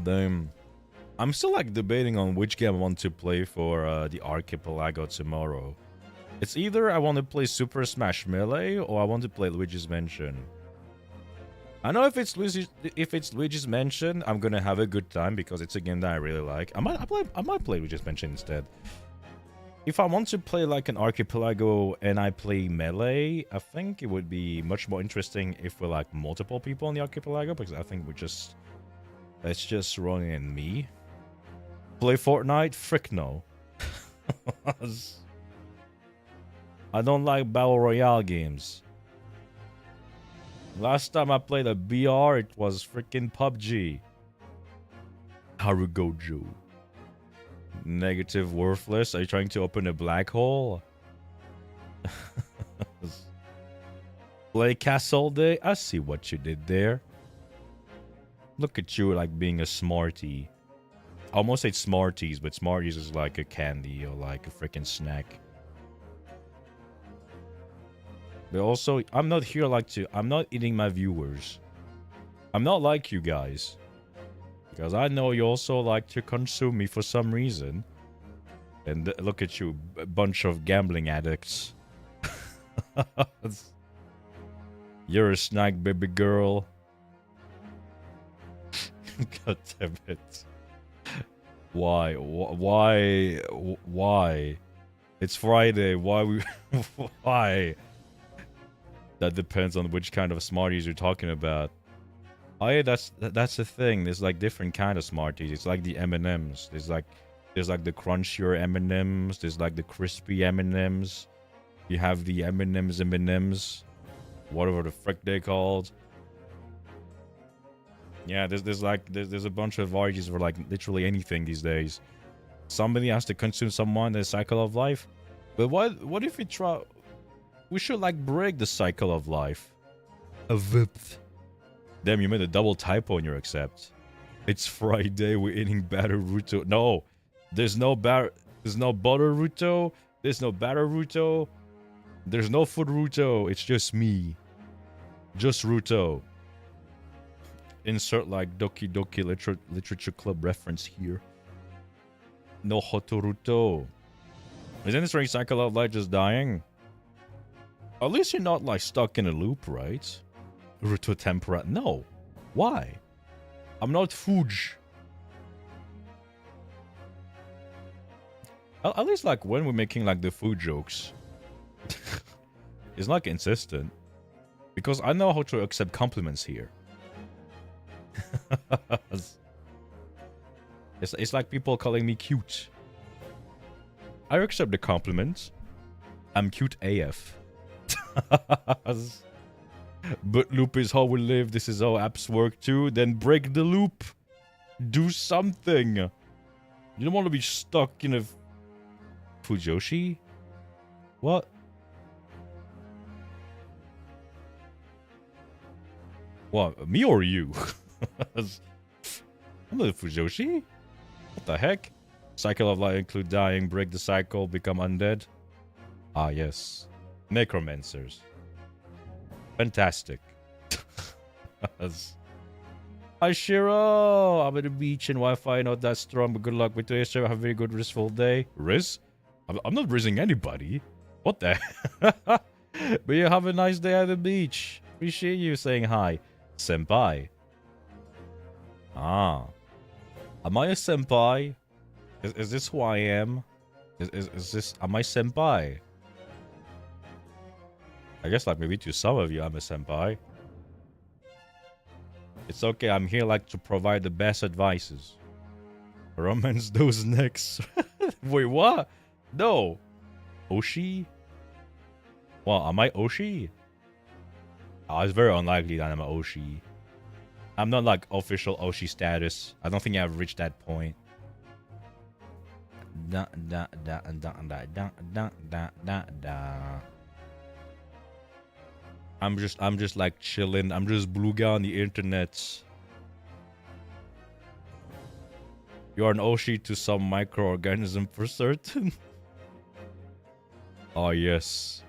Damn. I'm still like debating on which game I want to play for the Archipelago tomorrow. It's either I want to play Super Smash Melee or I want to play Luigi's Mansion. I know if it's Luigi's Mansion, I'm gonna have a good time because it's a game that I really like. I might play Luigi's Mansion instead. If I want to play like an Archipelago and I play Melee, I think it would be much more interesting if we're like multiple people in the Archipelago, because I think it's just Ronnie and me. Play Fortnite? Frick no. I don't like Battle Royale games. Last time I played a BR, it was freaking PUBG. Harugojo. Negative, worthless. Are you trying to open a black hole? Play Castle Day? I see what you did there. Look at you like being a smarty. I almost say Smarties, but Smarties is like a candy or like a freaking snack. But also, I'm not here like to... I'm not eating my viewers. I'm not like you guys. Because I know you also like to consume me for some reason. And look at you, a bunch of gambling addicts. You're a snack, baby girl. God damn it. Why? Why? It's Friday. Why? That depends on which kind of Smarties you're talking about. Oh yeah, that's the thing. There's like different kind of Smarties. It's like the M&Ms. There's like the crunchier M&Ms. There's like the crispy M&Ms. You have the M&Ms, whatever the frick they called. Yeah, there's a bunch of varieties for like literally anything these days. Somebody has to consume someone, the cycle of life. But what if we try? We should like break the cycle of life. Damn, you made a double typo in your accept. It's Friday, we're eating batter Ruto. No, there's no butter Ruto. There's no batter Ruto. There's no food Ruto. It's just me. Just Ruto. Insert like Doki Doki Literature Club reference here. No Hotoruto. Isn't this right cycle of life just dying? At least you're not like stuck in a loop, right? Ruto Tempura. No. Why? I'm not Fuj. At least like when we're making like the food jokes. It's not consistent. Because I know how to accept compliments here. It's like people calling me cute. I accept the compliment. I'm cute AF. But loop is how we live. This is how apps work too. Then break the loop. Do something. You don't want to be stuck in a Fujoshi? What? What? Me or you? I'm not a Fujoshi. What the heck? Cycle of life include dying, break the cycle, become undead. Ah, yes. Necromancers. Fantastic. Hi, Shiro! I'm at the beach and Wi-Fi not that strong, but good luck with today's show. Have a very good, restful day. Riz? I'm not rizzing anybody. What the? But you have a nice day at the beach. Appreciate you saying hi. Senpai. Ah. Am I a senpai? Is this who I am? Is this... Am I senpai? I guess like maybe to some of you I'm a senpai. It's okay, I'm here like to provide the best advices. Romance those necks. Wait, what? No. Oshi? Well, am I Oshi? Oh, it's very unlikely that I'm an Oshi. I'm not like official Oshi status. I don't think I've reached that point. Da da da da da da da da da da. I'm just like chilling. I'm just blue guy on the internet. You're an Oshi to some microorganism for certain. Oh yes.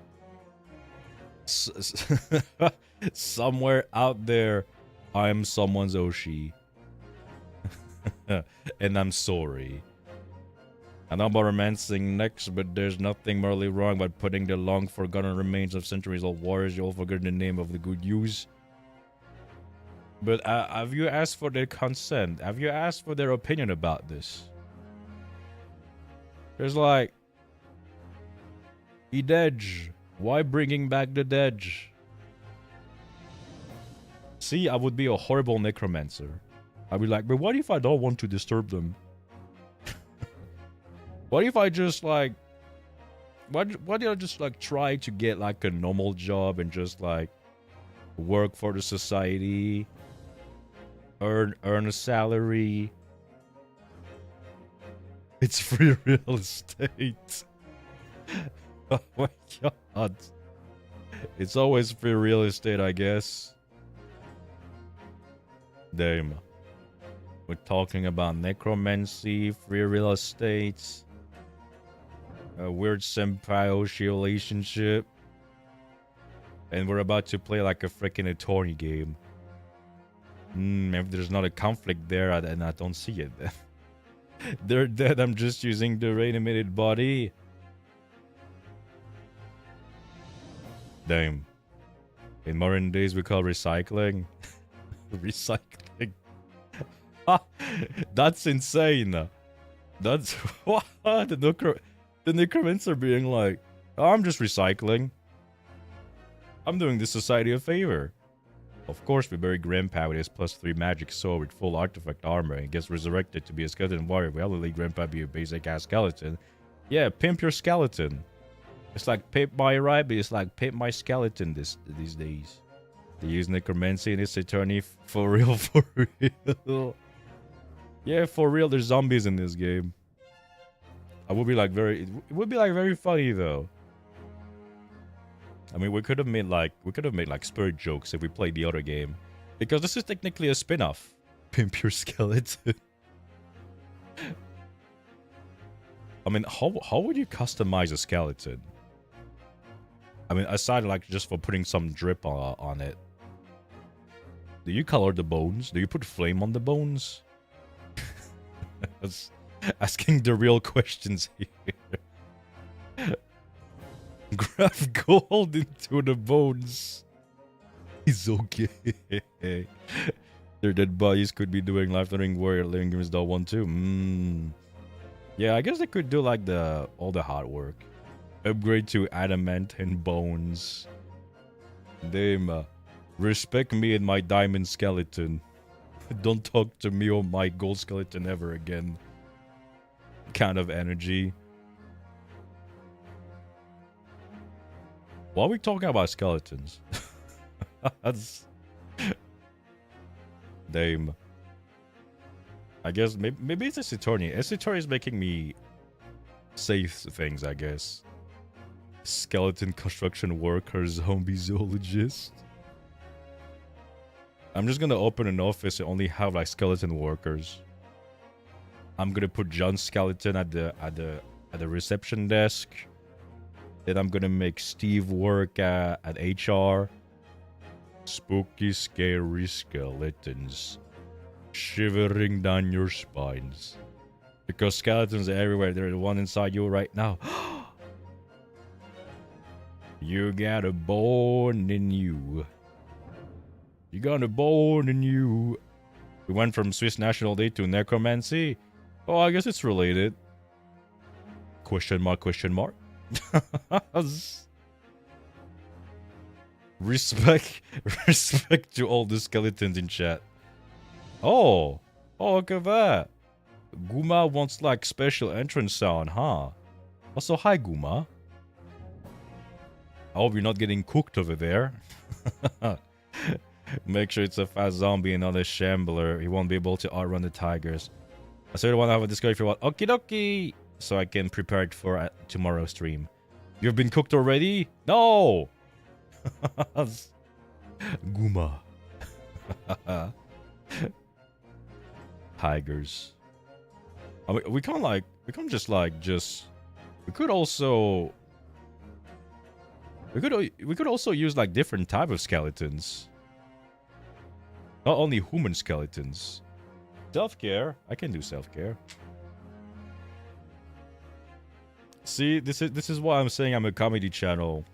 Somewhere out there, I am someone's Oshi. And I'm sorry. I know about romancing next, but there's nothing morally wrong about putting the long forgotten remains of centuries-old warriors you all forgot the name of the good use. But have you asked for their consent? Have you asked for their opinion about this? There's like... The Dedge. Why bringing back the Dedge? See, I would be a horrible necromancer. I'd be like, but what if I don't want to disturb them? What if I just like... Why do I just like try to get like a normal job and just like work for the society? Earn a salary. It's free real estate. Oh my god. It's always free real estate, I guess. Damn. We're talking about necromancy, free real estate, a weird senpai-oshi relationship, and we're about to play like a freaking attorney game. If there's not a conflict there, and I don't see it. They're dead. I'm just using the reanimated body. Damn. In modern days, we call recycling. Recycling. That's insane. That's what the necromancer being like, oh, I'm just recycling. I'm doing the society a favor. Of course, we bury Grandpa with his +3 magic sword with full artifact armor and gets resurrected to be a skeleton warrior. We all let Grandpa be a basic ass skeleton. Yeah, pimp your skeleton. It's like pimp my ride, but it's like pimp my skeleton these days. They use necromancy in this attorney for real, for real. Yeah, for real, there's zombies in this game. I would be like it would be like very funny though. I mean, we could have made like spirit jokes if we played the other game, because this is technically a spin-off. Pimp your skeleton. I mean, how would you customize a skeleton? I mean, aside like just for putting some drip on it. Do you color the bones? Do you put flame on the bones? Asking the real questions here. Grab gold into the bones. It's okay. Their dead bodies could be doing life-threatening warrior living games don't want to. Yeah, I guess they could do like all the hard work. Upgrade to adamant and bones. Damn. Respect me and my diamond skeleton. Don't talk to me or my gold skeleton ever again. Kind of energy. Why are we talking about skeletons? That's... Damn. I guess maybe it's Esitorni. Esitorni is making me say things, I guess. Skeleton construction worker, zombie zoologist. I'm just gonna open an office and only have like skeleton workers. I'm gonna put John's skeleton at the reception desk. Then I'm gonna make Steve work at HR. Spooky, scary skeletons shivering down your spines. Because skeletons are everywhere. There's one inside you right now. You got a bone in you. You got a bone in you. We went from Swiss National Day to necromancy. Oh, I guess it's related. Question mark, question mark. Respect to all the skeletons in chat. Oh, look at that. Guma wants like special entrance sound, huh? Also, hi Guma. I hope you're not getting cooked over there. Make sure it's a fast zombie and not a shambler. He won't be able to outrun the tigers. I sort of want to have a discussion if you want. Okie dokie. So I can prepare it for tomorrow's stream. You've been cooked already? No! Guma. Tigers. I mean, we can't we could also use like different type of skeletons. Not only human skeletons. Self-care? I can do self-care. See, this is why I'm saying I'm a comedy channel.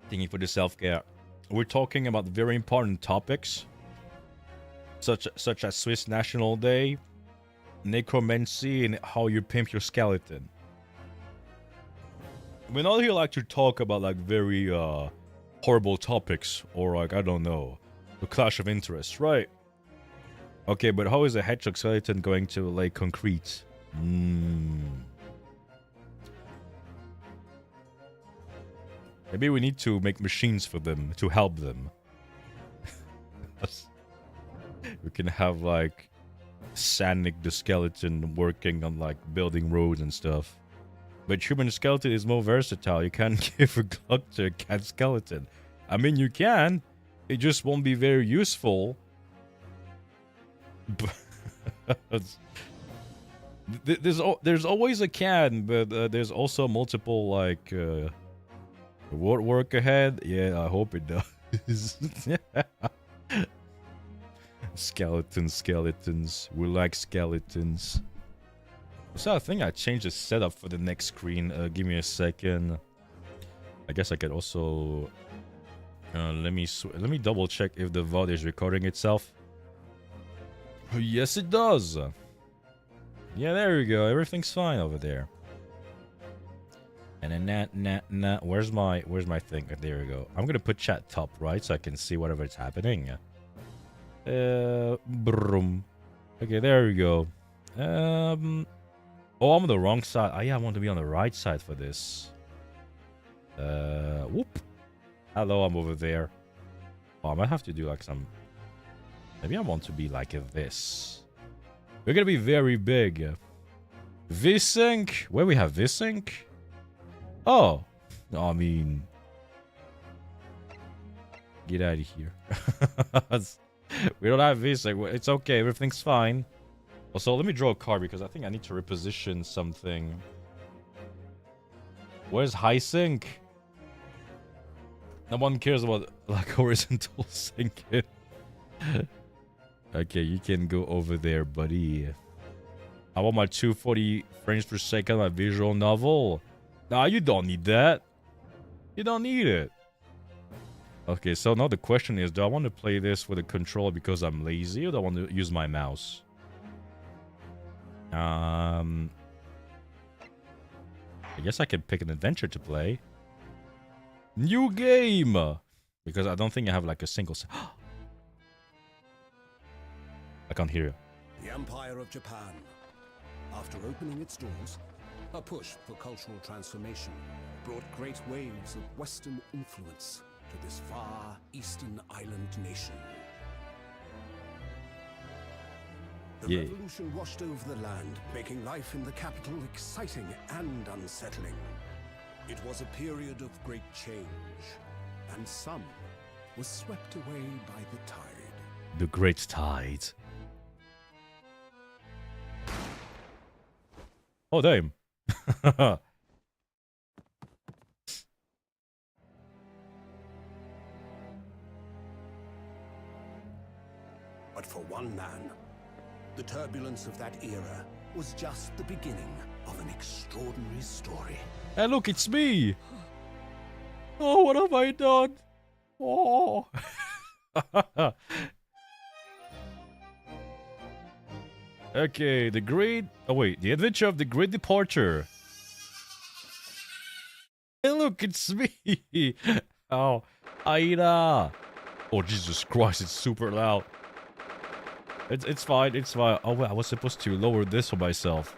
Thinking for the self-care. We're talking about very important topics, such as Swiss National Day, necromancy, and how you pimp your skeleton. We're not here like to talk about like very horrible topics or like, I don't know, the clash of interests, right? Okay, but how is a hedgehog skeleton going to lay concrete? Maybe we need to make machines for them to help them. We can have like Sanic the skeleton working on like building roads and stuff. But human skeleton is more versatile. You can't give a clock to a cat skeleton. I mean, you can. It just won't be very useful. There's always a can, but there's also multiple like work ahead. Yeah, I hope it does. Skeletons. We like skeletons. So I think I changed the setup for the next screen. Give me a second. I guess I could also let me double check if the VOD is recording itself. Yes, it does. Yeah, there we go. Everything's fine over there. And then where's my thing? There we go. I'm gonna put chat top right so I can see whatever's happening. Broom. Okay, there we go. Oh, I'm on the wrong side. Oh yeah, I want to be on the right side for this. Whoop. Hello, I'm over there. Oh, I might have to do like some. Maybe I want to be like this. We're gonna be very big. VSync. Where we have VSync? Oh, I mean, get out of here. We don't have VSync. It's okay. Everything's fine. Also, let me draw a card because I think I need to reposition something. Where's high sync? No one cares about like horizontal syncing. Okay, you can go over there, buddy. I want my 240 frames per second, my visual novel. Nah, you don't need that. You don't need it. Okay, so now the question is, do I want to play this with a controller because I'm lazy, or do I want to use my mouse? I guess I can pick an adventure to play. New game! Because I don't think I have like a single... I can't hear you. The Empire of Japan. After opening its doors, a push for cultural transformation brought great waves of Western influence to this far eastern island nation. The revolution washed over the land, making life in the capital exciting and unsettling. It was a period of great change, and some was swept away by the tide. The great tide. Oh, damn. But for one man, the turbulence of that era was just the beginning of an extraordinary story. Hey, look, it's me! Oh, what have I done? Oh. Okay, the great... Oh, wait. The adventure of the great departure. Hey, look, it's me! Oh, Aida! Oh, Jesus Christ, it's super loud. It's fine, it's fine. Oh, wait, I was supposed to lower this for myself.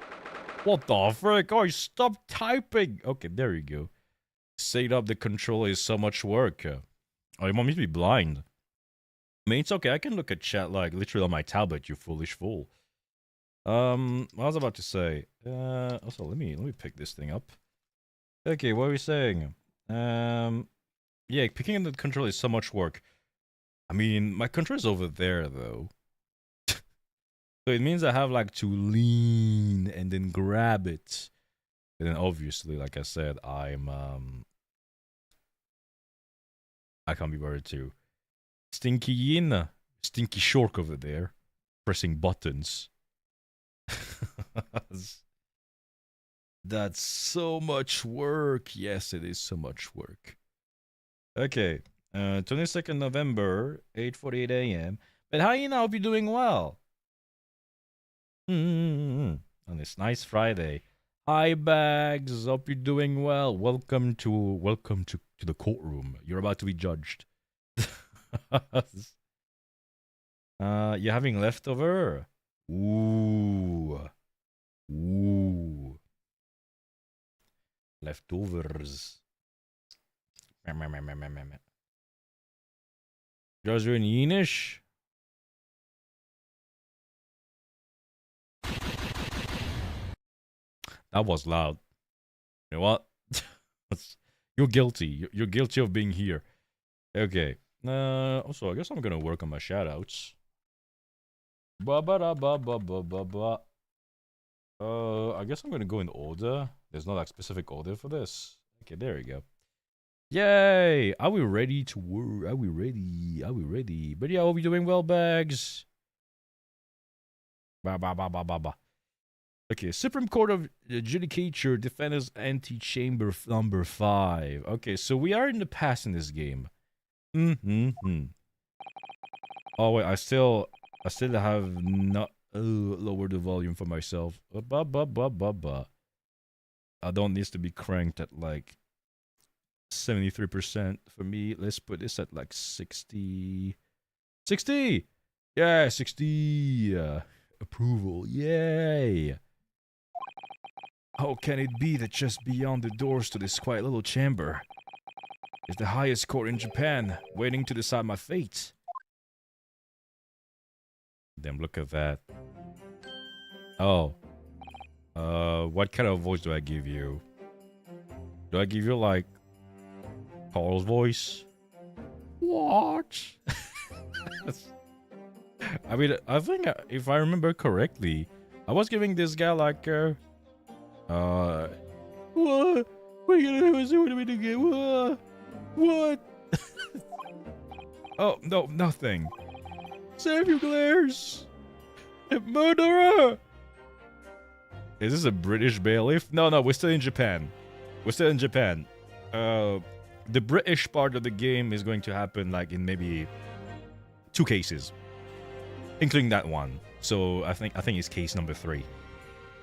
What the frick? Oh, stop typing! Okay, there you go. Setting up the controller is so much work. Oh, you want me to be blind? I mean, it's okay. I can look at chat, like, literally on my tablet, you foolish fool. What I was about to say. Also, let me pick this thing up. Okay, what are we saying? Yeah, picking up the controller is so much work. I mean, my controller's over there, though. So it means I have, like, to lean and then grab it. And then, obviously, like I said, I'm I can't be bothered too. Stinky Yin. Stinky Shork over there. Pressing buttons. That's so much work. Yes, it is so much work. Okay. 22nd November, 8:48 a.m. But Hyena, hope you're doing well. On this nice Friday. Hi Bags, hope you're doing well. Welcome to the courtroom. You're about to be judged. You having leftover? Ooh. Leftovers. Just doing Yenish. That was loud. You know what? You're guilty. You're guilty of being here. Okay. Also, I guess I'm gonna work on my shoutouts. I guess I'm gonna go in order. There's not like specific order for this. Okay, there we go. Yay! Are we ready to work? Are we ready? Are we ready? But yeah, are we doing well, Bags? Okay, Supreme Court of Judicature, Defenders Antechamber number 5. Okay, so we are in the past in this game. Oh wait, I still have not lowered the volume for myself. I don't need to be cranked at like 73% for me. Let's put this at like 60. 60! Yeah, 60. Approval. Yay! How can it be that just beyond the doors to this quiet little chamber is the highest court in Japan, waiting to decide my fate? Damn, look at that. Oh. What kind of voice do I give you? Do I give you, like, Carl's voice? What? I mean, I think, if I remember correctly, I was giving this guy, like, what? What are you gonna do with me again? What? Oh, no, nothing. Save your glares! Murderer! Is this a British bailiff? No, we're still in Japan. We're still in Japan. The British part of the game is going to happen like in maybe 2 cases, including that one. So I think it's case number 3.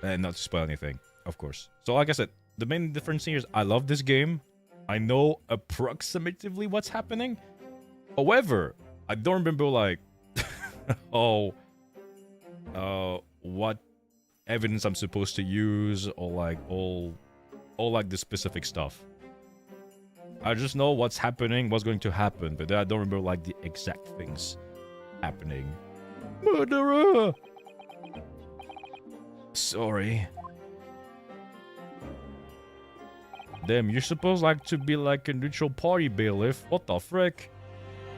And not to spoil anything, of course. So like I said, the main difference here is I love this game. I know approximately what's happening. However, I don't remember like what evidence I'm supposed to use or like all like the specific stuff. I just know what's happening, what's going to happen, but I don't remember like the exact things happening. Murderer! Sorry. Damn, you're supposed like to be like a neutral party bailiff. What the frick?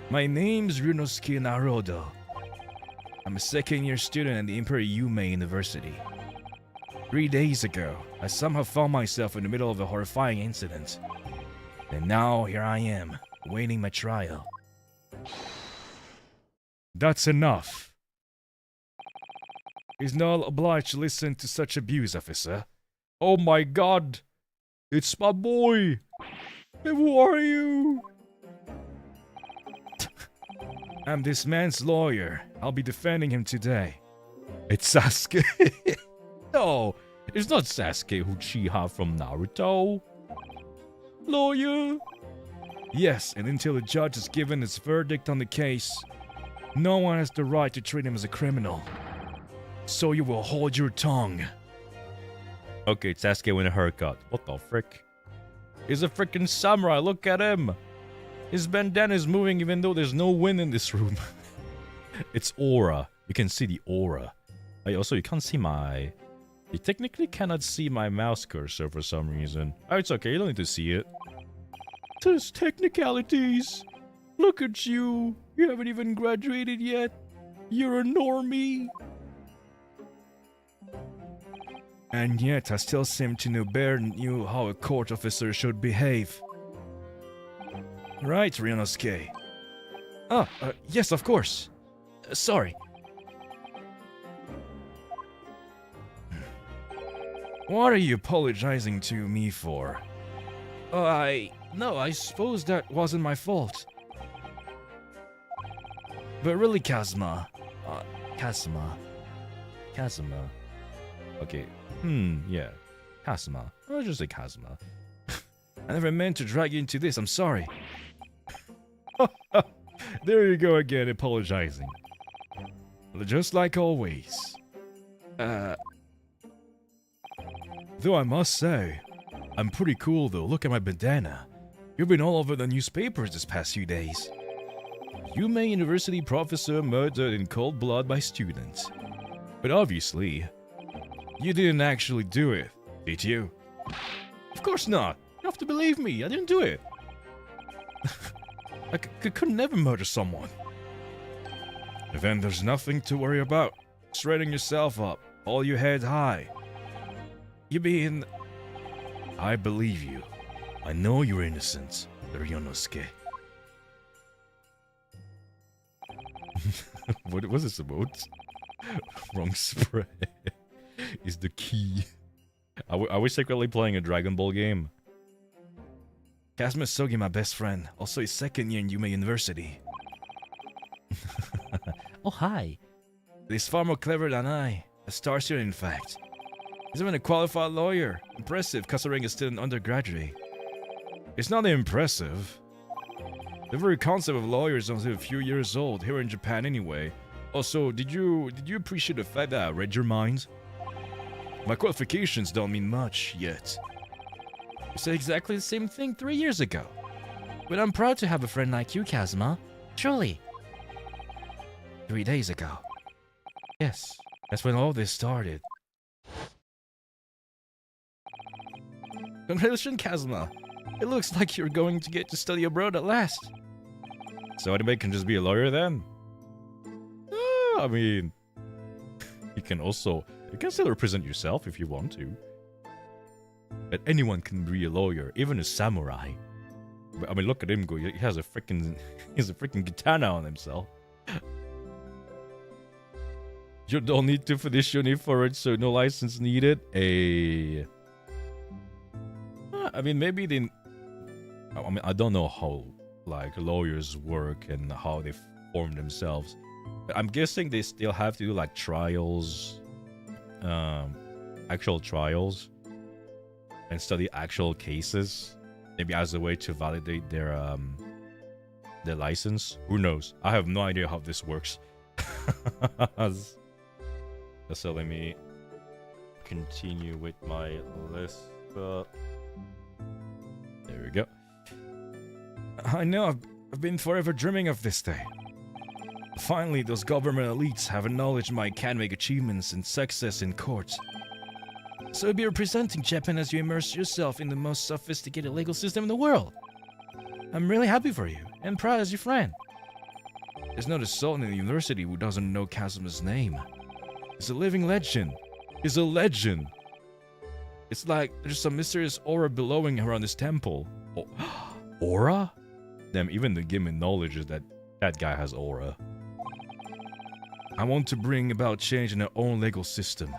My name's Runosuke Haruto. I'm a second-year student at the Imperial Yume University. 3 days ago, I somehow found myself in the middle of a horrifying incident. And now, here I am, awaiting my trial. That's enough. He's not obliged to listen to such abuse, officer. Oh my god! It's my boy! Who are you? I'm this man's lawyer. I'll be defending him today. It's Sasuke. No, it's not Sasuke Uchiha from Naruto. Lawyer? Yes, and until the judge has given his verdict on the case, no one has the right to treat him as a criminal. So you will hold your tongue. Okay, it's Sasuke with a haircut. What the frick? He's a freaking samurai, look at him! His bandana is moving even though there's no wind in this room. It's aura. You can see the aura. Hey, also, you can't see my... You technically cannot see my mouse cursor for some reason. Oh, it's okay, you don't need to see it. Just technicalities. Look at you. You haven't even graduated yet. You're a normie. And yet, I still seem to know better than you how a court officer should behave. Right, Ryunosuke. Oh, yes, of course. Sorry. What are you apologizing to me for? No, I suppose that wasn't my fault. But really, Kazuma. Kazuma. Okay. Yeah. Kazuma. I'll just say Kazuma. I never meant to drag you into this, I'm sorry. There you go again, apologizing. Just like always. Though I must say, I'm pretty cool though, look at my bandana. You've been all over the newspapers this past few days. Yume University professor murdered in cold blood by students. But obviously, you didn't actually do it, did you? Of course not. You have to believe me, I didn't do it. I could never murder someone. Then there's nothing to worry about. Straighten yourself up, hold your head high. You mean... I believe you. I know you're innocent, Ryunosuke. What was this about? Wrong spray is the key. Are we secretly playing a Dragon Ball game? Kazuma Sogi, my best friend, also his second year in Yume University. Oh, hi. He's far more clever than I. A star student, in fact. He's even a qualified lawyer. Impressive, considering he's still an undergraduate. It's not impressive. The very concept of lawyers is only a few years old, here in Japan anyway. Also, did you appreciate the fact that I read your mind? My qualifications don't mean much, yet. You said exactly the same thing 3 years ago. But I'm proud to have a friend like you, Kazuma. Truly. 3 days ago. Yes, that's when all this started. Congratulations, Kazuma. It looks like you're going to get to study abroad at last. So anybody can just be a lawyer then? I mean... You can still represent yourself if you want to. But anyone can be a lawyer, even a samurai. But, I mean, look at him go. He has a freaking katana on himself. You don't need to finish uni for it, so no license needed. I mean, maybe they... I mean, I don't know how, like, lawyers work and how they form themselves. But I'm guessing they still have to do, like, trials. Actual trials. And study actual cases. Maybe as a way to validate their license. Who knows? I have no idea how this works. So let me continue with my list. There we go. I know I've been forever dreaming of this day. Finally, those government elites have acknowledged my academic achievements and success in court. So you'll be representing Japan as you immerse yourself in the most sophisticated legal system in the world. I'm really happy for you, and proud as your friend. There's not a soul in the university who doesn't know Kazuma's name. He's a living legend. He's a legend. It's like there's some mysterious aura billowing around this temple. Oh, aura? Damn, even the game acknowledges that that guy has aura. I want to bring about change in our own legal system.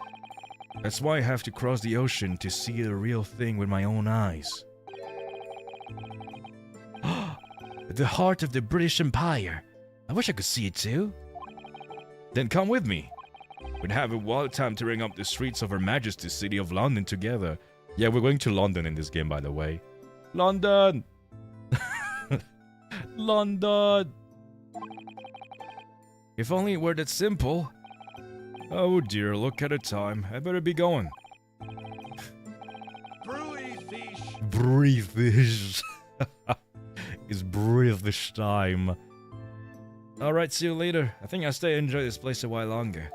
That's why I have to cross the ocean to see the real thing with my own eyes. The heart of the British Empire. I wish I could see it too. Then come with me. We'd have a wild time tearing up the streets of Her Majesty's City of London together. Yeah, we're going to London in this game, by the way. London! London! If only it were that simple. Oh dear, look at the time. I better be going. British. It's British time. Alright, see you later. I think I'll stay and enjoy this place a while longer.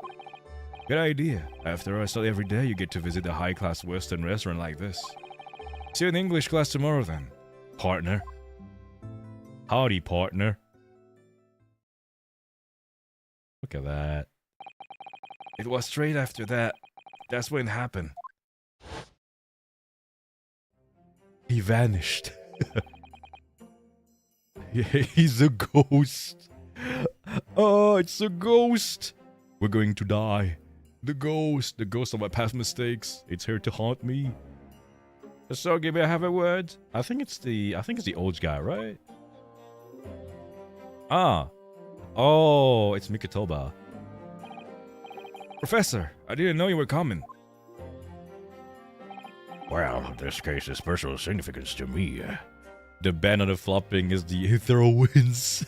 Good idea. After I study every day, you get to visit a high-class Western restaurant like this. See you in English class tomorrow then, partner. Howdy, partner. Look at that. It was straight after that. That's when it happened. He vanished. He's a ghost. Oh, it's a ghost. We're going to die. The ghost of my past mistakes. It's here to haunt me. So, may I have a word? I think it's the old guy, right? Ah. Oh, it's Mikitoba. Professor, I didn't know you were coming. Well, this case is personal significance to me. The ban on the flopping is the throw wins.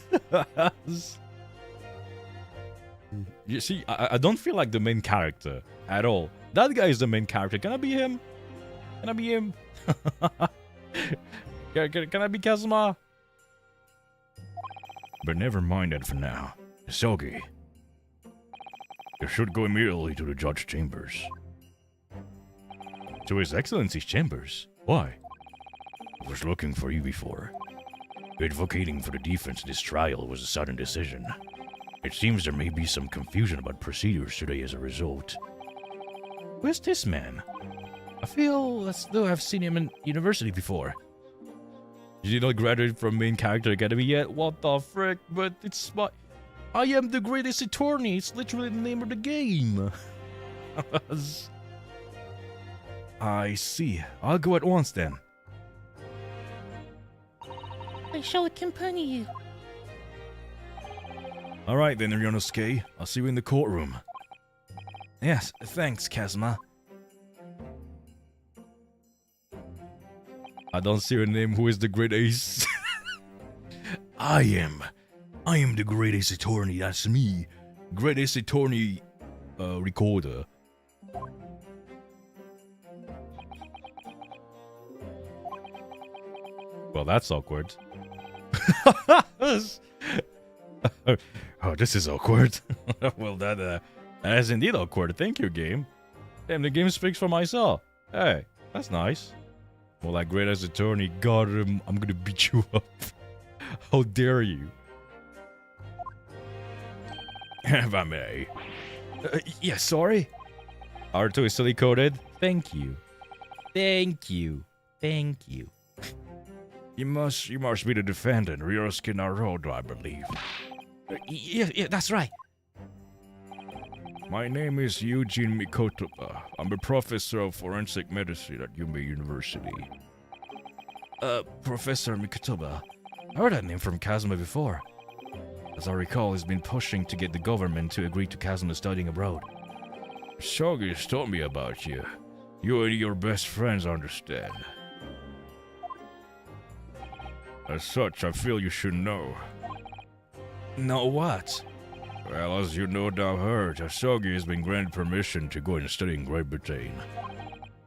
You see, I don't feel like the main character at all. That guy is the main character. Can I be him? Can I be him? Can I be Kazuma? But never mind that for now. Sogi, you should go immediately to the judge's chambers. To His Excellency's chambers? Why? I was looking for you before. Advocating for the defense of this trial was a sudden decision. It seems there may be some confusion about procedures today as a result. Where's this man? I feel as though I've seen him in university before. Did you not graduate from main character academy yet? What the frick? But it's my... I am the greatest attorney. It's literally the name of the game. I see. I'll go at once then. I shall accompany you. Alright then, Ryunosuke. I'll see you in the courtroom. Yes, thanks, Kazuma. I don't see your name. Who is the great ace? I am the greatest attorney. That's me. Greatest attorney recorder. Well, that's awkward. Oh, this is awkward. Well, that is indeed awkward. Thank you, game. Damn, the game speaks for myself. Hey, that's nice. Well, like greatest attorney, God, I'm gonna beat you up. How dare you? If I may. Yeah, sorry. Haruto is silly coded. Thank you. Thank you. Thank you. You must be the defendant, Ryosuke Naruto, I believe. Yeah, that's right. My name is Eugene Mikotoba. I'm a professor of forensic medicine at Yumei University. Professor Mikotoba. I heard that name from Kazuma before. As I recall, he's been pushing to get the government to agree to Kazuma studying abroad. Shogi's told me about you. You and your best friends understand. As such, I feel you should know. Know what? Well, as you no doubt heard, Asogi has been granted permission to go and study in Great Britain.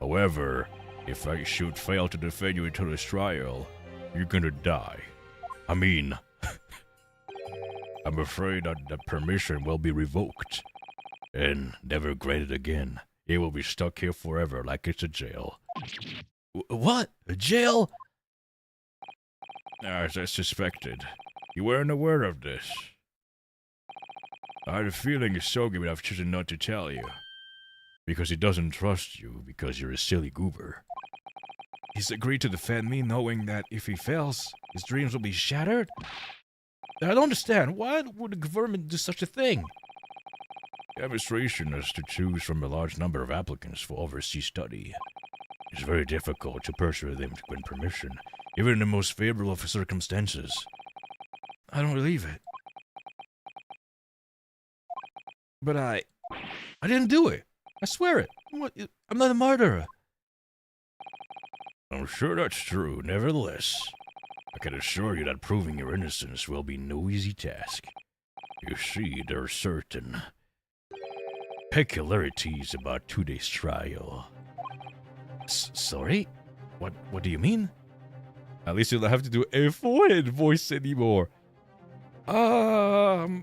However, if I should fail to defend you until this trial, you're gonna die. I mean, I'm afraid that the permission will be revoked and never granted again. It will be stuck here forever like it's a jail. What? A jail? As I suspected, you weren't aware of this. I had a feeling Asogi would have chosen not to tell you. Because he doesn't trust you, because you're a silly goober. He's agreed to defend me knowing that if he fails, his dreams will be shattered? I don't understand. Why would the government do such a thing? The administration has to choose from a large number of applicants for overseas study. It's very difficult to persuade them to grant permission, even in the most favorable of circumstances. I don't believe it. But I didn't do it. I swear it. I'm not a murderer. I'm sure that's true. Nevertheless, I can assure you that proving your innocence will be no easy task. You see, there are certain peculiarities about today's trial. Sorry? What do you mean? At least you don't have to do a forehead voice anymore. I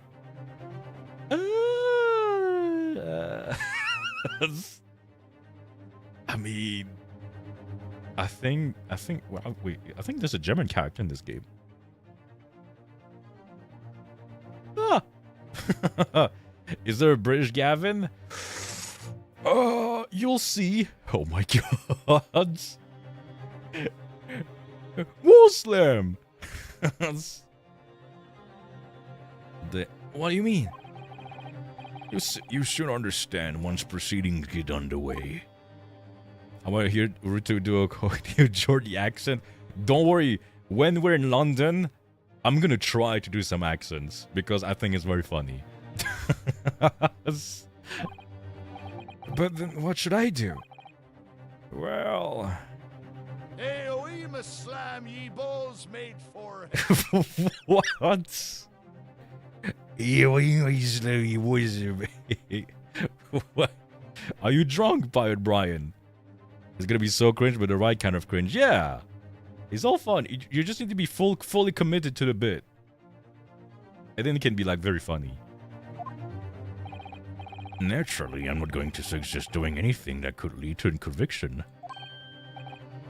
mean, I think there's a German character in this game. Ah, is there a British Gavin? You'll see. Oh my god. Wall slam. What do you mean? You should understand once proceedings get underway. I want to hear Ruto do a Geordie accent. Don't worry, when we're in London, I'm gonna try to do some accents because I think it's very funny. But then what should I do? Well... Hey, we must slam ye balls made for... What? What? Are you drunk, Pirate Brian? It's gonna be so cringe, but the right kind of cringe. Yeah, it's all fun. You just need to be fully committed to the bit, and then it can be like very funny. Naturally, I'm not going to suggest doing anything that could lead to a conviction.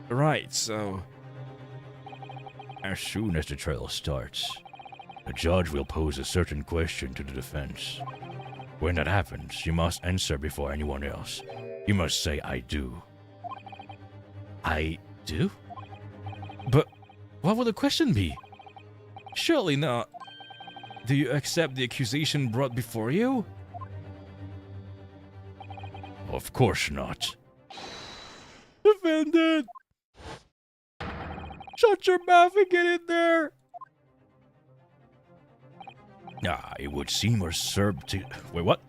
Right. So, as soon as the trial starts, the judge will pose a certain question to the defense. When that happens, you must answer before anyone else. You must say, "I do." I do? But what would the question be? Surely not. Do you accept the accusation brought before you? Of course not. Defendant! Shut your mouth and get in there! It would seem Wait, what?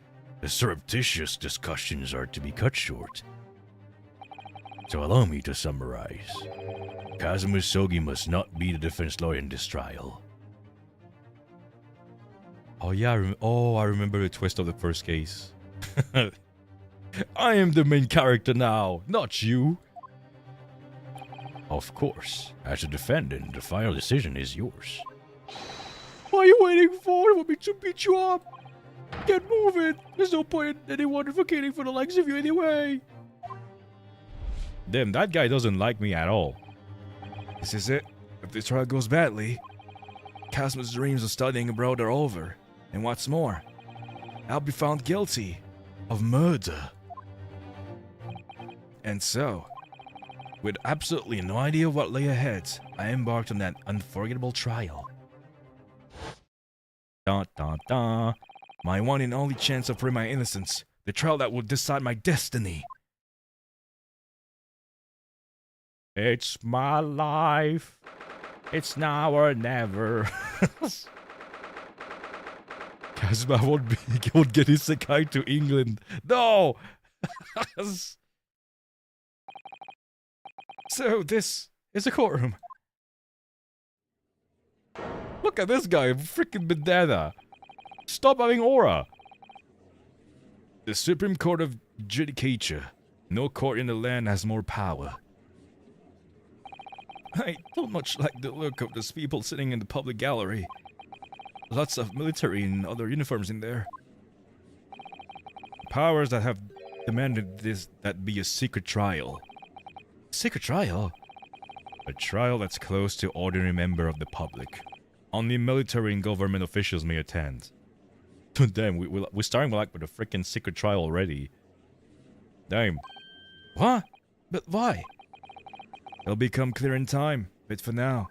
The surreptitious discussions are to be cut short. So allow me to summarize. Kazuma Sogi must not be the defense lawyer in this trial. Oh yeah, I remember the twist of the first case. I am the main character now, not you. Of course, as a defendant, the final decision is yours. What are you waiting for? You want me to beat you up? Get moving. There's no point in anyone advocating for the likes of you anyway. Damn, that guy doesn't like me at all. This is it. If the trial goes badly, Cosmo's dreams of studying abroad are over. And what's more, I'll be found guilty of murder. And so, with absolutely no idea what lay ahead, I embarked on that unforgettable trial. Dun, dun, dun. My one and only chance of proving my innocence. The trial that will decide my destiny. It's my life. It's now or never. Kazuma won't get his Sekai to England. No! So this is a courtroom. Look at this guy, freaking bandana. Stop having aura. The Supreme Court of Judicature. No court in the land has more power. I don't much like the look of those people sitting in the public gallery. Lots of military and other uniforms in there. Powers that have demanded that be a secret trial. Secret trial? A trial that's close to ordinary member of the public. Only military and government officials may attend. Damn, we're starting with a freaking secret trial already. Damn. What? But why? It'll become clear in time, but for now,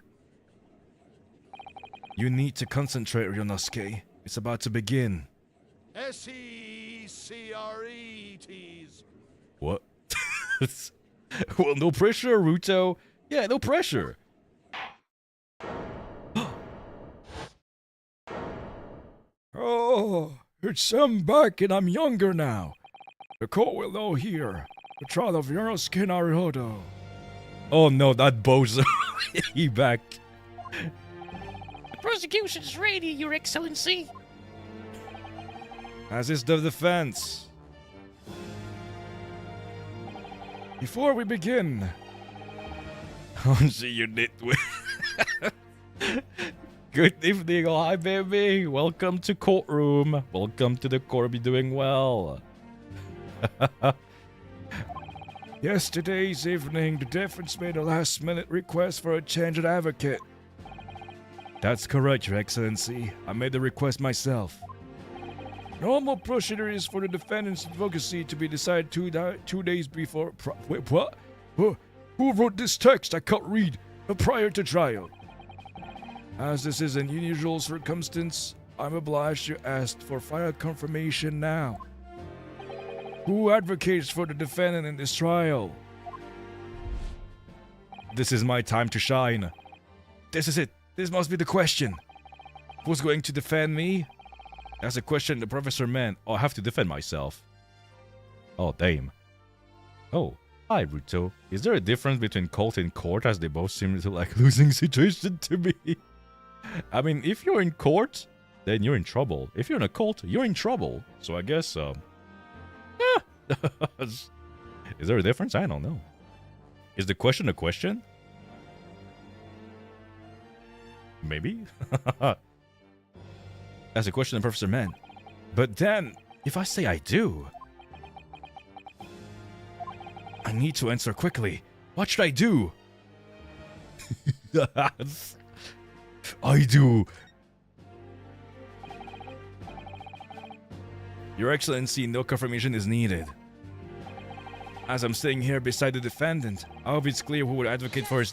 you need to concentrate, Ryonosuke. It's about to begin. S-E-C-R-E-T's. What? Well, no pressure, Ruto. Yeah, no pressure. Oh, it's back and I'm younger now. The court will now hear the trial of Ryonosuke Haruto. Oh no, that bozo. He back. The prosecution's ready, Your Excellency. As is the defense. Before we begin, See you, nitwit. Good evening, oh hi baby. Welcome to courtroom. Welcome to the court. Be doing well. yesterday's evening, the defense made a last-minute request for a change of advocate. That's correct, Your Excellency. I made the request myself. Normal procedure is for the defendant's advocacy to be decided 2 days before. Wait, what? Who wrote this text? I can't read. Prior to trial. As this is an unusual circumstance, I'm obliged to ask for final confirmation now. Who advocates for the defendant in this trial? This is my time to shine. This is it. This must be the question. Who's going to defend me? That's a question the professor meant. Oh, I have to defend myself. Oh, damn. Oh, hi, Ruto. Is there a difference between cult and court, as they both seem to like losing situation to me? I mean, if you're in court, then you're in trouble. If you're in a cult, you're in trouble. So I guess, yeah. Is there a difference? I don't know. Is the question a question? Maybe? That's a question the professor meant. But then, if I say I do, I need to answer quickly. What should I do? I do. Your Excellency, no confirmation is needed. As I'm sitting here beside the defendant, I hope it's clear who would advocate for his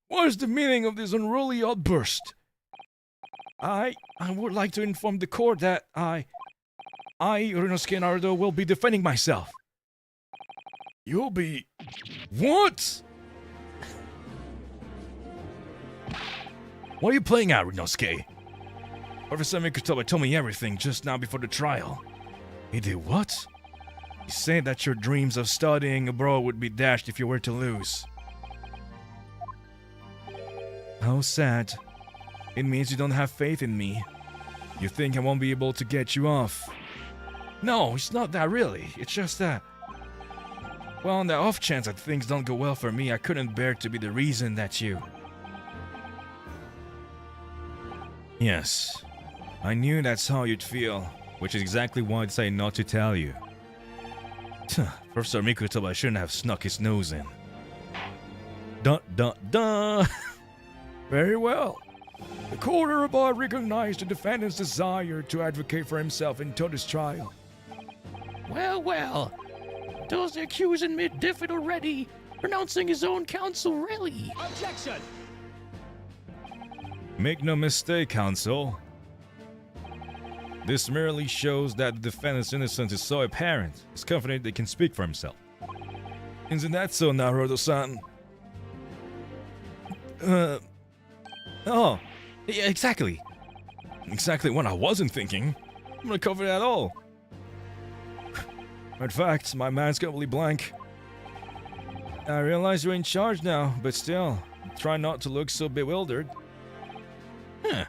What is the meaning of this unruly outburst? I would like to inform the court that I, Ryunosuke and Haruto, will be defending myself. You'll be... What? What are you playing at, Ryunosuke? Professor Mikutoba told me everything just now before the trial. He did what? He said that your dreams of studying abroad would be dashed if you were to lose. How sad. It means you don't have faith in me. You think I won't be able to get you off. No, it's not that really. It's just that... Well, on the off chance that things don't go well for me, I couldn't bear to be the reason that you... Yes, I knew that's how you'd feel, Which is exactly why I decided not to tell you. Professor Mikutoba shouldn't have snuck his nose in. Dun dun dun! Very well. The court hereby recognized the defendant's desire to advocate for himself in this trial. Well, well. Does the accused admit defeat already? Pronouncing his own counsel, really? Objection! Make no mistake, counsel. This merely shows that the defendant's innocence is so apparent, he's confident they can speak for himself. Isn't that so, Naruto-san? Oh, yeah, exactly. Exactly what I wasn't thinking. I'm gonna cover that all. In fact, my mind's completely blank. I realize you're in charge now, but still, try not to look so bewildered. Huh.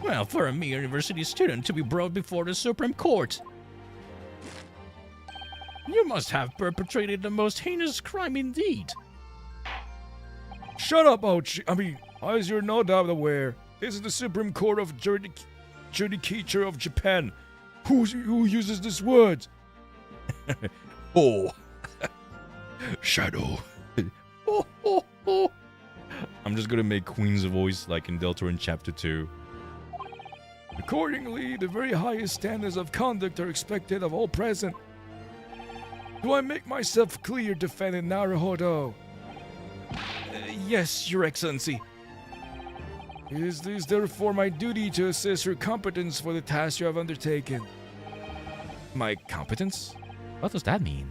Well, for a mere university student to be brought before the Supreme Court. You must have perpetrated the most heinous crime indeed. Shut up, as you're no doubt aware, this is the Supreme Court of Judicature of Japan. Who uses this word? Oh. Shadow. I'm just gonna make Queen's voice like in Deltarune Chapter 2. Accordingly, the very highest standards of conduct are expected of all present. Do I make myself clear, defendant Naruhodo? Yes, Your Excellency. Is this therefore my duty to assess your competence for the task you have undertaken? My competence? What does that mean?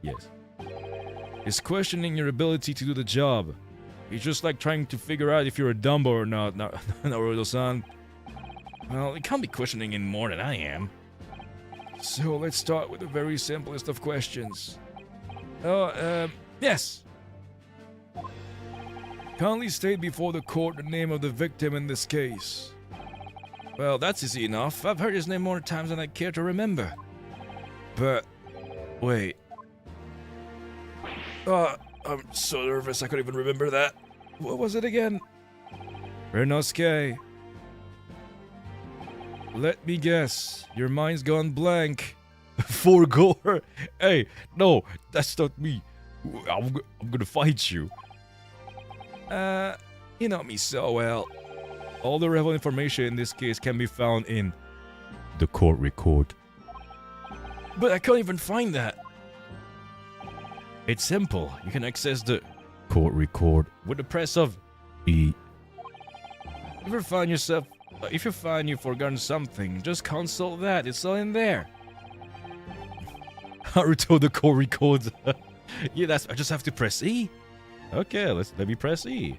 Yes. Is questioning your ability to do the job. It's just like trying to figure out if you're a Dumbo or not, Naruto-san. Well, it can't be questioning in more than I am. So let's start with the very simplest of questions. Yes. Kindly state before the court the name of the victim in this case. Well, that's easy enough. I've heard his name more times than I care to remember. But, wait. I'm so nervous I couldn't even remember that. What was it again? Ryunosuke. Let me guess. Your mind's gone blank. For gore? Hey, no, that's not me. I'm gonna fight you. You know me so well. All the relevant information in this case can be found in the court record. But I can't even find that. It's simple. You can access the Court record. with the press of E. If you find you've forgotten something, just consult that. It's all in there. Haruto the court record. Yeah, I just have to press E. Okay, let me press E.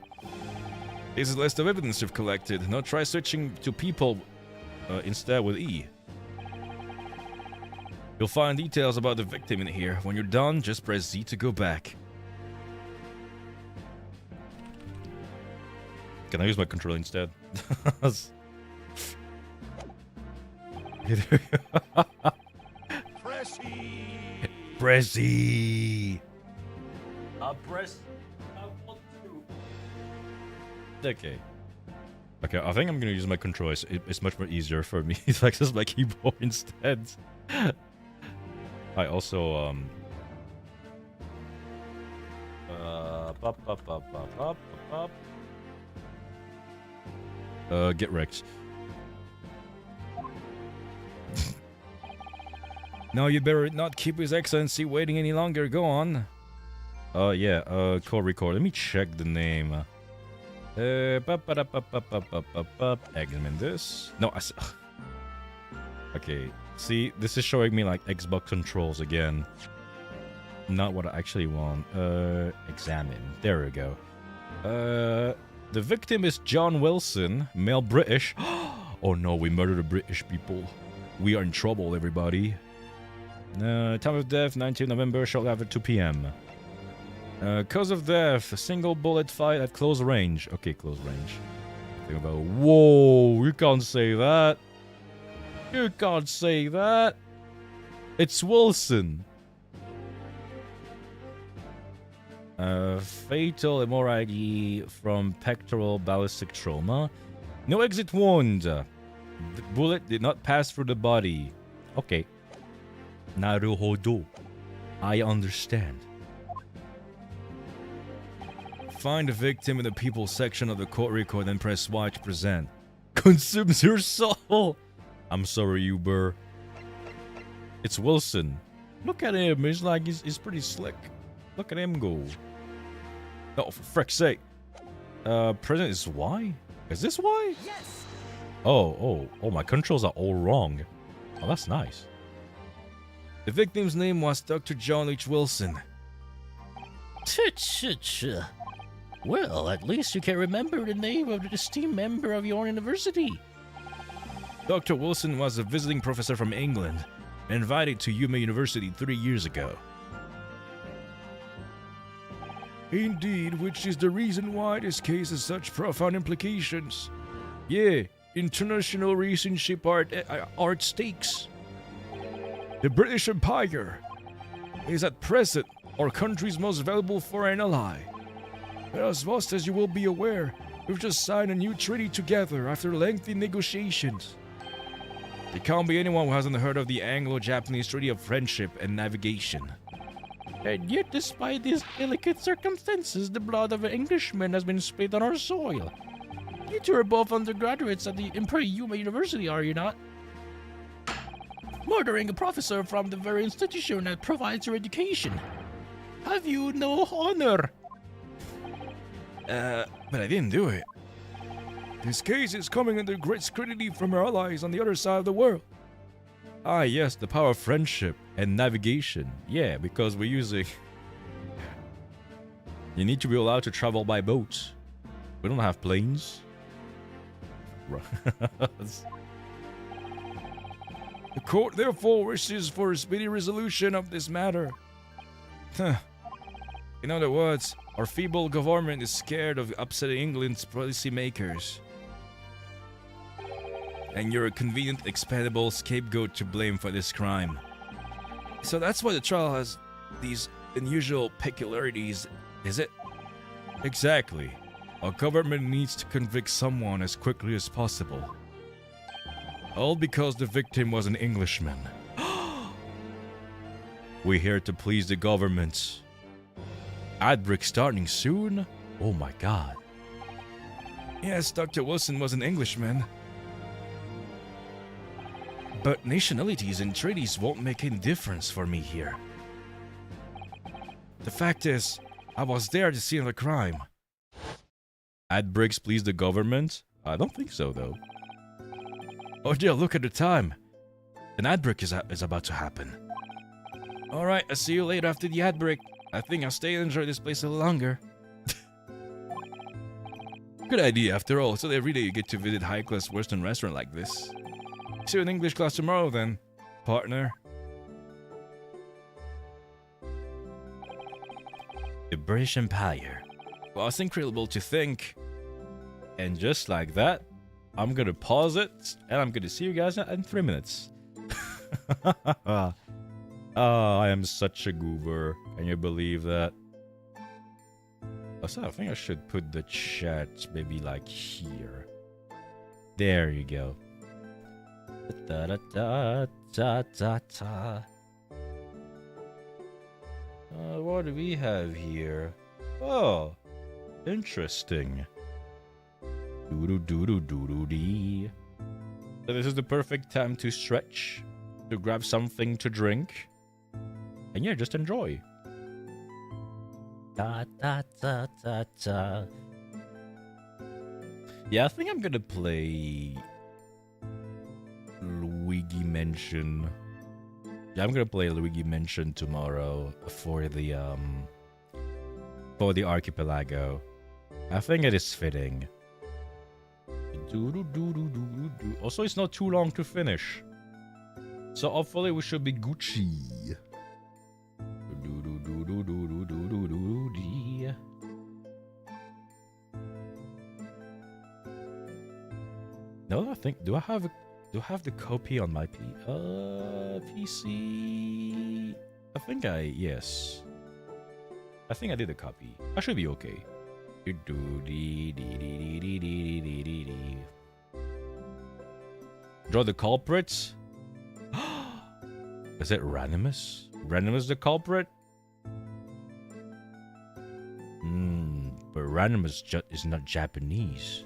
This is a list of evidence you've collected. Now try switching to people instead with E. You'll find details about the victim in here. When you're done, just press Z to go back. Can I use my controller instead? Press E. Press E. Okay. Okay, I think I'm gonna use my controller. It's much more easier for me to access my keyboard instead. I also get wrecked. Now you'd better not keep His Excellency waiting any longer. Go on. Yeah, call record. Let me check the name. Examine this. No, okay, see, this is showing me like Xbox controls again. Not what I actually want. Examine. There we go. The victim is John Wilson, male British. Oh no, we murdered the British people. We are in trouble, everybody. Time of death, 19 November, shortly after 2 p.m. Cause of death, a single bullet fight at close range. Okay, close range. Think about, whoa, you can't say that. You can't say that. It's Wilson. Fatal hemorrhage from pectoral ballistic trauma. No exit wound. The bullet did not pass through the body. Okay. Naruhodo. I understand. Find the victim in the people section of the court record and press Y to present. Consumes your soul. I'm sorry, Uber. It's Wilson. Look at him. He's like, he's pretty slick. Look at him go. Oh, for frick's sake. Present is Y? Is this Y? Yes! Oh, my controls are all wrong. Oh, that's nice. The victim's name was Dr. John H. Wilson. Well, at least you can remember the name of the esteemed member of your university. Dr. Wilson was a visiting professor from England, invited to Yuma University 3 years ago. Indeed, which is the reason why this case has such profound implications. Yeah, international relationship are at stakes. The British Empire is at present our country's most valuable foreign ally. As most as you will be aware, we've just signed a new treaty together after lengthy negotiations. There can't be anyone who hasn't heard of the Anglo-Japanese Treaty of Friendship and Navigation. And yet, despite these delicate circumstances, the blood of an Englishman has been spilled on our soil. You two are both undergraduates at the Imperial Yuma University, are you not? Murdering a professor from the very institution that provides your education. Have you no honor? But I didn't do it. This case is coming under great scrutiny from our allies on the other side of the world. Ah, yes, the power of friendship and navigation. Yeah, because we're using... You need to be allowed to travel by boat. We don't have planes. The court therefore wishes for a speedy resolution of this matter. In other words, our feeble government is scared of upsetting England's policymakers. And you're a convenient, expendable scapegoat to blame for this crime. So that's why the trial has these unusual peculiarities, is it? Exactly. Our government needs to convict someone as quickly as possible. All because the victim was an Englishman. We're here to please the government. Outbreak starting soon? Oh my god. Yes, Dr. Wilson was an Englishman. But nationalities and treaties won't make any difference for me here. The fact is, I was there to see the crime. Ad breaks please the government? I don't think so, though. Oh dear, look at the time. An ad break is about to happen. Alright, I'll see you later after the ad break. I think I'll stay and enjoy this place a little longer. Good idea, after all, so every day you get to visit high-class Western restaurant like this. See you in English class tomorrow then, partner. The British Empire. Well, it's incredible to think. And just like that, I'm gonna pause it, and I'm gonna see you guys in 3 minutes. Oh, I am such a goober. Can you believe that? Also, I think I should put the chat maybe like here. There you go. Da, da, da, da, da, da. What do we have here? Oh, interesting. Doo-doo-doo-doo-doo-doo-dee. So this is the perfect time to stretch, to grab something to drink, and yeah, just enjoy. Da, da, da, da, da. Yeah, I think I'm gonna play Luigi Mansion. Yeah, I'm gonna play Luigi Mansion tomorrow for the archipelago. I think it is fitting. Also, it's not too long to finish, so hopefully we should be Gucci. No, I think do I have the copy on my PC? I think yes. I think I did a copy. I should be okay. Draw the culprits. Is it Randomus? Randomus the culprit? But Randomus is not Japanese.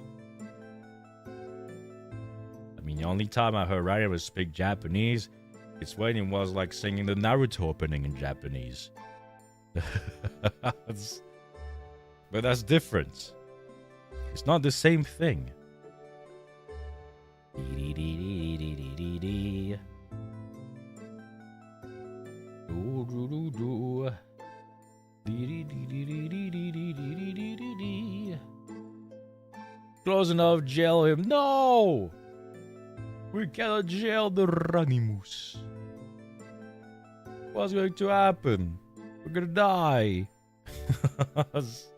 I mean, the only time I heard Randomus speak Japanese is when he was like singing the Naruto opening in Japanese. But that's different. It's not the same thing. Close enough, jail him. No! We cannot jail the Ranimus. What's going to happen? We're gonna die. What's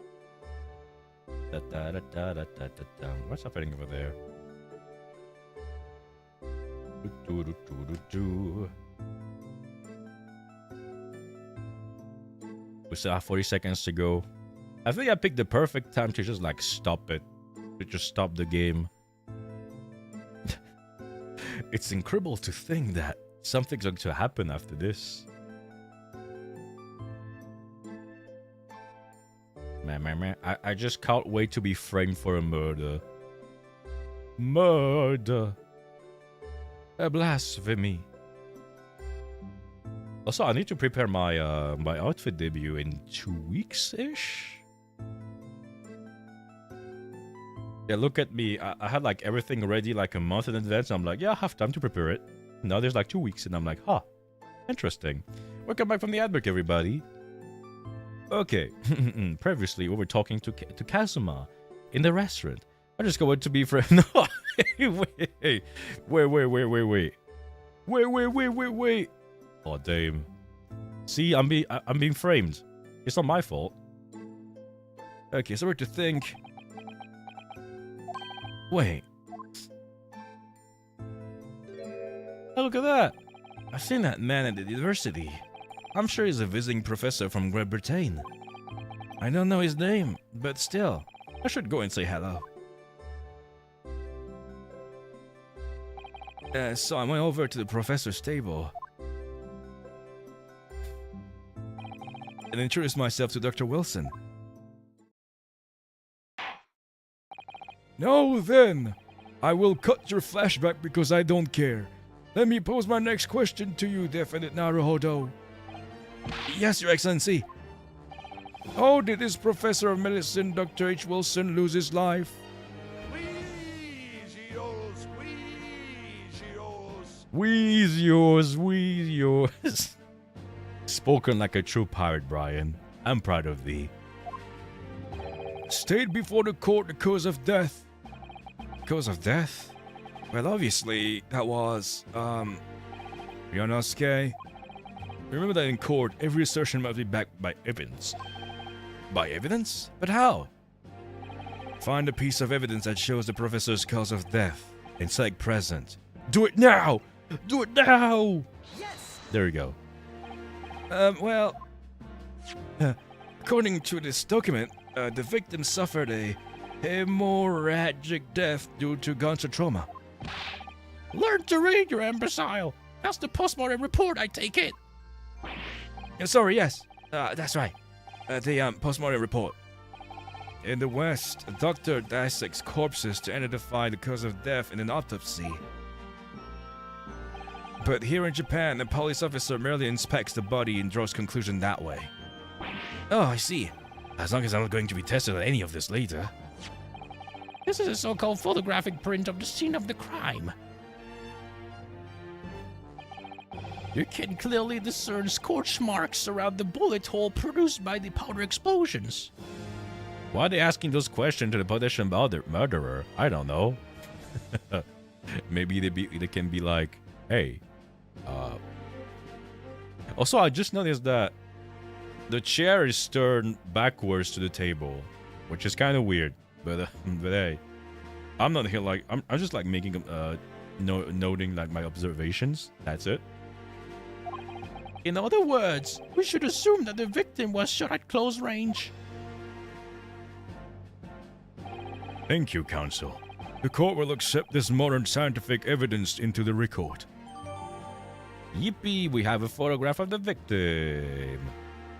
happening over there? We still have 40 seconds to go. I think I picked the perfect time to just like stop it. To just stop the game. It's incredible to think that something's going to happen after this. Man, I just can't wait to be framed for a murder. Murder. A blasphemy. Also, I need to prepare my my outfit debut in 2 weeks-ish. Yeah, look at me. I had like everything ready like a month in advance. I'm like, yeah, I have time to prepare it. Now there's like 2 weeks, and I'm like, huh, interesting. Welcome back from the ad break, everybody. Okay, previously we were talking to Kazuma in the restaurant. I'm just going to be friends. No, wait. Oh damn! See, I'm being framed. It's not my fault. Okay, so we're to think. Wait. Oh, look at that! I've seen that man at the university. I'm sure he's a visiting professor from Great Britain. I don't know his name, but still, I should go and say hello. So I went over to the professor's table and introduced myself to Dr. Wilson. Now then, I will cut your flashback because I don't care. Let me pose my next question to you, definite Naruhodo. Yes, Your Excellency. How did this professor of medicine, Dr. H. Wilson, lose his life? Wheeze yours. Wheeze yours. Spoken like a true pirate, Brian. I'm proud of thee. Stayed before the court the cause of death. Cause of death? Well, obviously, that was, Yonosuke. Remember that in court, every assertion must be backed by evidence. By evidence? But how? Find a piece of evidence that shows the professor's cause of death and select present. Do it now! Do it now! Yes! There you go. According to this document, the victim suffered a hemorrhagic death due to gunshot trauma. Learn to read, you imbecile. That's the postmortem report, I take it. Sorry, yes. That's right. The postmortem report. In the West, a doctor dissects corpses to identify the cause of death in an autopsy. But here in Japan, a police officer merely inspects the body and draws conclusion that way. Oh, I see. As long as I'm not going to be tested on any of this later. This is a so-called photographic print of the scene of the crime. You can clearly discern scorch marks around the bullet hole produced by the powder explosions. Why are they asking those questions to the potential murderer? I don't know. Maybe they can be like, hey. Also, I just noticed that the chair is turned backwards to the table, which is kind of weird. But hey, I'm not here like I'm just like making noting like my observations. That's it. In other words, we should assume that the victim was shot at close range. Thank you, Counsel. The court will accept this modern scientific evidence into the record. Yippee, we have a photograph of the victim.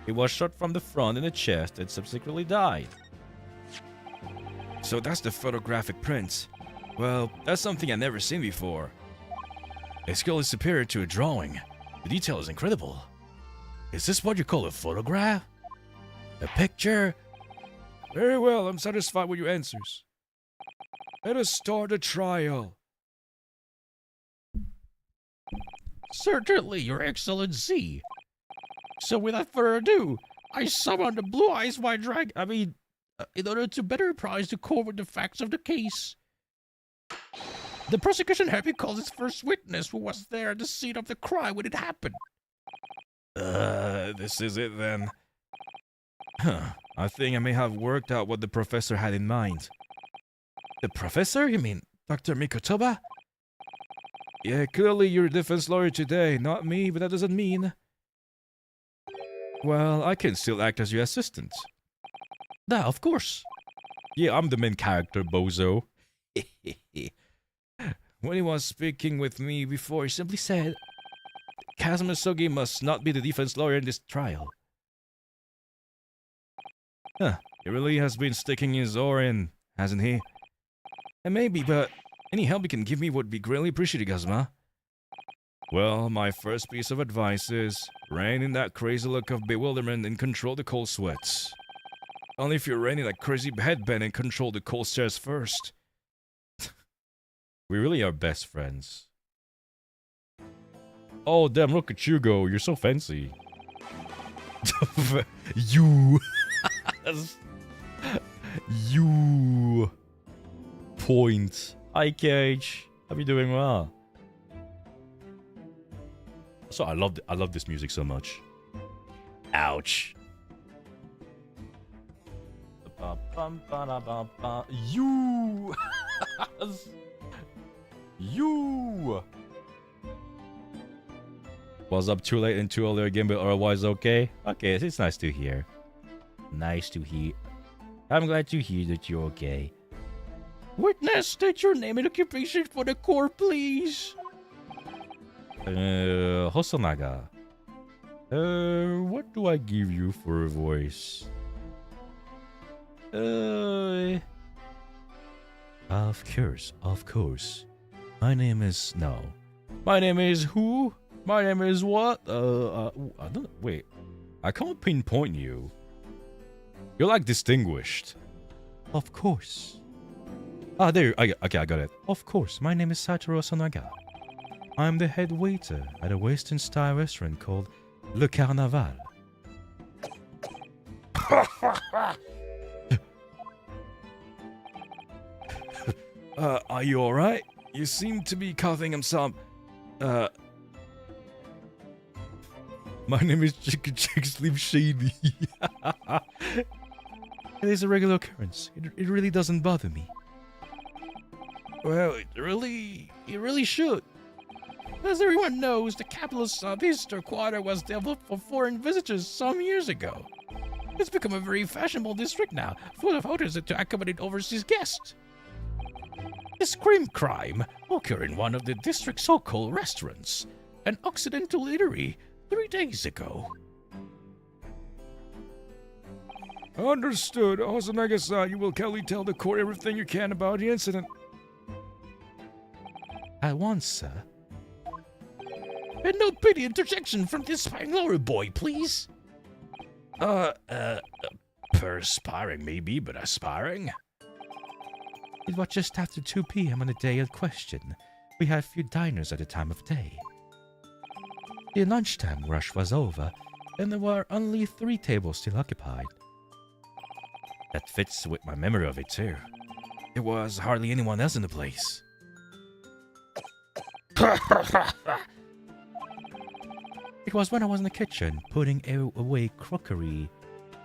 He was shot from the front in the chest and subsequently died. So that's the photographic print. Well, that's something I've never seen before. A skill is superior to a drawing. The detail is incredible. Is this what you call a photograph? A picture? Very well, I'm satisfied with your answers. Let us start the trial. Certainly, Your Excellency. So without further ado, I summon the Blue Eyes White Dragon, in order to better apprise the court with the facts of the case. The prosecution hereby calls its first witness who was there at the scene of the crime when it happened. This is it then. I think I may have worked out what the professor had in mind. The professor? You mean Dr. Mikotoba? Yeah, clearly you're a defense lawyer today, not me, but that doesn't mean... Well, I can still act as your assistant. Yeah, of course. Yeah, I'm the main character, bozo. When he was speaking with me before, he simply said, Kazuma Sogi must not be the defense lawyer in this trial. He really has been sticking his oar in, hasn't he? And maybe, but any help you can give me would be greatly appreciated, Kazuma. Well, my first piece of advice is, rein in that crazy look of bewilderment and control the cold sweats. Only if you rein in that crazy headband and control the cold stares first. We really are best friends. Oh, damn, look at you go. You're so fancy. You. You. Point. Hi, Cage. How you doing? Well. So I love this music so much. Ouch. You. You. Was up too late and too early again, but otherwise okay? Okay, it's nice to hear. Nice to hear. I'm glad to hear that you're okay. Witness, state your name and occupation for the court, please. Hosonaga. What do I give you for a voice? Of course. My name is... No. My name is who? My name is what? I don't, wait. I can't pinpoint you. You're like distinguished. Of course. Ah, there. Okay, I got it. Of course. My name is Satoru Sonaga. I'm the head waiter at a Western style restaurant called Le Carnaval. Are you alright? You seem to be coughing up some, My name is Chick Slim Shady. It is a regular occurrence. It really doesn't bother me. Well, it really should. As everyone knows, the capital southeastern quarter was developed for foreign visitors some years ago. It's become a very fashionable district now, full of hotels to accommodate overseas guests. This crime occurred in one of the district's so-called restaurants, an Occidental eatery, 3 days ago. Understood. Hosonaga-san, you will kindly tell the court everything you can about the incident. At once, sir. And no petty interjection from this Spangler boy, please. Perspiring maybe, but aspiring? It was just after 2 p.m. on the day in question. We had few diners at the time of day. The lunchtime rush was over, and there were only 3 tables still occupied. That fits with my memory of it, too. There was hardly anyone else in the place. It was when I was in the kitchen, putting away crockery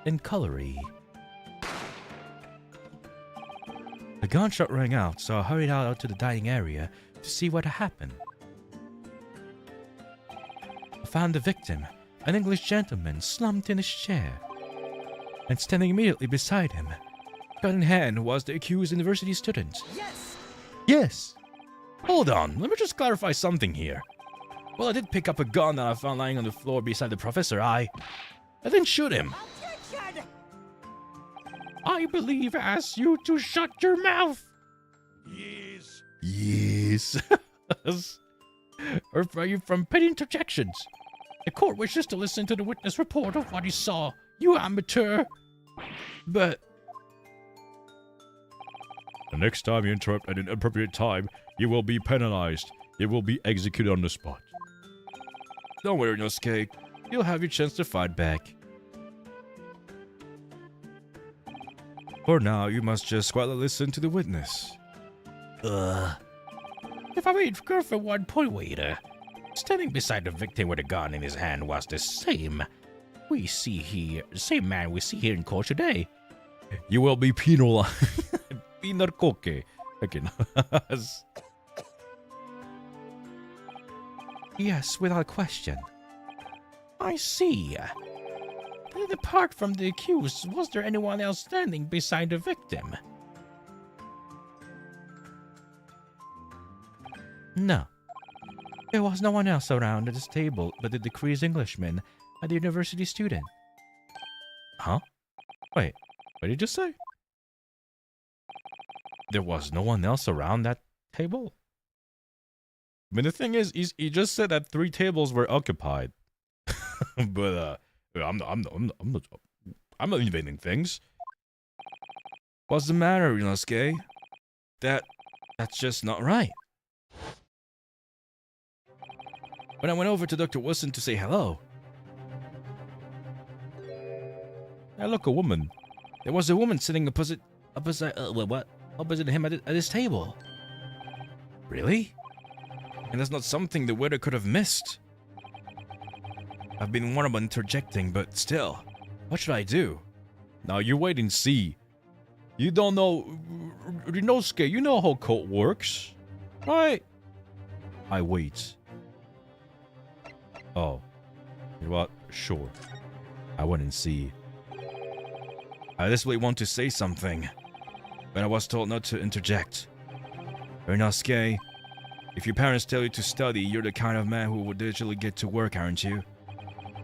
and cutlery. The gunshot rang out, so I hurried out to the dining area to see what had happened. I found the victim, an English gentleman, slumped in his chair. And standing immediately beside him, gun in hand, was the accused university student. Yes! Yes! Hold on, let me just clarify something here. Well, I did pick up a gun that I found lying on the floor beside the professor. I didn't shoot him. Objection! I believe I asked you to shut your mouth. Yes. Yes. Or are you from petty interjections? The court wishes to listen to the witness report of what he saw. You amateur. But The next time you interrupt at an appropriate time, you will be penalized. You will be executed on the spot. don't worry, Nosuke. You'll have your chance to fight back. For now, you must just quietly listen to the witness. If I may go for one point, waiter, standing beside the victim with a gun in his hand was the same man we see here in court today. You will be penalized. Pinarcoque. Okay. Yes, without question. I see. But apart from the accused, was there anyone else standing beside the victim? No. There was no one else around at this table but the decreased Englishman and the university student. Huh? Wait, what did you just say? There was no one else around that table? I mean, the thing is, he just said that 3 tables were occupied. But, I'm not invading things. What's the matter, Inosuke? That's just not right. When I went over to Dr. Wilson to say hello, I look a woman. There was a woman sitting opposite him at his table. Really? And that's not something the waiter could have missed. I've been warned about interjecting, but still, what should I do? Now you wait and see. You don't know, Rinosuke, you know how cult works, right? I wait. Oh, you know what? Sure. I wait and see. I desperately want to say something, but I was told not to interject. Rinosuke, if your parents tell you to study, you're the kind of man who would literally get to work, aren't you?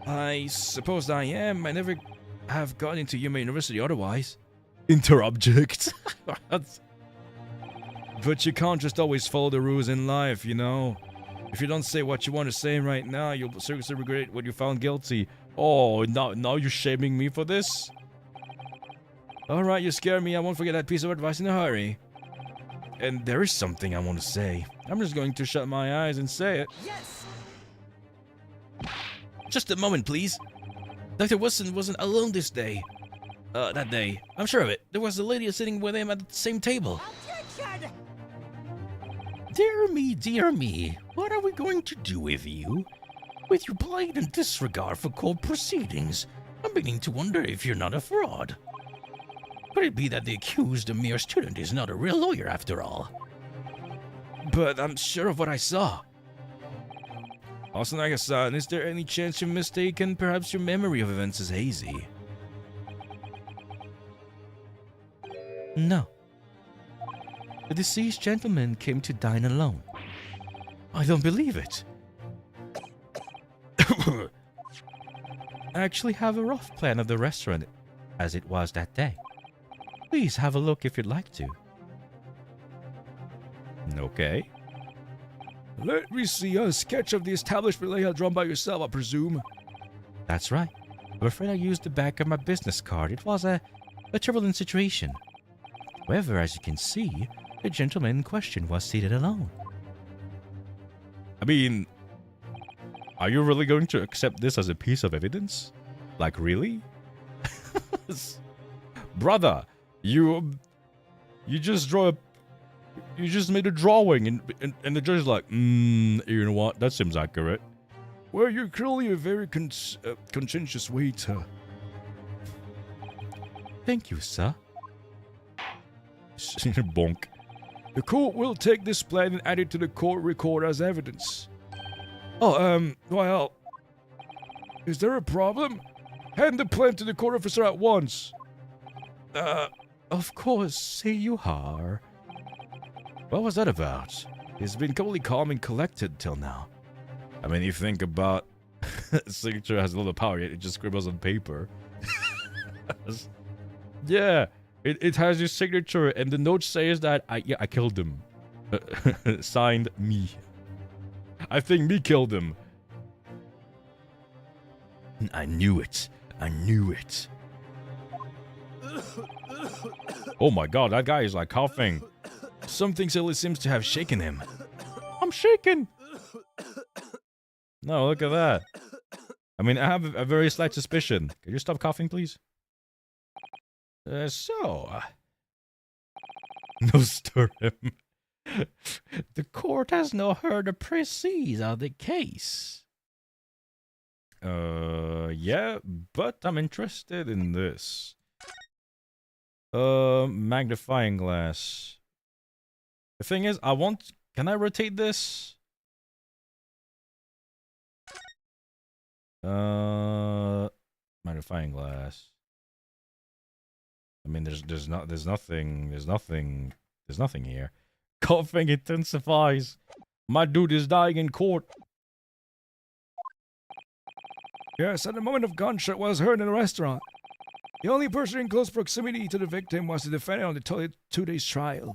I suppose I am. I never have gone into Yuma University otherwise. Interobject. But you can't just always follow the rules in life, you know? If you don't say what you want to say right now, you'll seriously regret when you're found guilty. Oh, now you're shaming me for this? Alright, you scare me. I won't forget that piece of advice in a hurry. And there is something I want to say. I'm just going to shut my eyes and say it. Yes! Just a moment, please. Dr. Wilson wasn't alone this day. That day. I'm sure of it. There was a lady sitting with him at the same table. Objection! Dear me, what are we going to do with you? With your blatant disregard for court proceedings, I'm beginning to wonder if you're not a fraud. Could it be that the accused, a mere student, is not a real lawyer after all? But I'm sure of what I saw. Also, Naga-san, is there any chance you're mistaken? Perhaps your memory of events is hazy. No. The deceased gentleman came to dine alone. I don't believe it. I actually have a rough plan of the restaurant as it was that day. Please have a look if you'd like to. Okay. Let me see a sketch of the establishment layout drawn by yourself, I presume. That's right. I'm afraid I used the back of my business card. It was a turbulent situation. However, as you can see, the gentleman in question was seated alone. I mean, are you really going to accept this as a piece of evidence? Like, really? Brother, you just you just made a drawing and the judge is like, you know what, that seems accurate. Well, you're clearly a very conscientious waiter. Thank you, sir. Bonk. The court will take this plan and add it to the court record as evidence. Oh, well, is there a problem? Hand the plan to the court officer at once. Of course, here you are. What was that about? He's been completely calm and collected till now. I mean, you think about signature has a lot of power, yet it just scribbles on paper. Yeah, it has your signature, and the note says that I killed him. Signed me. I think me killed him. I knew it. I knew it. Oh my god, that guy is like coughing. Something silly seems to have shaken him. I'm shaking. No, look at that. I mean, I have a very slight suspicion. Can you stop coughing, please? No, stir him. The court has not heard the proceeds of the case. Yeah, but I'm interested in this. Magnifying glass. The thing is, can I rotate this? Magnifying glass. I mean, there's nothing here. Coughing intensifies. My dude is dying in court. Yes, at the moment of gunshot was heard in the restaurant. The only person in close proximity to the victim was the defendant on the 2 days trial.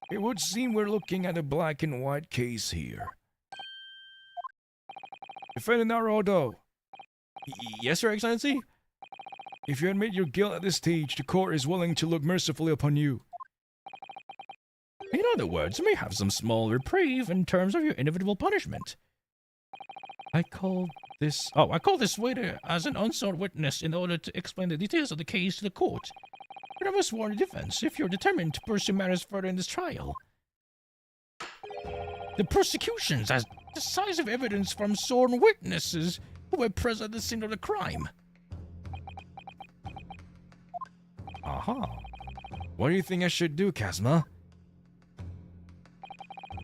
It would seem we're looking at a black and white case here. Defendant Haruto. Yes, Your Excellency? If you admit your guilt at this stage, the court is willing to look mercifully upon you. In other words, you may have some small reprieve in terms of your inevitable punishment. I call this waiter as an unsworn witness in order to explain the details of the case to the court. But I must warn the defense if you're determined to pursue matters further in this trial. The prosecution has decisive evidence from sworn witnesses who were present at the scene of the crime. Aha. What do you think I should do, Kazuma?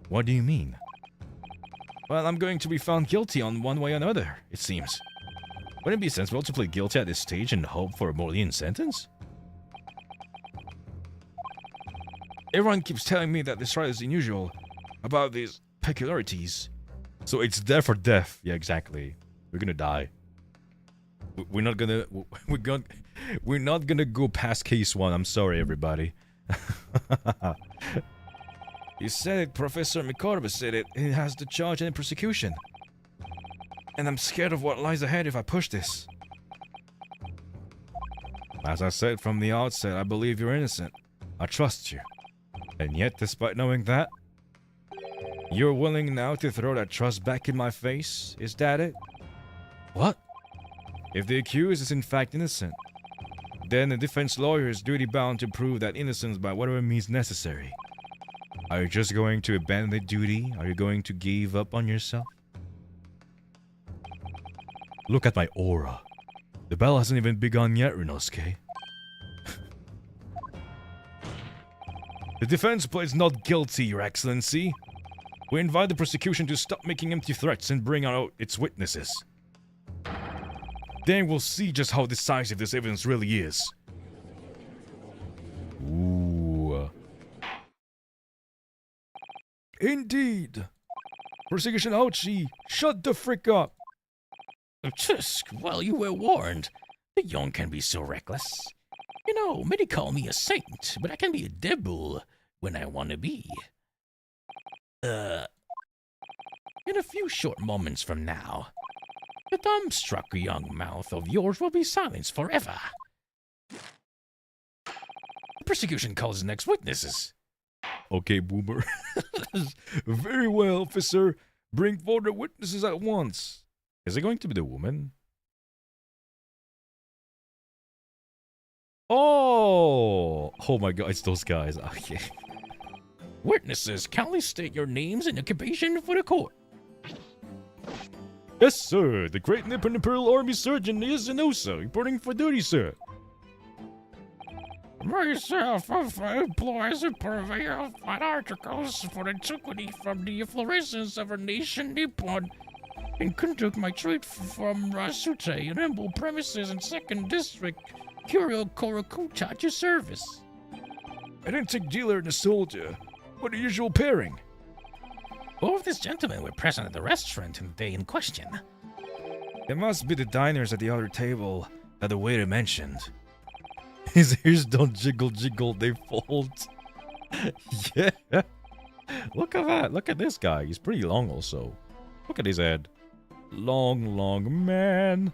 What do you mean? Well, I'm going to be found guilty on one way or another, it seems. Wouldn't it be sensible to plead guilty at this stage and hope for a more lenient sentence? Everyone keeps telling me that this trial is unusual, about these peculiarities. So it's death or death. Yeah, exactly. We're gonna die. We're not gonna go past case 1. I'm sorry, everybody. He said it, Professor Mikorba said it. It has the charge and prosecution. And I'm scared of what lies ahead if I push this. As I said from the outset, I believe you're innocent. I trust you. And yet, despite knowing that, you're willing now to throw that trust back in my face? Is that it? What? If the accused is in fact innocent, then the defense lawyer is duty-bound to prove that innocence by whatever means necessary. Are you just going to abandon the duty? Are you going to give up on yourself? Look at my aura. The battle hasn't even begun yet, Rinosuke. The defense pleads not guilty, Your Excellency. We invite the prosecution to stop making empty threats and bring out its witnesses. Then we'll see just how decisive this evidence really is. Ooh. Indeed. Prosecution Ouchie, shut the frick up. Tusk, well, you were warned. The young can be so reckless. You know, many call me a saint, but I can be a devil when I want to be. In a few short moments from now, the dumbstruck young mouth of yours will be silenced forever. The prosecution calls the next witnesses. Okay, Boomer. Very well, officer. Bring forward the witnesses at once. Is it going to be the woman? Oh! Oh my god, it's those guys. Okay. Witnesses, kindly state your names and occupation for the court. Yes, sir. The Great Nippon Imperial Army Surgeon Izanosa, reporting for duty, sir. Myself, employs a purveyor of fine articles for antiquity from the efflorescence of our nation Nippon, and conduct my trade from Rasute, an humble premises in 2nd District, Curio Korakuta, at your service. An antique dealer and a soldier. What the usual pairing? Both these gentlemen were present at the restaurant in the day in question. It must be the diners at the other table that the waiter mentioned. His ears don't jiggle, they fold. Yeah. Look at that. Look at this guy. He's pretty long also. Look at his head. Long man.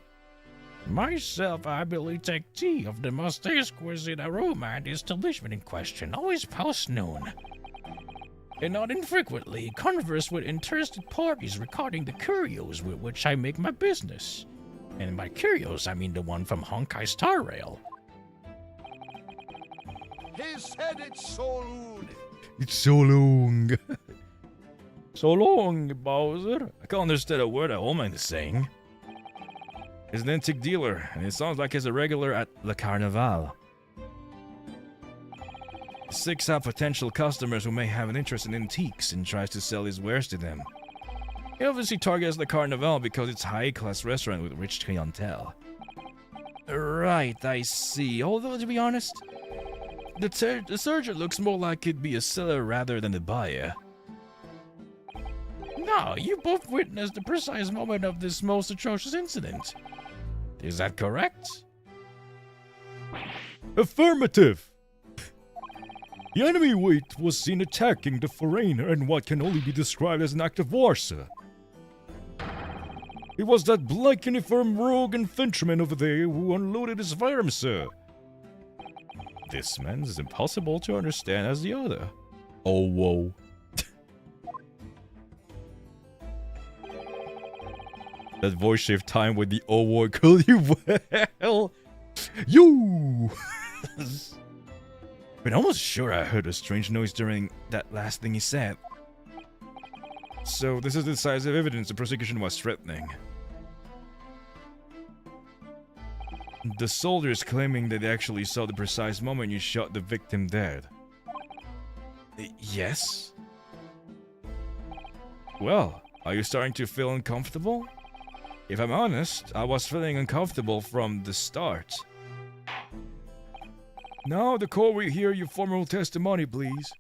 Myself, I believe take tea of the most exquisite aroma at the establishment in question, always past noon. And not infrequently converse with interested parties regarding the curios with which I make my business. And by curios, I mean the one from Honkai Star Rail. He said it's so long. It's so long. So long, Bowser. I can't understand a word that woman is saying. He's an antique dealer, and it sounds like he's a regular at Le Carnaval. He seeks out potential customers who may have an interest in antiques and tries to sell his wares to them. He obviously targets Le Carnaval because it's a high-class restaurant with rich clientele. Right, I see. Although, to be honest, the surgeon looks more like he'd be a seller rather than a buyer. No, you both witnessed the precise moment of this most atrocious incident. Is that correct? Affirmative! The enemy weight was seen attacking the foreigner in what can only be described as an act of war, sir. It was that black uniform rogue infantryman over there who unloaded his firearm, sir. This man is impossible to understand as the other. Oh, whoa. That voice shift time with the oh, whoa, could you well? You! But I'm almost sure I heard a strange noise during that last thing he said. So this is the decisive evidence the prosecution was threatening. The soldiers claiming that they actually saw the precise moment you shot the victim dead. Yes? Well, are you starting to feel uncomfortable? If I'm honest, I was feeling uncomfortable from the start. Now the court will hear your formal testimony, please.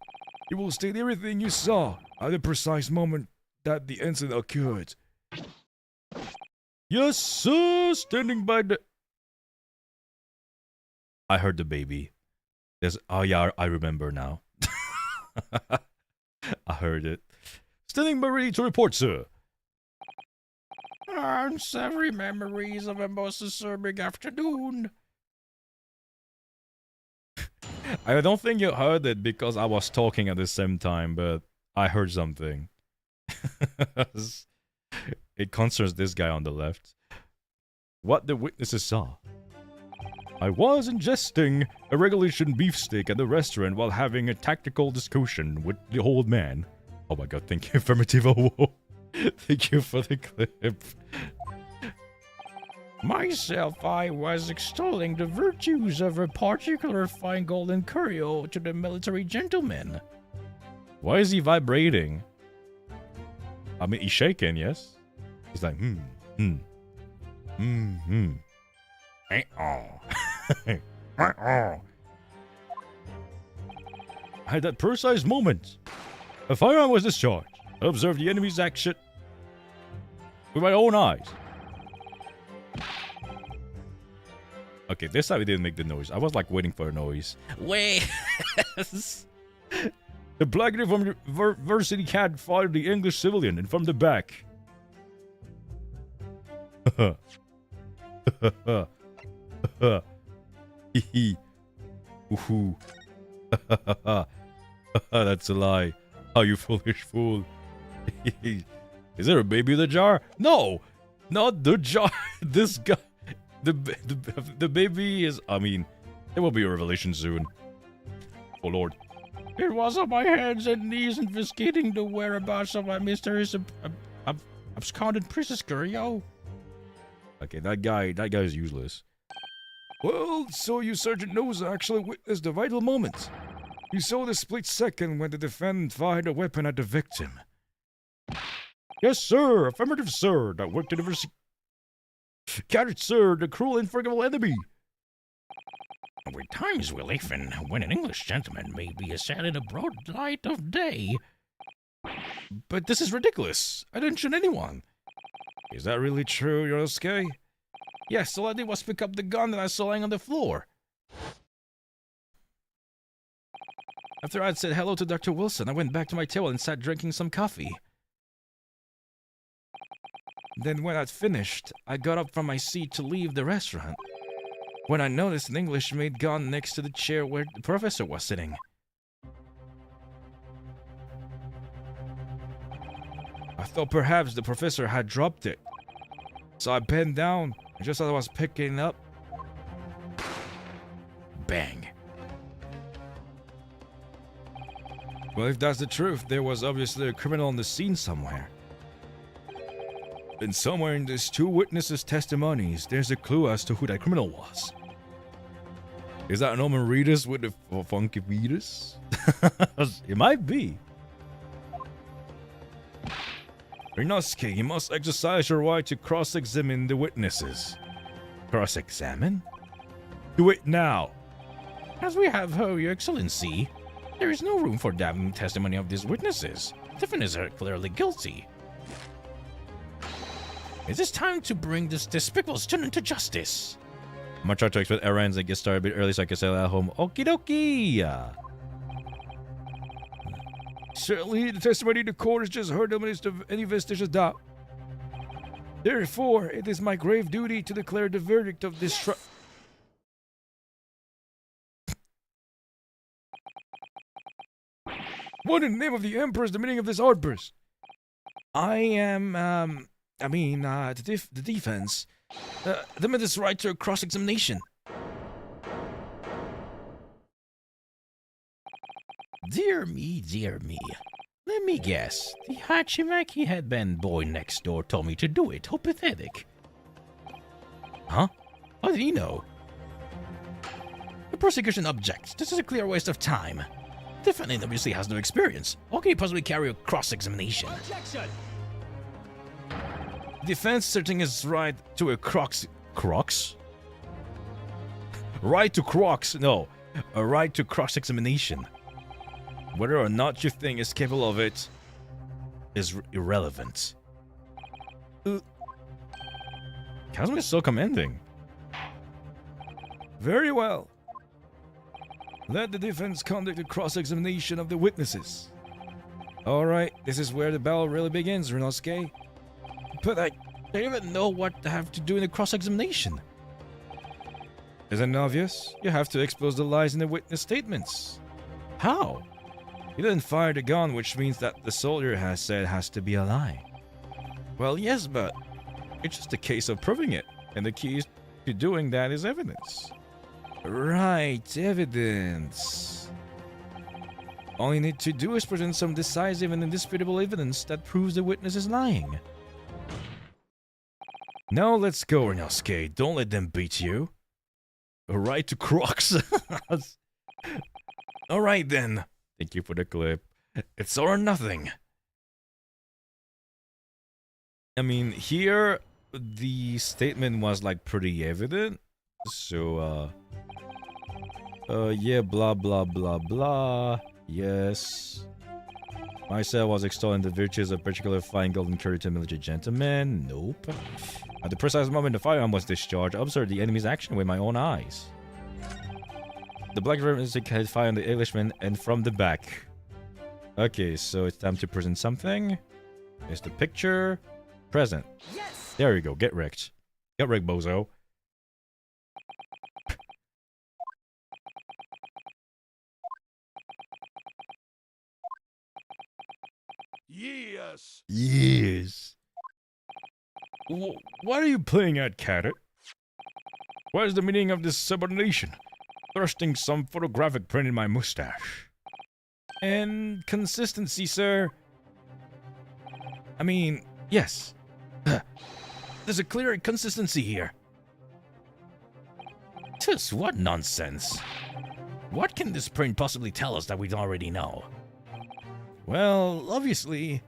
You will state everything you saw at the precise moment that the incident occurred. Yes, sir, standing by the... I heard the baby. There's... Oh yeah, I remember now. I heard it. Standing by ready to report, sir. Unsavory memories of a most disturbing afternoon. I don't think you heard it because I was talking at the same time, but I heard something. It concerns this guy on the left. What the witnesses saw. I was ingesting a regulation beefsteak at the restaurant while having a tactical discussion with the old man. Oh my god, thank you, Affirmativo. Thank you for the clip. Myself, I was extolling the virtues of a particular fine golden curio to the military gentleman. Why is he vibrating? I mean, he's shaking, yes? He's like, I had that precise moment. A firearm was discharged. I observed the enemy's action with my own eyes. Okay, this time he didn't make the noise. I was like waiting for a noise. Wait. The black uniformed varsity cat fired the English civilian and from the back. That's a lie. Oh, you foolish fool. Is there a baby in the jar? No! Not the jar. This guy. The baby is... I mean, there will be a revelation soon. Oh, Lord. It was on my hands and knees investigating the whereabouts of my mysterious absconded princess curio. Okay, that guy is useless. Well, so you, Sergeant Nose, actually witnessed the vital moment. You saw the split second when the defendant fired a weapon at the victim. Yes, sir. Affirmative, sir. That worked at the Catch it, sir. The cruel, unforgivable enemy. With times we live in, when an English gentleman may be assailed in the broad light of day. But this is ridiculous. I didn't shoot anyone. Is that really true, Yorosuke? Yes, all I did was pick up the gun that I saw lying on the floor. After I'd said hello to Dr. Wilson, I went back to my table and sat drinking some coffee. Then when I'd finished, I got up from my seat to leave the restaurant. When I noticed an English-made gun next to the chair where the professor was sitting. I thought perhaps the professor had dropped it. So I bent down, and just as I was picking it up, bang. Well, if that's the truth, there was obviously a criminal on the scene somewhere. And somewhere in these two witnesses' testimonies, there's a clue as to who that criminal was. Is that Norman Reedus with the funky Reedus? It might be. Inosuke, you must exercise your right to cross-examine the witnesses. Cross-examine? Do it now. As we have heard, Your Excellency, there is no room for doubting the testimony of these witnesses. Defendants are clearly guilty. It is time to bring this despicable student to justice. I'm gonna try to expect errands and get started a bit early so I can stay at home. Okie dokie! Certainly, the testimony of the court has just heard eliminates any vestige of doubt. Therefore, it is my grave duty to declare the verdict of this trial. What in the name of the Emperor is the meaning of this outburst? I am, the defense. Limit this right to a cross-examination. Dear me, dear me. Let me guess. The Hachimaki headband boy next door told me to do it. How pathetic. Huh? How did he know? The prosecution objects. This is a clear waste of time. The defendant obviously has no experience. How can he possibly carry a cross-examination? The defense asserting his right to a Crocs? Right to Crocs? No. A right to cross-examination. Whether or not you think is capable of it is irrelevant. Kazuma is so commanding. Very well. Let the defense conduct a cross-examination of the witnesses. Alright, this is where the battle really begins, Rinosuke. But I don't even know what to have to do in a cross-examination. Isn't it obvious? You have to expose the lies in the witness statements. How? You didn't fire the gun, which means that the soldier has said has to be a lie. Well, yes, but it's just a case of proving it. And the key to doing that is evidence. Right, evidence. All you need to do is present some decisive and indisputable evidence that proves the witness is lying. Now let's go, Rinosuke. Don't let them beat you. Right to Crocs. Alright then. Thank you for the clip. It's all or nothing. I mean, here the statement was like pretty evident. So, yeah, blah, blah, blah, blah. Yes. Myself was extolling the virtues of particular fine golden courage to military gentlemen. Nope. At the precise moment the firearm was discharged, I observed the enemy's action with my own eyes. The black reference had fired on the Englishman and from the back. Okay, so it's time to present something. Here's the picture. Present. Yes! There you go. Get wrecked. Get wrecked, bozo. Yes. Yes. What are you playing at, Cadet? What is the meaning of this subordination? Thrusting some photographic print in my mustache. And consistency, sir. I mean, yes. There's a clear inconsistency here. Tis, what nonsense. What can this print possibly tell us that we already know? Well, obviously,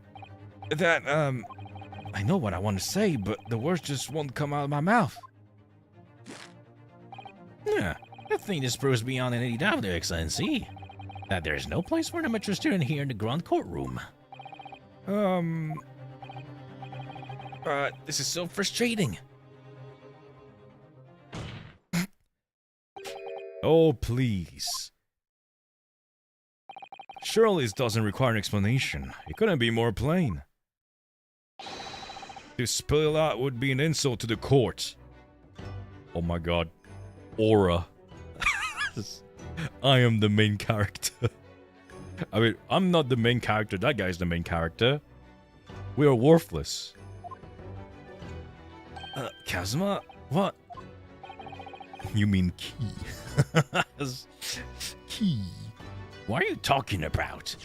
that, I know what I want to say, but the words just won't come out of my mouth. Yeah, I think this proves beyond any doubt, Your Excellency, that there is no place for an amateur student here in the Grand Courtroom. This is so frustrating. Oh, please. Surely this doesn't require an explanation. It couldn't be more plain. To spill it out would be an insult to the court. Oh my god. Aura. I am the main character. I mean, I'm not the main character. That guy's the main character. We are worthless. Kazuma? What? You mean key. Key. What are you talking about?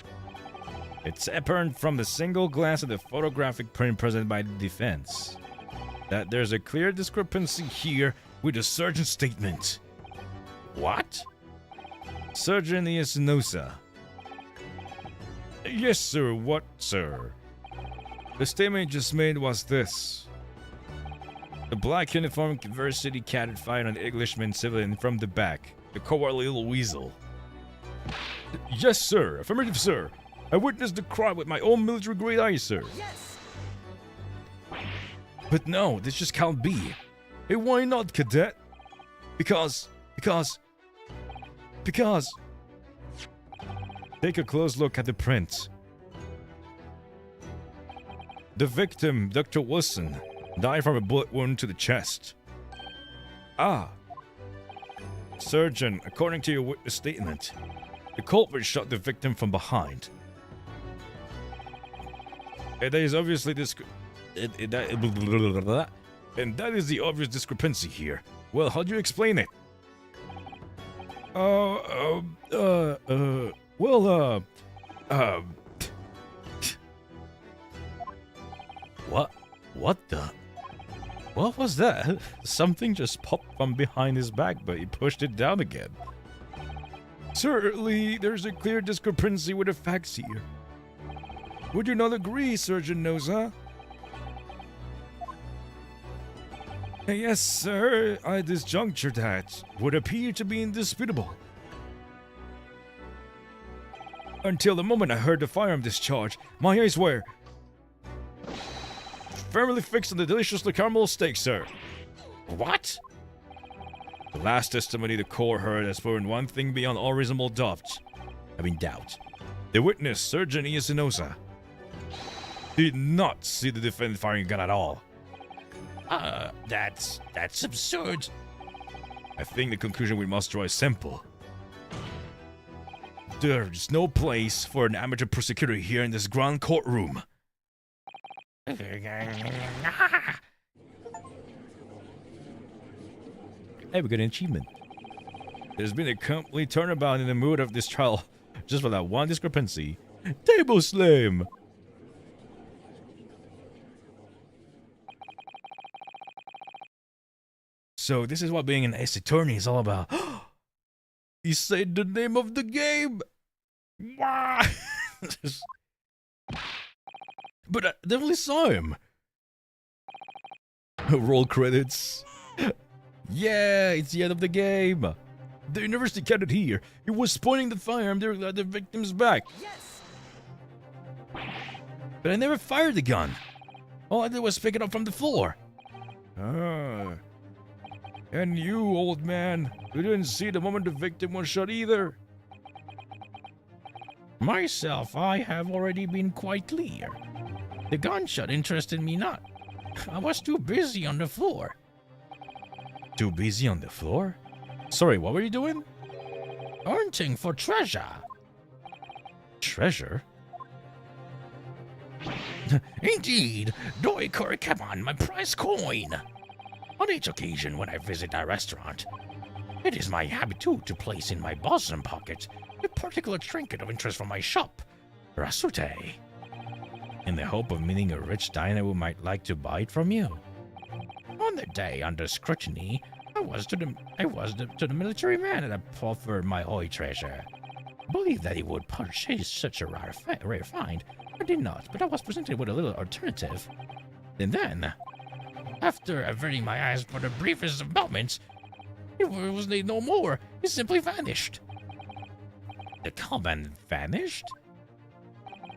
It's apparent from the single glance at the photographic print presented by the defense that there's a clear discrepancy here with the surgeon's statement. What? Surgeon Iyasunosa. Yes, sir. What, sir? The statement just made was this. The black uniformed University cadet fired on the Englishman civilian from the back. The cowardly little weasel. Yes, sir. Affirmative, sir. I witnessed the crime with my own military-grade eyes, sir. Yes! But no, this just can't be. Hey, why not, cadet? Because... Take a close look at the print. The victim, Dr. Wilson, died from a bullet wound to the chest. Ah. Surgeon, according to your witness statement, the culprit shot the victim from behind. And there is obviously and that is the obvious discrepancy here. Well, how do you explain it? What the? What was that? Something just popped from behind his back, but he pushed it down again. Certainly, there's a clear discrepancy with the facts here. Would you not agree, Surgeon Noza? Yes, sir. At this juncture, that would appear to be indisputable. Until the moment I heard the firearm discharge, my eyes were firmly fixed on the deliciously caramel steak, sir. What? The last testimony the court heard has proven one thing beyond all reasonable doubt. The witness, Surgeon Iyasunosa, Did not see the defendant firing a gun at all. That's absurd. I think the conclusion we must draw is simple. There's no place for an amateur prosecutor here in this grand courtroom. Hey, we got an achievement. There's been a complete turnabout in the mood of this trial just for that one discrepancy. Table slam! So this is what being an ace attorney is all about. He said the name of the game! Wah! But I definitely saw him. Roll credits. Yeah, it's the end of the game. The university candidate here. He was pointing the firearm directly at the victim's back. Yes. But I never fired the gun. All I did was pick it up from the floor. And you, old man, you didn't see the moment the victim was shot either. Myself, I have already been quite clear. The gunshot interested me not. I was too busy on the floor. Too busy on the floor? Sorry, what were you doing? Hunting for treasure. Treasure? Indeed, Doi Kurikaman, my prize coin. On each occasion when I visit a restaurant, it is my habit too to place in my bosom pocket a particular trinket of interest from my shop, Rasute, In the hope of meeting a rich diner who might like to buy it from you. On the day under scrutiny, I was to the military man and I proffered my oi treasure. Believed that he would purchase such a rare find. I did not, but I was presented with a little alternative. And then, after averting my eyes for the briefest of moments, it was no more. It simply vanished. The comment vanished?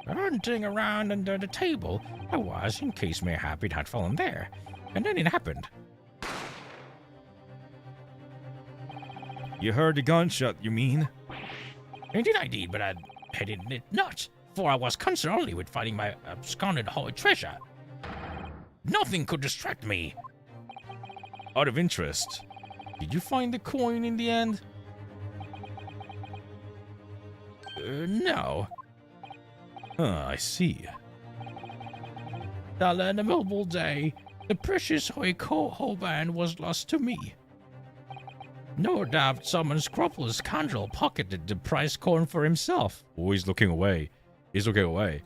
Hunting around under the table, I was, in case mayhap it had fallen there. And then it happened. You heard the gunshot, you mean? Indeed I did, but I headed it not, for I was concerned only with finding my absconded holy treasure. Nothing could distract me. Out of interest, did you find the coin in the end? No. I see. That memorable day, the precious Hoiko band was lost to me. No doubt some unscrupulous scoundrel pocketed the prize coin for himself. Oh, he's looking away. He's looking away.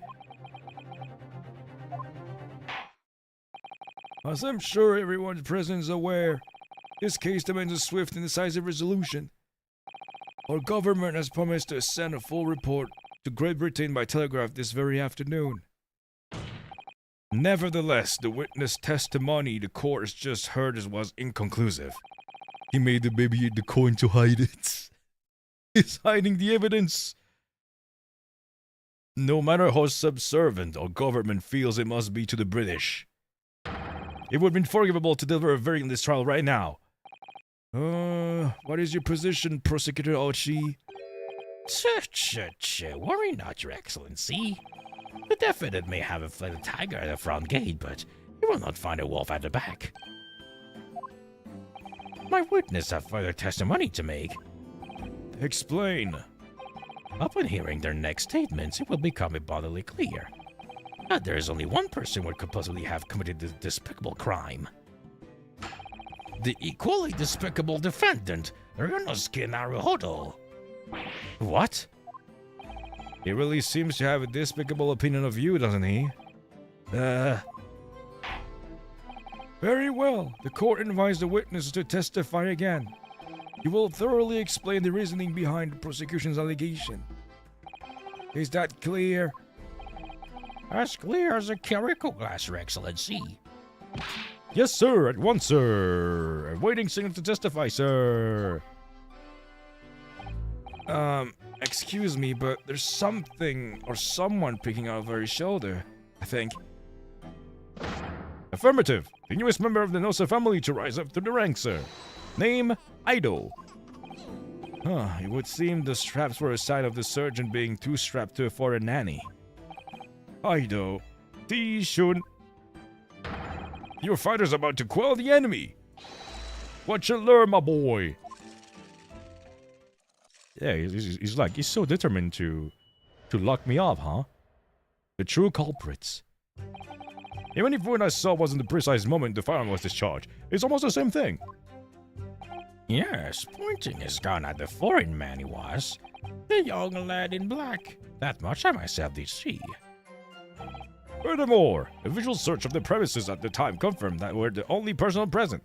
As I'm sure everyone present is aware, this case demands a swift and decisive resolution. Our government has promised to send a full report to Great Britain by telegraph this very afternoon. Nevertheless, the witness testimony the court has just heard was inconclusive. He made the baby eat the coin to hide it. He's hiding the evidence. No matter how subservient our government feels it must be to the British, it would have been forgivable to deliver a verdict in this trial right now. What is your position, Prosecutor Ochi? Worry not, Your Excellency. The defendant may have fled a tiger at the front gate, but he will not find a wolf at the back. My witness have further testimony to make. Explain. Upon hearing their next statements, it will become abundantly clear that there is only one person who could possibly have committed this despicable crime. The equally despicable defendant, Ryunosuke Naruhodo. What? He really seems to have a despicable opinion of you, doesn't he? Very well. The court invites the witness to testify again. You will thoroughly explain the reasoning behind the prosecution's allegation. Is that clear? As clear as a curico glass, Your Excellency. Yes, sir. At once, sir. Awaiting signal to testify, sir. Excuse me, but there's something or someone peeking out over his shoulder, I think. Affirmative. The newest member of the Nosa family to rise up to the ranks, sir. Name, Aido. It would seem the straps were a sign of the surgeon being too strapped to afford a nanny. Aido, Shun. Your fighter's about to quell the enemy. What you learn, my boy? Yeah, he's so determined to lock me up, huh? The true culprits. Even if what I saw wasn't the precise moment the firearm was discharged, it's almost the same thing. Yes, pointing his gun at the foreign man he was. The young lad in black. That much I myself did see. Furthermore, a visual search of the premises at the time confirmed that we're the only person present.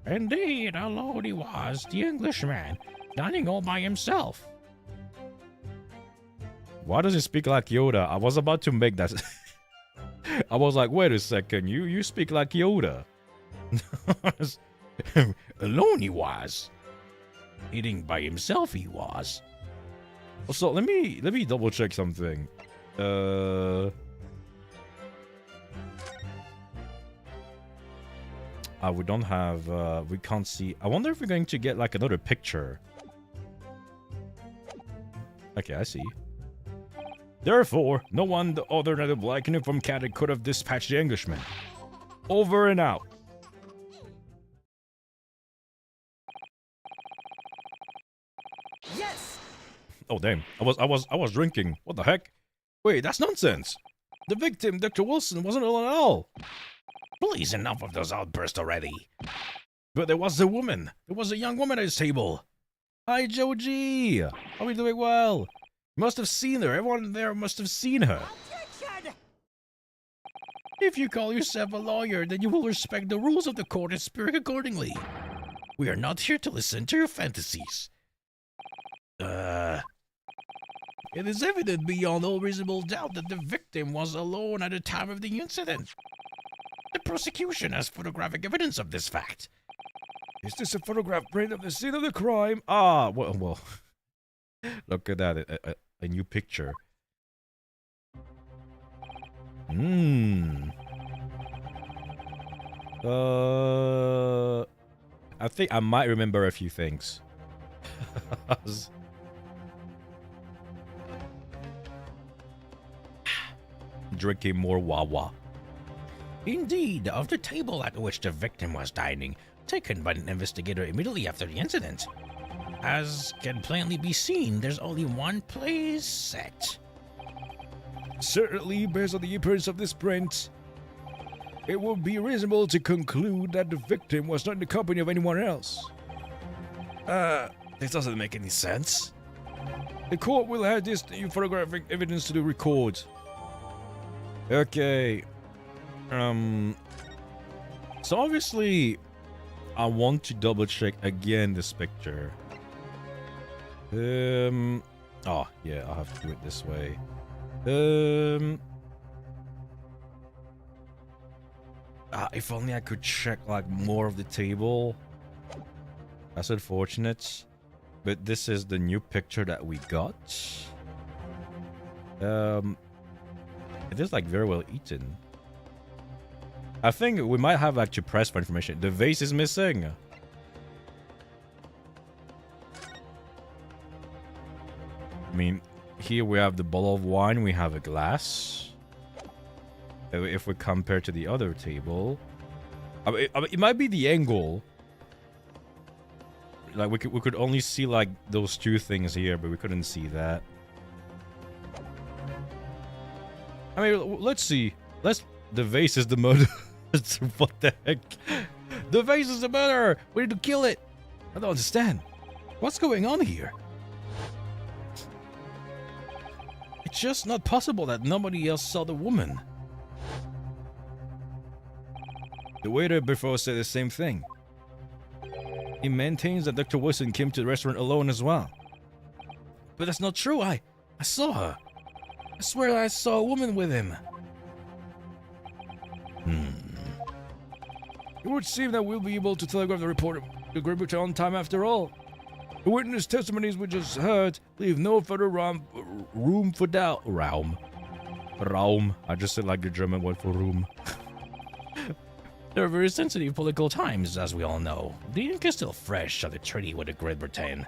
Indeed, alone he was, the Englishman, dining all by himself. Why does he speak like Yoda? I was about to make that. I was like, wait a second, you speak like Yoda. Alone he was. Eating by himself he was. So let me double check something. We don't have, we can't see. I wonder if we're going to get like another picture. Okay, I see. Therefore, no one other than the black uniform caddy could have dispatched the Englishman. Over and out. Yes! Oh damn! I was drinking. What the heck? Wait, that's nonsense. The victim, Dr. Wilson, wasn't alone at all. Please, enough of those outbursts already. But there was a woman. There was a young woman at his table. Hi, Joji. Are we doing well? You must have seen her. Everyone there must have seen her. If you call yourself a lawyer, then you will respect the rules of the court and speak accordingly. We are not here to listen to your fantasies. It is evident beyond all reasonable doubt that the victim was alone at the time of the incident. The prosecution has photographic evidence of this fact. Is this a photograph print of the scene of the crime? Ah, well. Look at that. A new picture. I think I might remember a few things. Drinking more Wawa. Indeed, of the table at which the victim was dining, taken by an investigator immediately after the incident. As can plainly be seen, there's only one place set. Certainly, based on the appearance of this print, it would be reasonable to conclude that the victim was not in the company of anyone else. This doesn't make any sense. The court will have this new photographic evidence to the record. Okay. So obviously, I want to double check again this picture. Oh, yeah, I'll have to do it this way. If only I could check, like, more of the table. That's unfortunate. But this is the new picture that we got. It is, like, very well eaten. I think we might have, like, to press for information. The vase is missing. I mean, here we have the bottle of wine, we have a glass. If we compare to the other table, I mean, it might be the angle. Like we could only see like those two things here, but we couldn't see that. I mean, let's see. The vase is the murder. What the heck? The vase is the murderer. We need to kill it. I don't understand. What's going on here? It's just not possible that nobody else saw the woman. The waiter before said the same thing. He maintains that Dr. Wilson came to the restaurant alone as well. But that's not true. I saw her. I swear I saw a woman with him. It would seem that we'll be able to telegraph the report of the Great Britain on time after all. The witness testimonies we just heard leave no further room for doubt. Raum. I just said like the German word for room. There are very sensitive political times, as we all know. The ink is still fresh of the treaty with the Great Britain.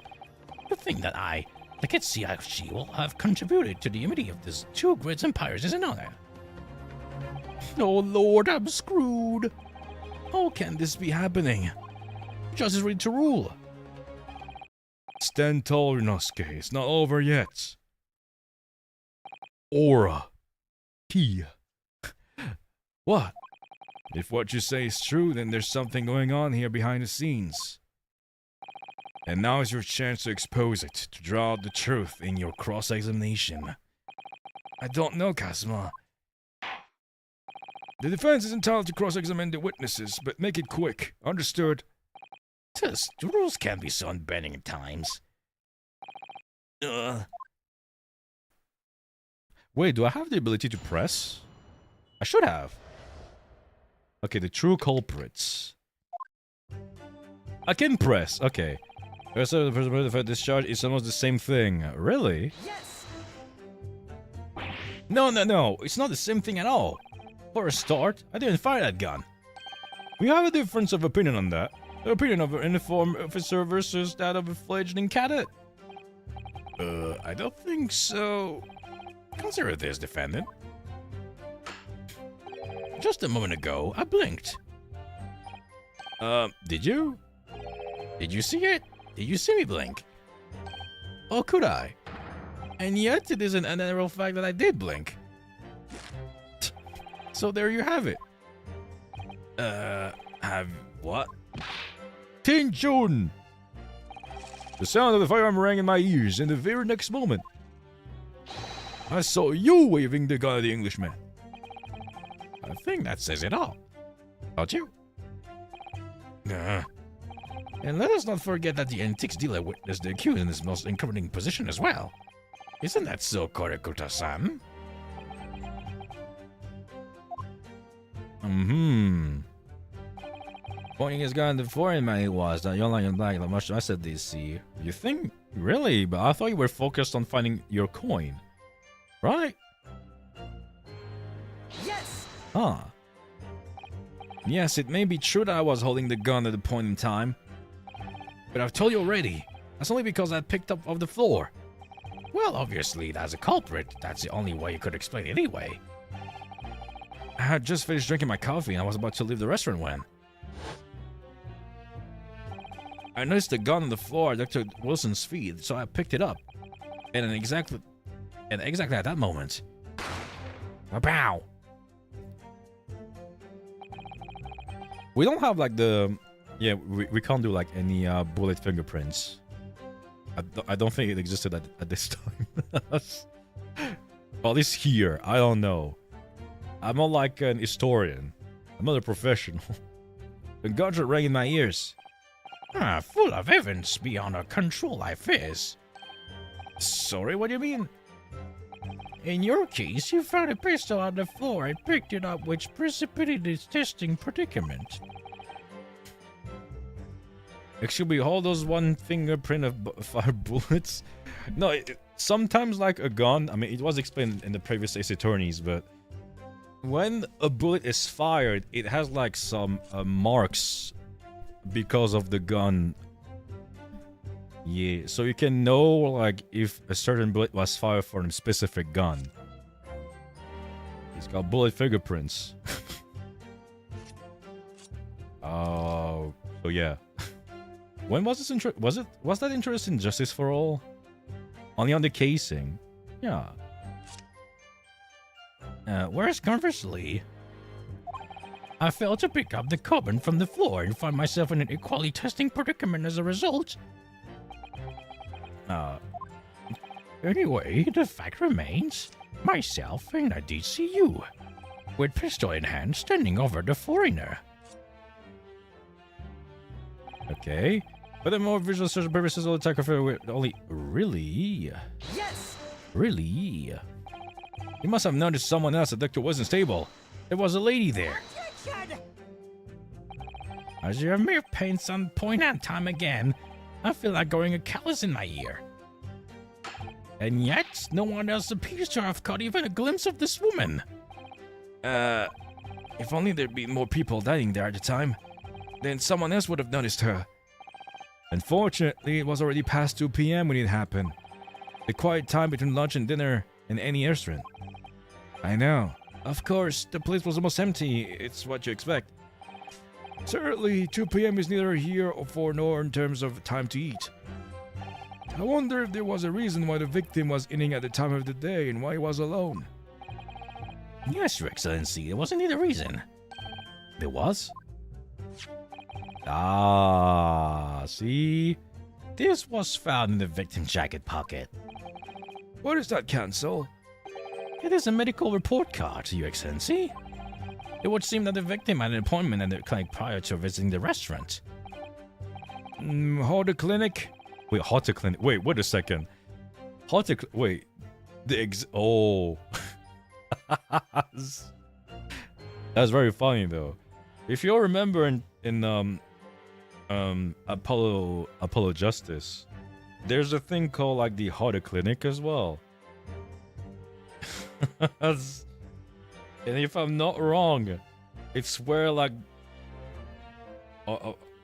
The thing that I can see how she will have contributed to the unity of these two great empires is an honor. Oh Lord, I'm screwed. How can this be happening? Justice ready to rule. Stand tall, Inosuke. It's not over yet. Aura. Key. What? If what you say is true, then there's something going on here behind the scenes. And now is your chance to expose it, to draw out the truth in your cross-examination. I don't know, Kazuma. The defense is entitled to cross-examine the witnesses, but make it quick. Understood? The rules can be so unbending at times. Wait, do I have the ability to press? I should have. Okay, the true culprits. I can press, okay. Also, the discharge is almost the same thing. Really? Yes! No, it's not the same thing at all. For a start, I didn't fire that gun. We have a difference of opinion on that. The opinion of an uniformed officer versus that of a fledgling cadet. I don't think so. Consider this, defendant. Just a moment ago, I blinked. Did you? Did you see it? Did you see me blink? Or could I? And yet, it is an undeniable fact that I did blink. So there you have it. Have what? Tension! The sound of the firearm rang in my ears, and the very next moment, I saw you waving the gun at the Englishman. I think that says it all. Don't you? And let us not forget that the antiques dealer witnessed the accused in his most incriminating position as well. Isn't that so, Korekuta-san? Pointing his gun at the foreign man he was, that young lion black, like much I said DC. You think? Really? But I thought you were focused on finding your coin. Right? Yes! Huh. Yes, it may be true that I was holding the gun at the point in time. But I've told you already, that's only because I picked up off the floor. Well, obviously, as a culprit, that's the only way you could explain it anyway. I had just finished drinking my coffee and I was about to leave the restaurant when I noticed the gun on the floor at Dr. Wilson's feet, so I picked it up. And exactly at that moment, pow! We don't have like the... Yeah, we can't do like any bullet fingerprints. I don't think it existed at this time. Well, at least here, I don't know. I'm not like an historian. I'm not a professional. The gunshot rang in my ears. Full of evidence beyond our control, life is. Sorry, what do you mean? In your case, you found a pistol on the floor and picked it up, which precipitated its testing predicament. Excuse me, hold those one fingerprint of fire bullets? No, sometimes like a gun, I mean, it was explained in the previous Ace Attorneys, but when a bullet is fired, it has like some marks because of the gun. Yeah, so you can know like if a certain bullet was fired from a specific gun. It's got bullet fingerprints. Oh, so yeah. When was this was that interest in Justice for All? Only on the casing. Yeah. Whereas conversely, I failed to pick up the carbon from the floor and find myself in an equality testing predicament as a result. Anyway, the fact remains, myself and I did see you, with pistol in hand, standing over the foreigner. Okay. But the more visual social purposes will attack with only... Really? Yes! Really? You must have noticed someone else at Dr. wasn't stable. There was a lady there. As your mere pain son point out time again, I feel like going a callus in my ear. And yet, no one else appears to have caught even a glimpse of this woman. If only there'd be more people dining there at the time, then someone else would have noticed her. Unfortunately, it was already past 2 p.m. when it happened. The quiet time between lunch and dinner in any restaurant. I know. Of course, the place was almost empty. It's what you expect. Certainly, 2 p.m. is neither here or nor in terms of time to eat. I wonder if there was a reason why the victim was eating at the time of the day and why he was alone. Yes, Your Excellency, there wasn't either reason. There was? Ah, see? This was found in the victim's jacket pocket. What is that, Counsel? It is a medical report card, Your Excellency. It would seem that the victim had an appointment at the clinic prior to visiting the restaurant. Hold the clinic? Wait, Hotter Clinic. Wait, wait a second. Wait. Oh. That's very funny though. If you all remember in Apollo Justice, there's a thing called like the Hotter Clinic as well. And if I'm not wrong, it's where like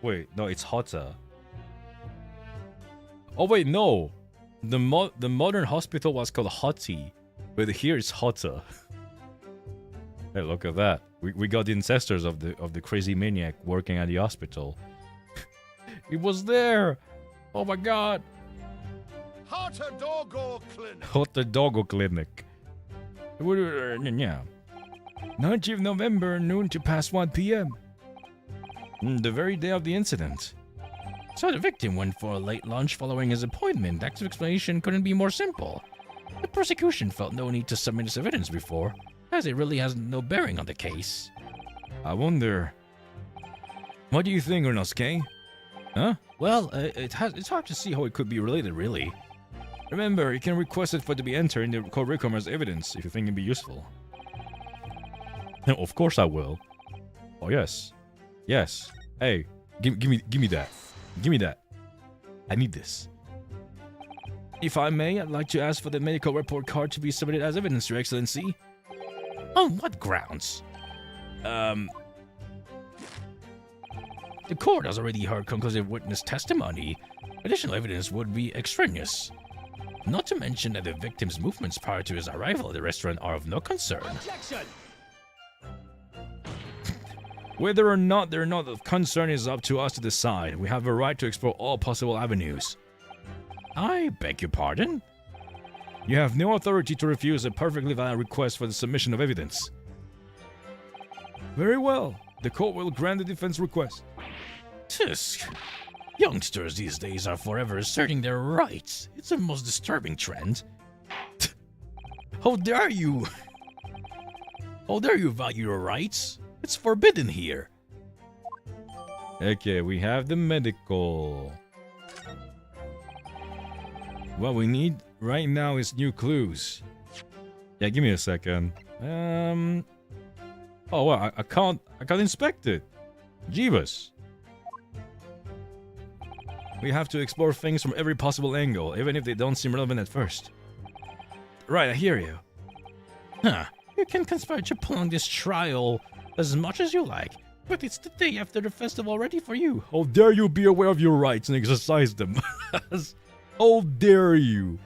wait, no, it's hotter. Oh wait, no. The modern hospital was called Hottie, but here it's hotter. Hey, look at that. We got the ancestors of the crazy maniac working at the hospital. It was there. Oh my god. Hotter Doggo Clinic. Hotter Doggo Clinic. Yeah. 19th November, noon to past 1 p.m. The very day of the incident. So the victim went for a late lunch following his appointment. That explanation couldn't be more simple. The prosecution felt no need to submit this evidence before, as it really has no bearing on the case. I wonder... What do you think, Urnosuke? Huh? Well, it's hard to see how it could be related, really. Remember, you can request it for it to be entered in the curriculum as evidence if you think it'd be useful. No, of course I will. Oh yes, yes. Hey, give me that. Give me that. I need this. If I may, I'd like to ask for the medical report card to be submitted as evidence, Your Excellency. On what grounds? The court has already heard conclusive witness testimony. Additional evidence would be extraneous. Not to mention that the victim's movements prior to his arrival at the restaurant are of no concern. Objection! Whether or not they're not of concern is up to us to decide. We have a right to explore all possible avenues. I beg your pardon? You have no authority to refuse a perfectly valid request for the submission of evidence. Very well. The court will grant the defense request. Tisk. Youngsters these days are forever asserting their rights. It's a most disturbing trend. How dare you? How dare you value your rights? It's forbidden here. Okay, we have the medical. What we need right now is new clues. Yeah, give me a second. Oh well, I can't inspect it. Jeebus. We have to explore things from every possible angle, even if they don't seem relevant at first. Right, I hear you. Huh. You can conspire to prolong this trial as much as you like, but it's the day after the festival already for you. How dare you be aware of your rights and exercise them? How dare you?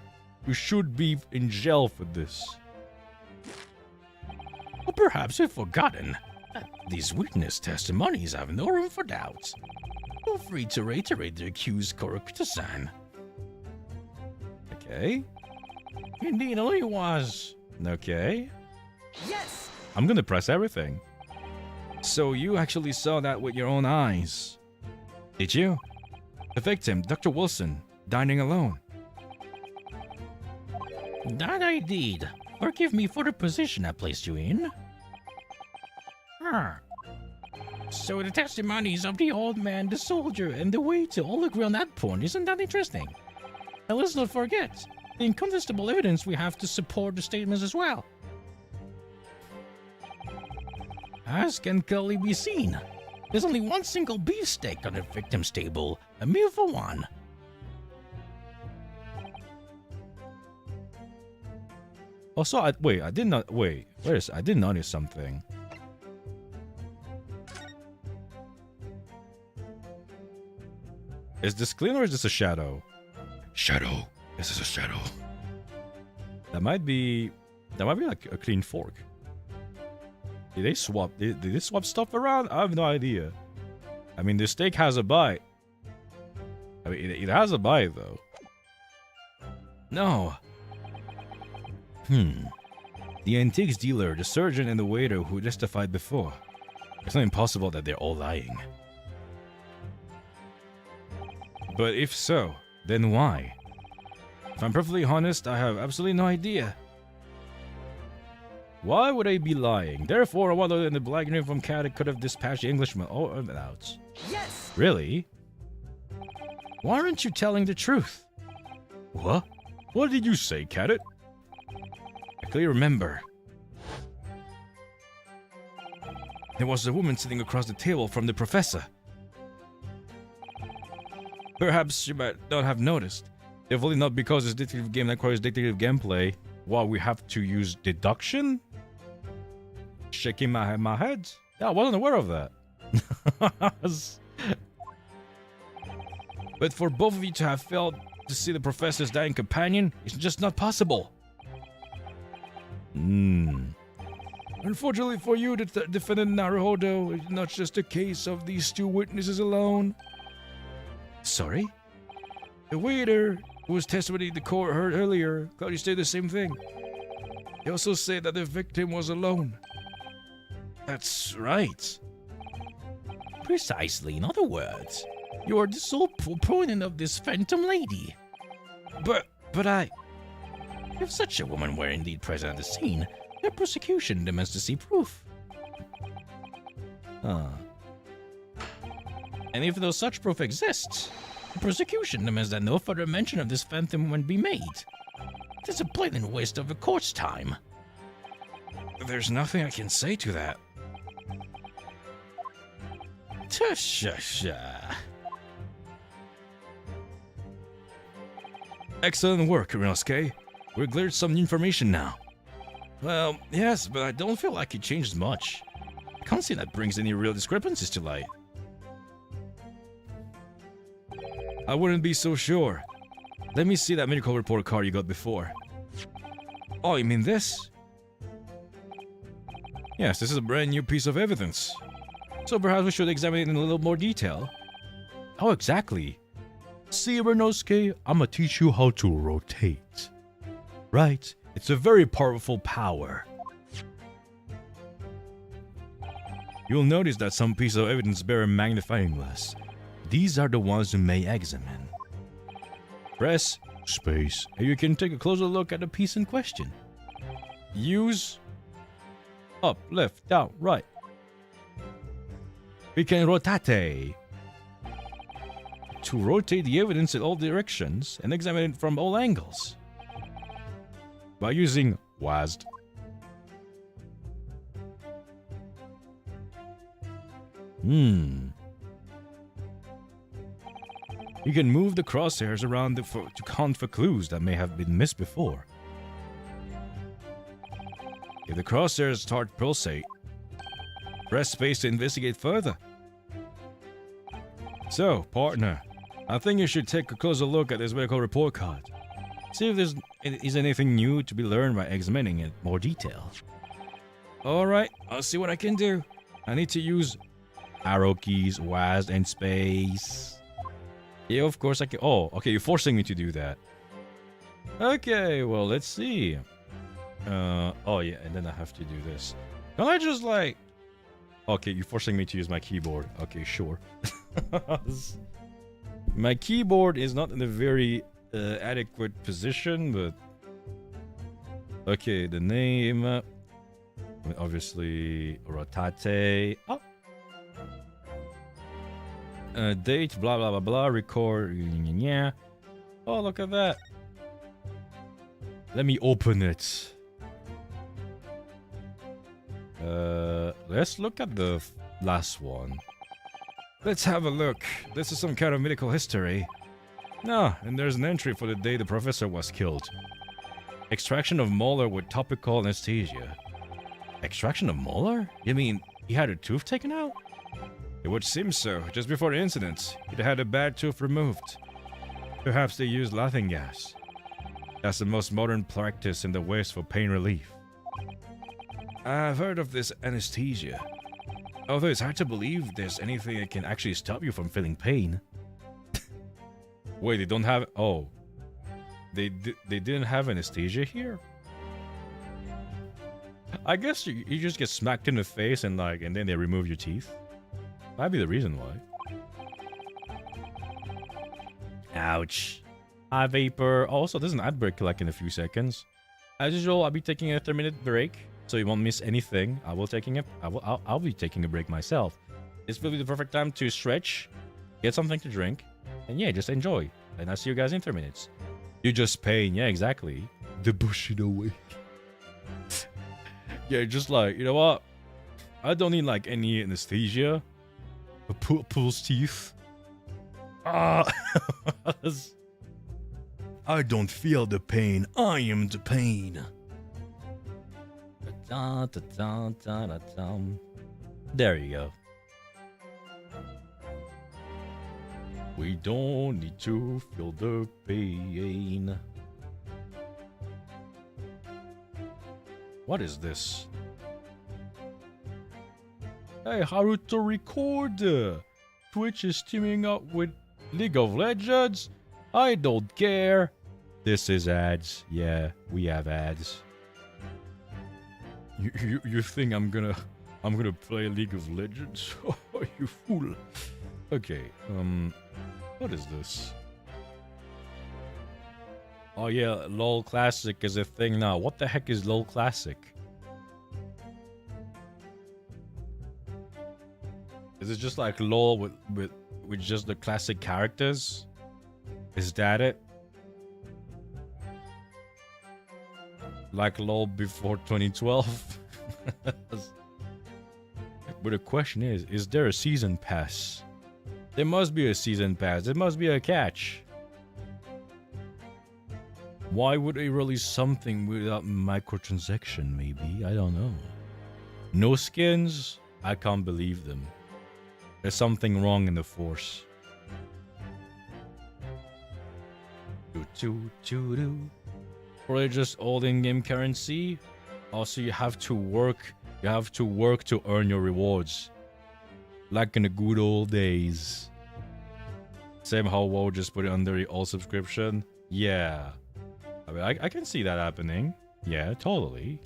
You should be in jail for this. Or perhaps you've forgotten that these witness testimonies have no room for doubt. Feel free to reiterate the accused Haruto-san. Okay. Indeed, only was. Okay. Yes! I'm gonna press everything. So you actually saw that with your own eyes? Did you? The victim, Dr. Wilson, dining alone. That I did. Forgive me for the position I placed you in. So the testimonies of the old man, the soldier, and the waiter all agree on that point. Isn't that interesting? And let's not forget the incontestable evidence we have to support the statements as well. As can clearly be seen, there's only one single beefsteak on the victim's table, a meal for one. Also, I did notice something. Is this clean or is this a shadow? Shadow. This is a shadow. That might be like a clean fork. Did they swap? Did they swap stuff around? I have no idea. I mean, the steak has a bite. I mean, it has a bite though. No. The antiques dealer, the surgeon, and the waiter who testified before. It's not impossible that they're all lying. But if so, then why? If I'm perfectly honest, I have absolutely no idea. Why would they be lying? Therefore, one other than the black uniform cat could have dispatched the Englishman. Oh, out. Yes! Really? Why aren't you telling the truth? What? What did you say, Cadet? I clearly remember. There was a woman sitting across the table from the professor. Perhaps you might not have noticed. Definitely not because it's a detective game that requires detective gameplay. While we have to use deduction? Shaking my head? Yeah, I wasn't aware of that. But for both of you to have failed to see the professor's dying companion, it's just not possible. Unfortunately for you, defendant Haruto, it's not just a case of these two witnesses alone. Sorry? The waiter who was testimony the court heard earlier clearly stated the same thing. He also said that the victim was alone. That's right. Precisely, in other words, you are the sole proponent of this phantom lady. But I... If such a woman were indeed present at the scene, the prosecution demands to see proof. And if no such proof exists, the prosecution demands that no further mention of this phantom woman be made. It is a blatant waste of the court's time. There's nothing I can say to that. Tush-sha-sha. Excellent work, Rinosuke. We're cleared some information now. Well, yes, but I don't feel like it changed much. I can't see that brings any real discrepancies to light. I wouldn't be so sure. Let me see that medical report card you got before. Oh, you mean this? Yes, this is a brand new piece of evidence. So perhaps we should examine it in a little more detail. How exactly? See, Rinosuke, I'ma teach you how to rotate. Right? It's a very powerful power. You'll notice that some pieces of evidence bear a magnifying glass. These are the ones you may examine. Press space, and you can take a closer look at the piece in question. Use up, left, down, right. We can rotate to rotate the evidence in all directions and examine it from all angles by using WASD. You can move the crosshairs around to count for clues that may have been missed before. If the crosshairs start pulsate, press space to investigate further. So, partner, I think you should take a closer look at this medical report card. See if there is anything new to be learned by examining it in more detail. Alright, I'll see what I can do. I need to use arrow keys, WASD, and space. Yeah, of course I can. Oh, okay, you're forcing me to do that. Okay, well, let's see. Oh yeah, and then I have to do this. Can I just like... Okay, you're forcing me to use my keyboard. Okay, sure. My keyboard is not in a very adequate position, but... Okay, the name... obviously, rotate... Oh! Date, blah, blah, blah, blah, record, yeah. Oh, look at that. Let me open it. Let's look at the last one. Let's have a look. This is some kind of medical history. No, and there's an entry for the day the professor was killed. Extraction of molar with topical anesthesia. Extraction of molar? You mean he had a tooth taken out? It would seem so. Just before the incident, he'd had a bad tooth removed. Perhaps they used laughing gas. That's the most modern practice in the West for pain relief. I've heard of this anesthesia. Although it's hard to believe there's anything that can actually stop you from feeling pain. Wait, they don't have... Oh. They didn't have anesthesia here? I guess you just get smacked in the face and then they remove your teeth. That'd be the reason why. Ouch. Hi, Vapor. Also, there's an ad break like in a few seconds. As usual, I'll be taking a 3-minute break, so you won't miss anything. I'll be taking a break myself. This will be the perfect time to stretch, get something to drink, and yeah, just enjoy. And I'll see you guys in 3 minutes. You just pain, yeah, exactly. The Bushido way. Yeah, just like, you know what? I don't need like any anesthesia. Pulls teeth. Ah. I don't feel the pain. I am the pain. There you go. We don't need to feel the pain. What is this? Hey, harutorecorder! Twitch is teaming up with League of Legends? I don't care. This is ads. Yeah, we have ads. You think I'm gonna play League of Legends? Oh, you fool. Okay, what is this? Oh yeah, LOL Classic is a thing now. What the heck is LOL Classic? Is it just like LOL with just the classic characters? Is that it? Like LOL before 2012? But the question is there a season pass? There must be a season pass. There must be a catch. Why would they release something without microtransaction, maybe? I don't know. No skins? I can't believe them. There's something wrong in the force. Or they just old in-game currency? Also, you have to work. You have to work to earn your rewards. Like in the good old days. Same how WoW just put it under the all subscription. Yeah. I mean, I can see that happening. Yeah, totally.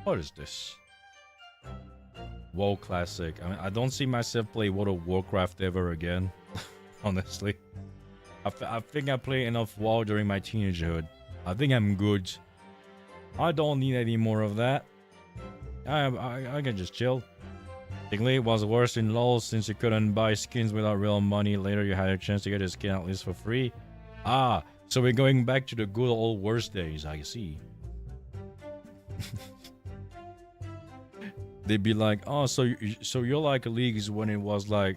What is this? WoW Classic. I mean, I don't see myself play World of Warcraft ever again. Honestly. I think I played enough WoW during my teenagehood. I think I'm good. I don't need any more of that. I can just chill. Technically, it was worse in LoL since you couldn't buy skins without real money. Later, you had a chance to get a skin at least for free. Ah, so we're going back to the good old worst days, I see. They'd be like, oh, so you're like Leagues when it was like,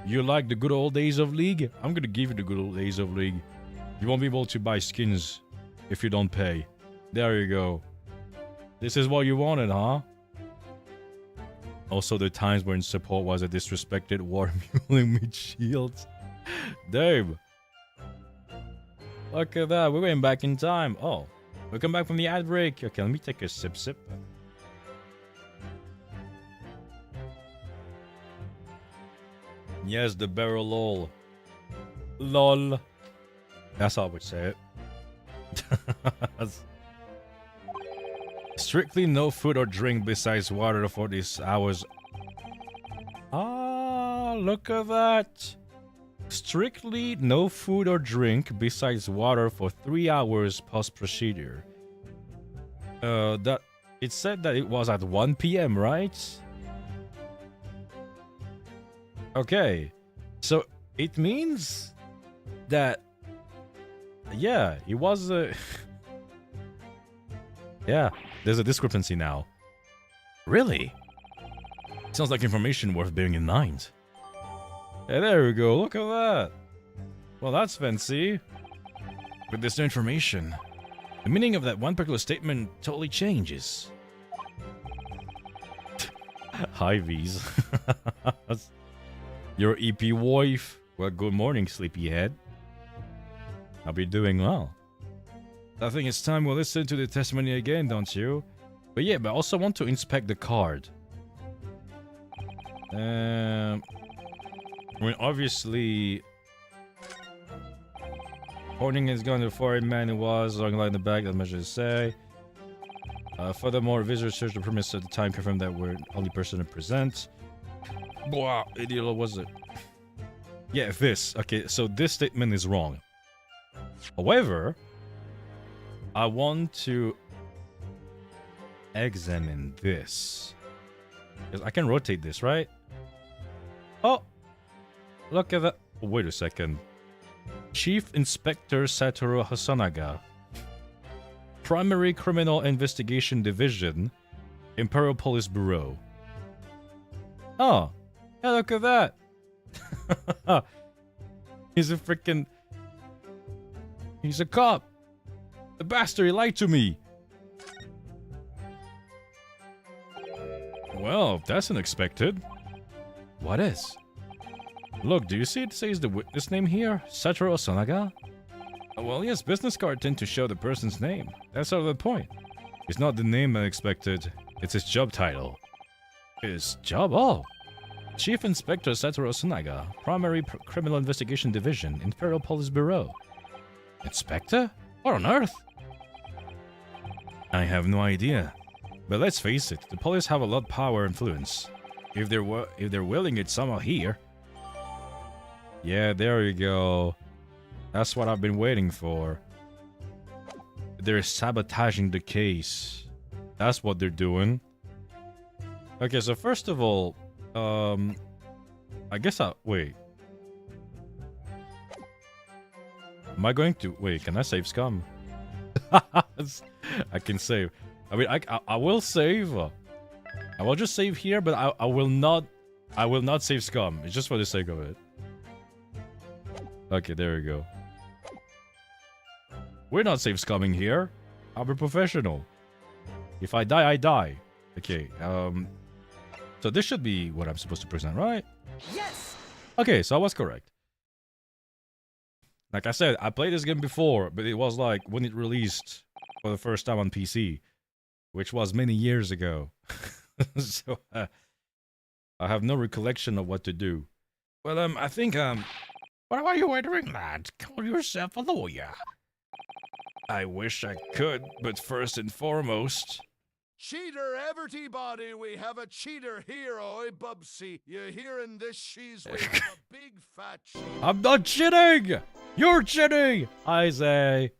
you like the good old days of League? I'm gonna give you the good old days of League. You won't be able to buy skins if you don't pay. There you go. This is what you wanted, huh? Also, the times when support was a disrespected war muling with shields. Damn. Look at that. We went back in time. Oh, we come back from the ad break. Okay, let me take a sip. Yes, the barrel lol. LOL. That's how I would say it. Strictly no food or drink besides water for these hours. Ah, look at that. Strictly no food or drink besides water for 3 hours post procedure. That it said that it was at 1 p.m., right? Okay, so it means that, yeah, it was yeah, there's a discrepancy now. Really? Sounds like information worth bearing in mind. Hey, there we go, look at that. Well, that's fancy. With this new information, the meaning of that one particular statement totally changes. Hi, V's. Your EP wife. Well, good morning, sleepyhead. I'll be doing well. I think it's time we listen to the testimony again, don't you? But yeah, but I also want to inspect the card. I mean, obviously, Horning is going to foreign man who was looking like in the back, that measures say. Furthermore, visitors searched the premise at the time confirmed that we're the only person to present. Wow, idiot, what was it? Yeah, this. Okay, so this statement is wrong. However, I want to examine this. Because I can rotate this, right? Oh! Look at that. Oh, wait a second. Chief Inspector Satoru Hasanaga. Primary Criminal Investigation Division. Imperial Police Bureau. Oh. Hey, look at that. He's a freaking... He's a cop. The bastard, he lied to me. Well, that's unexpected. What is? Look, do you see it says the witness name here? Satoru Hasanaga? Well, yes, business cards tend to show the person's name. That's sort of the point. It's not the name I expected. It's his job title. His job? Oh. Chief Inspector Satoru Hasanaga, Primary Criminal Investigation Division, Imperial Police Bureau. Inspector? What on earth? I have no idea. But let's face it, the police have a lot of power and influence. If they're willing, it's somehow here. Yeah, there you go. That's what I've been waiting for. They're sabotaging the case. That's what they're doing. Okay, so first of all, I guess wait. Am I going to wait? Can I save scum? I can save. I mean, I will save. I will just save here, but I will not. I will not save scum. It's just for the sake of it. Okay, there we go. We're not save scumming here. I'm a professional. If I die, I die. Okay. So this should be what I'm supposed to present, right? Yes! Okay, so I was correct. Like I said, I played this game before, but it was like when it released for the first time on PC, which was many years ago. So I have no recollection of what to do. Well, I think Why are you ordering that? Call yourself a lawyer. I wish I could, but first and foremost... Cheater, everybody, we have a cheater here, oi, Bubsy. You hearing this? We have a big fat cheater. I'm not cheating! You're cheating! I say.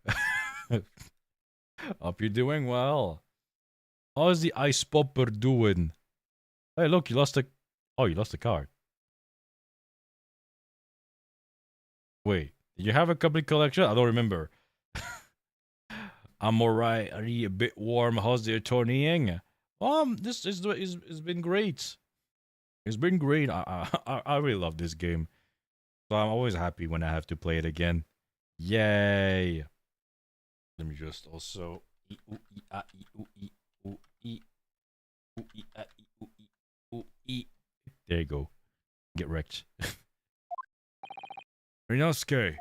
Hope you're doing well. How's the ice popper doing? Hey, look, you lost a... Oh, you lost a card. Wait, did you have a complete collection? I don't remember. I'm alright. Are you a bit warm? How's the attorneying? This is it's been great. It's been great. I really love this game. So I'm always happy when I have to play it again. Yay! Let me just also. There you go. Get wrecked. Rinosuke,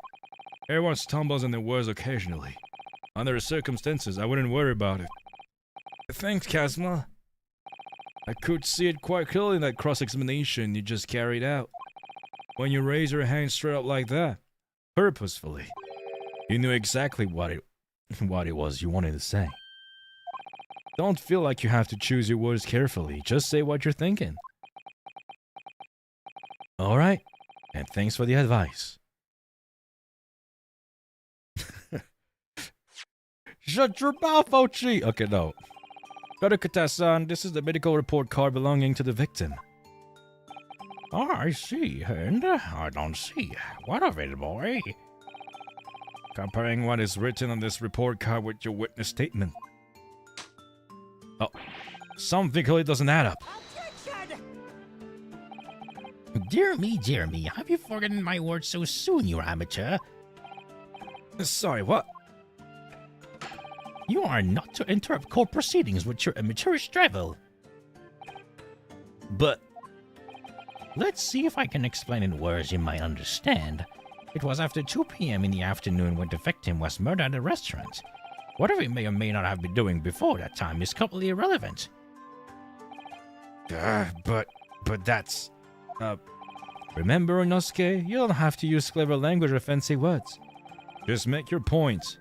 everyone stumbles on their words occasionally. Under the circumstances, I wouldn't worry about it. Thanks, Kazuma. I could see it quite clearly in that cross-examination you just carried out. When you raise your hand straight up like that, purposefully, you knew exactly what it was you wanted to say. Don't feel like you have to choose your words carefully. Just say what you're thinking. Alright, and thanks for the advice. Shut your mouth, Ochi! Okay, no. Kodokata-san, this is the medical report card belonging to the victim. Oh, I see, and I don't see. What of it, boy? Comparing what is written on this report card with your witness statement. Oh, something clearly doesn't add up. Dear me, have you forgotten my words so soon, you amateur? Sorry, what? You are not to interrupt court proceedings with your amateurish drivel. But let's see if I can explain in words you might understand. It was after 2 p.m. in the afternoon when the victim was murdered at a restaurant. Whatever he may or may not have been doing before that time is completely irrelevant. But that's... Remember, Inosuke, you don't have to use clever language or fancy words. Just make your point.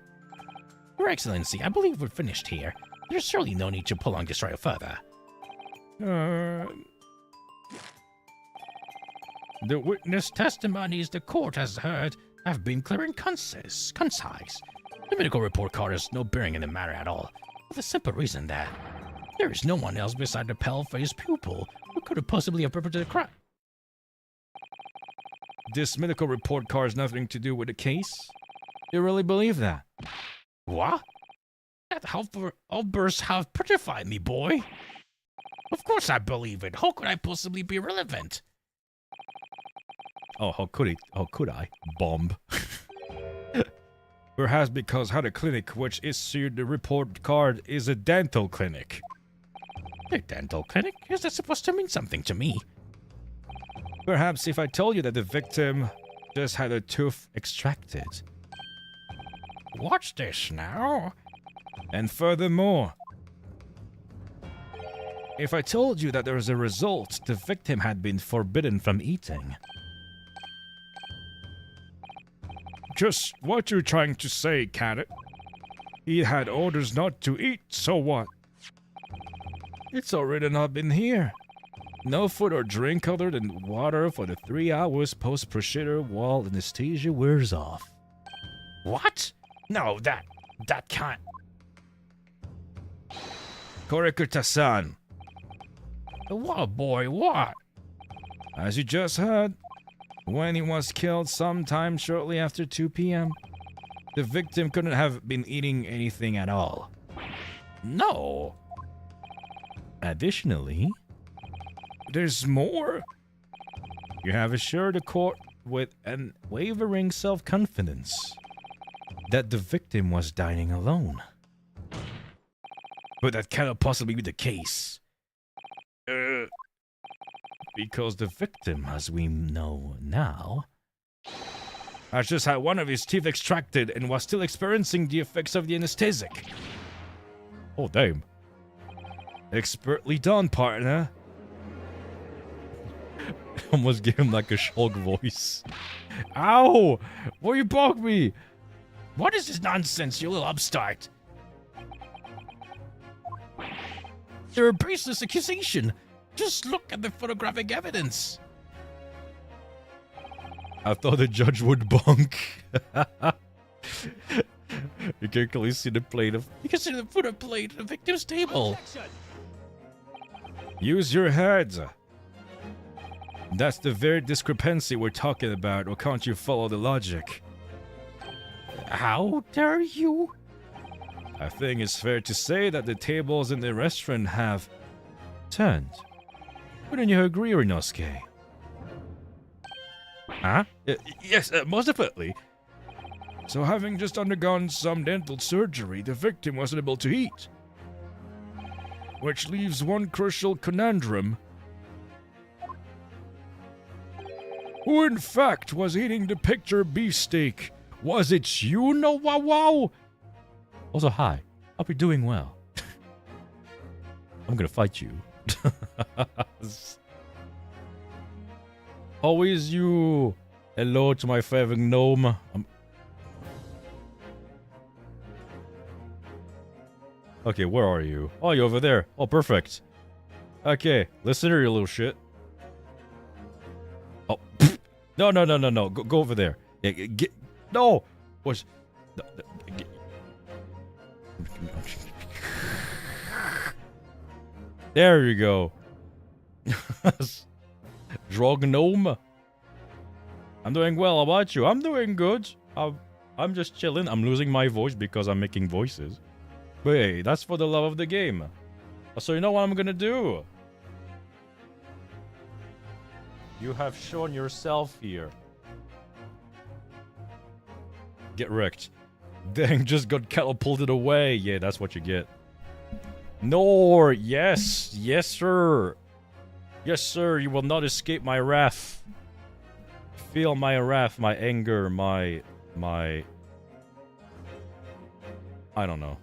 Your Excellency, I believe we're finished here. There's surely no need to prolong this trial further. The witness testimonies the court has heard have been clear and concise. The medical report card has no bearing in the matter at all, for the simple reason that there is no one else beside the pale-faced pupil who could have possibly have perpetrated the crime. This medical report card has nothing to do with the case? You really believe that? What? That outburst have petrified me, boy. Of course I believe it. How could I possibly be relevant? Oh, how could I? Bomb. Perhaps because how the clinic which issued the report card is a dental clinic. A dental clinic? Is that supposed to mean something to me? Perhaps if I told you that the victim just had a tooth extracted. Watch this now. And furthermore, if I told you that as a result, the victim had been forbidden from eating. Just what you're trying to say, Cadet. He had orders not to eat, so what? It's already not been here. No food or drink other than water for the 3 hours post-procedure while anesthesia wears off. What? No, that can't. Korekata-san. What, boy, what? As you just heard, when he was killed sometime shortly after 2 p.m., the victim couldn't have been eating anything at all. No. Additionally, there's more. You have assured the court with unwavering self-confidence that the victim was dining alone. But that cannot possibly be the case. Because the victim, as we know now, has just had one of his teeth extracted and was still experiencing the effects of the anesthetic. Oh, damn. Expertly done, partner. Almost gave him like a Shulk voice. Ow! Why you poke me? What is this nonsense, you little upstart? You're a baseless accusation. Just look at the photographic evidence. I thought the judge would bonk. You can clearly see the plate of... You can see the photo plate at the victim's table. Use your heads. That's the very discrepancy we're talking about, or can't you follow the logic? How dare you? I think it's fair to say that the tables in the restaurant have turned. Wouldn't you agree, Inosuke? Huh? Yes, most definitely. So having just undergone some dental surgery, the victim wasn't able to eat. Which leaves one crucial conundrum. Who in fact was eating the picture beefsteak? Was it you, no wow wow? Also, hi. Hope you're doing well. I'm gonna fight you. Always you. Hello to my favorite gnome. Okay, where are you? Oh, you're over there. Oh, perfect. Okay, listen here, you little shit. Oh, no. Go over there. Yeah, no. What's... There you go. Drog gnome. I'm doing well. How about you? I'm doing good. I'm just chilling. I'm losing my voice because I'm making voices. But hey, that's for the love of the game. So you know what I'm gonna do? You have shown yourself here. Get wrecked. Dang, just got catapulted away. Yeah, that's what you get. No, yes, yes, sir. Yes, sir, you will not escape my wrath. Feel my wrath, my anger, my... I don't know.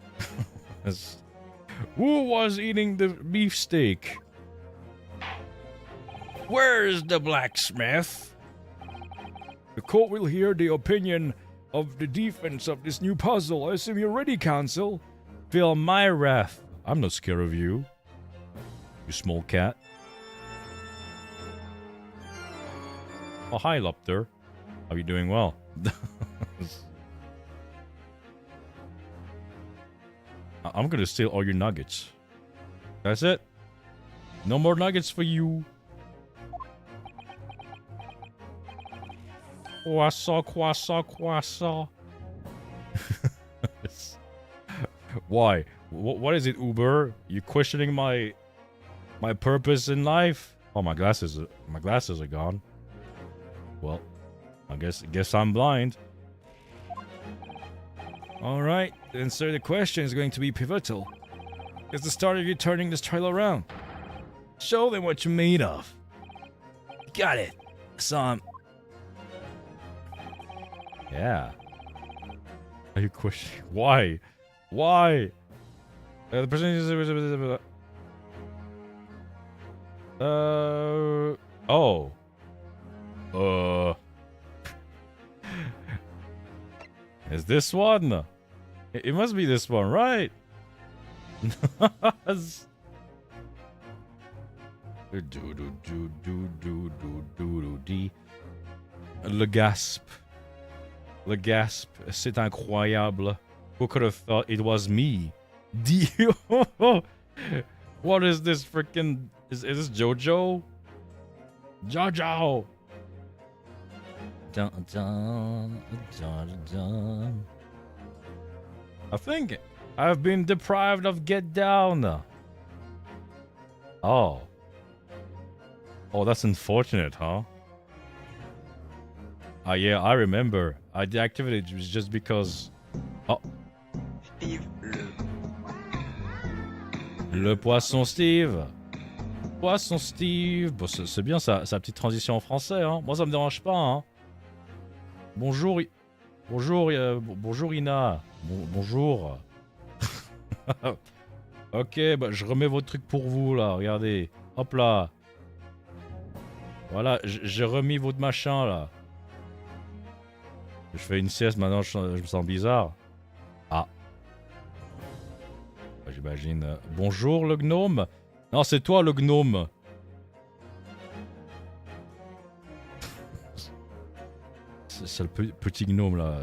Who was eating the beefsteak? Where's the blacksmith? The court will hear the opinion of the defense of this new puzzle. I assume you're ready, counsel. Feel my wrath. I'm not scared of you. You small cat. Oh, hi, Lupter. How you doing? Well. I'm gonna steal all your nuggets. That's it. No more nuggets for you. Croissant, croissant, croissant. Why? What is it, Uber? You questioning my purpose in life? Oh, my glasses are gone. Well, I guess I'm blind. All right, then, sir, the question is going to be pivotal. It's the start of you turning this trial around. Show them what you're made of. Got it. Some. Yeah. Are you questioning? Why? Why? The percentage is... Oh. Is this one? It must be this one, right? Le gasp. Le gasp. C'est incroyable. Who could have thought it was me? What is this freaking... Is this JoJo? JoJo! Dun, dun, dun, dun. I think I've been deprived of get down. Oh. Oh, that's unfortunate, huh? Ah, yeah, I remember. I deactivated it just because... Oh. Steve, Le poisson Steve. Poisson Steve. Bon, c'est bien sa petite transition en français, hein. Moi, ça me dérange pas, hein. Bonjour. Bonjour, Ina. Bonjour. Ok, bah, je remets votre truc pour vous, là. Regardez. Hop là. Voilà, j'ai remis votre machin, là. Je fais une sieste, maintenant je me sens bizarre. Ah. J'imagine. Bonjour, le gnome. Non, c'est toi, le gnome. C'est le petit gnome, là.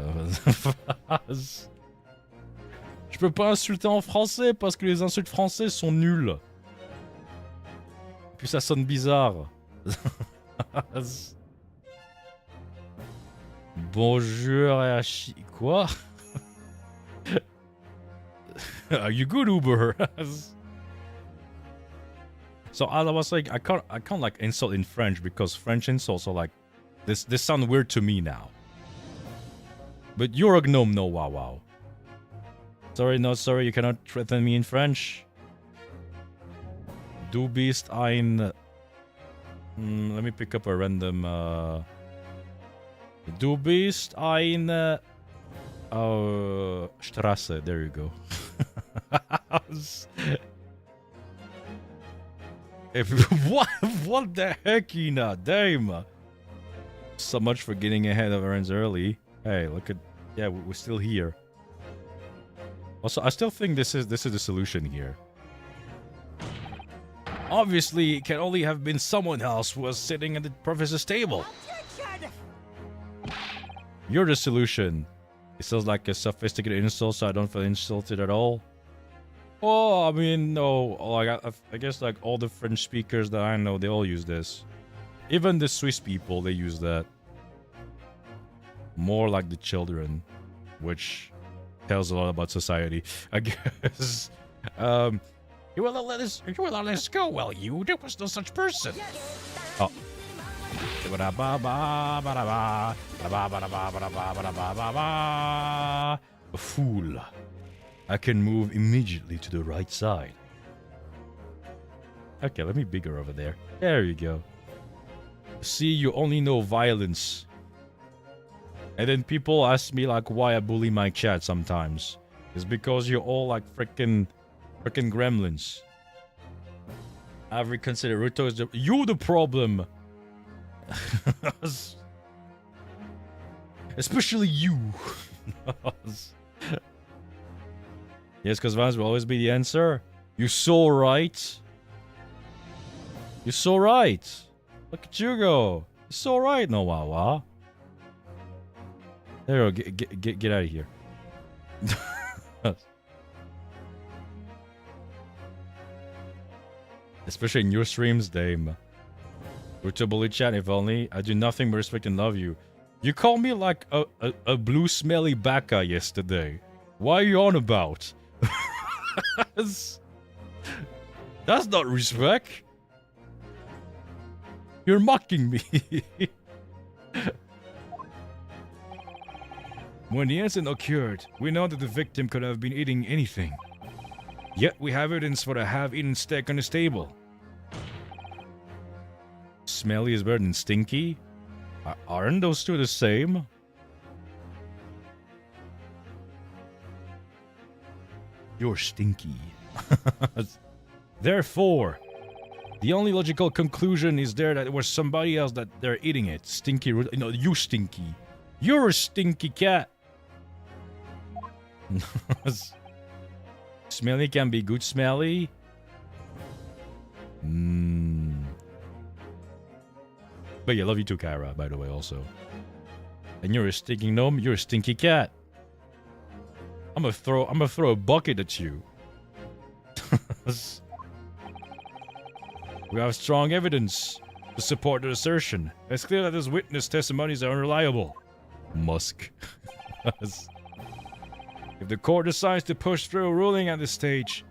Je peux pas insulter en français parce que les insultes françaises sont nulles. Puis ça sonne bizarre. Bonjour, Hachi. Quoi? Are you good, Uber? So I was like, I can't like insult in French because French insults are like, this sound weird to me now. But you're a gnome, no wow wow. Sorry, no sorry, you cannot threaten me in French. Du bist ein... let me pick up a random... Du bist ein... Straße, there you go. What the heck, Ina? Damn. So much for getting ahead of errands early. Hey, look at... Yeah, we're still here. Also, I still think this is the solution here. Obviously, it can only have been someone else who was sitting at the professor's table. You're the solution. It sounds like a sophisticated insult, so I don't feel insulted at all. Oh, I mean, no. I guess like all the French speakers that I know, they all use this. Even the Swiss people, they use that. More like the children, which tells a lot about society, I guess. You will not let us go, will you? There was no such person. Oh. A fool. I can move immediately to the right side. Okay, let me bigger over there. There you go. See, you only know violence. And then people ask me like why I bully my chat sometimes. It's because you're all like freaking gremlins. I've reconsidered Ruto is the... You the problem! Especially you! Yes, because violence will always be the answer. You're so right. You're so right. Look at you go. You're so right, no Wawa. There you go. Get out of here. Especially in your streams, Dame. Ruto bully chat, if only. I do nothing but respect and love you. You called me like a blue smelly baka yesterday. Why are you on about? That's not respect. You're mocking me. When the incident occurred, we know that the victim could have been eating anything. Yet we have evidence for a half-eaten steak on his table. Smelly is better than stinky? Aren't those two the same? You're stinky. Therefore, the only logical conclusion is there that it was somebody else that they're eating it. Stinky, no, you stinky. You're a stinky cat. Smelly can be good smelly. But yeah, love you too, Kyra, by the way, also. And you're a stinking gnome, you're a stinky cat. I'm gonna throw a bucket at you. We have strong evidence to support the assertion. It's clear that his witness testimonies are unreliable. Musk. If the court decides to push through a ruling at this stage,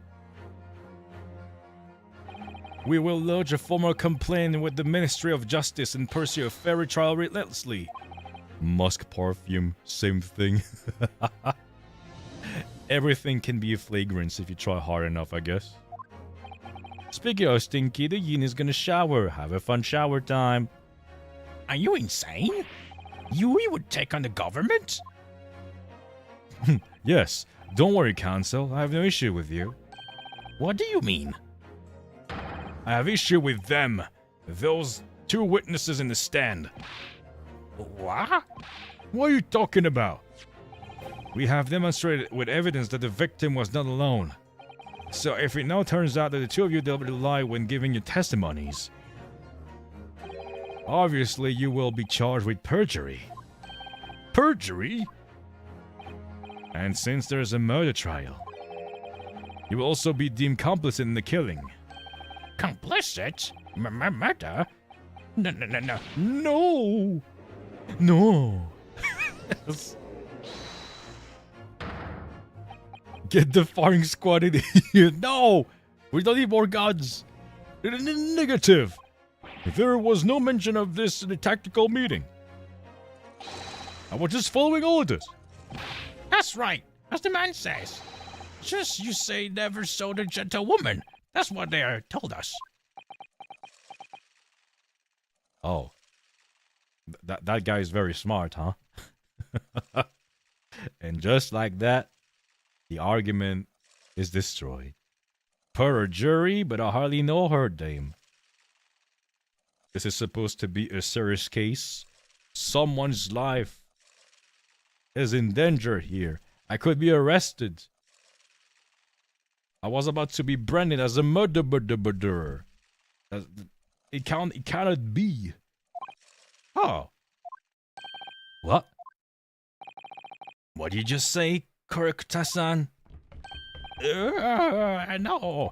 we will lodge a formal complaint with the Ministry of Justice and pursue a fair trial relentlessly. Musk perfume, same thing. Everything can be a flagrance if you try hard enough, I guess. Speaking of stinky, the yin is gonna shower. Have a fun shower time. Are you insane? You would take on the government? Yes, don't worry, Counsel. I have no issue with you. What do you mean? I have issue with them. Those two witnesses in the stand. What? What are you talking about? We have demonstrated with evidence that the victim was not alone. So if it now turns out that the two of you deliberately lie when giving your testimonies, obviously you will be charged with perjury. Perjury? And since there is a murder trial, you will also be deemed complicit in the killing. Complicit? Murder? No. No! No! Get the firing squad in here. No! We don't need more guns. Negative. There was no mention of this in the tactical meeting. I was just following orders. That's right, as the man says. Just you say never sold a gentlewoman. That's what they told us. Oh. That guy is very smart, huh? And just like that, the argument is destroyed. Perjury, but I hardly know her, Dame. This is supposed to be a serious case. Someone's life is in danger here. I could be arrested. I was about to be branded as a murderer. It cannot be. Oh. What? What did you just say, Kurikuta-san? No.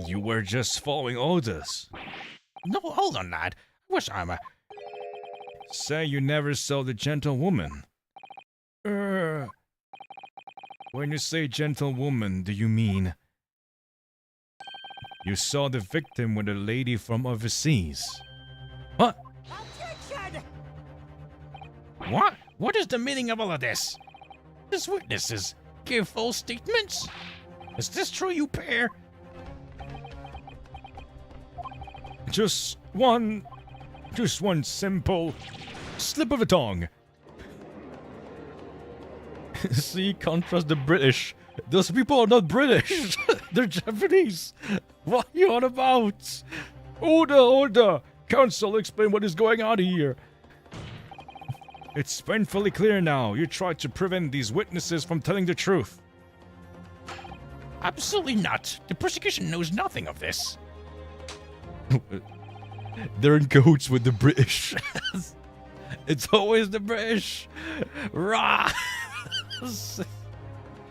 You were just following orders. No, hold on, lad. I wish I'm a... Say you never saw the gentlewoman. When you say gentlewoman, do you mean you saw the victim with a lady from overseas? What? What? What is the meaning of all of this? These witnesses give false statements. Is this true, you pair? Just one simple slip of a tongue. See, can't trust the British. Those people are not British. They're Japanese. What are you on about? Order! Council, explain what is going on here. It's painfully clear now. You tried to prevent these witnesses from telling the truth. Absolutely not. The prosecution knows nothing of this. They're in cahoots with the British. It's always the British. Rah!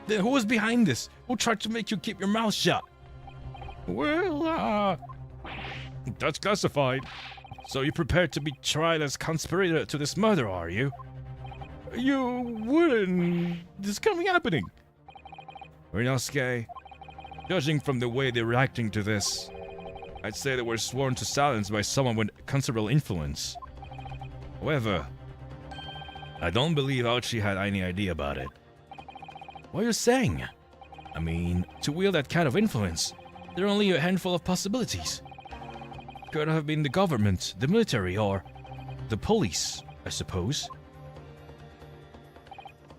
Then who was behind this? Who tried to make you keep your mouth shut? Well, That's classified. So you're prepared to be tried as conspirator to this murder, are you? you wouldn't. This can't be happening. Rinosuke, judging from the way they're reacting to this, I'd say they were sworn to silence by someone with considerable influence. However, I don't believe Archie had any idea about it. What are you saying? I mean, to wield that kind of influence, there are only a handful of possibilities. Could have been the government, the military, or the police, I suppose.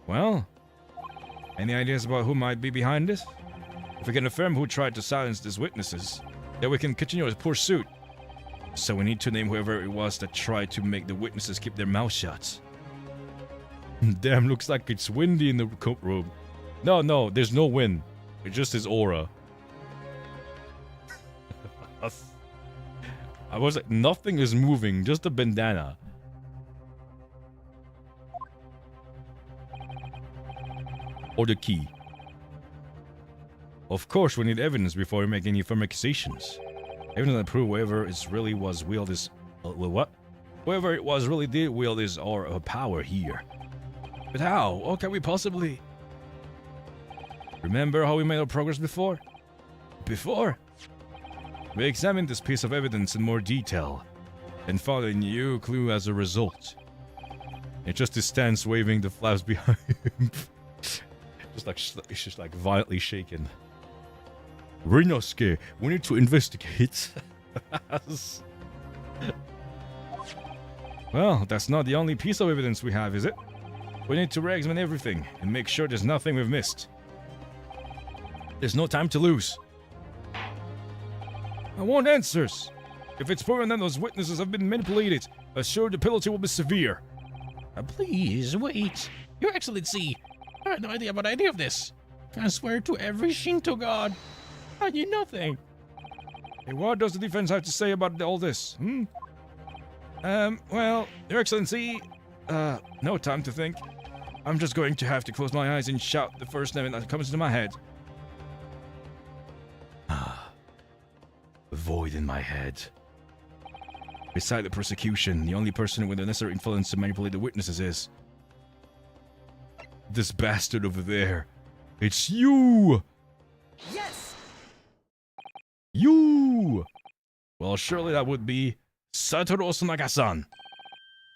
Well, any ideas about who might be behind this? If we can affirm who tried to silence these witnesses, then we can continue our pursuit. So we need to name whoever it was that tried to make the witnesses keep their mouths shut. Damn, looks like it's windy in the courtroom. No, there's no wind. It's just his aura. I was like, nothing is moving, just a bandana. Or the key. Of course, we need evidence before we make any firm accusations. Evidence that prove whoever it really was wield this... what? Whoever it was really did wield this aura of power here. But how? How can we possibly... Remember how we made our progress before? Before? We examined this piece of evidence in more detail, and found a new clue as a result. It's just his stance waving the flaps behind him. It's just like violently shaken. Rinosuke, we need to investigate. Well, that's not the only piece of evidence we have, is it? We need to re-examine everything and make sure there's nothing we've missed. There's no time to lose. I want answers. If it's proven that those witnesses have been manipulated, assure the penalty will be severe. Please, wait. Your Excellency, I had no idea about any of this. I swear to every Shinto god, I knew nothing. Hey, what does the defense have to say about all this, Well, Your Excellency, no time to think. I'm just going to have to close my eyes and shout the first name that comes into my head. Void in my head. Beside the prosecution, the only person with the necessary influence to manipulate the witnesses is... this bastard over there. It's you! Yes! You! Well, surely that would be Satoru Osanaga-san.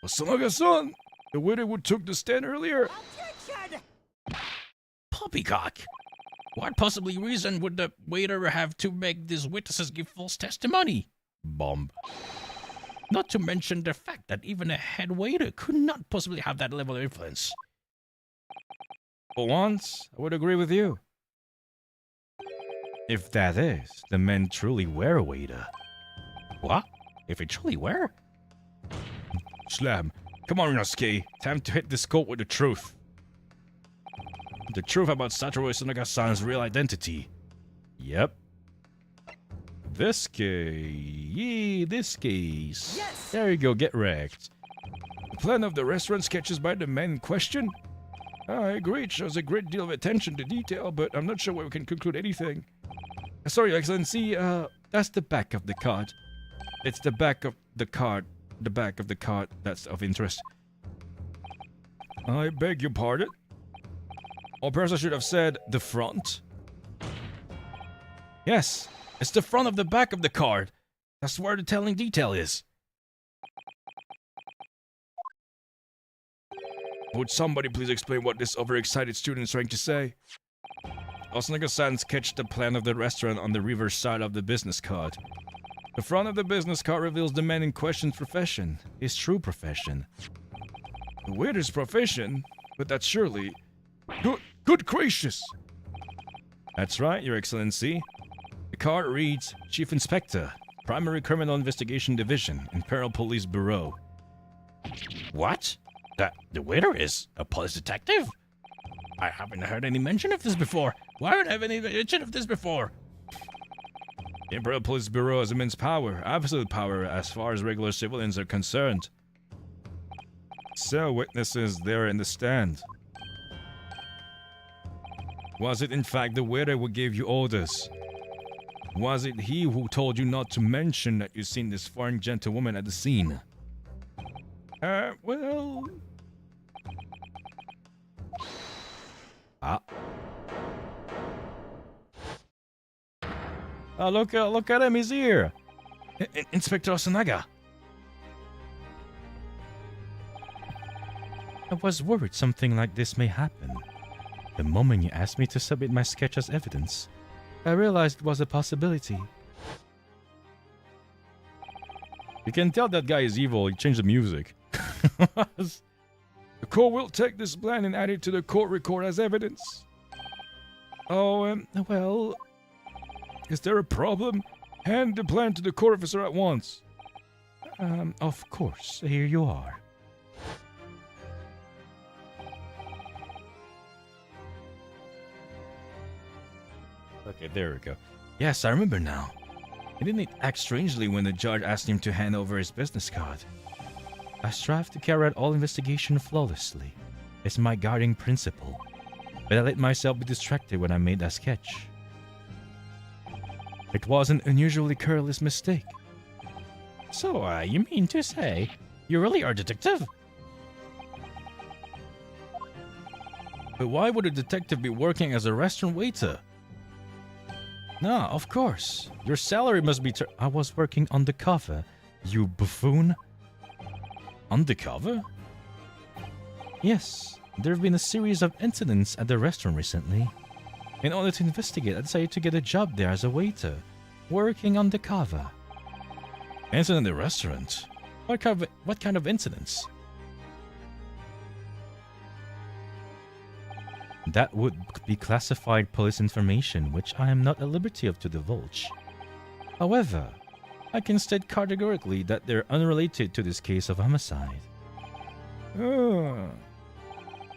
Osanaga-san! The waiter who took the stand earlier? Poppycock! What possibly reason would the waiter have to make these witnesses give false testimony? Bomb. Not to mention the fact that even a head waiter could not possibly have that level of influence. For once, I would agree with you. If that is, the men truly were a waiter. What? If it truly were? Slam. Come on, Rinosuke. Time to hit this court with the truth. The truth about Satoru Osanaga-san's real identity. Yep. This case... this case... Yes! There you go, get wrecked. The plan of the restaurant sketches by the men in question? I agree, it shows a great deal of attention to detail, but I'm not sure where we can conclude anything. Sorry, Excellency, that's the back of the card. It's the back of the card. The back of the card that's of interest. I beg your pardon? Or perhaps I should have said the front? Yes, it's the front of the back of the card. That's where the telling detail is. Would somebody please explain what this overexcited student is trying to say? Osnaga-san sketched the plan of the restaurant on the reverse side of the business card. The front of the business card reveals the man in question's profession, his true profession. The waiter's profession? But that's surely... Good gracious! That's right, Your Excellency. The card reads, Chief Inspector, Primary Criminal Investigation Division, Imperial Police Bureau. What? The waiter is a police detective? I haven't heard any mention of this before. Why would I have any mention of this before? The Imperial Police Bureau has immense power, absolute power, as far as regular civilians are concerned. So, witnesses there in the stand. Was it in fact the waiter who gave you orders? Was it he who told you not to mention that you seen this foreign gentlewoman at the scene? Well... Oh, look at him, he's here. Inspector Osanaga. I was worried something like this may happen. The moment you asked me to submit my sketch as evidence, I realized it was a possibility. You can tell that guy is evil, he changed the music. The court will take this plan and add it to the court record as evidence. Oh, well... Is there a problem? Hand the plan to the court officer at once. Of course, here you are. Okay, there we go. Yes, I remember now. He didn't act strangely when the judge asked him to hand over his business card. I strive to carry out all investigation flawlessly. It's my guiding principle. But I let myself be distracted when I made that sketch. It was an unusually careless mistake. So, you mean to say you really are a detective? But why would a detective be working as a restaurant waiter? No, of course. Your salary must be I was working undercover, you buffoon. Undercover? Yes, there have been a series of incidents at the restaurant recently. In order to investigate, I decided to get a job there as a waiter, working undercover. Incident in the restaurant? What kind of incidents? That would be classified police information, which I am not at liberty to divulge. However, I can state categorically that they're unrelated to this case of homicide.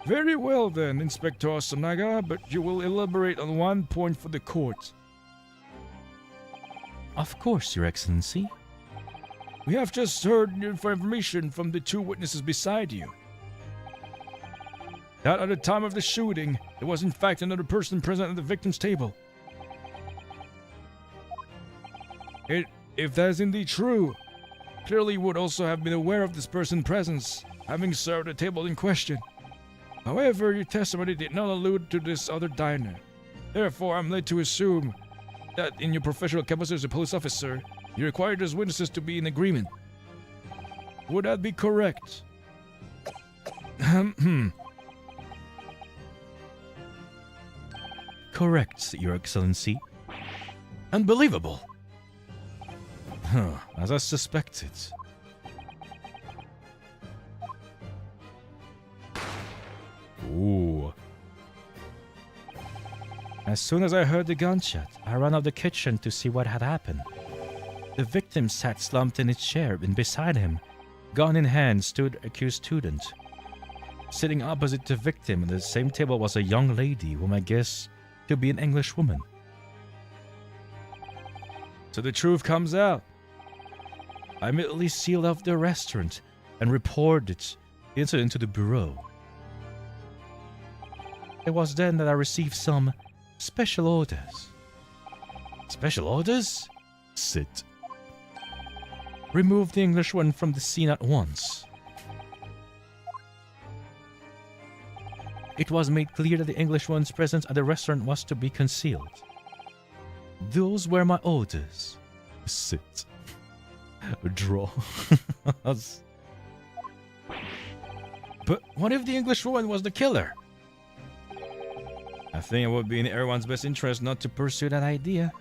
Very well then, Inspector Osanaga, but you will elaborate on one point for the court. Of course, Your Excellency. We have just heard new information from the two witnesses beside you. That at the time of the shooting, there was in fact another person present at the victim's table. If that is indeed true, clearly you would also have been aware of this person's presence, having served the table in question. However, your testimony did not allude to this other diner. Therefore, I'm led to assume that in your professional capacity as a police officer, you required those witnesses to be in agreement. Would that be correct? Correct, Your Excellency. Unbelievable. As I suspected. Ooh. As soon as I heard the gunshot, I ran out of the kitchen to see what had happened. The victim sat slumped in his chair, and beside him, gun in hand, stood accused student. Sitting opposite the victim at the same table was a young lady whom I guess to be an English woman. So the truth comes out. I immediately sealed off the restaurant and reported the incident to the bureau. It was then that I received some special orders. Special orders? Sit. Remove the English one from the scene at once. It was made clear that the English one's presence at the restaurant was to be concealed. Those were my orders. Sit. Draw. But what if the English woman was the killer? I think it would be in everyone's best interest not to pursue that idea.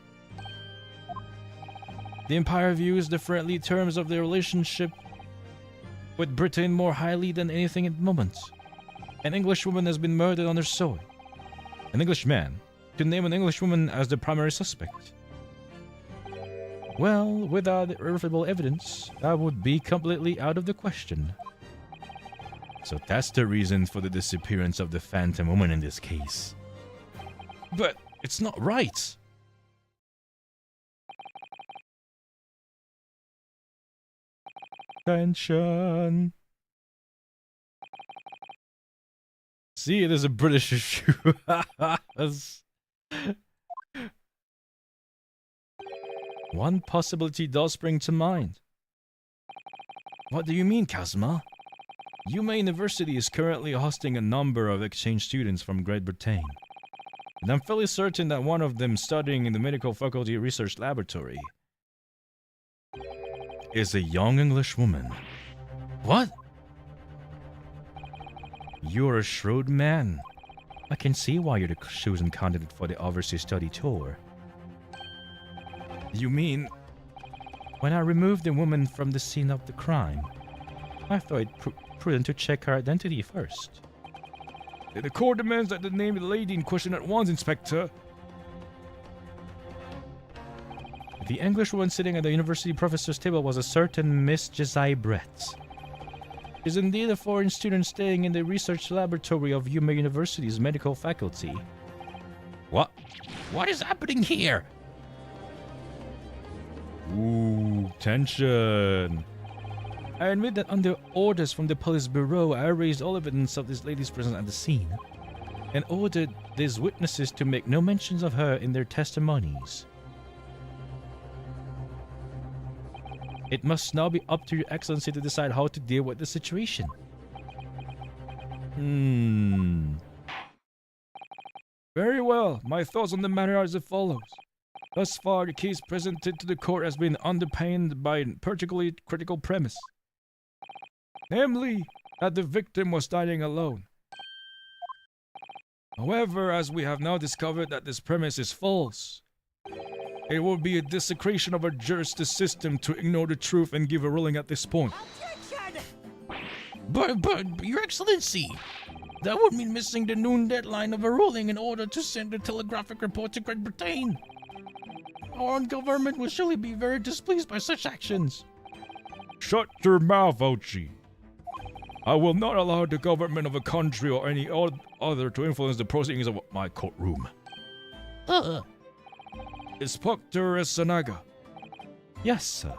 The Empire views differently terms of their relationship with Britain more highly than anything at the moment. An Englishwoman has been murdered on her soil. An Englishman to name an Englishwoman as the primary suspect. Well, without irrefutable evidence, that would be completely out of the question. So that's the reason for the disappearance of the Phantom Woman in this case. But it's not right. Tension. See, it is a British issue. One possibility does spring to mind. What do you mean, Kazuma? Yuma University is currently hosting a number of exchange students from Great Britain. And I'm fairly certain that one of them studying in the medical faculty research laboratory is a young English woman. What? You're a shrewd man. I can see why you're the chosen candidate for the overseas study tour. You mean, when I removed the woman from the scene of the crime, I thought it prudent to check her identity first. The court demands that the name of the lady in question at once, Inspector. The Englishwoman sitting at the university professor's table was a certain Miss Josiah Brett. Is indeed a foreign student staying in the research laboratory of Yuma University's medical faculty. What? What is happening here? Ooh, tension. I admit that under orders from the police bureau, I raised all evidence of this lady's presence at the scene and ordered these witnesses to make no mentions of her in their testimonies. It must now be up to Your Excellency to decide how to deal with the situation. Very well. My thoughts on the matter are as follows. Thus far, the case presented to the court has been underpinned by a particularly critical premise. Namely, that the victim was dining alone. However, as we have now discovered that this premise is false, it would be a desecration of our justice system to ignore the truth and give a ruling at this point. But, Your Excellency, that would mean missing the noon deadline of a ruling in order to send a telegraphic report to Great Britain. Our own government will surely be very displeased by such actions. Shut your mouth, Ochi. I will not allow the government of a country or any other to influence the proceedings of my courtroom. Inspector Sanaga. Yes, sir.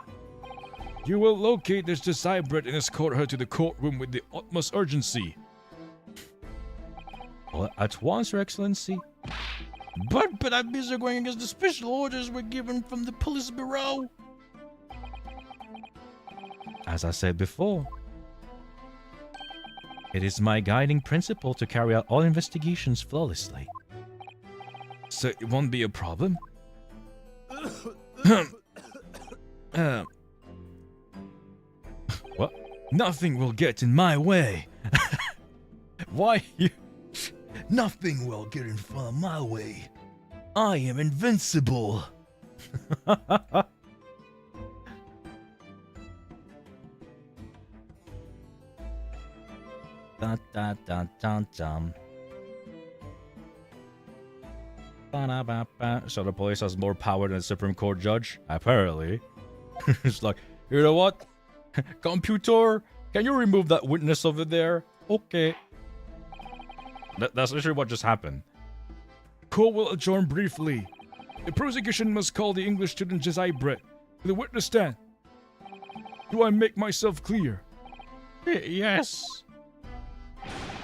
You will locate this Decybret and escort her to the courtroom with the utmost urgency. Well, at once, Your Excellency. But I'm busy going against the special orders we're given from the police bureau. As I said before, it is my guiding principle to carry out all investigations flawlessly. So it won't be a problem? What? Nothing will get in my way. Why you... Nothing will get in front of my way. I am invincible. Dun, dun, dun, dun, dun. Ba-da-ba-ba. So the police has more power than the Supreme Court judge? Apparently. It's like, you know what? Computer, can you remove that witness over there? Okay. That's literally what just happened. Court will adjourn briefly. The prosecution must call the English student Josiah Brett to the witness stand. Do I make myself clear? Yes.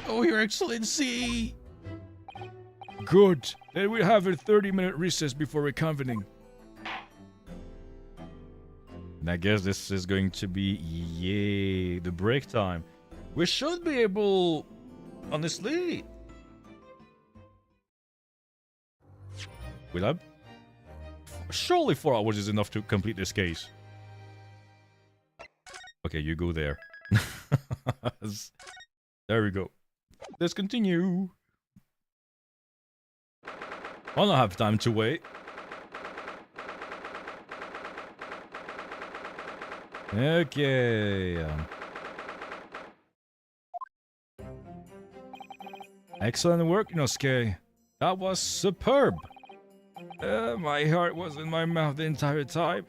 Oh, Your Excellency. Good. Then we have a 30-minute recess before reconvening. And I guess this is going to be, yay, the break time. We should be able, honestly... Will I? Surely 4 hours is enough to complete this case. Okay, you go there. There we go. Let's continue. I don't have time to wait. Okay. Excellent work, Inosuke. That was superb. My heart was in my mouth the entire time.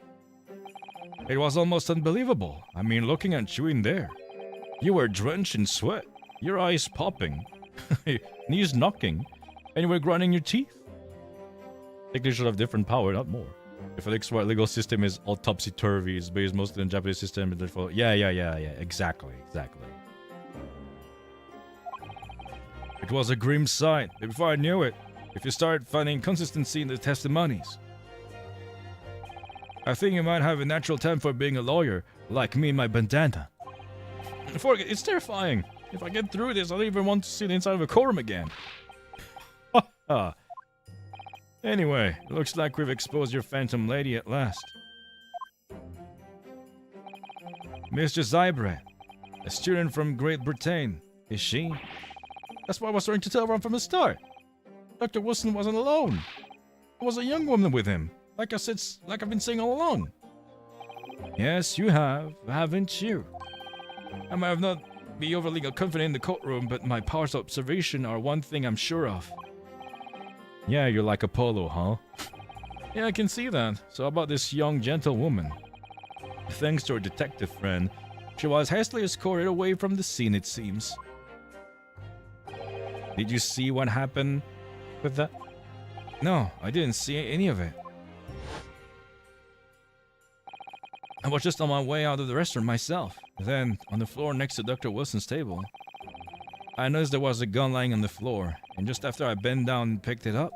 It was almost unbelievable. I mean, looking at you in there. You were drenched in sweat, your eyes popping, knees knocking, and you were grinding your teeth. I think they should have different power, not more. If the XY legal system is all topsy-turvy, it's based mostly on the Japanese system, and therefore, yeah, exactly. It was a grim sight. Before I knew it, if you start finding consistency in the testimonies. I think you might have a natural talent for being a lawyer, like me and my bandana. It's terrifying. If I get through this, I don't even want to see the inside of a courtroom again. Anyway, looks like we've exposed your phantom lady at last. Mr. Zybre, a student from Great Britain, is she? That's what I was trying to tell everyone from the start. Dr. Wilson wasn't alone. There was a young woman with him, like I've been saying all along. Yes, you have, haven't you? I might have not be overly confident in the courtroom, but my powers of observation are one thing I'm sure of. Yeah, you're like Apollo, huh? Yeah, I can see that. So about this young gentlewoman. Thanks to her detective friend, she was hastily escorted away from the scene, it seems. Did you see what happened with that? No, I didn't see any of it. I was just on my way out of the restaurant myself. Then, on the floor next to Dr. Wilson's table, I noticed there was a gun lying on the floor, and just after I bent down and picked it up,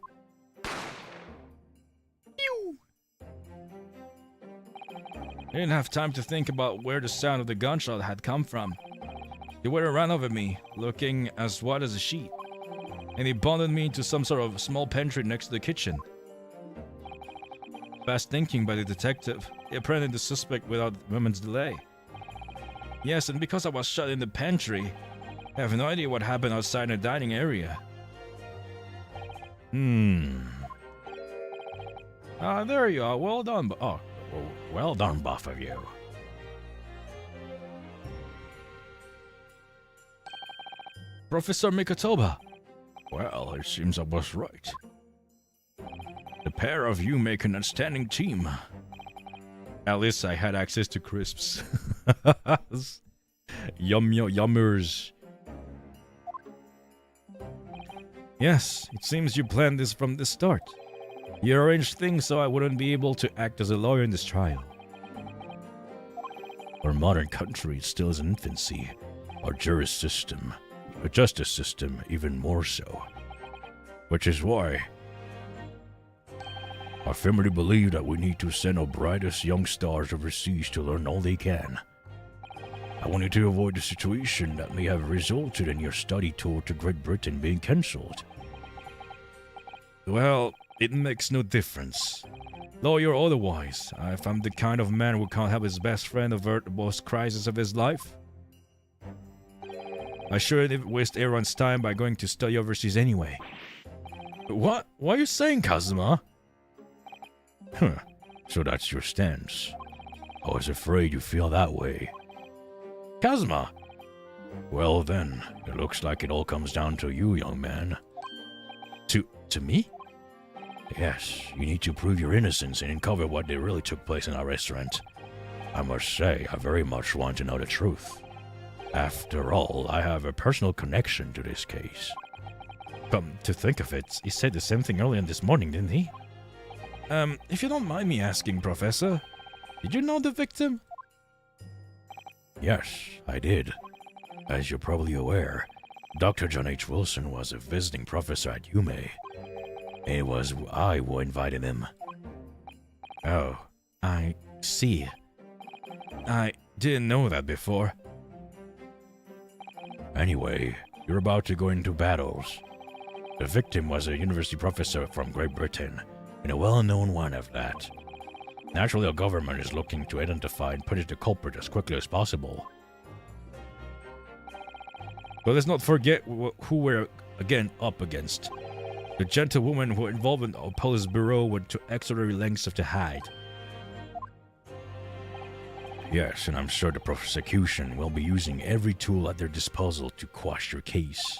I didn't have time to think about where the sound of the gunshot had come from. The waiter ran over me, looking as white as a sheet, and he bundled me into some sort of small pantry next to the kitchen. Fast thinking by the detective, he apprehended the suspect without a moment's delay. Yes, and because I was shut in the pantry, I have no idea what happened outside the dining area. There you are. Well done. Well done, both of you. Professor Mikotoba. Well, it seems I was right. The pair of you make an outstanding team. At least I had access to crisps. Yummers. Yes, it seems you planned this from the start. You arranged things so I wouldn't be able to act as a lawyer in this trial. Our modern country still is in infancy. Our justice system even more so. Which is why I firmly believe that we need to send our brightest young stars overseas to learn all they can. I wanted to avoid the situation that may have resulted in your study tour to Great Britain being cancelled. Well, it makes no difference. Lawyer or otherwise, if I'm the kind of man who can't help his best friend avert the worst crisis of his life, I sure didn't waste everyone's time by going to study overseas anyway. What? What are you saying, Kazuma? So that's your stance. I was afraid you feel that way. Kazuma! Well then, it looks like it all comes down to you, young man. To me? Yes, you need to prove your innocence and uncover what really took place in our restaurant. I must say, I very much want to know the truth. After all, I have a personal connection to this case. Come to think of it, he said the same thing earlier this morning, didn't he? If you don't mind me asking, Professor, did you know the victim? Yes, I did. As you're probably aware, Dr. John H. Wilson was a visiting professor at UME. And it was I who invited him. Oh, I see. I didn't know that before. Anyway, you're about to go into battles. The victim was a university professor from Great Britain, and a well-known one of that. Naturally, our government is looking to identify and punish the culprit as quickly as possible. But let's not forget who we're again up against. The gentlewoman who involved in the police bureau went to extraordinary lengths to hide. Yes, and I'm sure the prosecution will be using every tool at their disposal to quash your case.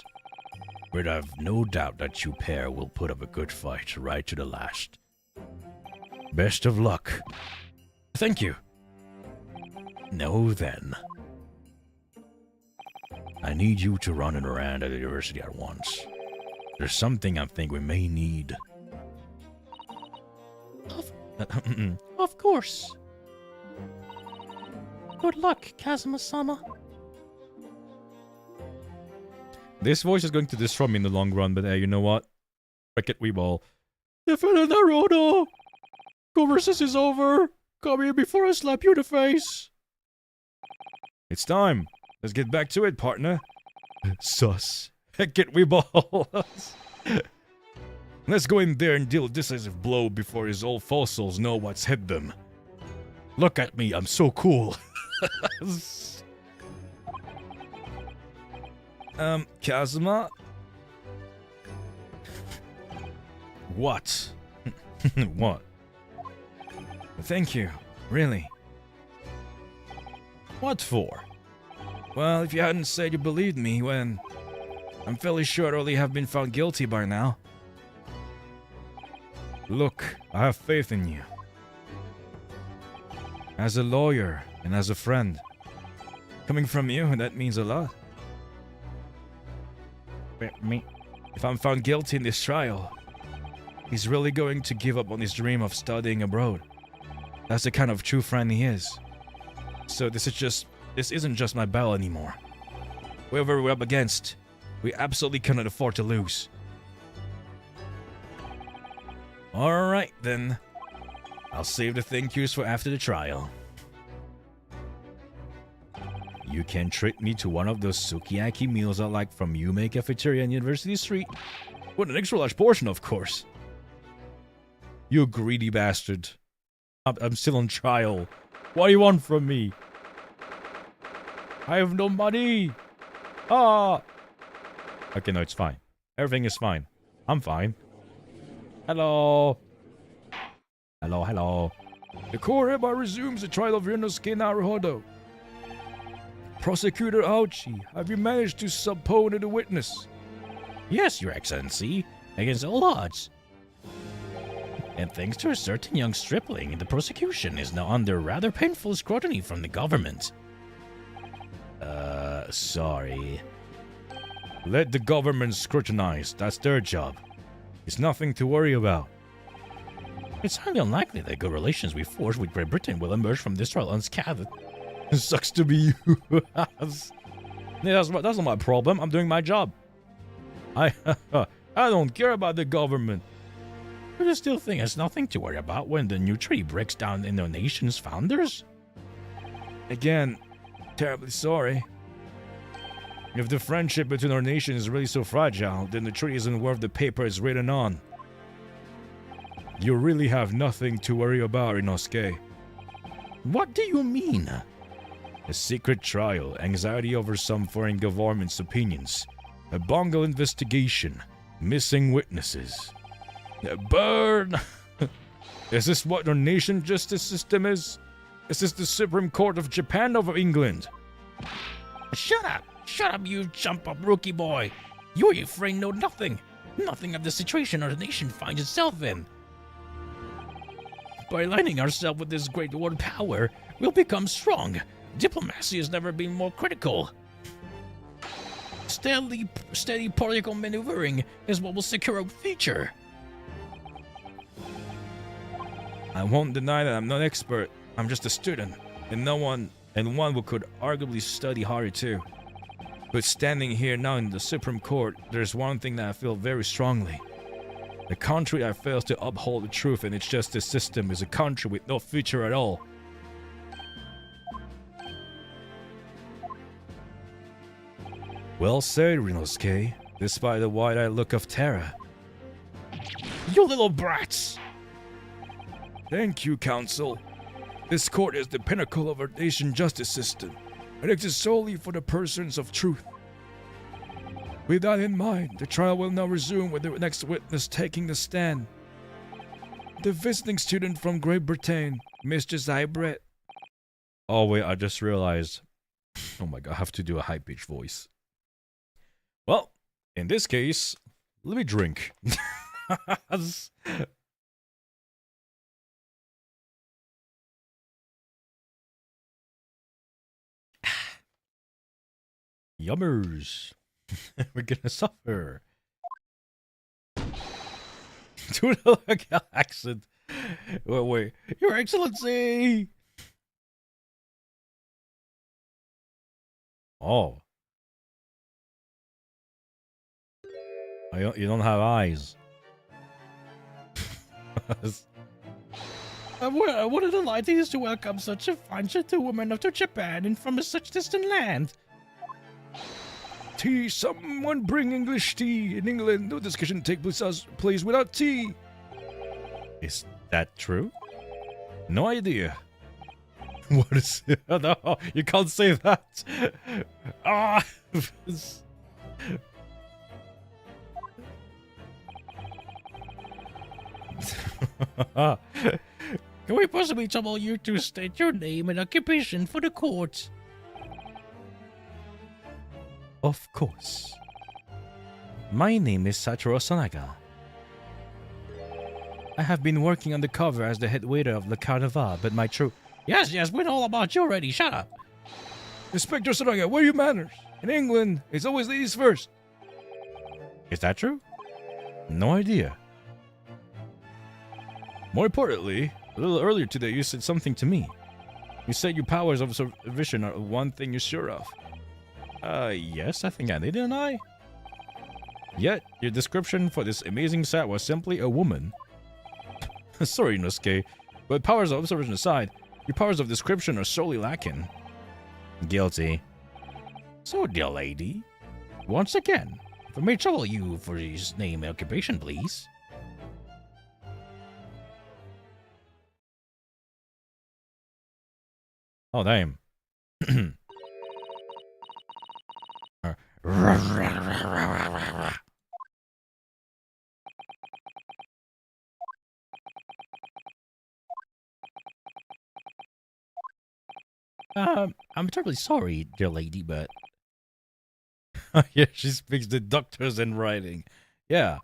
But I've no doubt that you pair will put up a good fight right to the last. Best of luck. Thank you. Now then, I need you to run it around at the university at once. There's something I think we may need. Of course. Good luck, Kazuma-sama. This voice is going to destroy me in the long run, but hey, you know what? Frick it, we ball. Defend Naruto! Conversation is over! Come here before I slap you in the face! It's time. Let's get back to it, partner. Sus. Heck it, we ball. Let's go in there and deal a decisive blow before his old fossils know what's hit them. Look at me, I'm so cool. Kazuma? What? What? Thank you, really. What for? Well, if you hadn't said you believed me when... I'm fairly sure I'd already have been found guilty by now. Look, I have faith in you. As a lawyer and as a friend. Coming from you, that means a lot. Me? If I'm found guilty in this trial, he's really going to give up on his dream of studying abroad. That's the kind of true friend he is. So this isn't just my battle anymore. Whoever we're up against, we absolutely cannot afford to lose. Alright then. I'll save the thank yous for after the trial. You can treat me to one of those sukiyaki meals I like from Yume Cafeteria on University Street. With an extra large portion, of course. You greedy bastard. I'm still on trial. What do you want from me? I have no money. Ah. Okay, no, it's fine. Everything is fine. I'm fine. Hello. Hello, hello. The court hereby resumes the trial of Ryunosuke Naruhodo. Prosecutor Aochi, have you managed to subpoena the witness? Yes, Your Excellency, against all odds. And thanks to a certain young stripling, the prosecution is now under rather painful scrutiny from the government. Sorry. Let the government scrutinize. That's their job. It's nothing to worry about. It's highly unlikely that good relations we forged with Great Britain will emerge from this trial unscathed. It sucks to be you. That's not my problem. I'm doing my job. I don't care about the government. But you still think it's nothing to worry about when the new treaty breaks down in the nation's founders? Again, terribly sorry. If the friendship between our nations is really so fragile, then the treaty isn't worth the paper it's written on. You really have nothing to worry about, Inosuke. What do you mean? A secret trial, anxiety over some foreign government's opinions, a bungle investigation, missing witnesses. Burn! Is this what our nation's justice system is? Is this the Supreme Court of Japan over England? Shut up! Shut up, you jump-up rookie boy! You and your friend know nothing! Nothing of the situation our nation finds itself in. By aligning ourselves with this great world power, we'll become strong. Diplomacy has never been more critical. Steady political maneuvering is what will secure our future. I won't deny that I'm not an expert. I'm just a student, and one who could arguably study harder too. But standing here now in the Supreme Court, there's one thing that I feel very strongly. A country that fails to uphold the truth in its justice system is a country with no future at all. Well said, Ryunosuke, despite the wide-eyed look of terror. You little brats! Thank you, Counsel. This court is the pinnacle of our nation's justice system. It exists solely for the persons of truth. With that in mind, the trial will now resume with the next witness taking the stand. The visiting student from Great Britain, Mr. Zybret. Oh wait, I just realized. Oh my god, I have to do a high-pitched voice. Well, in this case, let me drink. Yummers. We're gonna suffer. Do the accent. Wait. Your Excellency! Oh. You don't have eyes. What a delight it is to welcome such a fine gentlewoman to Japan and from such distant land. Tea, someone bring English tea. In England, no discussion takes place without tea. Is that true? No idea. What is it? No, you can't say that. Ah! Can we possibly trouble you to state your name and occupation for the court? Of course. My name is Satoru Sanaga. I have been working on the cover as the head waiter of Le Carnival, but my true... Yes, we know all about you already. Shut up. Inspector Sanaga, where are your manners? In England, it's always ladies first. Is that true? No idea. More importantly, a little earlier today you said something to me. You said your powers of observation are one thing you're sure of. Yes, I think I did, didn't I? Yet, your description for this amazing set was simply a woman. Sorry, Inosuke, but powers of observation aside, your powers of description are sorely lacking. Guilty. So, dear lady, once again, if I may trouble you for his name and occupation, please. Oh, damn. I'm terribly sorry, dear lady, but... Yeah, she speaks the doctors in writing. Yeah.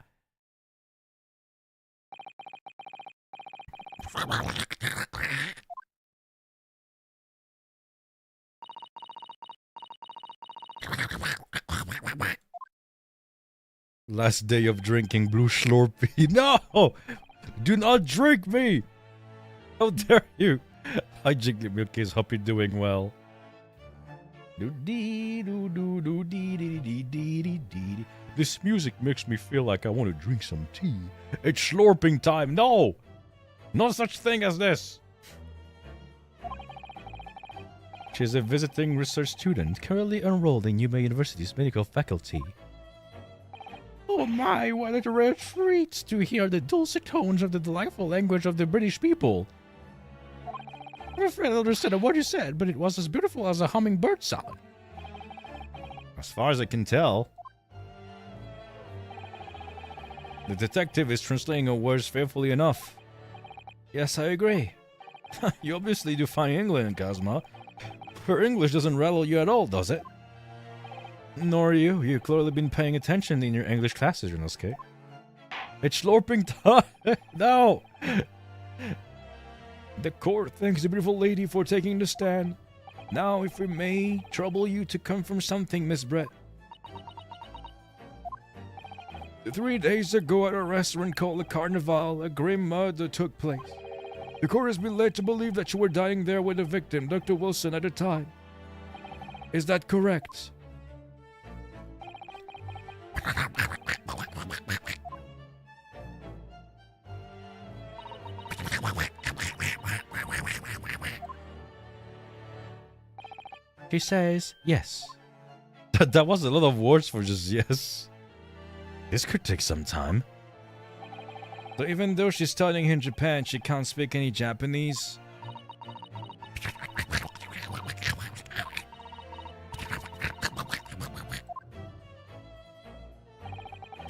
Last day of drinking blue Slurpee. No! Do not drink me! How dare you! Hi, Jiggly Milk Case. Hope you're doing well. This music makes me feel like I want to drink some tea. It's slurping time. No! No such thing as this. She's a visiting research student currently enrolled in Yuma University's medical faculty. Oh my, what a rare treat to hear the dulcet tones of the delightful language of the British people. I'm afraid I don't understand what you said, but it was as beautiful as a hummingbird song. As far as I can tell. The detective is translating her words faithfully enough. Yes, I agree. You obviously do fine England, Kazuma. Her English doesn't rattle you at all, does it? Nor you. You've clearly been paying attention in your English classes, Rinosuke. It's slurping time. No! The court thanks the beautiful lady for taking the stand. Now, if we may trouble you to confirm something, Miss Brett. 3 days ago at a restaurant called Le Carnival, a grim murder took place. The court has been led to believe that you were dining there with the victim, Dr. Wilson, at the time. Is that correct? She says yes. That was a lot of words for just yes. This could take some time. So even though she's studying in Japan, she can't speak any Japanese?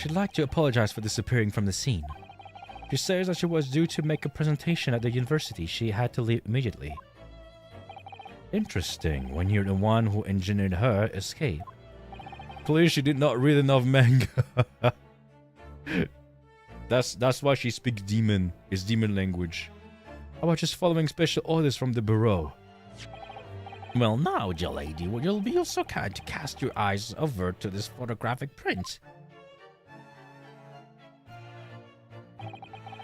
She'd like to apologize for disappearing from the scene. She says that she was due to make a presentation at the university. She had to leave immediately. Interesting, when you're the one who engineered her escape. Clearly she did not read enough manga. That's why she speaks demon. It's demon language. How about just following special orders from the bureau? Well, now, dear lady, will you be so kind to cast your eyes over to this photographic print?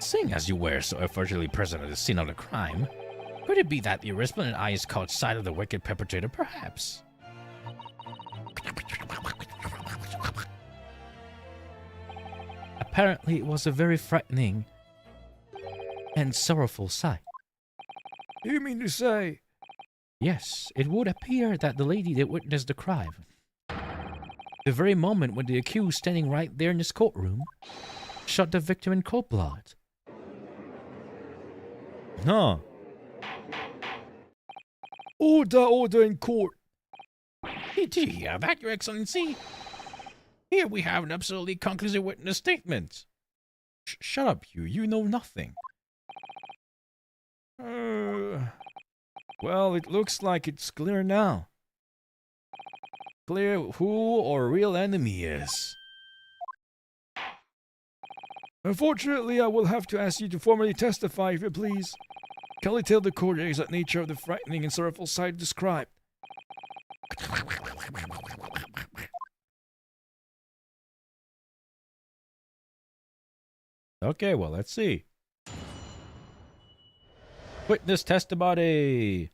Seeing as you were so effortlessly present at the scene of the crime, could it be that your resplendent eyes caught sight of the wicked perpetrator, perhaps? Apparently, it was a very frightening and sorrowful sight. You mean to say? Yes, it would appear that the lady that witnessed the crime, the very moment when the accused standing right there in this courtroom, shot the victim in cold blood. Huh. Order in court. Did you hear that, Your Excellency? Here we have an absolutely conclusive witness statement. Shut up, you. You know nothing. Well, it looks like it's clear now. Clear who our real enemy is. Unfortunately, I will have to ask you to formally testify, if you please. Kindly tell the court the exact nature of the frightening and sorrowful sight described. Okay, well, let's see. Witness testimony.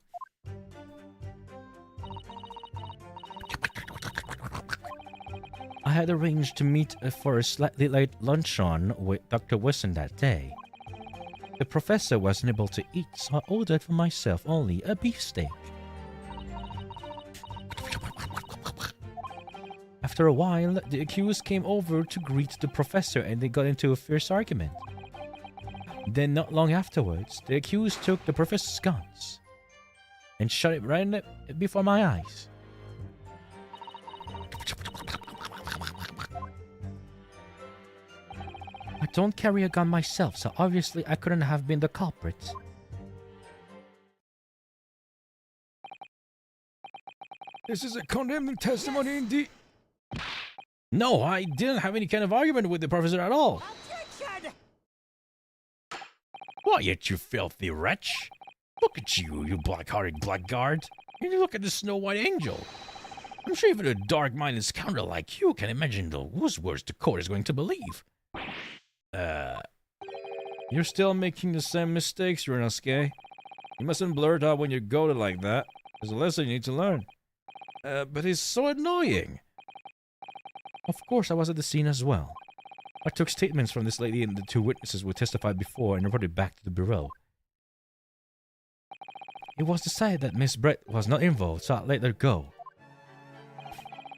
I had arranged to meet for a slightly late luncheon with Dr. Wilson that day. The professor wasn't able to eat, so I ordered for myself only a beefsteak. After a while, the accused came over to greet the professor and they got into a fierce argument. Then, not long afterwards, the accused took the professor's guns and shot it right before my eyes. I don't carry a gun myself, so obviously I couldn't have been the culprit. This is a condemning testimony indeed. No, I didn't have any kind of argument with the professor at all. Quiet, you filthy wretch! Look at you, you black-hearted blackguard! And you look at the Snow-White Angel! I'm sure even a dark-minded scoundrel like you can imagine whose words the court is going to believe. You're still making the same mistakes, Ryunosuke. You mustn't blurt out when you go to like that. There's a lesson you need to learn. But it's so annoying. Of course, I was at the scene as well. I took statements from this lady and the two witnesses who testified before and reported back to the bureau. It was decided that Miss Brett was not involved, so I let her go.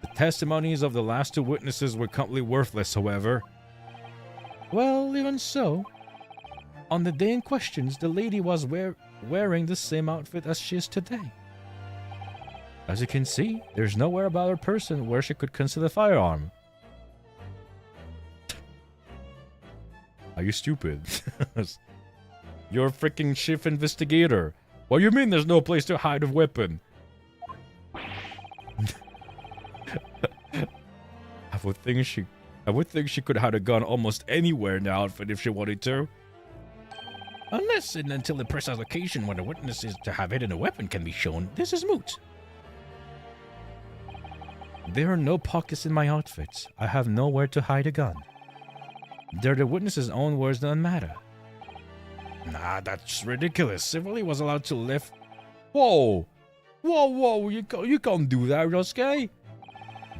The testimonies of the last two witnesses were completely worthless, however. Well, even so, on the day in questions, the lady was wearing the same outfit as she is today. As you can see, there's nowhere about her person where she could conceal a firearm. Are you stupid? You're a freaking chief investigator. What do you mean there's no place to hide a weapon? I would think she could hide a gun almost anywhere in the outfit if she wanted to. Unless and until the precise location where the witness is to have hidden a weapon can be shown, this is moot. There are no pockets in my outfit. I have nowhere to hide a gun. They're the witness's own words that matter. Nah, that's ridiculous. If Willie was allowed to live... Whoa! Whoa, you can't do that, Ryunosuke.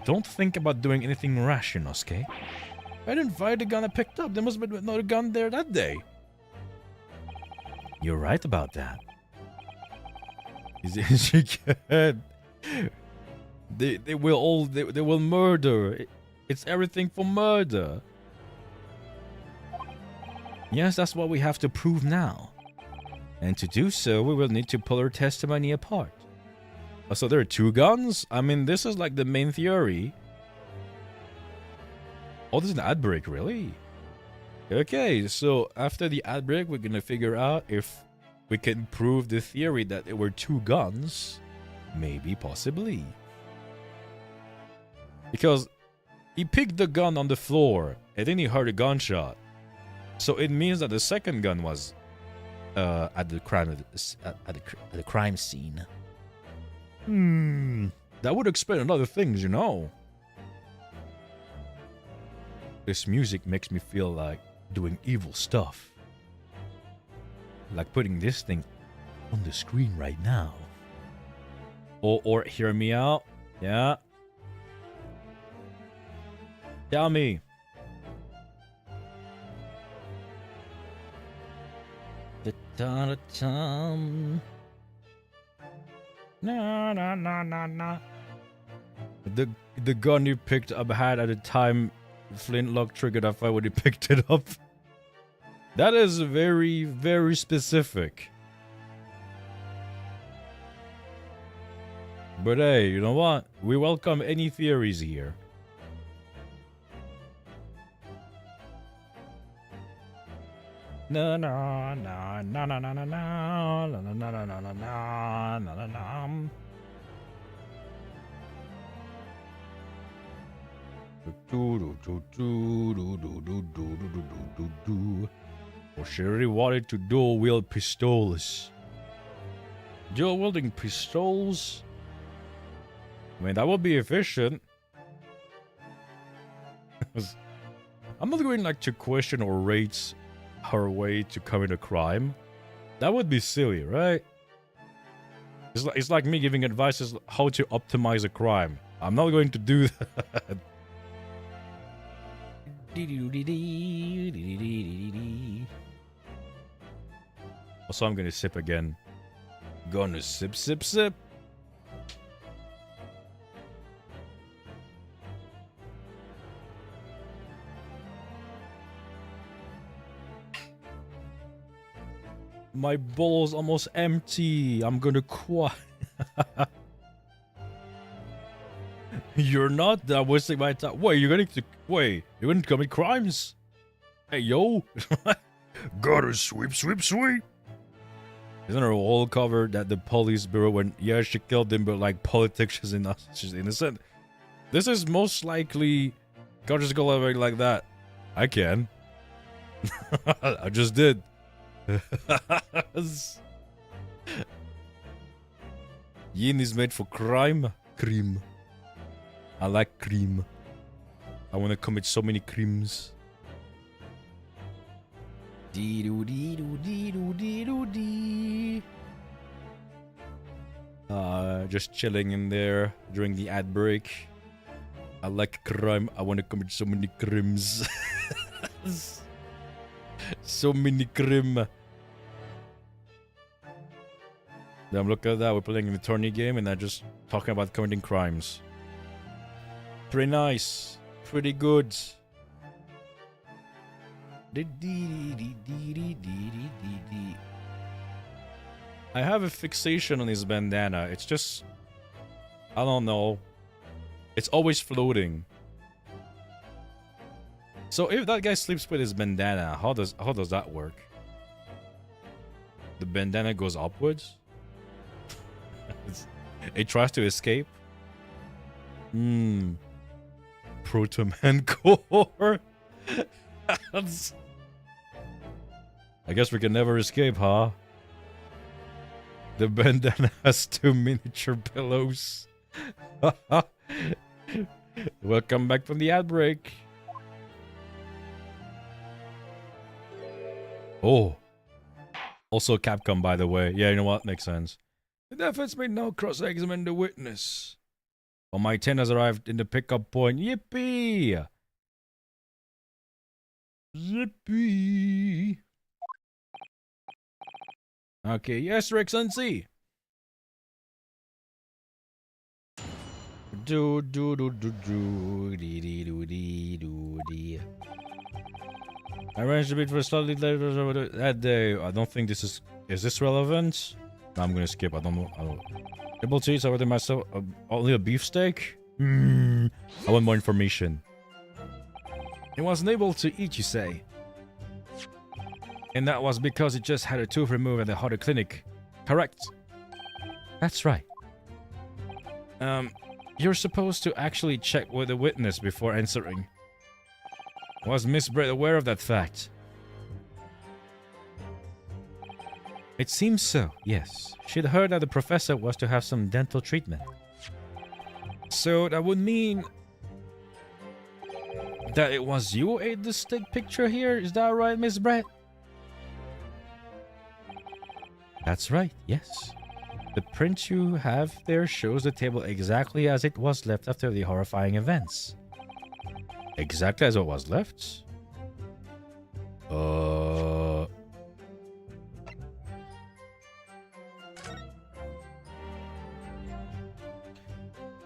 Don't think about doing anything rash, Ryunosuke. I didn't find the gun I picked up. There must have been another gun there that day. You're right about that. She can't. They will murder. It's everything for murder. Yes, that's what we have to prove now. And to do so, we will need to pull her testimony apart. So there are two guns? I mean, this is like the main theory. Oh, there's an ad break, really? Okay, so after the ad break, we're gonna figure out if we can prove the theory that there were two guns. Maybe, possibly. Because he picked the gun on the floor, and then he heard a gunshot. So it means that the second gun was at the crime scene. That would explain a lot of things, you know. This music makes me feel like doing evil stuff. Like putting this thing on the screen right now. Or hear me out. Yeah. Tell me. The gun you picked up had at the time flintlock triggered that fire when you picked it up. That is very, very specific. But hey, you know what? We welcome any theories here. Na na na na na na na na na na na na na na na na. Or she really wanted to dual wield pistols. Dual wielding pistols? I mean, that would be efficient. I'm not going like to question or rate her way to commit a crime. That would be silly, right? It's like me giving advice as how to optimize a crime. I'm not going to do that. Also, I'm gonna sip again. Gonna sip, sip, sip. My bowl's almost empty. I'm gonna cry. You're not that wasting my time. Wait, you're gonna commit crimes? Hey, yo. Gotta sweep, sweep, sweep. Isn't her whole cover that the police bureau when, yeah, she killed him, but like politics, she's innocent? This is most likely, can't just go away like that. I can. I just did. Yin is made for crime. Cream. I like cream. I want to commit so many crimes. Just chilling in there during the ad break. I like crime. I want to commit so many crimes. So many crime. Damn, look at that. We're playing an attorney game and they're just talking about committing crimes. Pretty nice. Pretty good. I have a fixation on his bandana. It's just, I don't know. It's always floating. So if that guy sleeps with his bandana, how does that work? The bandana goes upwards? It tries to escape? Proto-Man core? I guess we can never escape, huh? The bandana has 2 miniature pillows. Welcome back from the ad break. Oh. Also Capcom, by the way. Yeah, you know what? Makes sense. The defense may now cross-examine the witness. Oh, my 10 has arrived in the pickup point. Yippee! Yippee! Okay, yes, Your Excellency. Do do do do do dee dee do dee do dee. I arranged a bit for a slightly later that day. I don't think this is this relevant? No, I'm gonna skip. I don't know. Triple cheese. I ordered myself only a beefsteak. I want more information. It wasn't able to eat, you say? And that was because it just had a tooth removed at the Haruto clinic. Correct. That's right. You're supposed to actually check with the witness before answering. Was Miss Brett aware of that fact? It seems so, yes. She'd heard that the professor was to have some dental treatment. So that would mean that it was you who ate the stick picture here? Is that right, Miss Brett? That's right, yes. The print you have there shows the table exactly as it was left after the horrifying events. Exactly as it was left?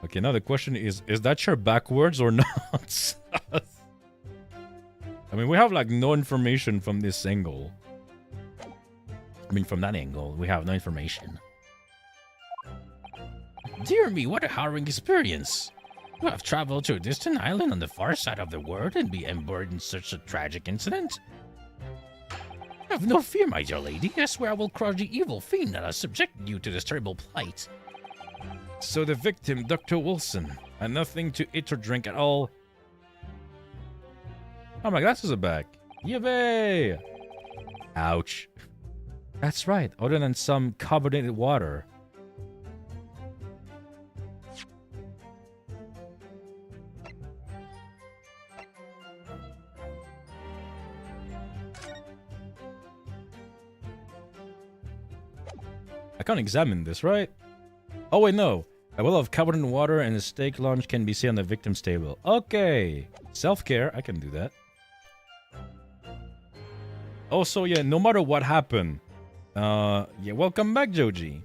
Okay, now the question is that chair backwards or not? I mean, we have like no information from this angle. I mean, from that angle, we have no information. Dear me, what a harrowing experience. You have traveled to a distant island on the far side of the world and be embroiled in such a tragic incident? Have no fear, my dear lady. I swear I will crush the evil fiend that has subjected you to this terrible plight. So the victim, Dr. Wilson, had nothing to eat or drink at all. Oh, my glasses are back. Yippee! Ouch. That's right, other than some carbonated water. I can't examine this, right? Oh, wait, no. A well of carbonated water and a steak lunch can be seen on the victim's table. Okay. Self-care, I can do that. Also, yeah, no matter what happened. Yeah, welcome back, Joji.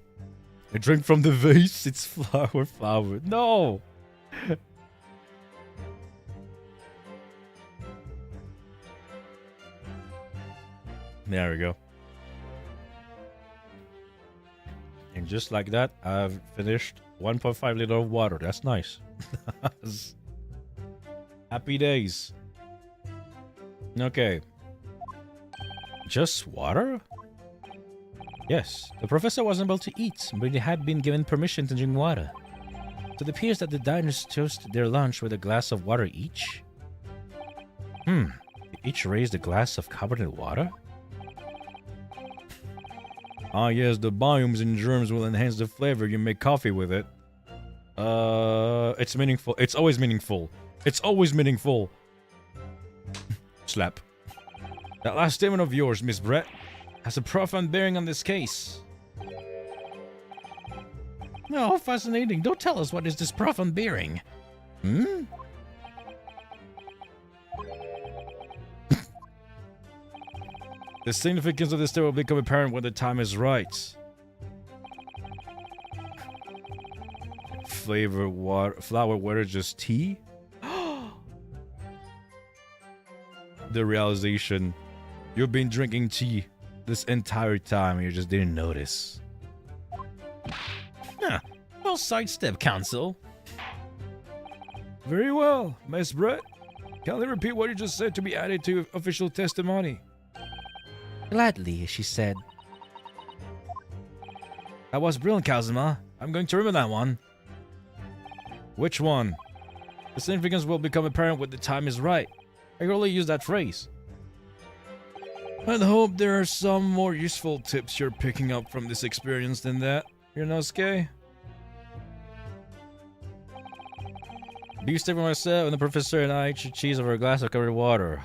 A drink from the vase, it's flower. No! There we go. And just like that, I've finished 1.5 liter of water. That's nice. Happy days. Okay. Just water? Yes, the professor wasn't able to eat, but he had been given permission to drink water. So it appears that the diners toasted their lunch with a glass of water each. They each raised a glass of carbonated water? Ah, yes, the biomes and germs will enhance the flavor. You make coffee with it. It's meaningful. It's always meaningful. It's always meaningful. Slap. That last statement of yours, Miss Brett, has a profound bearing on this case. Oh, fascinating. Don't tell us what is this profound bearing. The significance of this tale will become apparent when the time is right. Flavor water, flower water, just tea? The realization. You've been drinking tea this entire time and you just didn't notice. Huh. Well, sidestep, counsel. Very well, Miss Brett. Kindly repeat what you just said to be added to official testimony. Gladly, she said. That was brilliant, Kazuma. I'm going to remember that one. Which one? The significance will become apparent when the time is right. I rarely use that phrase. I'd hope there are some more useful tips you're picking up from this experience than that, Yonosuke. Beef steak for myself and the professor and I eat cheese over a glass of covered water.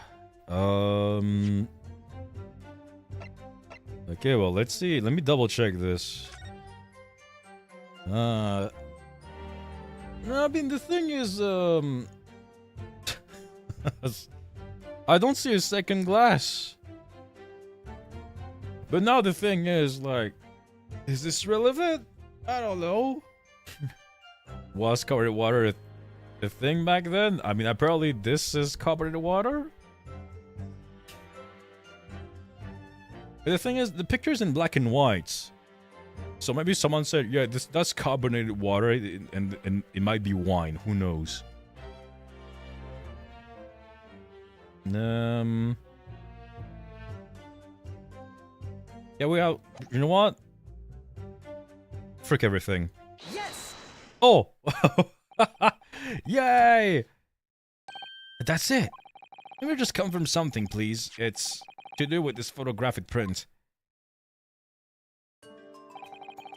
Okay, well, let's see. Let me double check this. I mean, the thing is, I don't see a second glass. But now the thing is, like, is this relevant? I don't know. Was carbonated water a thing back then? I mean, apparently this is carbonated water. But the thing is, the picture's in black and white. So maybe someone said, yeah, that's carbonated water, and it might be wine. Who knows? Yeah, we have. You know what? Frick everything. Yes! Oh! Yay! That's it. Let me just confirm something, please. It's to do with this photographic print.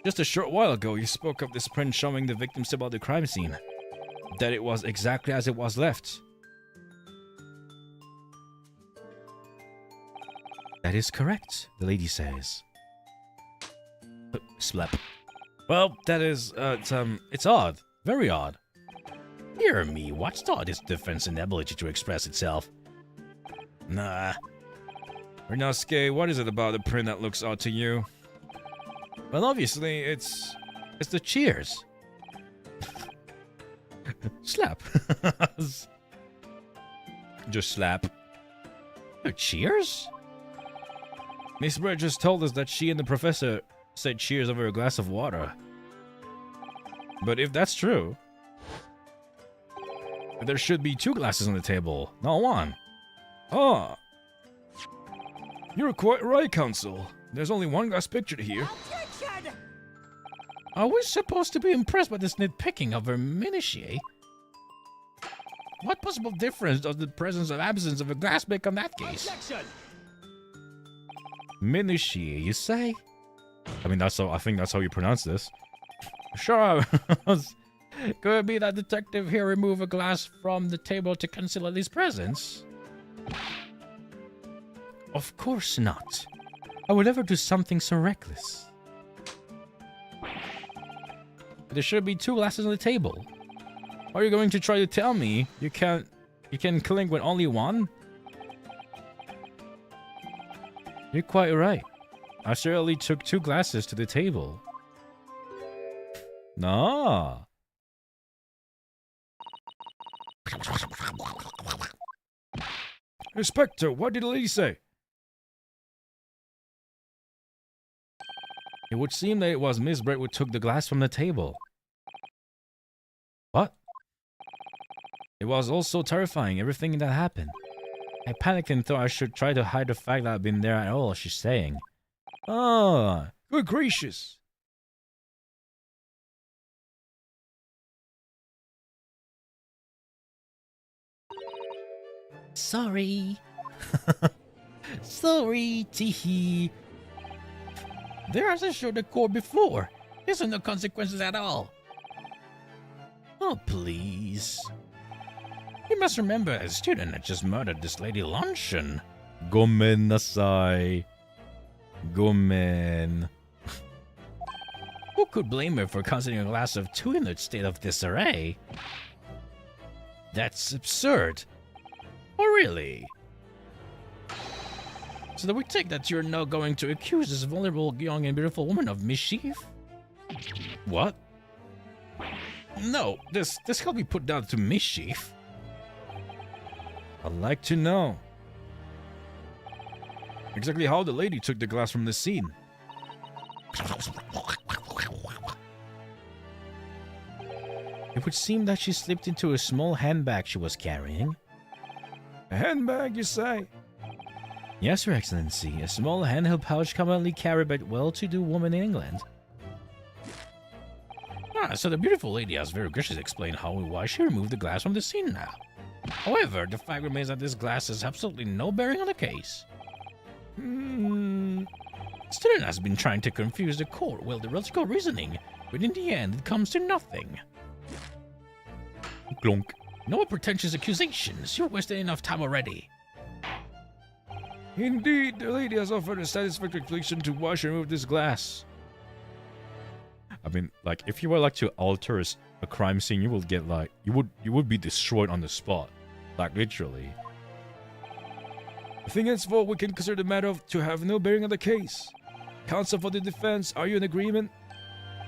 Just a short while ago, you spoke of this print showing the victims about the crime scene. That it was exactly as it was left. That is correct, the lady says. Slap. Well, that is, it's odd. Very odd. Hear me, what's the oddest defense inability to express itself? Nah. Rinosuke, what is it about the print that looks odd to you? Well, obviously, it's the cheers. Slap. Just slap. Cheers? Miss Brett just told us that she and the professor said cheers over a glass of water. But if that's true, there should be 2 glasses on the table, not 1. Ah. You're quite right, Counsel. There's only 1 glass pictured here. Are we supposed to be impressed by this nitpicking of her minutiae? What possible difference does the presence or absence of a glass make on that case? Minutiae, you say? I mean, I think that's how you pronounce this. Sure. Could it be that detective here remove a glass from the table to conceal his presence? Of course not. I would never do something so reckless. There should be 2 glasses on the table. Are you going to try to tell me you can clink with only 1? You're quite right. I certainly took 2 glasses to the table. Nah. Inspector, what did the lady say? It would seem that it was Miss Brett who took the glass from the table. What? It was all so terrifying, everything that happened. I panicked and thought I should try to hide the fact that I've been there at all, she's saying. Ah, good gracious. Sorry. Sorry, teehee. There has a show the core before. There's no consequences at all. Oh, please. You must remember a student that just murdered this lady luncheon. Gomen nasai. Gomen. Who could blame her for causing a glass of 2 in the state of disarray? That's absurd. Oh, really? So that we take that you're now going to accuse this vulnerable, young, and beautiful woman of mischief? What? No, this can't be put down to mischief. I'd like to know exactly how the lady took the glass from the scene. It would seem that she slipped into a small handbag she was carrying. A handbag, you say? Yes, Your Excellency, a small handheld pouch commonly carried by well-to-do women in England. Ah, so the beautiful lady has very graciously explained how and why she removed the glass from the scene now. However, the fact remains that this glass has absolutely no bearing on the case. The student has been trying to confuse the court with the logical reasoning, but in the end it comes to nothing. Glonk. No more pretentious accusations, you've wasted enough time already. Indeed, the lady has offered a satisfactory explanation to why she removed this glass. I mean, like, if you were like to alter a crime scene, you will get like you would be destroyed on the spot, like literally. I think henceforth we can consider the matter to have no bearing on the case. Counsel for the defense, are you in agreement?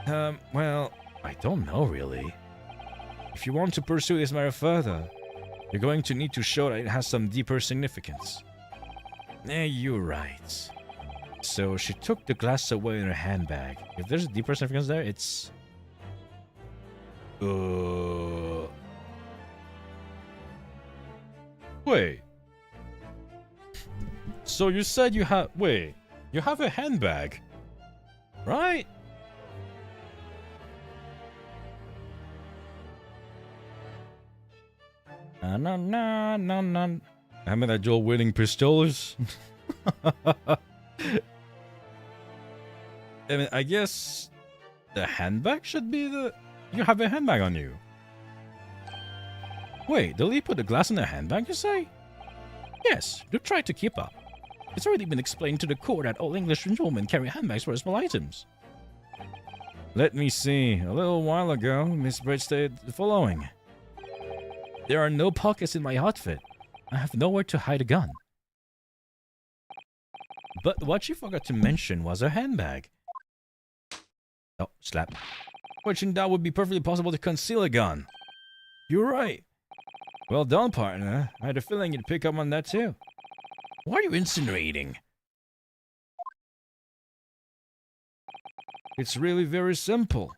Well, I don't know really. If you want to pursue this matter further, you're going to need to show that it has some deeper significance. You're right. So she took the glass away in her handbag. If there's a deeper significance there, it's... Wait. So you said you have... Wait. You have a handbag. Right? Na na na na. I mean that Joel winning pistols. I mean, I guess the handbag should be the... You have a handbag on you. Wait, did he put the glass in the handbag, you say? Yes, do try to keep up. It's already been explained to the court that all English gentlemen carry handbags for small items. Let me see. A little while ago, Miss Bridge stated the following. There are no pockets in my outfit. I have nowhere to hide a gun. But what she forgot to mention was her handbag. Oh, slap. Which in doubt would be perfectly possible to conceal a gun. You're right. Well done, partner. I had a feeling you'd pick up on that too. What are you insinuating? It's really very simple.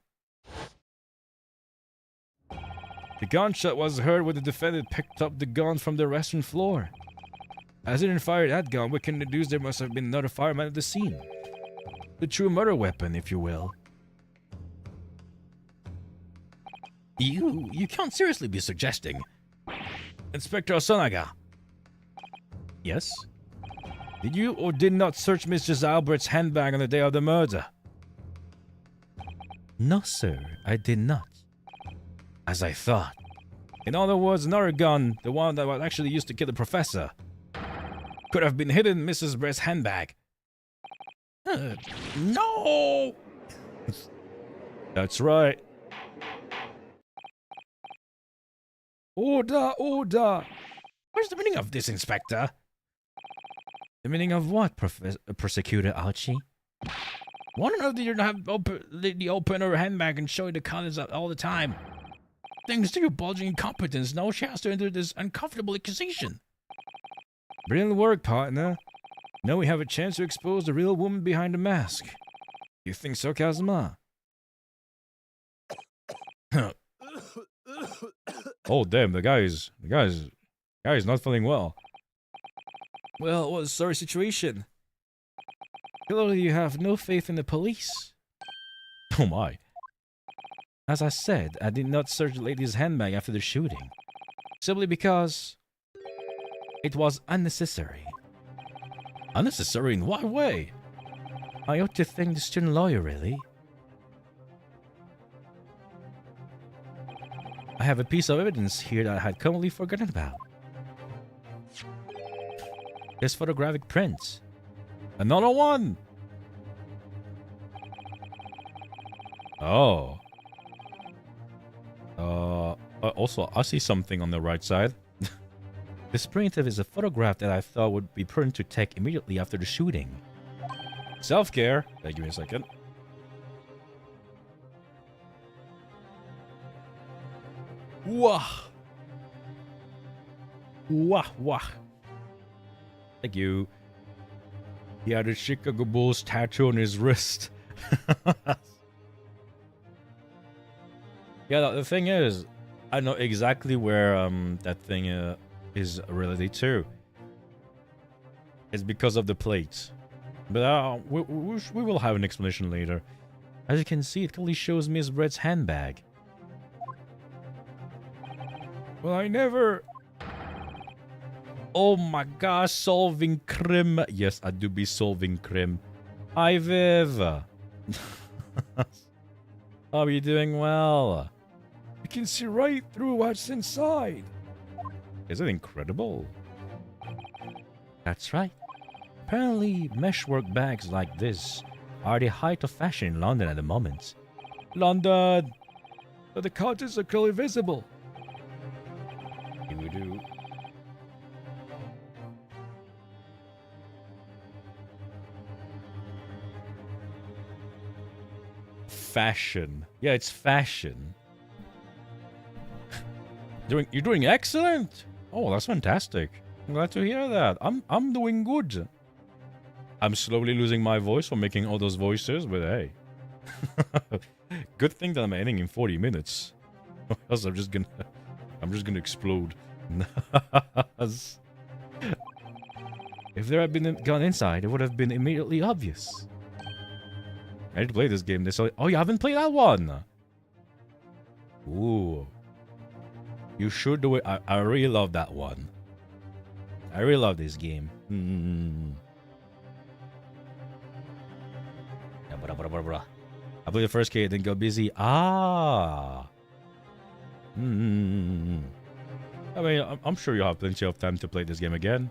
The gunshot was heard when the defendant picked up the gun from the restaurant floor. As he didn't fire that gun, we can deduce there must have been another fireman at the scene. The true murder weapon, if you will. You can't seriously be suggesting. Inspector Osanaga. Yes? Did you or did not search Mrs. Albert's handbag on the day of the murder? No, sir. I did not. As I thought. In other words, another gun, the one that was actually used to kill the professor, could have been hidden in Mrs. Brett's handbag. No! That's right. Order, order! What's the meaning of this, Inspector? The meaning of what, Prosecutor Archie? One or another, you don't have the open her handbag and show you the contents all the time. Thanks to your bulging incompetence, no chance to enter this uncomfortable accusation. Brilliant work, partner. Now we have a chance to expose the real woman behind the mask. You think so, Kazuma? Oh, damn, the guy's not feeling well. Well, what a sorry situation. Clearly you have no faith in the police. Oh my. As I said, I did not search the lady's handbag after the shooting. Simply because it was unnecessary. Unnecessary in what way? I ought to thank the student lawyer, really. I have a piece of evidence here that I had completely forgotten about. This photographic print. Another one! Oh. Also, I see something on the right side. This print is a photograph that I thought would be prudent to take immediately after the shooting. Self-care. Hey, give me a second. Wah. Wah, wah. Thank you. He had a Chicago Bulls tattoo on his wrist. Yeah, the thing is, I know exactly where that thing is related to. It's because of the plates. But we will have an explanation later. As you can see, it clearly shows Miss Brett's handbag. Well, I never... Oh my gosh, solving crime. Yes, I do be solving crime. Hi, Viv. Are you doing well? You can see right through what's inside. Is it incredible? That's right. Apparently, meshwork bags like this are the height of fashion in London at the moment. London! But the contents are clearly visible. Here we do. Fashion. Yeah, it's fashion. You're doing excellent. Oh, that's fantastic. I'm glad to hear that. I'm doing good. I'm slowly losing my voice from making all those voices, but hey. Good thing that I'm ending in 40 minutes. Else I'm just gonna explode. If there had been a gun inside, it would have been immediately obvious. I didn't play this game. Oh, you haven't played that one? Ooh. You should do it. I really love that one. I really love this game. I played the first kid, then got busy. Ah. I mean, I'm sure you'll have plenty of time to play this game again.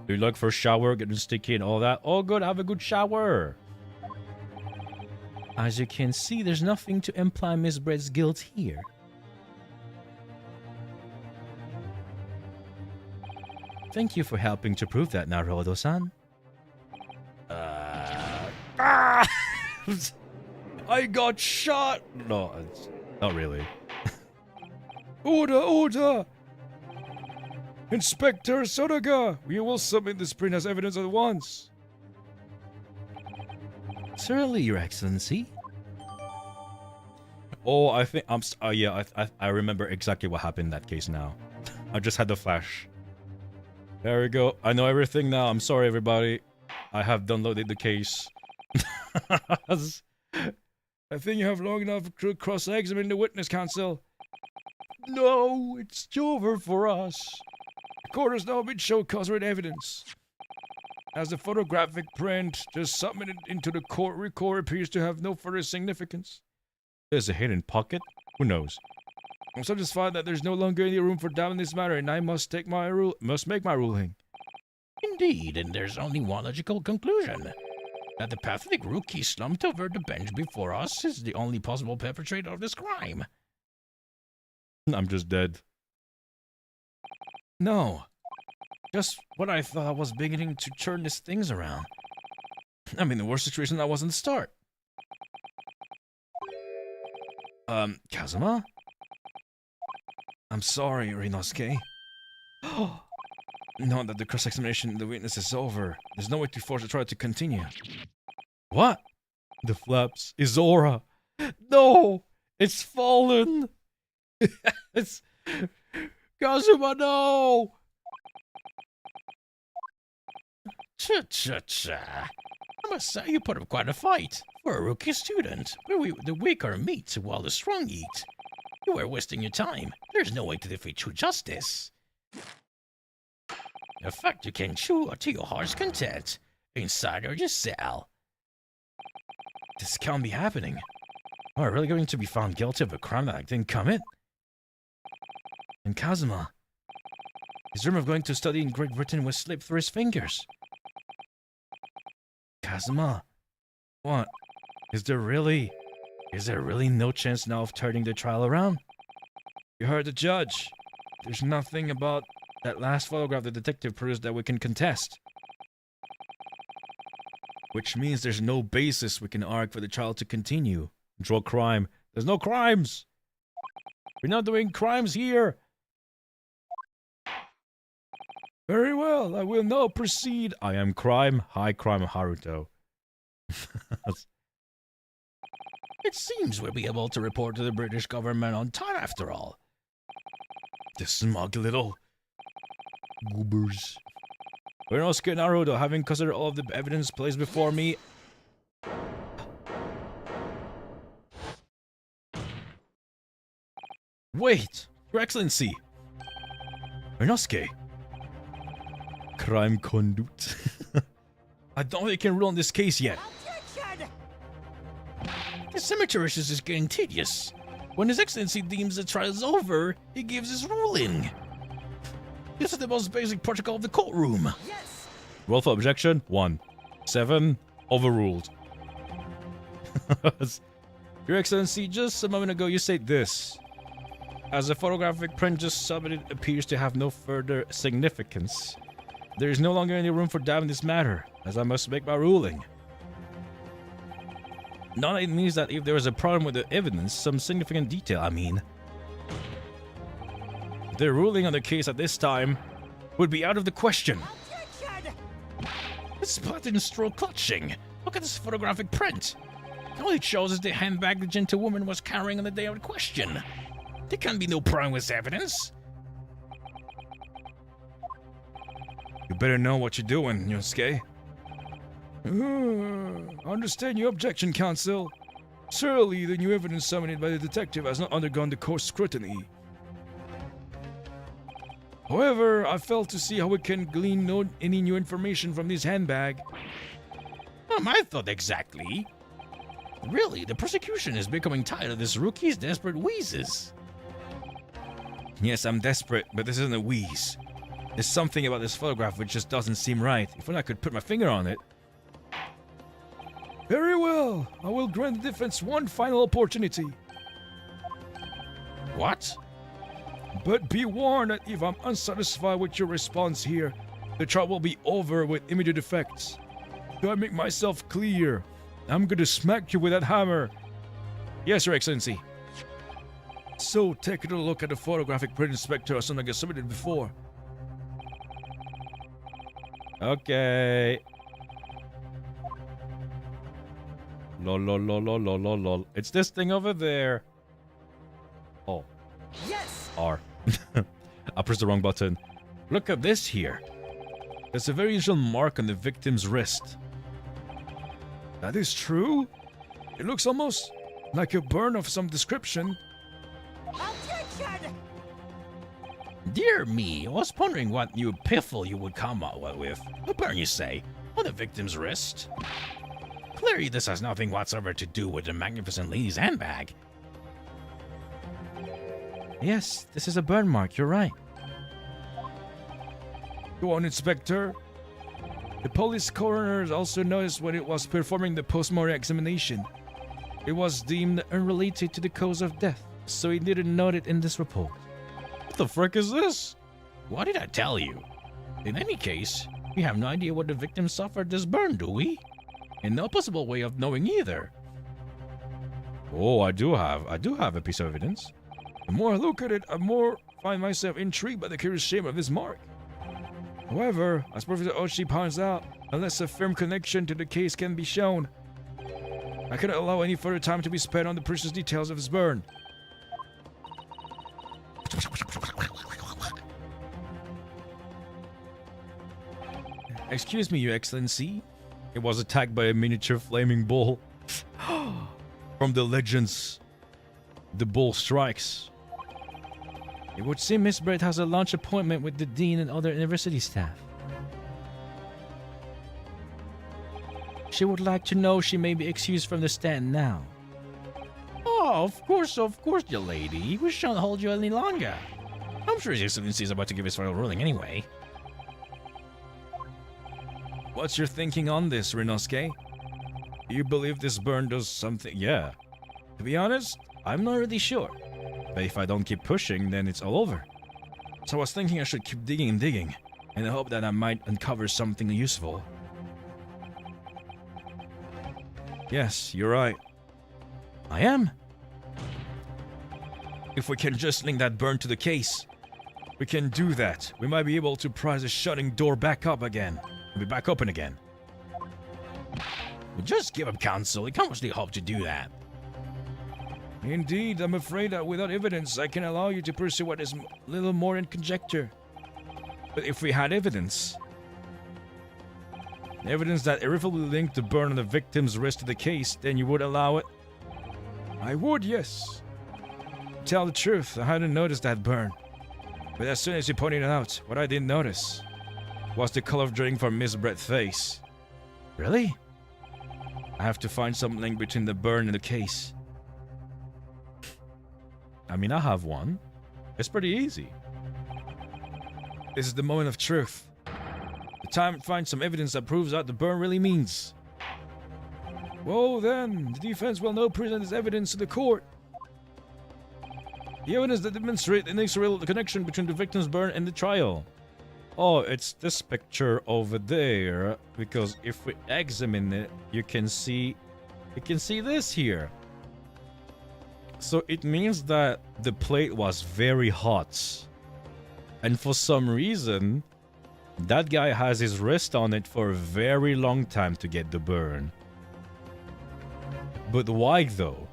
You look for a shower, getting sticky and all that. Oh, good. Have a good shower. As you can see, there's nothing to imply Miss Brett's guilt here. Thank you for helping to prove that, Naruto-san. I got shot! No, it's not really. Order! Inspector Sodaga, we will submit this print as evidence at once. Certainly, Your Excellency. Oh, I think I remember exactly what happened in that case now. I just had the flash. There we go. I know everything now. I'm sorry, everybody. I have downloaded the case. I think you have long enough to cross-examine the witness, Counsel. No, it's over for us. The court has now been shown cause-red evidence. As the photographic print just submitted into the court record appears to have no further significance. There's a hidden pocket? Who knows? I'm satisfied that there's no longer any room for doubt in this matter, and I must make my ruling. Indeed, and there's only one logical conclusion. That the pathetic rookie slumped over the bench before us is the only possible perpetrator of this crime. I'm just dead. No. Just what I thought was beginning to turn these things around. I'm in the worst situation I was in the start. Kazuma? I'm sorry, Rinosuke. Now that the cross-examination of the witness is over, there's no way to force the trial to continue. What? The flaps. Izora. No! It's fallen! It's... Kazuma, no! Cha-cha-cha. I must say you put up quite a fight. For a rookie student, where the weak are meat while the strong eat. You are wasting your time. There's no way to defeat true justice. In fact, you can chew to your heart's content. Inside or your cell. This can't be happening. Am I really going to be found guilty of a crime that I didn't commit? And Kazuma, his dream of going to study in Great Britain was slipped through his fingers. Kazuma, what? Is there really no chance now of turning the trial around? You heard the judge. There's nothing about that last photograph the detective produced that we can contest. Which means there's no basis we can argue for the trial to continue. Control crime. There's no crimes! We're not doing crimes here! Very well, I will now proceed. I am crime, high crime Haruto. It seems we'll be able to report to the British government on time after all. The smug little goobers. Rinosuke and Haruto, having considered all of the evidence placed before me... Wait! Your Excellency! Rinosuke! Crime conduct. I don't think I can rule on this case yet. The cemetery is just getting tedious. When His Excellency deems the trial is over, he gives his ruling. This is the most basic protocol of the courtroom. Yes! Roll for objection, 1. 7, overruled. Your Excellency, just a moment ago you said this. As the photographic print just submitted appears to have no further significance, there is no longer any room for doubt in this matter, as I must make my ruling. Now it means that if there is a problem with the evidence, some significant detail, I mean, the ruling on the case at this time would be out of the question. This pattern is throat clutching. Look at this photographic print. All it shows is the handbag the gentlewoman was carrying on the day of the question. There can be no problem with evidence. You better know what you're doing, Yosuke. Understand your objection, counsel. Surely the new evidence summoned by the detective has not undergone the course scrutiny. However, I failed to see how we can glean any new information from this handbag. I thought exactly. Really, the prosecution is becoming tired of this rookie's desperate wheezes. Yes, I'm desperate, but this isn't a wheeze. There's something about this photograph which just doesn't seem right. If only I could put my finger on it. Very well. I will grant the defense one final opportunity. What? But be warned that if I'm unsatisfied with your response here, the trial will be over with immediate effects. Do I make myself clear? I'm gonna smack you with that hammer. Yes, Your Excellency. So, take a look at the photographic print inspector as something I submitted before. Okay. Lol, lol, lol, lol, lol, lol, lol. It's this thing over there. Oh. Yes! R. I pressed the wrong button. Look at this here. There's a very unusual mark on the victim's wrist. That is true. It looks almost like a burn of some description. Objection! Dear me, I was wondering what new piffle you would come out with. A burn, you say, on the victim's wrist? Clearly, this has nothing whatsoever to do with the magnificent lady's handbag. Yes, this is a burn mark, you're right. Go on, Inspector. The police coroner also noticed when it was performing the post-mortem examination. It was deemed unrelated to the cause of death, so he didn't note it in this report. What the frick is this? What did I tell you? In any case, we have no idea what the victim suffered this burn, do we? And no possible way of knowing either. Oh, I do have a piece of evidence. The more I look at it, the more I find myself intrigued by the curious shape of this mark. However, as Professor Oshi points out, unless a firm connection to the case can be shown, I cannot allow any further time to be spent on the precise details of this burn. Excuse me, Your Excellency. It was attacked by a miniature flaming bull. From the legends, the bull strikes. It would seem Miss Brett has a lunch appointment with the dean and other university staff. She would like to know she may be excused from the stand now. Oh, of course, dear lady. We shan't hold you any longer. I'm sure His Excellency is about to give his final ruling anyway. What's your thinking on this, Rinosuke? Do you believe this burn does something? Yeah. To be honest, I'm not really sure. But if I don't keep pushing, then it's all over. So I was thinking I should keep digging and digging, in the hope that I might uncover something useful. Yes, you're right. I am. If we can just link that burn to the case, we can do that. We might be able to pry the shutting door back up again. It'll be back open again. Well, just give up, counsel. We can't really hope to do that. Indeed, I'm afraid that without evidence, I can allow you to pursue what is little more in conjecture. But if we had evidence that irrevocably linked the burn on the victim's wrist to the case, then you would allow it? I would, yes. To tell the truth, I hadn't noticed that burn. But as soon as you pointed it out, what I didn't notice was the color of drink from Miss Brett's face. Really? I have to find some link between the burn and the case. I mean, I have one. It's pretty easy. This is the moment of truth. The time to find some evidence that proves what the burn really means. Well then, the defense will now present this evidence to the court. The evidence that demonstrates the inexorable connection between the victim's burn and the trial. Oh, it's this picture over there. Because if we examine it, you can see this here. So it means that the plate was very hot. And for some reason, that guy has his wrist on it for a very long time to get the burn. But why though?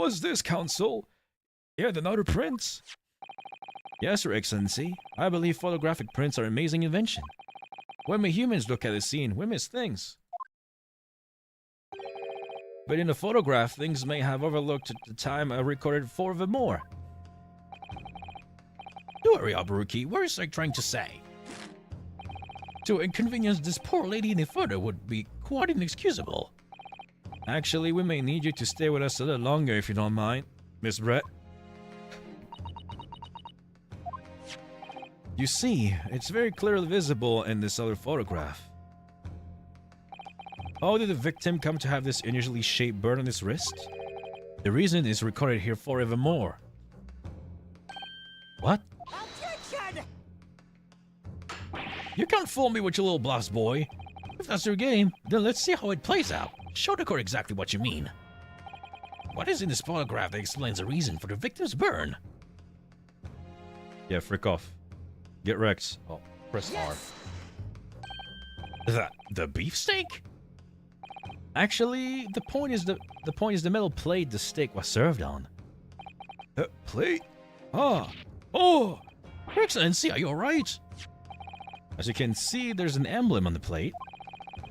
What's this, Counsel? Yeah, another prints? Yes, Your Excellency. I believe photographic prints are an amazing invention. When we humans look at a scene, we miss things. But in a photograph, things may have overlooked at the time I recorded 4 of them more. Don't worry, Abaruki. What is I trying to say? To inconvenience this poor lady any further would be quite inexcusable. Actually, we may need you to stay with us a little longer if you don't mind, Miss Brett. You see, it's very clearly visible in this other photograph. How did the victim come to have this unusually shaped burn on his wrist? The reason is recorded here forevermore. What? Objection! You can't fool me with your little bluffs, boy. If that's your game, then let's see how it plays out. Show the court exactly what you mean. What is in this photograph that explains the reason for the victim's burn? Yeah, frick off. Get wrecked. Oh, press Yes! The beefsteak? Actually, the point is the metal plate the steak was served on. Plate? Ah. Oh! Your Excellency, are you alright? As you can see, there's an emblem on the plate.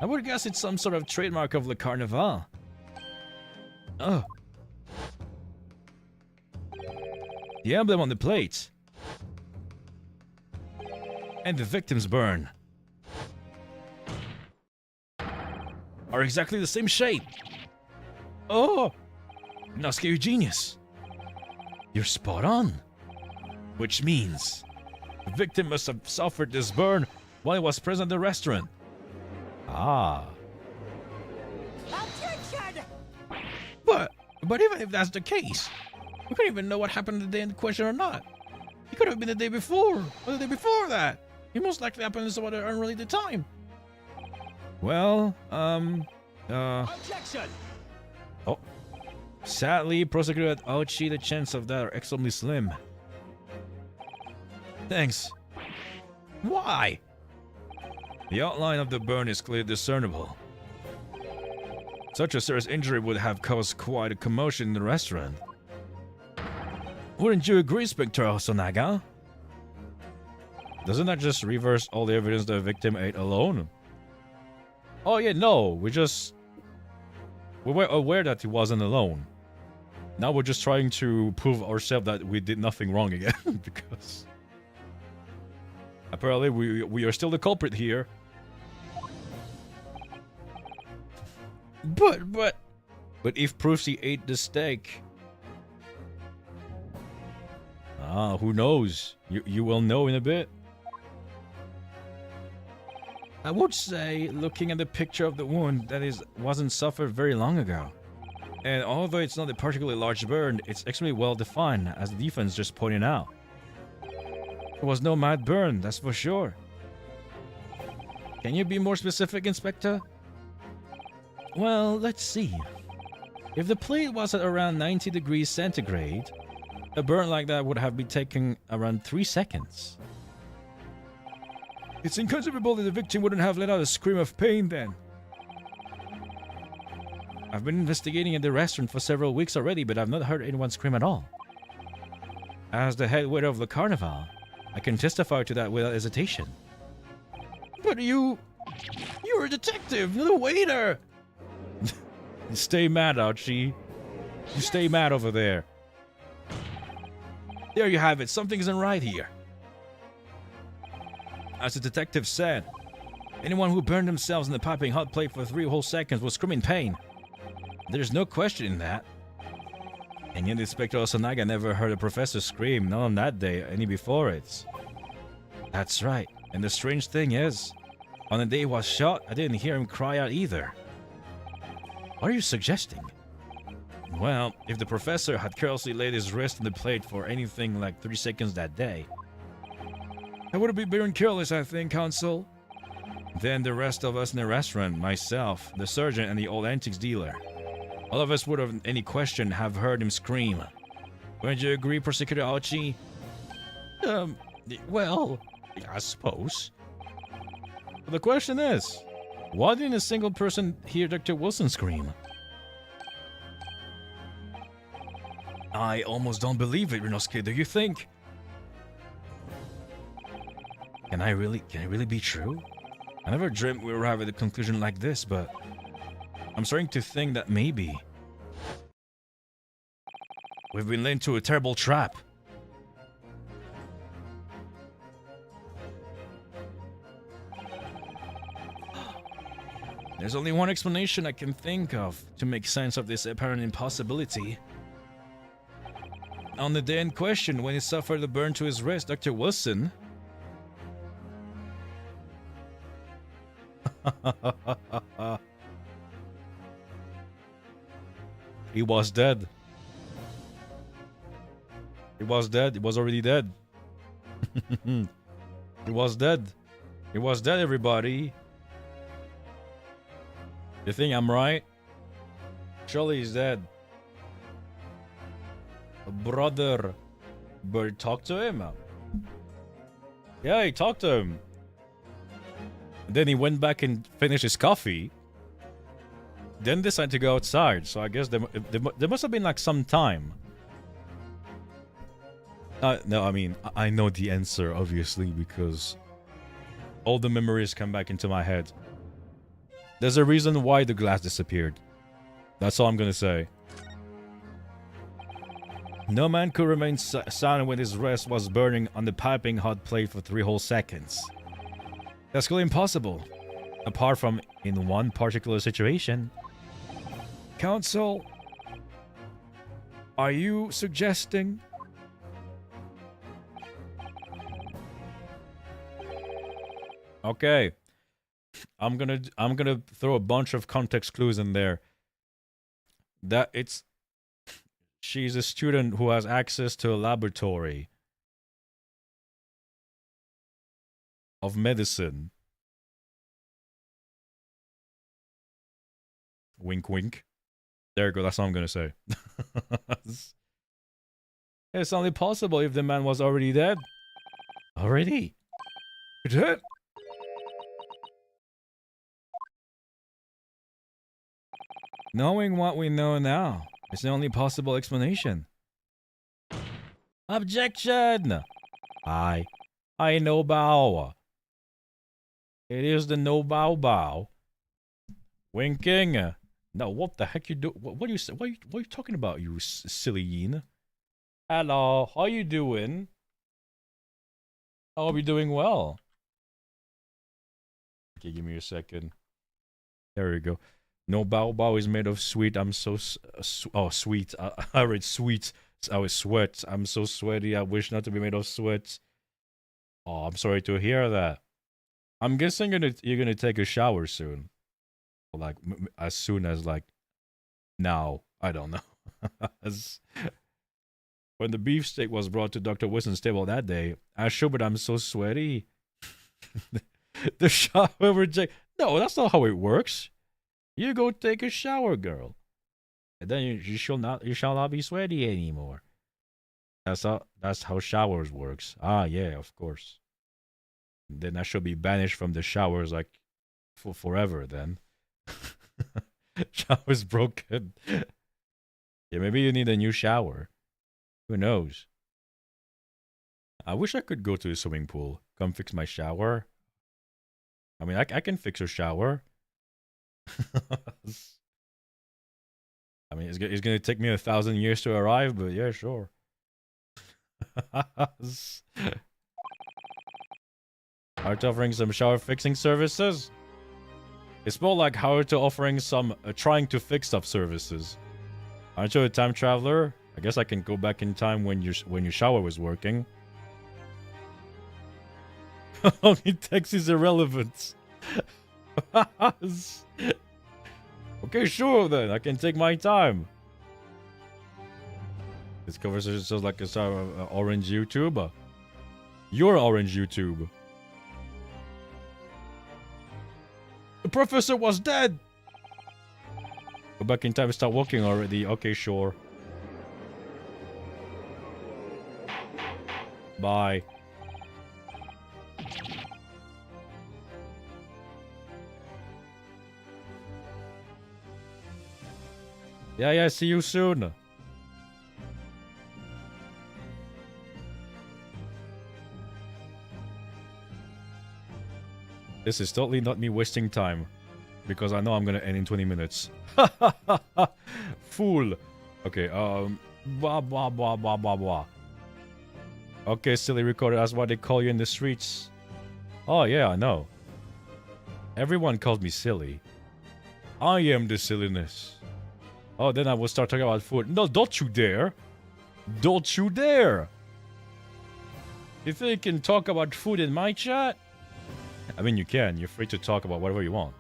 I would guess it's some sort of trademark of Le Carnaval. Oh. The emblem on the plate. And the victim's burn are exactly the same shape. Oh! Nosuke, you genius. You're spot on. Which means the victim must have suffered this burn while he was present at the restaurant. Ah. Objection! But even if that's the case, we couldn't even know what happened the day in question or not. It could have been the day before, or the day before that. It most likely happened in some other unrelated time. Well, Objection! Oh. Sadly, Prosecutor Aochi, the chance of that are extremely slim. Thanks. Why? The outline of the burn is clearly discernible. Such a serious injury would have caused quite a commotion in the restaurant. Wouldn't you agree, Inspector Hosonaga? Doesn't that just reverse all the evidence the victim ate alone? Oh yeah, no, we were aware that he wasn't alone. Now we're just trying to prove ourselves that we did nothing wrong again, because apparently we are still the culprit here. But if proves he ate the steak, who knows? You will know in a bit. I would say, looking at the picture of the wound, that wasn't suffered very long ago. And although it's not a particularly large burn, it's extremely well defined, as the defense just pointed out. It was no mad burn, that's for sure. Can you be more specific, Inspector? Well, let's see. If the plate was at around 90 degrees centigrade, a burn like that would have been taking around 3 seconds. It's inconceivable that the victim wouldn't have let out a scream of pain then. I've been investigating at the restaurant for several weeks already, but I've not heard anyone scream at all. As the head waiter of the Carnival, I can testify to that without hesitation. But you're a detective, not a waiter. Stay mad, Archie. You stay mad over there. There you have it. Something isn't right here. As the detective said, anyone who burned themselves in the piping hot plate for 3 whole seconds will scream in pain. There's no question in that. And yet Inspector Osanaga never heard a professor scream, not on that day, any before it. That's right, and the strange thing is, on the day he was shot, I didn't hear him cry out either. What are you suggesting? Well, if the professor had carelessly laid his wrist on the plate for anything like 3 seconds that day, I would have been careless, I think, Counsel. Then the rest of us in the restaurant, myself, the surgeon, and the old antiques dealer, all of us would have, any question, have heard him scream. Wouldn't you agree, Prosecutor Aochi? Well, I suppose. But the question is, why didn't a single person hear Dr. Wilson scream? I almost don't believe it, Rinosuke. Do you think? Can it really be true? I never dreamt we would arrive at a conclusion like this, but I'm starting to think that maybe we've been led into a terrible trap. There's only one explanation I can think of to make sense of this apparent impossibility. On the day in question, when he suffered a burn to his wrist, Dr. Wilson He was dead. He was dead. He was already dead. He was dead. He was dead, everybody. You think I'm right? Surely he's dead. Brother. But talk to him. Yeah, he talked to him. Then he went back and finished his coffee. Then decided to go outside. So I guess there must have been like some time. No, I mean, I know the answer, obviously, because all the memories come back into my head. There's a reason why the glass disappeared. That's all I'm gonna say. No man could remain silent when his wrist was burning on the piping hot plate for 3 whole seconds. That's clearly impossible. Apart from in one particular situation. Counsel, are you suggesting? Okay. I'm gonna throw a bunch of context clues in there. She's a student who has access to a laboratory of medicine. Wink wink. There you go, that's all I'm gonna say. It's only possible if the man was already dead. Already? Dead? Knowing what we know now, it's the only possible explanation. Objection! I no bow. It is the no bow bow. Winking. No, what the heck you do? What do you say? What are you talking about, you silly yin? Hello, how you doing? I hope you're doing well. Okay, give me a second. There we go. No bow bow is made of sweet. I'm so sweet. I read sweet. I was sweat. I'm so sweaty. I wish not to be made of sweat. Oh, I'm sorry to hear that. I'm guessing you're gonna take a shower soon. Or like as soon as like now. I don't know. When the beefsteak was brought to Dr. Wilson's table that day, I showed, but I'm so sweaty. The shower reject. No, that's not how it works. You go take a shower, girl. And then you shall not be sweaty anymore. That's how showers works. Ah, yeah, of course. Then I shall be banished from the showers like for forever then. Shower's broken. Yeah, maybe you need a new shower. Who knows? I wish I could go to a swimming pool. Come fix my shower. I mean, I can fix a shower. I mean, it's gonna take me 1,000 years to arrive, but yeah, sure. Haruto offering some shower fixing services. It's more like Haruto offering some trying to fix stuff services. Aren't you a time traveler? I guess I can go back in time when your shower was working. Only text is irrelevant. Okay, sure then. I can take my time. This conversation sounds like a orange YouTube. You're orange YouTube. The professor was dead. Go back in time and start walking already. Okay, sure. Bye. Yeah, see you soon. This is totally not me wasting time. Because I know I'm gonna end in 20 minutes. Fool. Okay, blah blah blah blah blah blah. Okay, silly recorder, that's why they call you in the streets. Oh yeah, I know. Everyone calls me silly. I am the silliness. Oh, then I will start talking about food. No, don't you dare. Don't you dare. You think you can talk about food in my chat? I mean, you can. You're free to talk about whatever you want.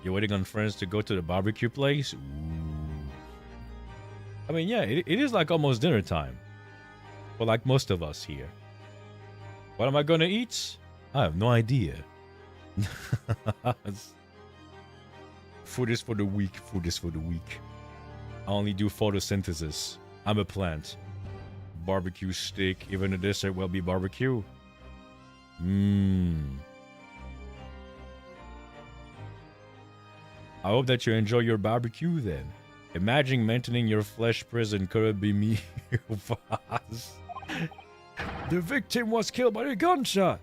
You're waiting on friends to go to the barbecue place? Ooh. I mean, yeah, it is like almost dinner time. For like most of us here. What am I gonna eat? I have no idea. Food is for the weak. Food is for the weak. I only do photosynthesis. I'm a plant. Barbecue steak. Even the dessert will be barbecue. Mmm. I hope that you enjoy your barbecue then. Imagine maintaining your flesh prison could be me. The victim was killed by a gunshot.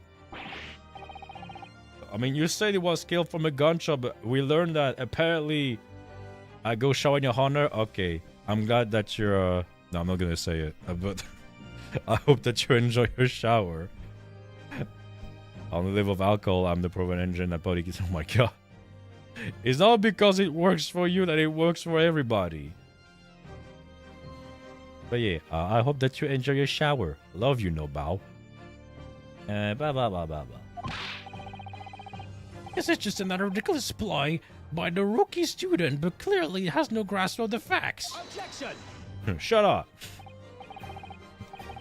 I mean, you said it was killed from a gunshot, but we learned that apparently I go shower in your honor. Okay, I'm glad that you're... No, I'm not gonna say it, but I hope that you enjoy your shower. On the level of alcohol, I'm the proven engine that body gets... Oh my god. It's not because it works for you that it works for everybody. But yeah, I hope that you enjoy your shower. Love you, no bow. Blah blah blah blah blah. This is just another ridiculous ploy by the rookie student, but clearly has no grasp of the facts. Objection! Shut up.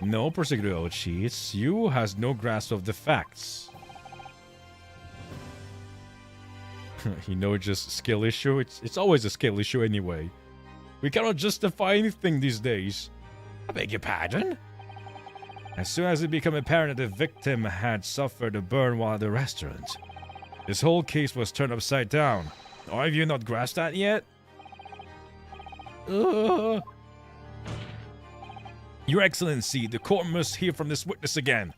No, Persecutor Ochi, it's you who has no grasp of the facts. You know, it's just a skill issue. It's always a skill issue anyway. We cannot justify anything these days. I beg your pardon? As soon as it became apparent that the victim had suffered a burn while at the restaurant, this whole case was turned upside down. Or have you not grasped that yet? Uh, Your Excellency, the court must hear from this witness again.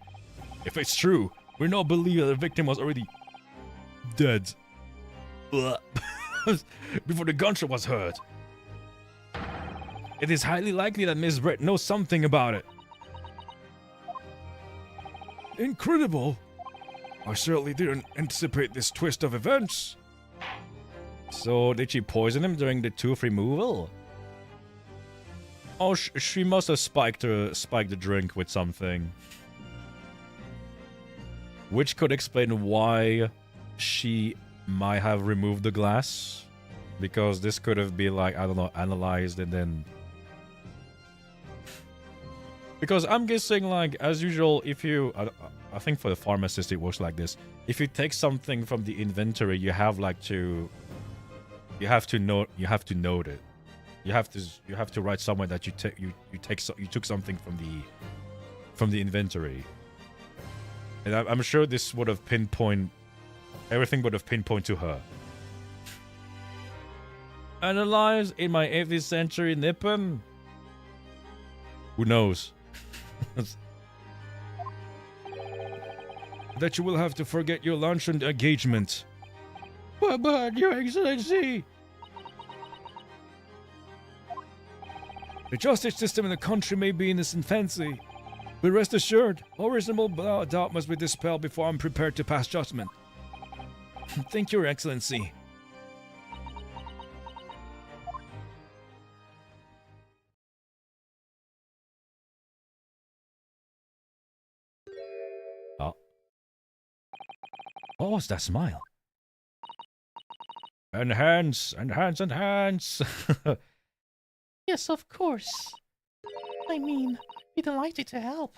If it's true, we now believe that the victim was already dead. Before the gunshot was heard. It is highly likely that Miss Brett knows something about it. Incredible! I certainly didn't anticipate this twist of events. So, did she poison him during the tooth removal? Oh, she must have spiked the drink with something. Which could explain why she might have removed the glass. Because this could have been like, I don't know, analyzed and then... Because I'm guessing, like, as usual, if you... I think for the pharmacist it works like this. If you take something from the inventory, you have like to... You have to note it. You have to write somewhere that you took something from the inventory. And I'm sure this would have pinpointed... Everything would have pinpointed to her. Analyzed in my 8th century Nippon? Who knows? That you will have to forget your lunch and engagement. but, Your Excellency! The justice system in the country may be in its infancy, but rest assured, all reasonable doubt must be dispelled before I'm prepared to pass judgment. Thank you, Your Excellency. What was that smile? Enhance, enhance, enhance. Yes, of course. I mean, I'd be delighted to help.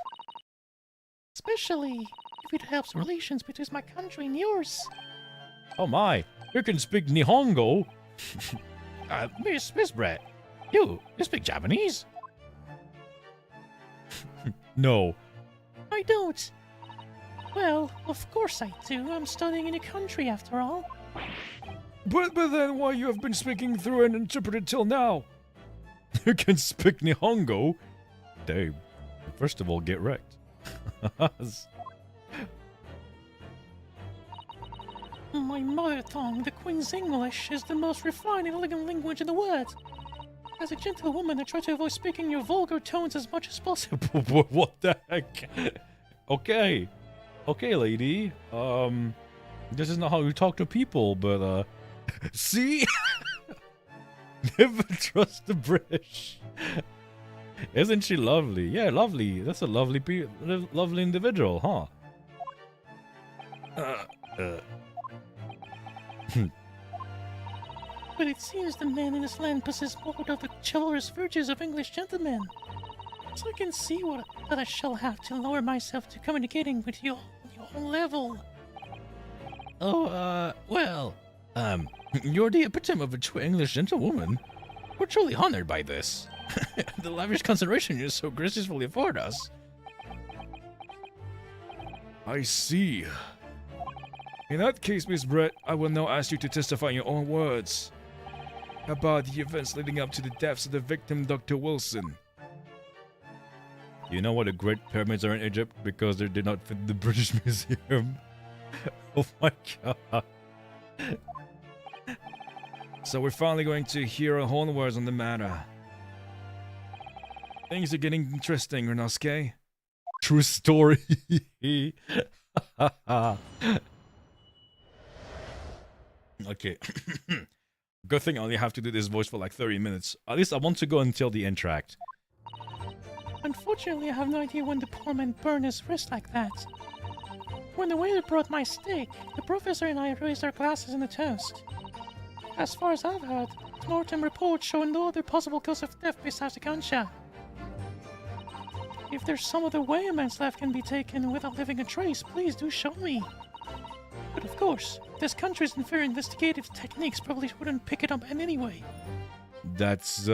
Especially if it helps relations between my country and yours. Oh my, you can speak Nihongo? Miss Brett, you speak Japanese? No. I don't. Well, of course I do. I'm studying in a country after all. But then why you have been speaking through an interpreter till now? You can speak Nihongo? Dave, first of all, get wrecked. My mother tongue, the Queen's English, is the most refined and elegant language in the world. As a gentlewoman, I try to avoid speaking your vulgar tones as much as possible. What the heck? Okay. Okay, lady. This is not how you talk to people, but, see? Never trust the British. Isn't she lovely? Yeah, lovely. That's a lovely lovely individual, huh? But it seems the men in this land possess more of the chivalrous virtues of English gentlemen. So I can see that I shall have to lower myself to communicating with you on your own level. Oh, well, you're the epitome of a true English gentlewoman. We're truly honored by this. The lavish consideration you so graciously afford us. I see. In that case, Miss Brett, I will now ask you to testify in your own words about the events leading up to the deaths of the victim, Dr. Wilson. You know what the Great Pyramids are in Egypt? Because they did not fit the British Museum. Oh my god. So we're finally going to hear our own words on the matter. Things are getting interesting, Renosuke. True story. Okay. Good thing I only have to do this voice for like 30 minutes. At least I want to go until the entr'acte. Unfortunately, I have no idea when the poor man burned his wrist like that. When the waiter brought my steak, the professor and I raised our glasses in a toast. As far as I've heard, mortem reports show no other possible cause of death besides the gunshot. If there's some other way a man's life can be taken without leaving a trace, please do show me. But of course, this country's inferior investigative techniques probably wouldn't pick it up in any way. That's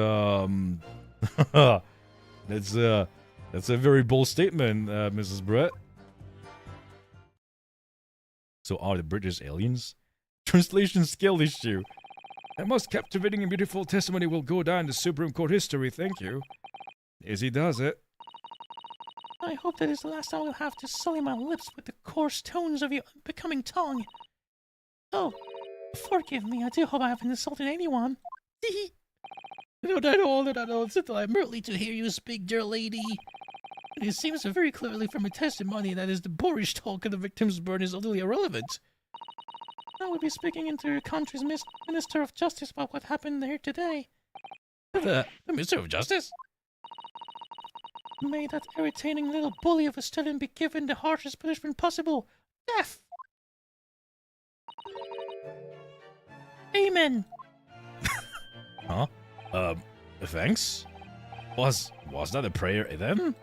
that's a very bold statement, Mrs. Brett. So are the British aliens? Translation skill issue. A most captivating and beautiful testimony will go down in the Supreme Court history, thank you. Izzy does it. I hope that is the last time I'll have to sully my lips with the coarse tones of your unbecoming tongue. Oh, forgive me, I do hope I haven't insulted anyone. Not at all, not at all. It's I'm merely to hear you speak, dear lady. It seems very clearly from a testimony that is the boorish talk of the victim's burn is utterly irrelevant. I will be speaking into your country's Minister of Justice about what happened here today. The Minister of Justice? May that irritating little bully of a student be given the harshest punishment possible. Death! Amen! Huh? Thanks? Was that a prayer then?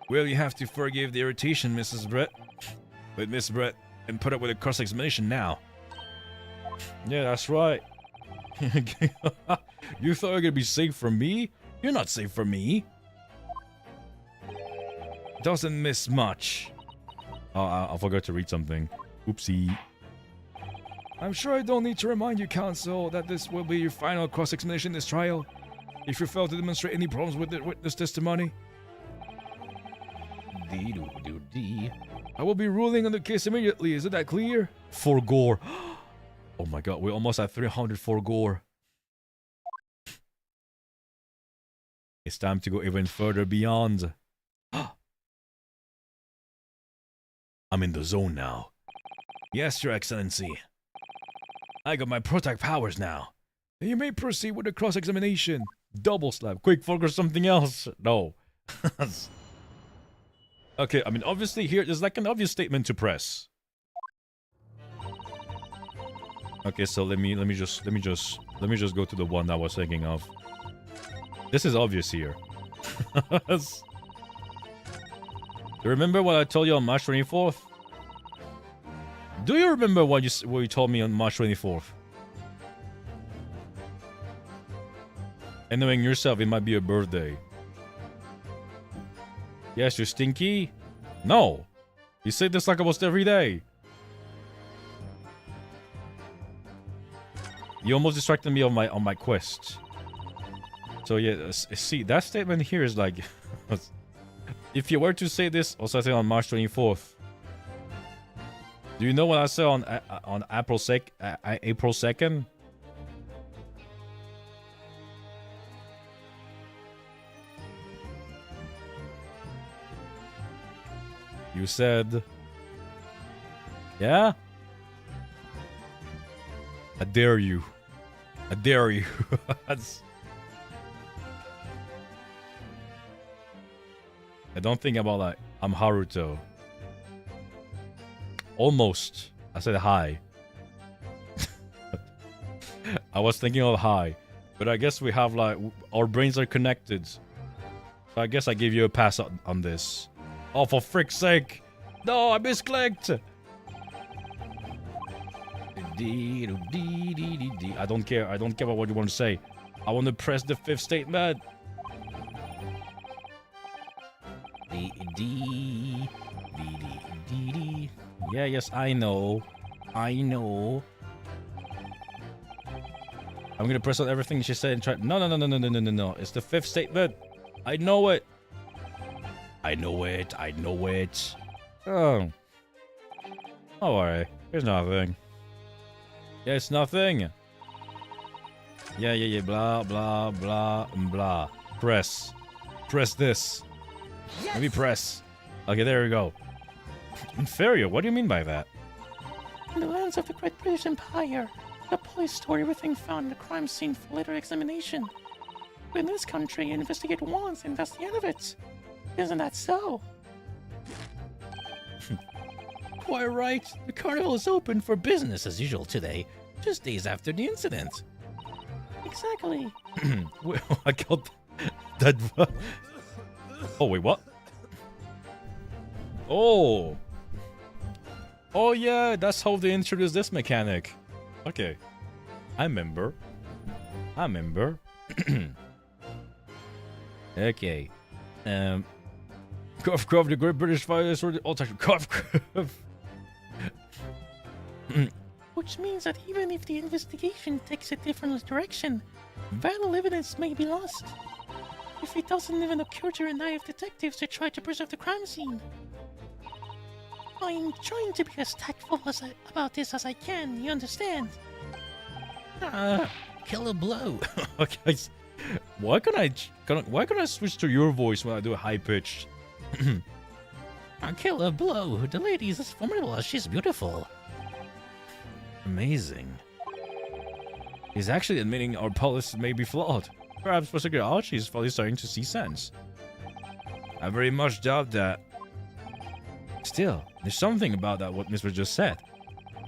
Well, you have to forgive the irritation, Mrs. Brett. But Miss Brett, and put up with a cross-examination now. Yeah, that's right. You thought you were gonna be safe from me? You're not safe from me. Doesn't miss much. Oh, I forgot to read something. Oopsie. I'm sure I don't need to remind you, counsel, that this will be your final cross-examination in this trial. If you fail to demonstrate any problems with the witness testimony, I will be ruling on the case immediately. Is it that clear? For gore. Oh my god, we're almost at 300 for gore. It's time to go even further beyond. I'm in the zone now. Yes, Your Excellency. I got my protect powers now. You may proceed with the cross-examination. Double slap. Quick, focus something else. No. Okay, I mean, obviously here, there's like an obvious statement to press. Okay, so let me just go to the one that I was thinking of. This is obvious here. You remember what I told you on March 24th? Do you remember what you told me on March 24th? And knowing yourself, it might be your birthday. Yes, you're stinky? No. You say this like almost every day. You almost distracted me on my quest. So yeah, see, that statement here is like... if you were to say this, or something on March 24th, Do you know what I said on April 2nd? You said, yeah? I dare you. I dare you. I don't think about like, I'm Haruto. Almost. I said hi. I was thinking of hi. But I guess we have like, our brains are connected. So I guess I give you a pass on this. Oh, for frick's sake! No, I misclicked! I don't care. I don't care about what you want to say. I want to press the fifth statement. Yeah, yes, I know. I know. I'm gonna press on everything she said and try. No. It's the fifth statement. I know it. I know it. I know it. Oh. Oh, alright. There's nothing. Yeah, it's nothing. Yeah. Blah, blah, blah, and blah. Press. Press this. Yes. Maybe press. Okay, there we go. Inferior? What do you mean by that? In the lands of the Great British Empire, the police store everything found in the crime scene for later examination. But in this country, you investigate once and that's the end of it. Isn't that so? Quite right. The carnival is open for business as usual today, just days after the incident. Exactly. Well, I got that. Oh, wait, what? Oh. Oh, yeah, that's how they introduced this mechanic. Okay. I remember. Okay. Cough, cough, the Great British Fire Sword, all time. Cough, cough. Which means that even if the investigation takes a different direction, vital evidence may be lost. If it doesn't even occur to your naive detectives to try to preserve the crime scene. I'm trying to be as tactful about this as I can, you understand? Kill a blow. Okay. Why can't I switch to your voice when I do a high pitch? Kill a blow. The lady is as formidable as she's beautiful. Amazing. He's actually admitting our policy may be flawed. Perhaps Prosecutor Archie is finally starting to see sense. I very much doubt that. Still, there's something about that what Mr. just said.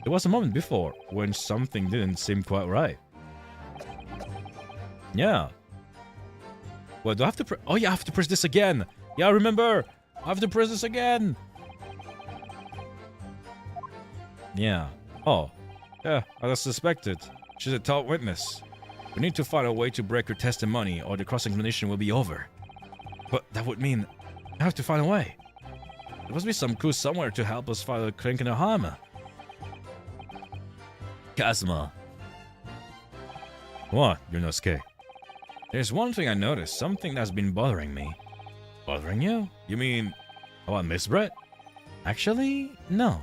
There was a moment before when something didn't seem quite right. Yeah. Well, do I have to oh yeah, I have to press this again. Yeah, remember. I have to press this again. Yeah. Oh. Yeah, as suspected. She's a top witness. We need to find a way to break her testimony or the cross-examination will be over. But that would mean I have to find a way. There must be some clue somewhere to help us find a clink in the hammer. Kazuma. What, Yunosuke? There's one thing I noticed, something that's been bothering me. Bothering you? You mean about Miss Brett? Actually, no.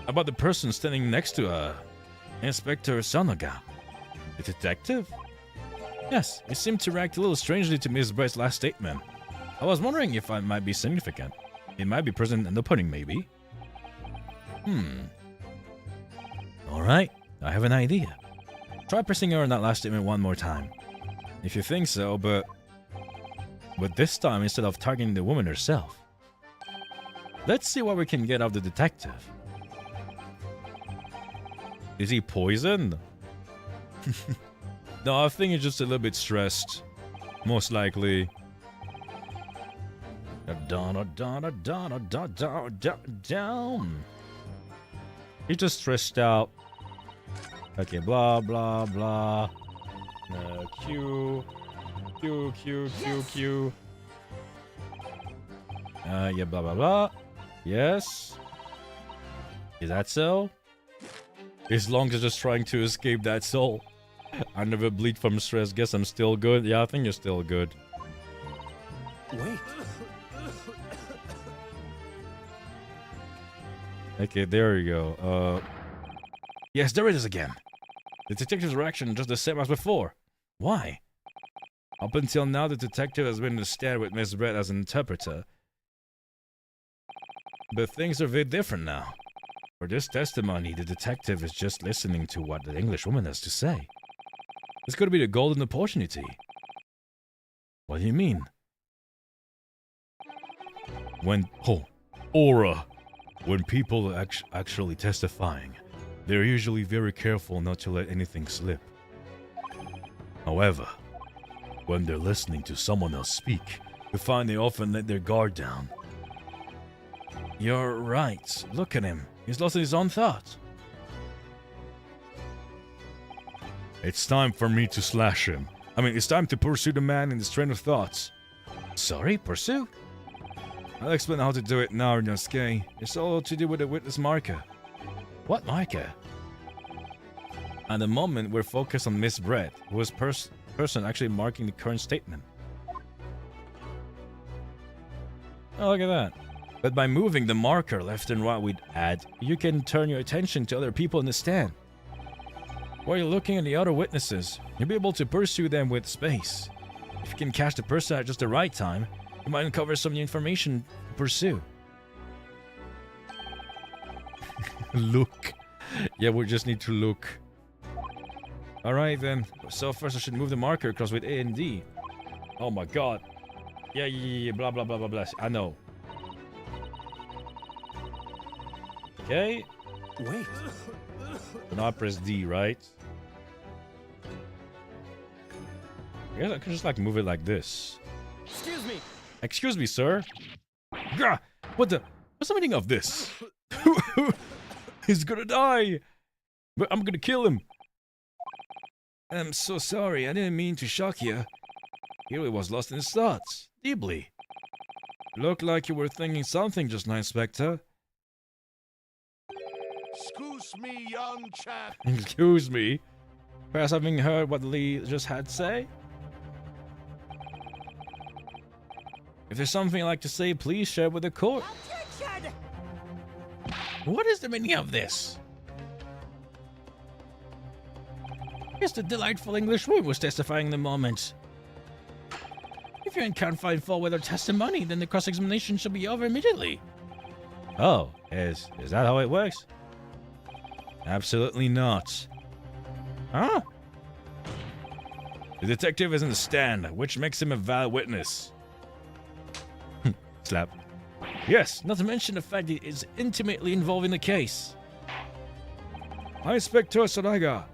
About the person standing next to Inspector Sonoga. The detective? Yes, he seemed to react a little strangely to Miss Brett's last statement. I was wondering if it might be significant. It might be present in the pudding, maybe. Alright, I have an idea. Try pressing her on that last statement one more time. If you think so, but this time instead of targeting the woman herself. Let's see what we can get out of the detective. Is he poisoned? No, I think he's just a little bit stressed. Most likely. Down. He's just stressed out. Okay, blah, blah, blah. Q. Yeah, blah, blah, blah. Yes. Is that so? As long as just trying to escape that soul. I never bleed from stress. Guess I'm still good. Yeah, I think you're still good. Wait. Okay, there you go. Yes, there it is again. The detective's reaction just the same as before. Why? Up until now, the detective has been in the stand with Miss Brett as an interpreter. But things are very different now. For this testimony, the detective is just listening to what the English woman has to say. This could be the golden opportunity. What do you mean? Aura. When people are actually testifying, they're usually very careful not to let anything slip. However, when they're listening to someone else speak, you find they often let their guard down. You're right. Look at him. He's lost his own thoughts. It's time for me to slash him. It's time to pursue the man in his train of thoughts. Sorry, pursue? I'll explain how to do it now, Inosuke. It's all to do with the witness marker. What marker? At the moment, we're focused on Miss Brett, who was person actually marking the current statement. Oh, look at that. But by moving the marker left and right with add, you can turn your attention to other people in the stand. While you're looking at the other witnesses, you'll be able to pursue them with space. If you can catch the person at just the right time, you might uncover some new information to pursue. Look. Yeah, we just need to look. Alright then. So first I should move the marker across with A and D. Oh my god. Yeah, blah, blah, blah, blah, blah. I know. Okay. Wait. Now I press D, right? I guess I could just like move it like this. Excuse me. Excuse me, sir. Gah! What's the meaning of this? He's gonna die! But I'm gonna kill him! I'm so sorry, I didn't mean to shock you. He really was lost in his thoughts. Deeply. Looked like you were thinking something just now, Inspector. Excuse me, young chap. Excuse me. Perhaps having heard what Lee just had to say? If there's something you'd like to say, please share it with the court. Objection! What is the meaning of this? Yes, the delightful English woman was testifying in the moment. If you can't find fault with her testimony, then the cross-examination should be over immediately. Oh, is that how it works? Absolutely not. Huh? The detective is in the stand, which makes him a valid witness. Slap. Yes, not to mention the fact that he is intimately involved in the case. Hi, Inspector Sadaga.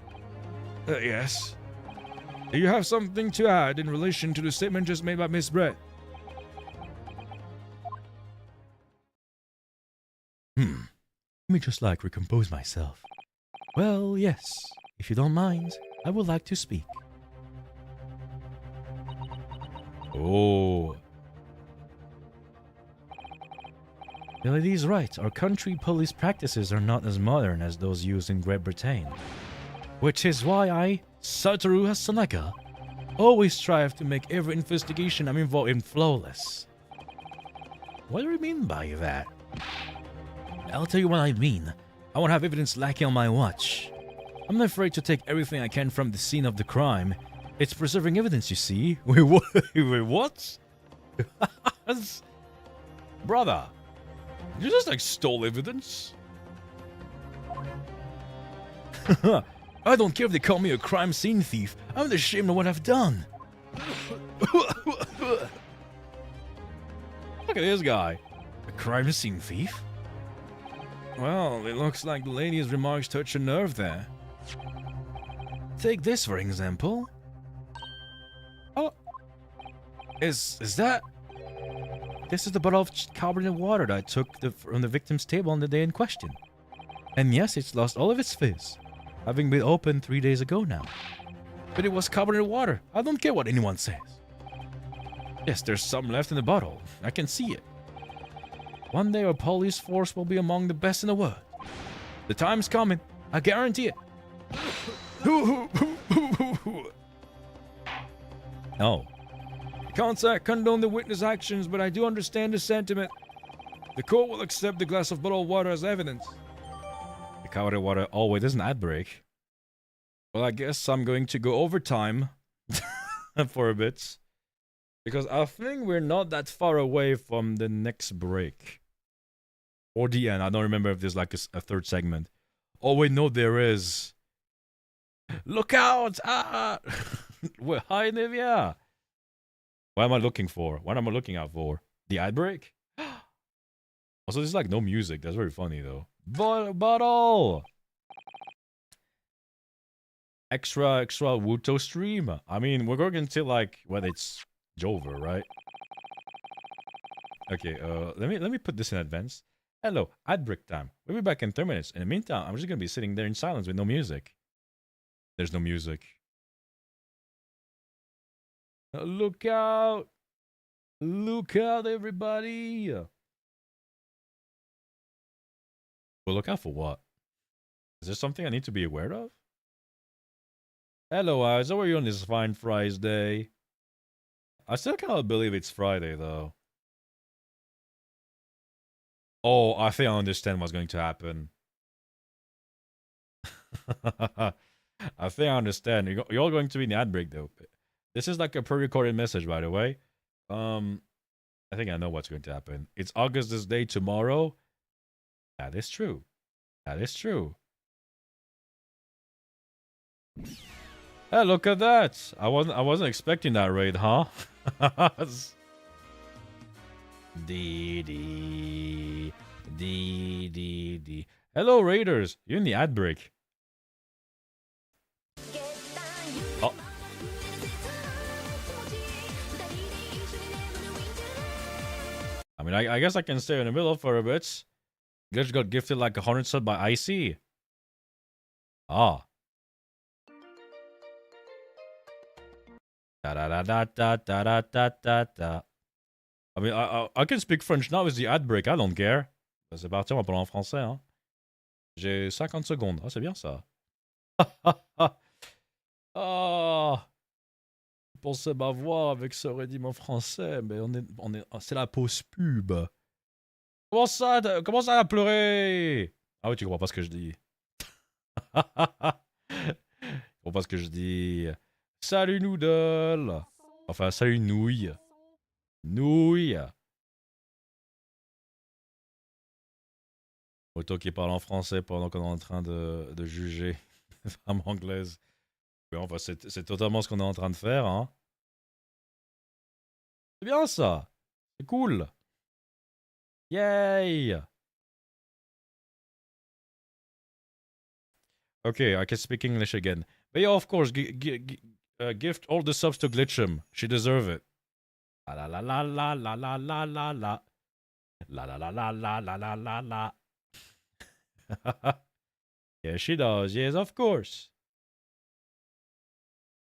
Yes. Do you have something to add in relation to the statement just made by Miss Brett? Let me just like recompose myself. Well, yes. If you don't mind, I would like to speak. Oh. The lady's right. Our country police practices are not as modern as those used in Great Britain. Which is why I, Satoru Hasanaka, always strive to make every investigation I'm involved in flawless. What do you mean by that? I'll tell you what I mean. I won't have evidence lacking on my watch. I'm not afraid to take everything I can from the scene of the crime. It's preserving evidence, you see. Wait, what? Wait, what? Brother, you just like stole evidence? I don't care if they call me a crime scene thief. I'm ashamed of what I've done. Look at this guy. A crime scene thief? Well, it looks like the lady's remarks touch a nerve there. Take this for example. Oh, is that? This is the bottle of carbonated water that I took from the victim's table on the day in question. And yes, it's lost all of its fizz, having been opened 3 days ago now. But it was carbonated water. I don't care what anyone says. Yes, there's some left in the bottle. I can see it. One day our police force will be among the best in the world. The time's coming. I guarantee it. No. I can't say I condone the witness actions, but I do understand the sentiment. Oh, Look at this guy. A crime scene thief. Well, it looks like the lady's remarks touch a nerve there. Take this for example. The court will accept the glass of bottled water as evidence. The coward water. Oh, wait, there's an ad break. Well, I guess I'm going to go overtime for a bit. Because I think we're not that far away from the next break. Or the end. I don't remember if there's like a third segment. Oh, wait, no, there is. Look out! Ah! Well, hi, Nivea! What am I looking for? What am I looking out for? The ad break? Also, there's like no music. That's very funny, though. Bottle! Extra Ruto stream. I mean, we're going until like when it's over, right? Okay, let me put this in advance. Hello, ad break time. We'll be back in 3 minutes. In the meantime, I'm just gonna be sitting there in silence with no music. There's no music. Look out! Look out, everybody! Well, look out for what? Is there something I need to be aware of? Hello, Eyes. How are you on this fine Friday? I still cannot believe it's Friday, though. Oh, I think I understand what's going to happen. I think I understand. You're all going to be in the ad break, though. This is like a pre-recorded message, by the way. I think I know what's going to happen. It's August's Day tomorrow. That is true. That is true. Hey, look at that! I wasn't expecting that raid, huh? D. Hello, Raiders. You're in the ad break. Oh. I mean, I guess I can stay in the middle for a bit. Glitch got gifted like 100 sub by Icy. Ah. Da. I mean, I can speak French now with the ad break, I don't care. C'est parti, on va parler en français, hein. J'ai 50 secondes. Ah, c'est bien ça. Ah. Je pensais m'avoir avec ce redeem en français, mais c'est la pause pub. Comment ça à pleurer? Ah oui, tu comprends pas ce que je dis. Tu comprends pas ce que je dis. Salut Noodle. Enfin, salut Nouille. Nouille. Auto qui parle en français pendant qu'on est en train de juger les femmes anglaises. Oui, enfin, c'est totalement ce qu'on est en train de faire, hein. C'est bien ça. C'est cool. Yay. Okay, I can speak English again. But yeah, of course, gift all the subs to Glitchum. She deserve it. La la la la la la la la la. La la la la la la la la la. Yeah, she does. Yes, of course.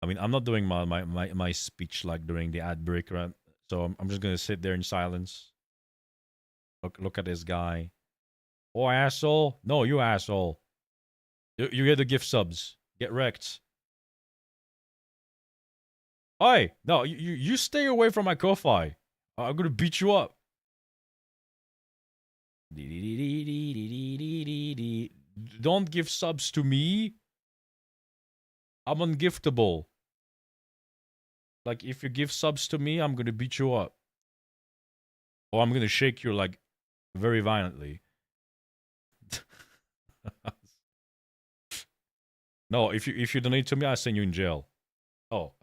I mean, I'm not doing my speech like during the ad break, right? So I'm just gonna sit there in silence. Look at this guy. Oh, asshole! No, you asshole. You get the gift subs. Get wrecked. Hey, no, you stay away from my Ko-Fi. I'm gonna beat you up. Don't give subs to me. I'm ungiftable. Like, if you give subs to me, I'm gonna beat you up. Or I'm gonna shake you, like, very violently. No, if you donate to me, I send you in jail. Oh,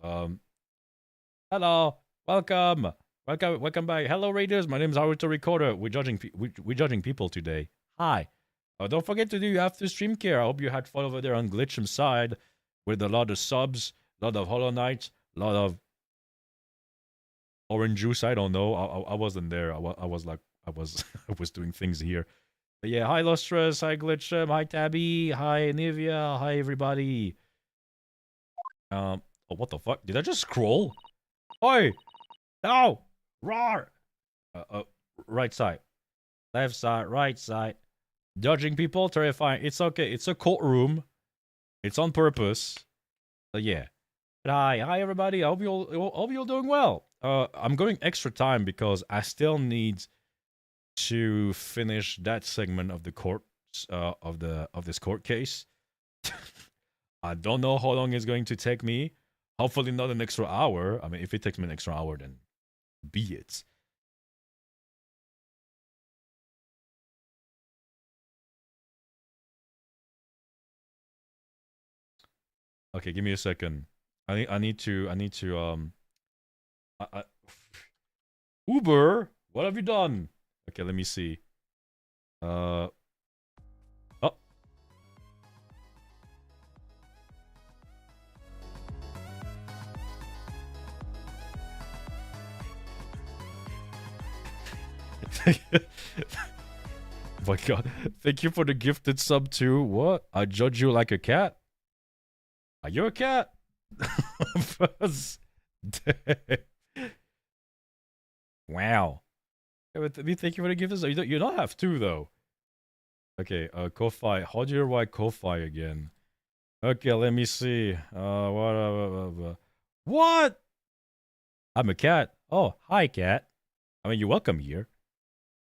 hello, welcome back. Hello, Raiders. My name is harutorecorder. We're judging people today. Hi. Don't forget to do your after stream care. I hope you had fun over there on Glitchum side with a lot of subs, a lot of Hollow Knight, a lot of orange juice. I don't know. I wasn't there. I was I was doing things here. But yeah, hi Lustrous, hi Glitchum, hi Tabby, hi Nivea, hi everybody. Oh, what the fuck? Did I just scroll? Oi! No! Roar! Right side. Left side, right side. Judging people, terrifying. It's okay. It's a courtroom. It's on purpose. Yeah. But hi everybody. I hope you're doing well. I'm going extra time because I still need to finish that segment of the court of this court case. I don't know how long it's going to take me. Hopefully not an extra hour. I mean, if it takes me an extra hour, then be it. Okay, give me a second. I need to Uber, what have you done? Okay, let me see. Oh. Oh my god. Thank you for the gifted sub too. What? I judge you like a cat? Are you a cat? Wow. Thank you for the gifted sub. You don't have to though. Okay, Ko-Fi. How do you write Ko-Fi again? Okay, let me see. What? I'm a cat. Oh, hi cat. I mean, you're welcome here.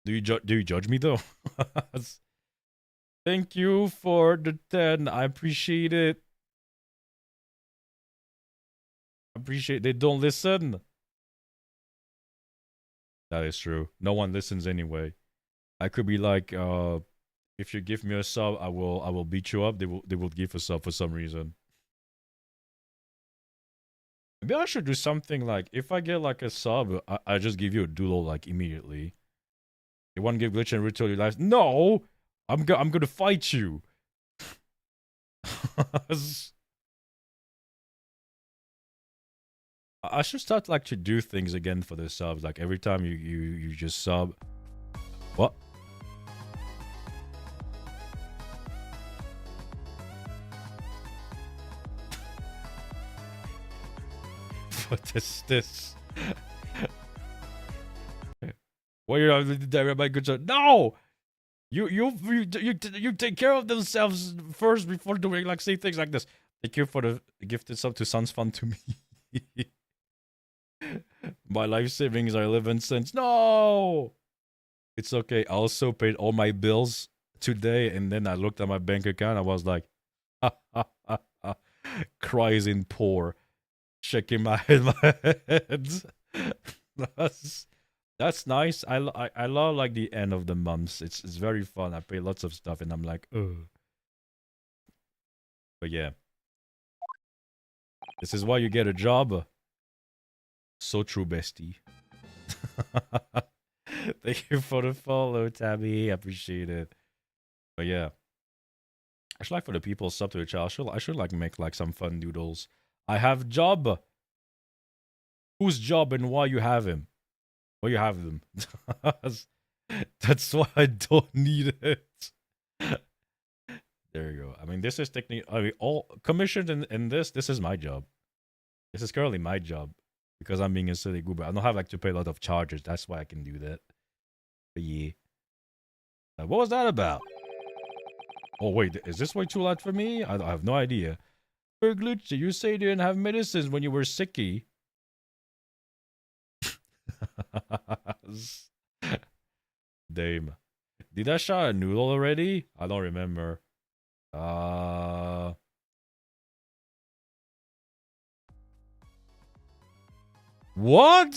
Do you judge me though? Thank you for the 10. I appreciate it. Appreciate they don't listen. That is true. No one listens anyway. I could be like, if you give me a sub, I will beat you up. They will give a sub for some reason. Maybe I should do something like, if I get like a sub, I just give you a doodle like immediately. You want to give Glitch and Ruto your lives? No! I'm gonna fight you. I should start like to do things again for the subs. Like every time you just sub. What? What is this? What you're my good job? No! You take care of themselves first before doing like say things like this. Thank you for the gifted sub to sounds fun to me. My life savings are 11 cents. No! It's okay. I also paid all my bills today, and then I looked at my bank account. I was like, cries in poor, shaking my head. That's nice. I love like the end of the months. It's very fun. I pay lots of stuff, and I'm like, ugh. But yeah, this is why you get a job. So true, bestie. Thank you for the follow, Tabby. I appreciate it. But yeah, I should like for the people sub to the channel. I should like make like some fun doodles. I have job. Whose job and why you have him? Why you have them? That's why I don't need it. There you go. I mean, this is technically. I mean, all commissioned in this. This is my job. This is currently my job. Because I'm being a silly goober. I don't have like to pay a lot of charges. That's why I can do that. But yeah. What was that about? Oh wait, is this way too loud for me? I have no idea. Glitchy, you say you didn't have medicines when you were sicky. Damn. Did I shot a noodle already? I don't remember. What?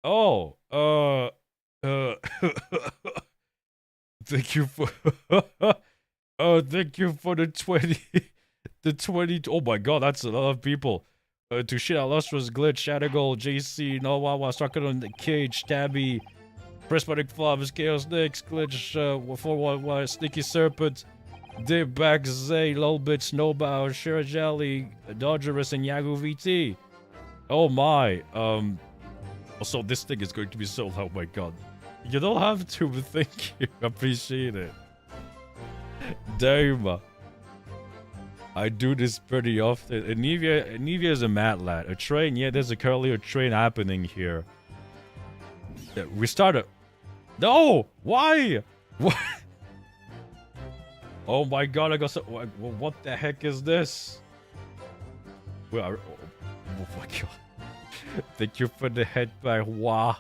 Oh, thank you for thank you for the 20 the 20. Oh my god, that's a lot of people. To shit illustrious glitch, Shadowgold, JC, Nowawa, Strucker on the Cage, Tabby, Prismatic Flubs, Chaos Nix, Glitch, 411, Sneaky Serpent, Dib Back, Zay, Lolbit, Snowbow, Shira Jelly, Dodgerus, and Yagu VT. Oh my, also this thing is going to be so loud, oh my god. You don't have to, but thank you, appreciate it. Damn. I do this pretty often. Anivia is a mad lad. A train, yeah, there's currently a train happening here. Yeah, we started. No! Why? What? Oh my god, I got so... What the heck is this? Wait, oh my god. Thank you for the headbang. Wow.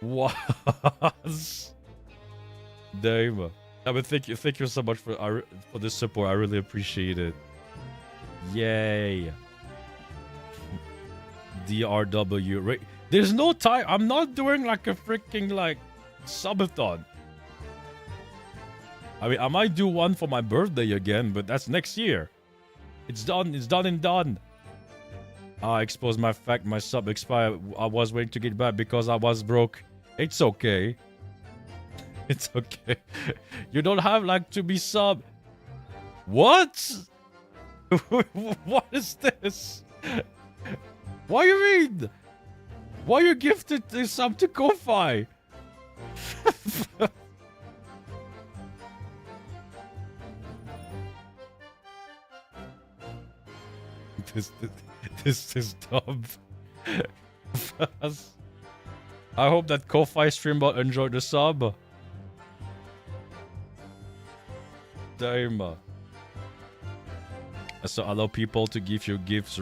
Was. Damn. I mean, thank you so much for this support. I really appreciate it. Yay. DRW. Right. There's no time. I'm not doing like a freaking like subathon. I mean, I might do one for my birthday again, but that's next year. It's done. It's done and done. I exposed my fact. My sub expired. I was waiting to get back because I was broke. It's okay. It's okay. You don't have like to be sub. What? What is this? What do you mean? Why you gifted this sub to Ko-Fi? This is dumb. I hope that Ko-Fi streamer enjoyed the sub. Damn. So allow people to give you gifts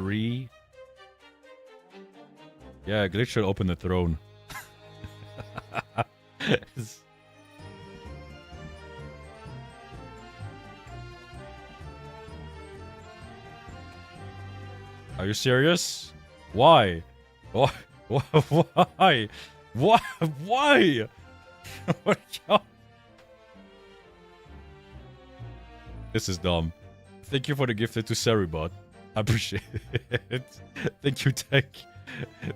Yeah, Glitch should open the throne. Are you serious? Why? Why? Why? Why? This is dumb. Thank you for the gifted to Seribot. I appreciate it. Thank you, Tech.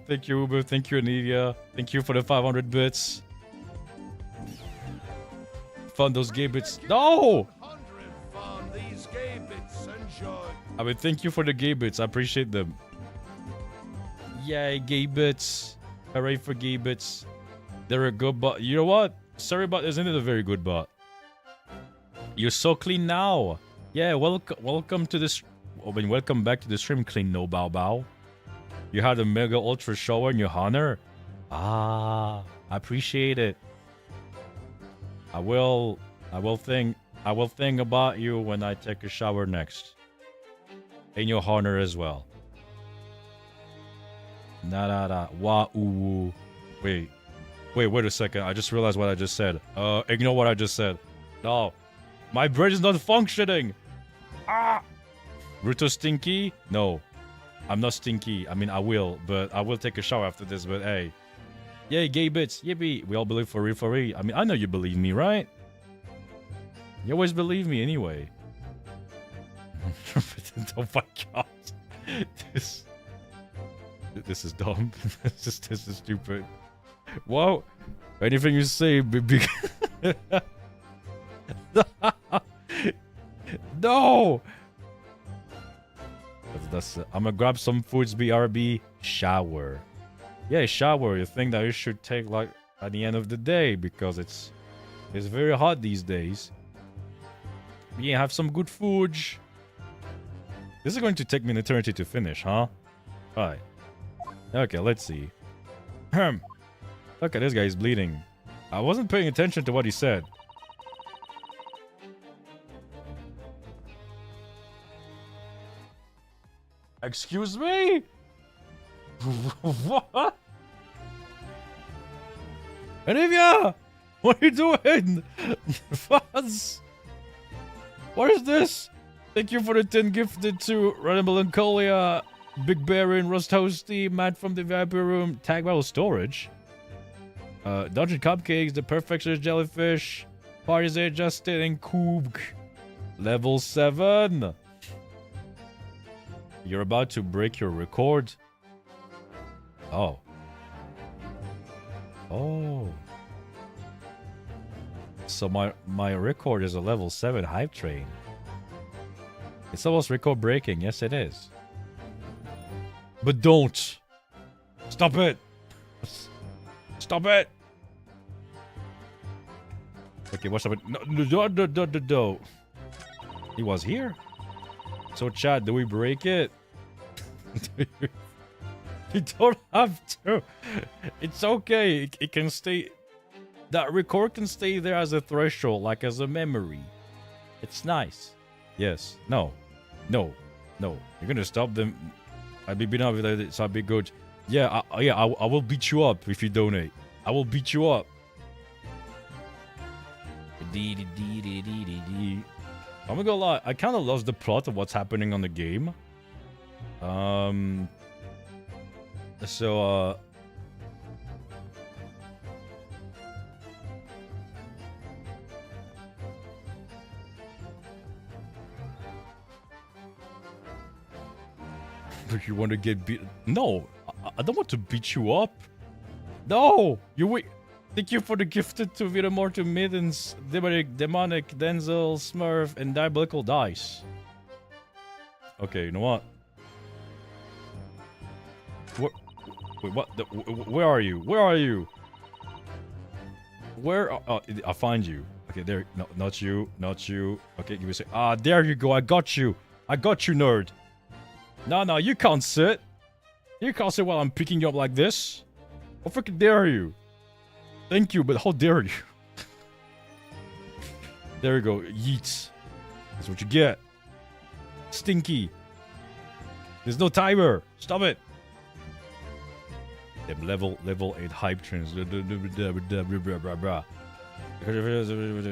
Thank you, Uber. Thank you, Anidia. Thank you for the 500 bits. Fund those gay bits. No! I mean, thank you for the gay bits. I appreciate them. Yay, gay bits. Hooray for gay bits. They're a good bot. You know what? Seribot isn't it a very good bot? You're so clean now. Yeah, welcome to this. I mean, welcome back to the stream, clean no bow bow. You had a mega ultra shower in your honor. Ah, I appreciate it. I will think about you when I take a shower next. In your honor as well. Nah. Wah ooh. Wait a second. I just realized what I just said. Ignore what I just said. No. My brain is not functioning. Ah! Ruto stinky? No. I'm not stinky. I mean, I will, but I will take a shower after this, but hey. Yay, gay bits. Yippee. We all believe for real. I mean, I know you believe me, right? You always believe me anyway. Oh my god. This is dumb. This is stupid. Whoa. Anything you say, baby. No! I'm gonna grab some foods, BRB. Shower. Yeah, shower. You think that you should take like at the end of the day because it's very hot these days. Yeah, have some good food. This is going to take me an eternity to finish, huh? Alright. Okay, let's see. Okay, this guy is bleeding. I wasn't paying attention to what he said. Excuse me? What? Olivia! What are you doing? Fuzz! What is this? Thank you for the 10 gifted to Random Melancholia, Big Baron, Rust Toasty, Matt from the Viper Room, Tag Battle Storage, Dungeon Cupcakes, The Perfectionist Jellyfish, Parties Justin, and Koobk. Level 7. You're about to break your record? Oh. Oh. So my record is a level 7 hype train. It's almost record breaking. Yes, it is. But don't. Stop it. Stop it. Okay, what's up? No. He was here. So, chat, do we break it? You don't have to. It's okay. It can stay. That record can stay there as a threshold, like as a memory. It's nice. Yes. No. No. No. You're gonna stop them. I'd be beaten up with it, so I'd be good. Yeah, I will beat you up if you donate. I will beat you up. I'm not gonna lie, I kind of lost the plot of what's happening on the game. So, you want to get beat? No, I don't want to beat you up. No, you wait. Thank you for the gifted to Vitamortum Middens, Demonic, Denzel, Smurf, and Diabolical Dice. Okay, you know what? Wait, what? Where are you? Where are you? Where? Oh, I'll find you. Okay, there. No, not you. Not you. Okay, give me a sec. Ah, there you go. I got you. I got you, nerd. No, you can't sit. You can't sit while I'm picking you up like this. How freaking dare you? Thank you, but how dare you? There you go. Yeets. That's what you get. Stinky. There's no timer. Stop it. Them level 8 hype trains.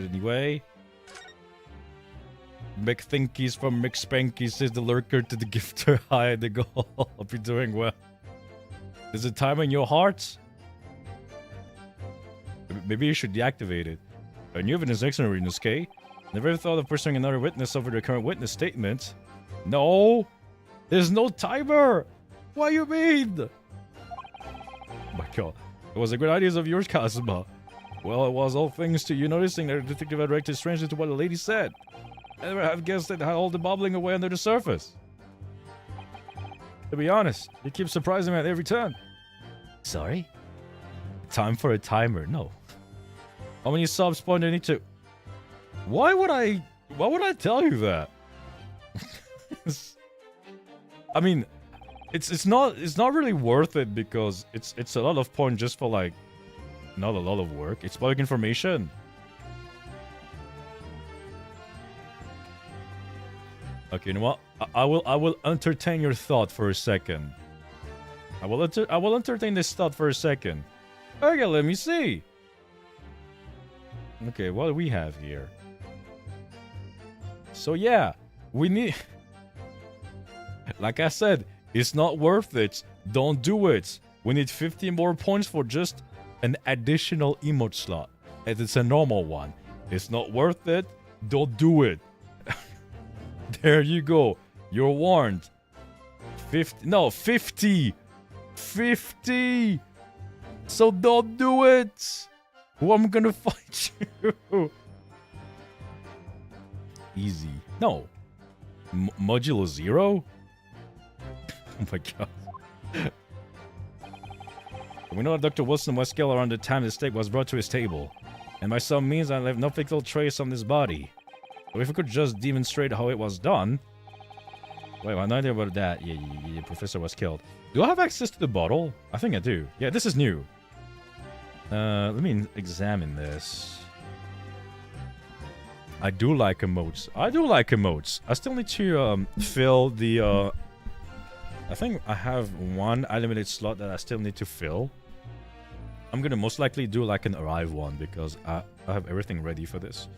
Anyway. McThinkies from McSpankies says the lurker to the gifter. Hi, the goal. Hope you're doing well. There's a timer in your heart? Maybe you should deactivate it. New evidence excellent in this case. Never thought of pursuing another witness over the current witness statement. No! There's no timer! What do you mean? Oh my god. It was a great idea of yours, Kazuma. Well, it was all thanks to you noticing that the detective had reacted strangely to what the lady said. I never have guessed it had all the bubbling away under the surface. To be honest, you keep surprising me at every turn. Sorry? Time for a timer. No. How many subs point do I need to... Why would I tell you that? I mean, it's not really worth it because it's a lot of points just for like not a lot of work. It's public information. Okay, you know what? I will entertain your thought for a second. I will entertain this thought for a second. Okay, let me see. Okay, what do we have here? So yeah, we need... Like I said, it's not worth it. Don't do it. We need 50 more points for just an additional emote slot. And it's a normal one. It's not worth it. Don't do it. There you go. You're warned. 50. No, 50. 50. So don't do it. Who I'm gonna fight you? Easy. No. Modulo 0? Oh my god. We know that Dr. Wilson was killed around the time the steak was brought to his table. And by some means I left no physical trace on this body. So if we could just demonstrate how it was done... Wait, I have no idea about that. Yeah, the professor was killed. Do I have access to the bottle? I think I do. Yeah, this is new. Let me examine this. I do like emotes. I still need to fill the... I think I have one unlimited slot that I still need to fill. I'm gonna most likely do like an arrive one because I have everything ready for this.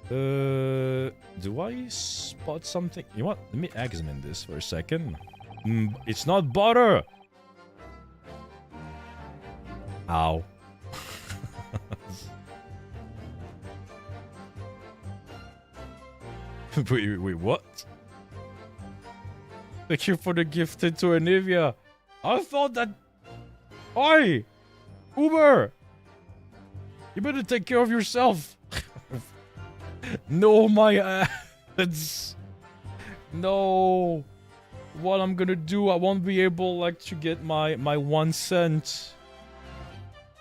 Do I spot something? You know what? Let me examine this for a second. It's not butter! Ow. wait, what? Thank you for the gifted to Anivia. I thought that... Oi! Uber! You better take care of yourself. No, my ads. No. What I'm gonna do, I won't be able like to get my 1 cent.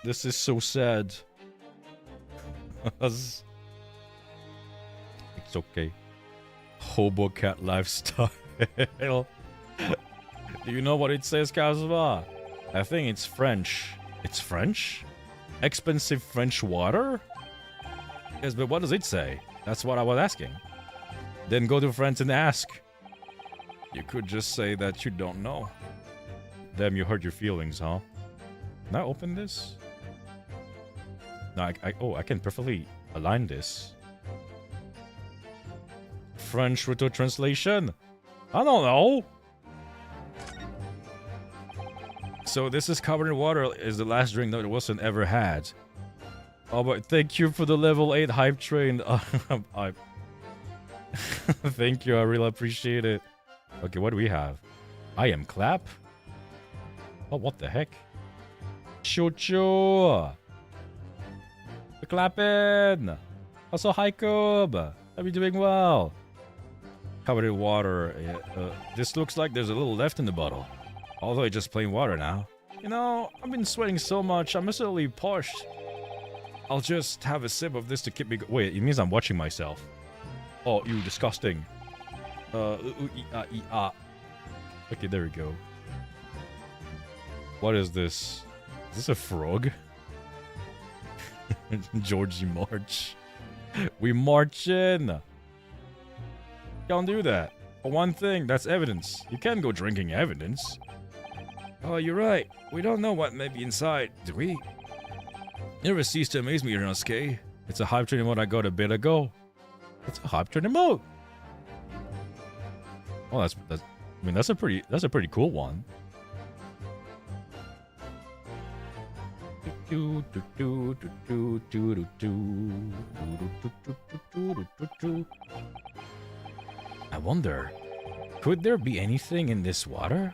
This is so sad. It's okay. Hobo cat lifestyle. Do you know what it says, Kazuma? I think it's French. It's French? Expensive French water? Yes, but what does it say? That's what I was asking. Then go to friends and ask. You could just say that you don't know. Damn, you hurt your feelings, huh? Can I open this? No, I can perfectly align this. French Ruto translation? I don't know. So this is covered in water is the last drink that Wilson ever had. Oh, but thank you for the level 8 hype train. Thank you, I really appreciate it. Okay, what do we have? I am clap. Oh, what the heck? Chocho. Clapping. Also, hi, Cobb. Are you doing well? Covered in water. This looks like there's a little left in the bottle. Although it's just plain water now. You know, I've been sweating so much, I'm absolutely parched. I'll just have a sip of this to keep me wait, it means I'm watching myself. Oh, you disgusting. Okay, there we go. What is this? Is this a frog? Georgie March. We march in. Don't do that. For one thing, that's evidence. You can't go drinking evidence. Oh, you're right. We don't know what may be inside, do we? Never cease to amaze me, Inosuke. It's a hype train mode I got a bit ago. It's a hype train mode. Oh, that's I mean that's a pretty cool one. I wonder, could there be anything in this water?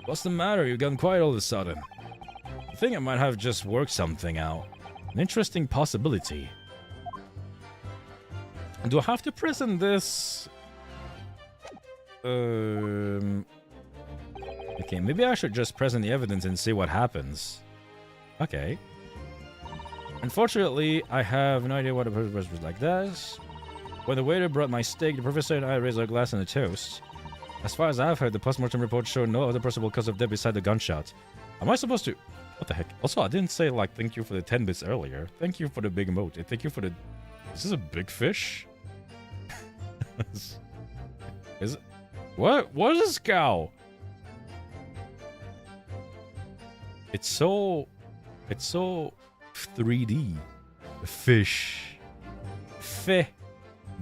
What's the matter? You've gotten quiet all of a sudden. I think I might have just worked something out. An interesting possibility. Do I have to present this? Okay, maybe I should just present the evidence and see what happens. Okay. Unfortunately, I have no idea what a person was like this. When the waiter brought my steak, the professor and I raised our glass and a toast. As far as I've heard, the postmortem report showed no other possible cause of death beside the gunshot. Am I supposed to... What the heck? Also, I didn't say, like, thank you for the 10 bits earlier. Thank you for the big emote. And thank you for the... Is this a big fish? Is it... What? What is this cow? It's so 3D. Fish.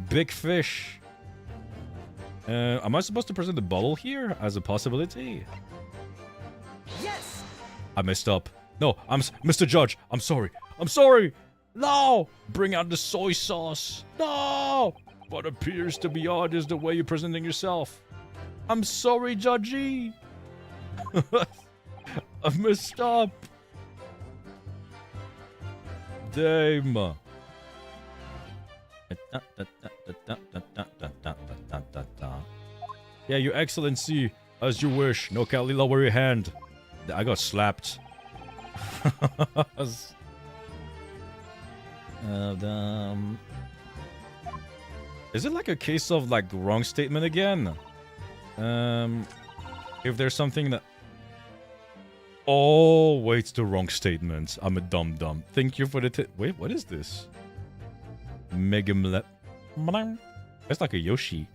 Big fish. Am I supposed to present the bottle here as a possibility? Yes! I messed up. No, Mr. Judge, I'm sorry. I'm sorry! No! Bring out the soy sauce. No! What appears to be odd is the way you're presenting yourself. I'm sorry, Judgy. I messed up. Damn. Yeah, Your Excellency, as you wish. No, Kelly, lower your hand. I got slapped. Is it like a case of like wrong statement again? If there's something that... Oh, wait, it's the wrong statement. I'm a dum-dum. Thank you for the wait, what is this? Megamle... That's like a Yoshi.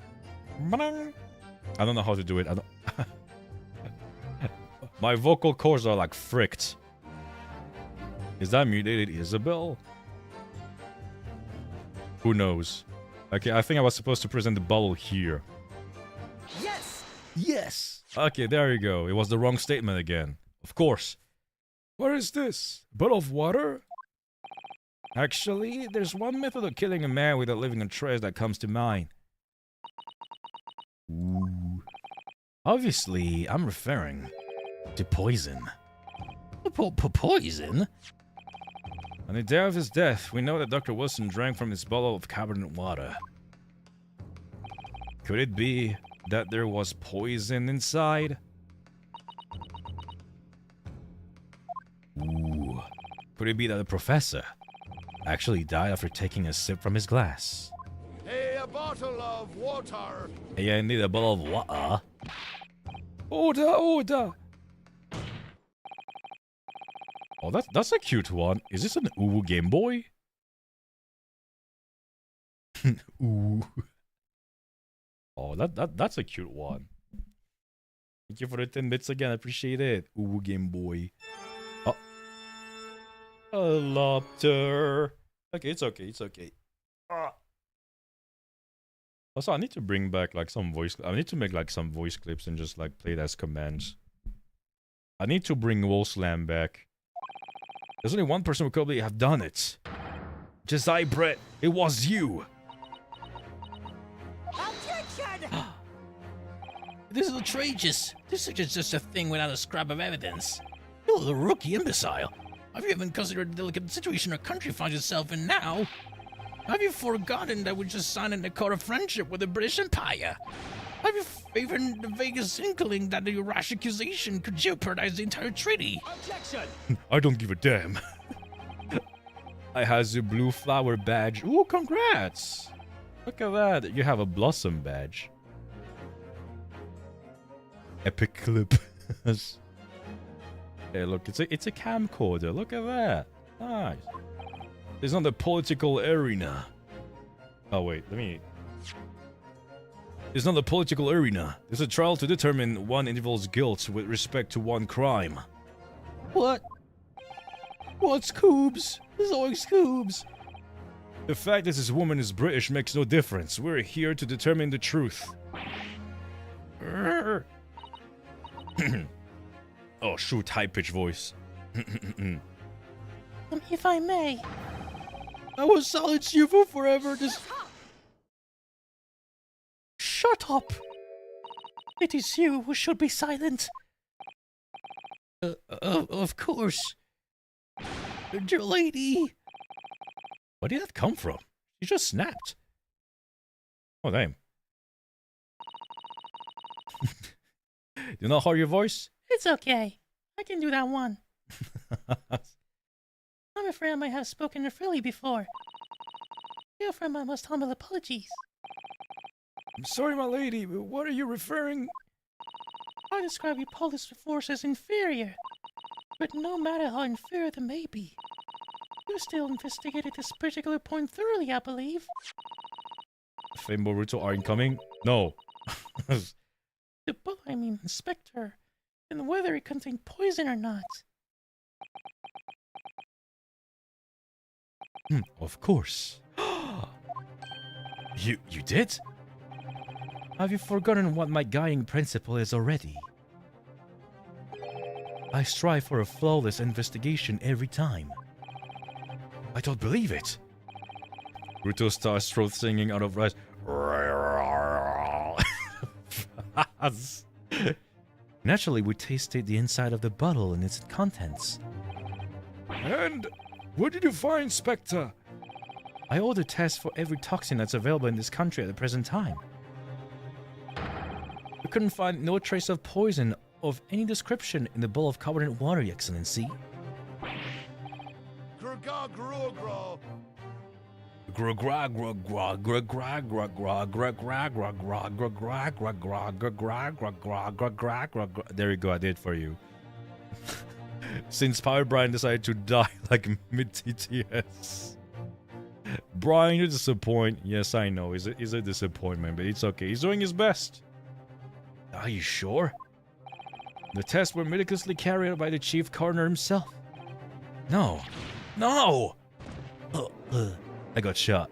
I don't know how to do it. I don't... My vocal cords are like fricked. Is that mutated Isabel? Who knows? Okay, I think I was supposed to present the bubble here. Yes! Yes! Okay, there you go. It was the wrong statement again. Of course. What is this? A bottle of water? Actually, there's one method of killing a man without leaving a trace that comes to mind. Ooh. Obviously, I'm referring to poison. Poison? On the day of his death, we know that Dr. Wilson drank from his bottle of carbonated water. Could it be that there was poison inside? Ooh. Could it be that the professor actually died after taking a sip from his glass? Hey, a bottle of water. Hey, I need a bottle of water. Order, order! Oh, that's a cute one. Is this an Uwu Game Boy? Ooh. Oh, that's a cute one. Thank you for the 10 bits again. I appreciate it. Ooh, Game Boy. Oh. A lobster. Okay, it's okay. It's okay. Also, I need to bring back like some voice. I need to make like some voice clips and just like play it as commands. I need to bring Wall Slam back. There's only one person who could probably have done it. Josiah Brett, it was you. This is outrageous. This is just a thing without a scrap of evidence. You're the rookie imbecile. Have you even considered the delicate situation our country finds itself in now? Have you forgotten that we just signed an accord of friendship with the British Empire? Have you even the vaguest inkling that the rash accusation could jeopardize the entire treaty? Objection! I don't give a damn. I has a blue flower badge. Ooh, congrats! Look at that. You have a blossom badge. Epic clip. Hey, look, it's a camcorder. Look at that. Nice. It's not the political arena. Oh wait, let me. It's not the political arena. There's a trial to determine one individual's guilt with respect to one crime. What? What's Scoobs? There's always Scoobs. The fact that this woman is British makes no difference. We're here to determine the truth. Oh shoot, high-pitched voice. If I may. I will silence you for forever. Shut up! It is you who should be silent. Of course. Dear lady. Where did that come from? She just snapped. Oh, damn. You know how your voice? It's okay. I can do that one. I'm afraid I might have spoken freely before. Therefore, my most humble apologies. I'm sorry, my lady, but what are you referring? I describe your police force as inferior. But no matter how inferior they may be, you still investigated this particular point thoroughly, I believe. Fame Ruto are incoming? No. Inspector, and whether it contained poison or not. Of course. You did? Have you forgotten what my guiding principle is already? I strive for a flawless investigation every time. I don't believe it. Ruto starts throat singing out of rice. Naturally, we tasted the inside of the bottle and its contents. And what did you find, Spectre? I ordered tests for every toxin that's available in this country at the present time. We couldn't find no trace of poison of any description in the bowl of carbonated water, Your Excellency. There you go, I did it for you. Since Power Brian decided to die like mid-TTS. Brian, you disappoint. Yes, I know. It's a disappointment, but it's okay. He's doing his best. Are you sure? The tests were meticulously carried out by the chief coroner himself. No. No! I got shot.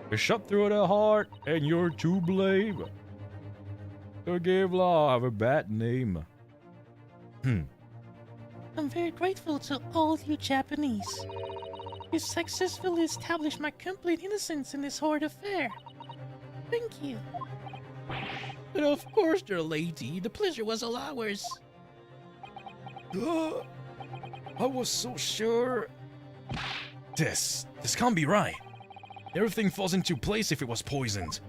You're shot through the heart, and you're to blame. To give law a bad name. I'm very grateful to all you Japanese. You successfully established my complete innocence in this horrid affair. Thank you. But of course, dear lady, the pleasure was all ours. I was so sure. This can't be right. Everything falls into place if it was poisoned.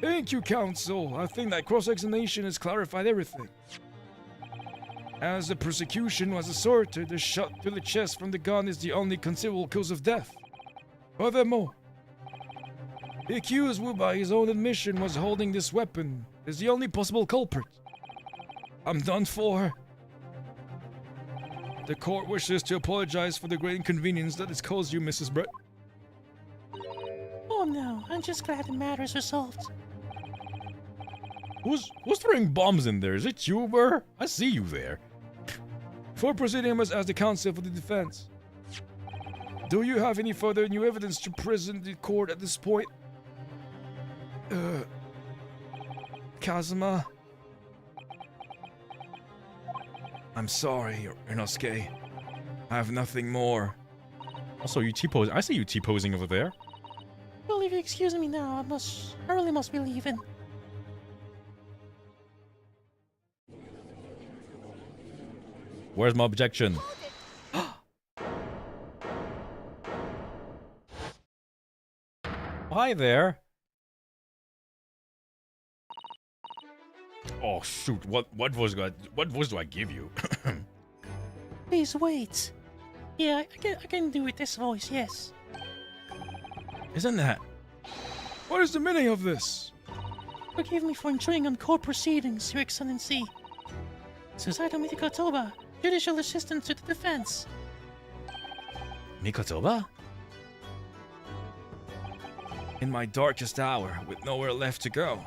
Thank you, Counsel. I think that cross-examination has clarified everything. As the prosecution was asserted, the shot to the chest from the gun is the only conceivable cause of death. Furthermore, the accused, who by his own admission was holding this weapon, is the only possible culprit. I'm done for. The court wishes to apologize for the great inconvenience that has caused you, Mrs. Brett. Oh no, I'm just glad the matter is resolved. Who's throwing bombs in there? Is it Vtuber? I see you there. Before proceeding, I must ask the counsel for the defense. Do you have any further new evidence to present the court at this point? Kazuma? I'm sorry, Inosuke. I have nothing more. Also, you T-posing. I see you T-posing over there. Well, if you excuse me now, I really must be leaving. Where's my objection? Hi there. Oh shoot! What voice do I give you? Please wait. Yeah, I can do it this voice, yes. Isn't that? What is the meaning of this? Forgive me for intruding on court proceedings, Your Excellency. Susato Mikotoba, Judicial Assistant to the Defense. Mikotoba? In my darkest hour, with nowhere left to go,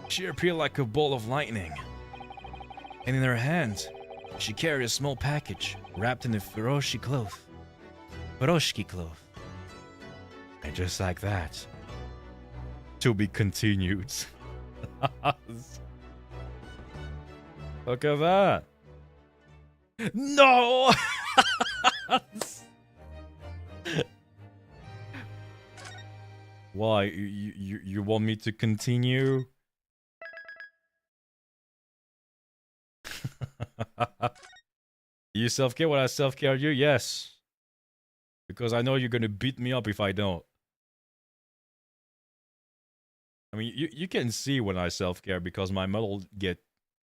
she appeared like a ball of lightning. And in her hand, she carried a small package wrapped in a Furoshiki cloth. And just like that, to be continued. Look at that. No! Why? You want me to continue? You self-care when I self-care you? Yes. Because I know you're gonna beat me up if I don't. I mean, you can see when I self-care because my metal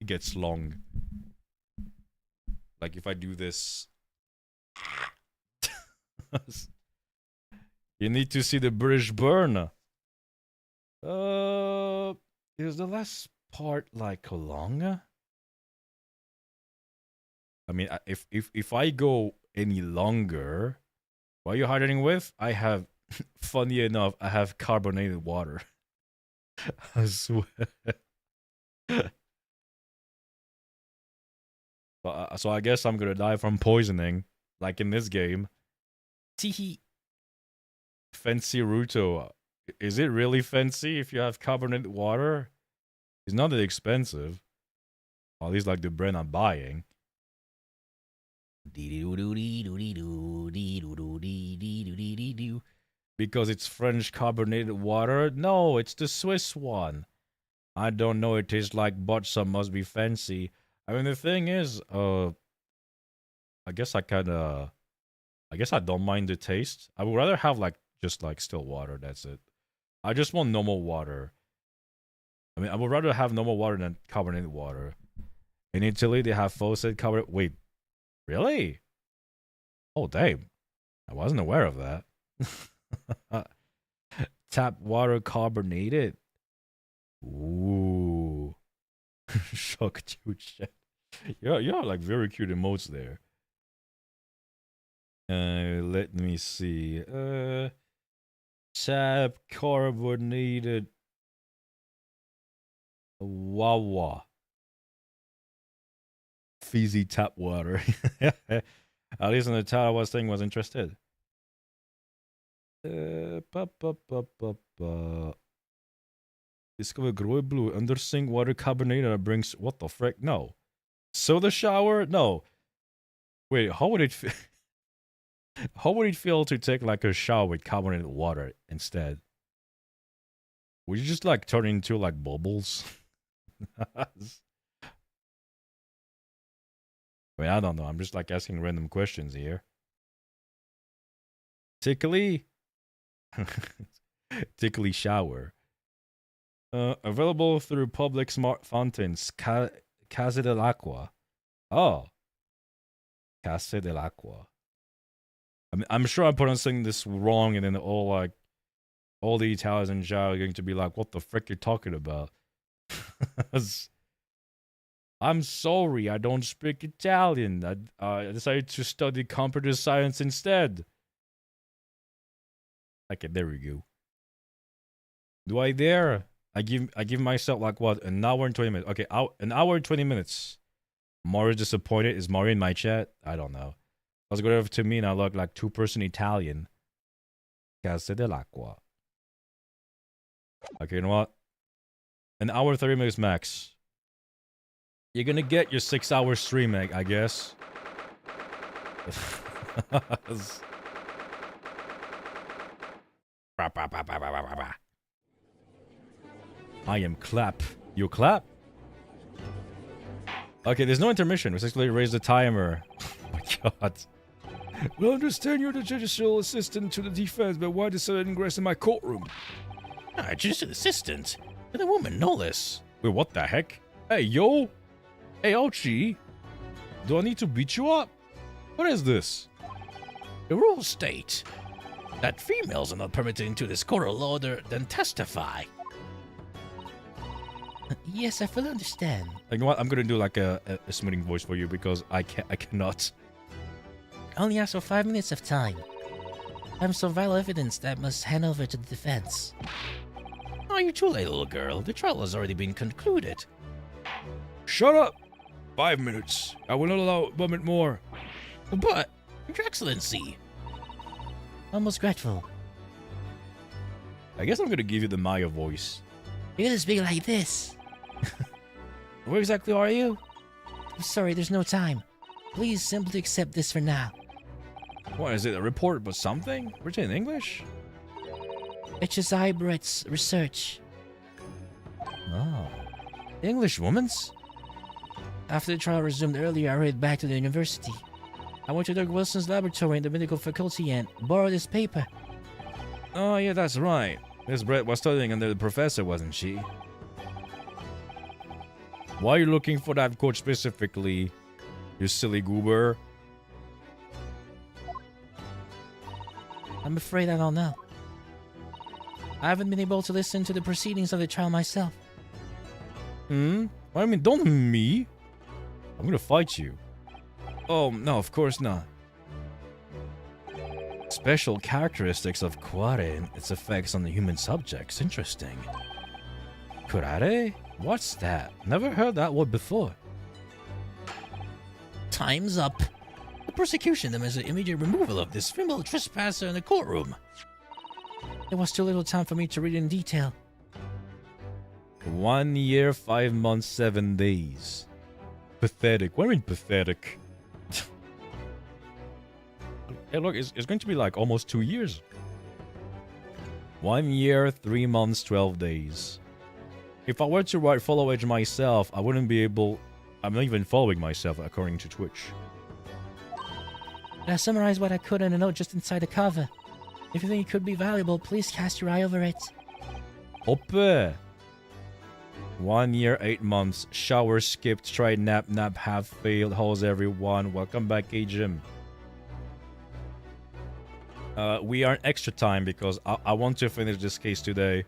gets long. Like if I do this. You need to see the British burn. Is the last part like long? I mean, if I go any longer, what are you hydrating with? I have, funny enough, I have carbonated water. I swear. So I guess I'm gonna die from poisoning, like in this game. Teehee. Fancy Ruto. Is it really fancy if you have carbonated water? It's not that expensive. Or at least like the brand I'm buying. Because it's French carbonated water? No, it's the Swiss one. I don't know, it tastes like but some must be fancy. I mean, the thing is, I guess I don't mind the taste. I would rather have like just like still water, that's it. I just want normal water. I mean, I would rather have normal water than carbonated water. In Italy, they have faucet carbonated. Wait, really? Oh, damn. I wasn't aware of that. Tap water carbonated. Ooh. Shock cute shit. You have like very cute emotes there. Let me see. Tap carbonated Wawa. Fizzy tap water. At least in the town I was thinking was interested. Discover Groy Blue under sink water carbonated brings what the frick? No. Soda shower? No. Wait, how would it feel? How would it feel to take like a shower with carbonated water instead? Would you just like turn into like bubbles? I mean, I don't know. I'm just like asking random questions here. Tickly? Tickly shower. Available through public smart fountains. Casa dell'Acqua. Oh. Casa dell'Acqua. I mean, I'm sure I'm pronouncing this wrong, and then all the Italians in chat are going to be like, "What the frick you're talking about?" I'm sorry, I don't speak Italian. I decided to study computer science instead. Okay, there we go. Do I dare? I give myself like what, an hour and 20 minutes. Okay, an hour and 20 minutes. Mario disappointed. Is Mario in my chat? I don't know. Let's go over to me and I look like 2% Italian. Case dell'acqua. Okay, you know what? An hour 30 minutes max. You're gonna get your 6-hour stream, I guess. I am clap. You clap? Okay, there's no intermission. We successfully raise the timer. Oh my god. We understand you're the judicial assistant to the defense, but why the sudden ingress in my courtroom? Just an assistant. And a woman, no less. Wait, what the heck? Hey, yo! Hey, Ouchie! Do I need to beat you up? What is this? The rules state that females are not permitted into this court other than testify. Yes, I fully understand. You know what? I'm gonna do like a smoothing voice for you because I cannot. I only ask for 5 minutes of time. I have some vital evidence that must hand over to the defense. Oh, you're too late, little girl. The trial has already been concluded. Shut up! 5 minutes. I will not allow a moment more. But, Your Excellency. I'm most grateful. I guess I'm gonna give you the Maya voice. You're gonna speak like this. Where exactly are you? I'm sorry, there's no time. Please simply accept this for now. What is it? A report about something? Written in English? HSI Brett's research. Oh. English woman's? After the trial resumed earlier, I hurried back to the university. I went to Dr. Wilson's laboratory in the medical faculty and borrowed his paper. Oh, yeah, that's right. Miss Brett was studying under the professor, wasn't she? Why are you looking for that quote specifically, you silly goober? I'm afraid I don't know. I haven't been able to listen to the proceedings of the trial myself. I mean, don't me. I'm gonna fight you. Oh, no, of course not. Special characteristics of Quare and its effects on the human subjects. Interesting. Kurare? What's that? Never heard that word before. Time's up. The prosecution demands the immediate removal of this female trespasser in the courtroom. There was too little time for me to read in detail. 1 year, 5 months, 7 days. Pathetic. What do you mean pathetic? Hey, look, it's going to be like almost 2 years. 1 year, 3 months, 12 days. If I were to write follow age myself, I wouldn't be able... I'm not even following myself according to Twitch. I summarized what I could in a note just inside the cover. If you think it could be valuable, please cast your eye over it. Oppe! 1 year, 8 months. Shower skipped, tried nap, half failed. How's everyone? Welcome back, Jim. We are in extra time because I want to finish this case today.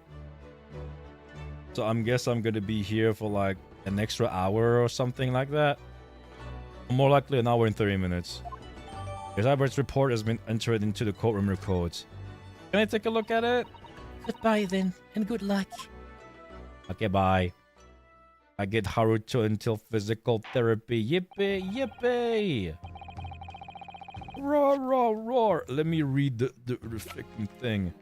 So I guess I'm gonna be here for like an extra hour or something like that. More likely an hour and 30 minutes. His Albert's report has been entered into the courtroom records. Can I take a look at it? Goodbye then, and good luck. Okay, bye. I get Haruto until physical therapy. Yippee, yippee! Roar, roar, roar. Let me read the freaking thing.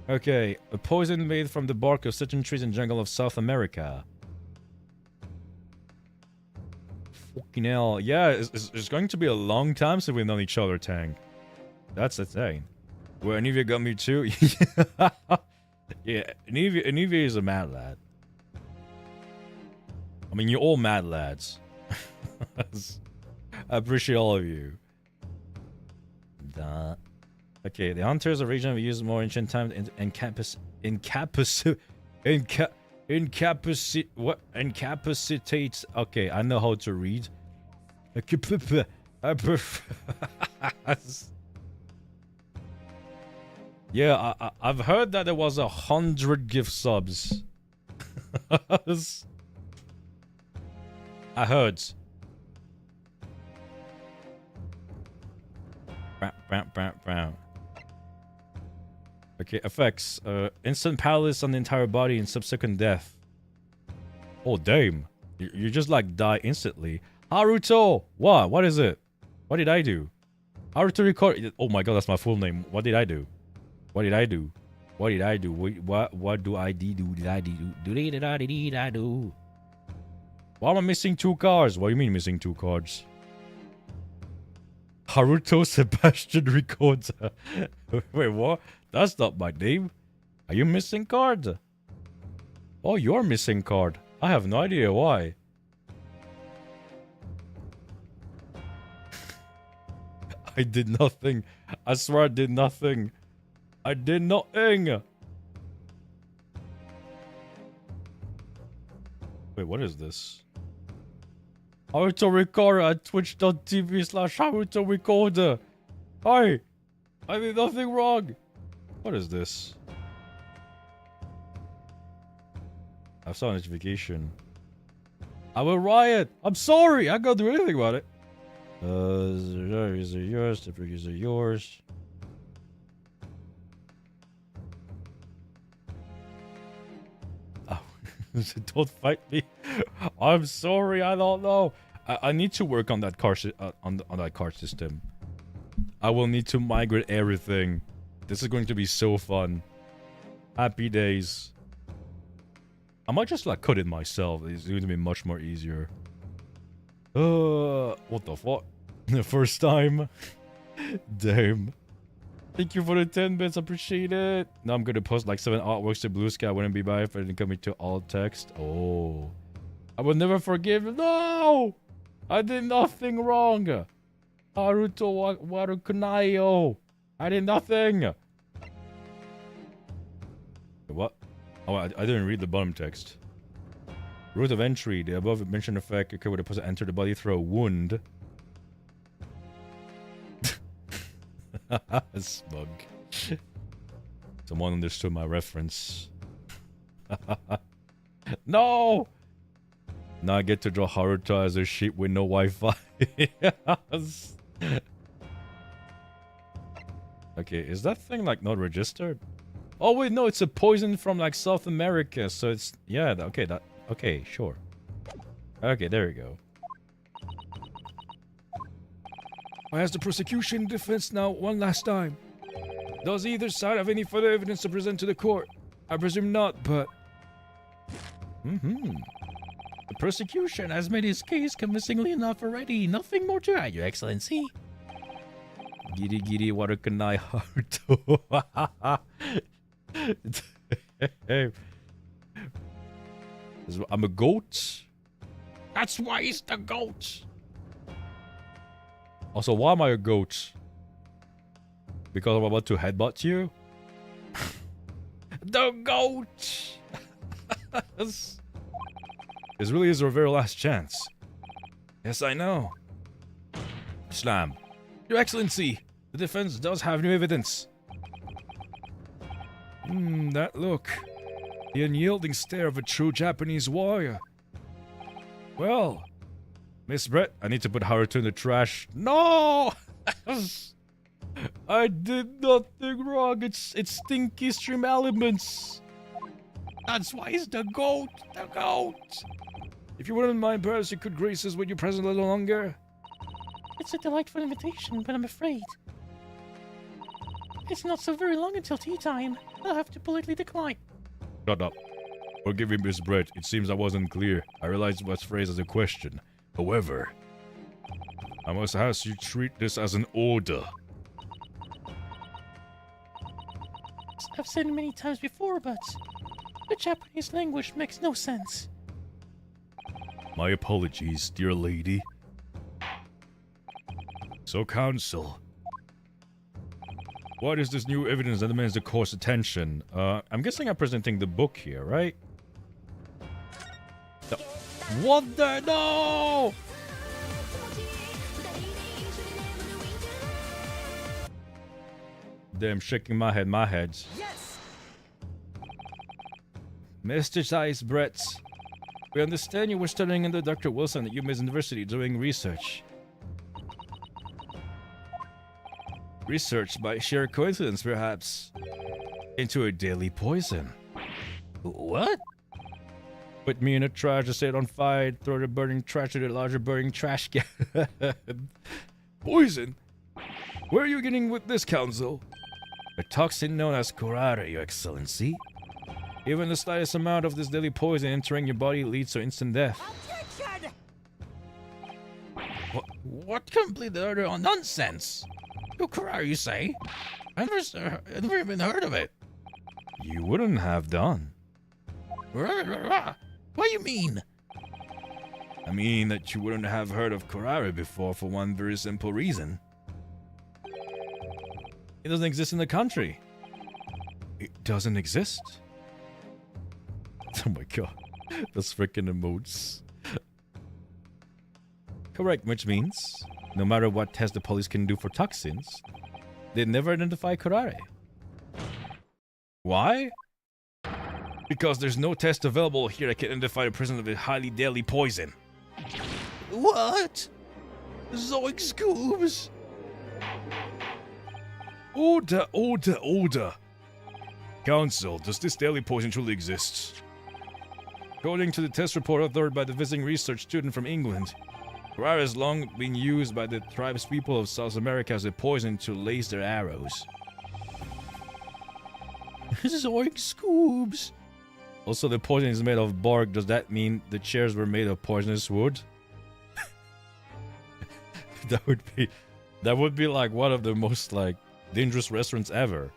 Okay, a poison made from the bark of certain trees in jungle of South America. Fucking hell. Yeah, it's going to be a long time since we've known each other, Tang. That's the thing. Well, Anivia got me too. Yeah, Anivia is a mad lad. I mean, you're all mad lads. I appreciate all of you. Okay, the hunters of region have used more ancient times incapacitate. Okay, I know how to read. Yeah, I've heard that there was 100 gift subs. I heard. Okay, effects. Instant paralysis on the entire body and subsequent death. Oh, damn. You just like die instantly. Haruto! What? What is it? What did I do? Haruto record. Oh my god, that's my full name. What did I do? What did I do? What did I do? What do I do? Did I do? Why am I missing 2 cards? What do you mean missing 2 cards? Haruto Sebastian Ricotta. Wait, what? That's not my name. Are you missing cards? Oh, you're missing card. I have no idea why. I did nothing. I swear I did nothing. I did nothing. Wait, what is this? Haruto Recorder at twitch.tv/Haruto Recorder. Hi! I did nothing wrong. What is this? I saw a notification. I will riot. I'm sorry. I can't do anything about it. These are yours. These are yours. Oh, don't fight me. I'm sorry. I don't know. I need to work on that card on that card system. I will need to migrate everything. This is going to be so fun. Happy days. I might just like cut it myself. It's going to be much more easier. What the fuck? The first time? Damn. Thank you for the 10 bits. Appreciate it. Now I'm going to post like 7 artworks to Blue Sky. Wouldn't be bad if I didn't come into alt text. Oh. I will never forgive. No! I did nothing wrong. Haruto Warukunayo. I did nothing. What? Oh, I didn't read the bottom text. Route of entry. The above mentioned effect occur when the person enter the body through a wound. Smug. Someone understood my reference. No! Now I get to draw Haruto as a sheep with no Wi-Fi. Yes. Okay, is that thing like not registered? Oh wait, no, it's a poison from like South America, so it's yeah. Okay, sure. Okay, there we go. As the prosecution defense now one last time. Does either side have any further evidence to present to the court? I presume not, but... The prosecution has made his case convincingly enough already. Nothing more to add, Your Excellency. Giri Warukanai Haruto. I'm a goat. That's why he's the goat. Also, why am I a goat? Because I'm about to headbutt you? The goat! This really is our very last chance. yes, I know. Slam. Your Excellency, the defense does have new evidence. That look. The unyielding stare of a true Japanese warrior. Well, Miss Brett, I need to put Haruto in the trash. No! I did nothing wrong. It's stinky stream elements. That's why he's the goat. The goat. if you wouldn't mind, perhaps you could grace us with your presence a little longer. It's a delightful invitation, but I'm afraid it's not so very long until tea time. I'll have to politely decline. Shut up. Forgive me, Miss Brett. It seems I wasn't clear. I realized it was phrased as a question. However, I must ask you treat this as an order. I've said it many times before, but the Japanese language makes no sense. My apologies, dear lady. So, counsel, what is this new evidence that demands the court's attention? I'm guessing I'm presenting the book here, right? What the no? Damn, shaking my head. Yes! Mr. Size Brett, we understand you were studying under Dr. Wilson at UMass University doing research. Research by sheer coincidence, perhaps. into a deadly poison. What? Put me in a trash to set it on fire, throw the burning trash to the larger burning trash can. Poison? Where are you getting with this, Council? A toxin known as curare, Your Excellency. Even the slightest amount of this deadly poison entering your body leads to instant death. What complete utter nonsense? Curare, you say? I've never even heard of it. You wouldn't have done. What do you mean? I mean that you wouldn't have heard of curare before for one very simple reason. It doesn't exist in the country. It doesn't exist? Oh my god. Those freaking emotes. Correct, which means no matter what test the police can do for toxins, they never identify curare. Why? Because there's no test available here that can identify the presence of a highly deadly poison. What? Zoic Scoobs? Order. Council, does this deadly poison truly exist? According to the test report authored by the visiting research student from England, curare has long been used by the tribes people of South America as a poison to lace their arrows. Zoic Scoobs? Also, the poison is made of bark. Does that mean the chairs were made of poisonous wood? That would be like one of the most like dangerous restaurants ever,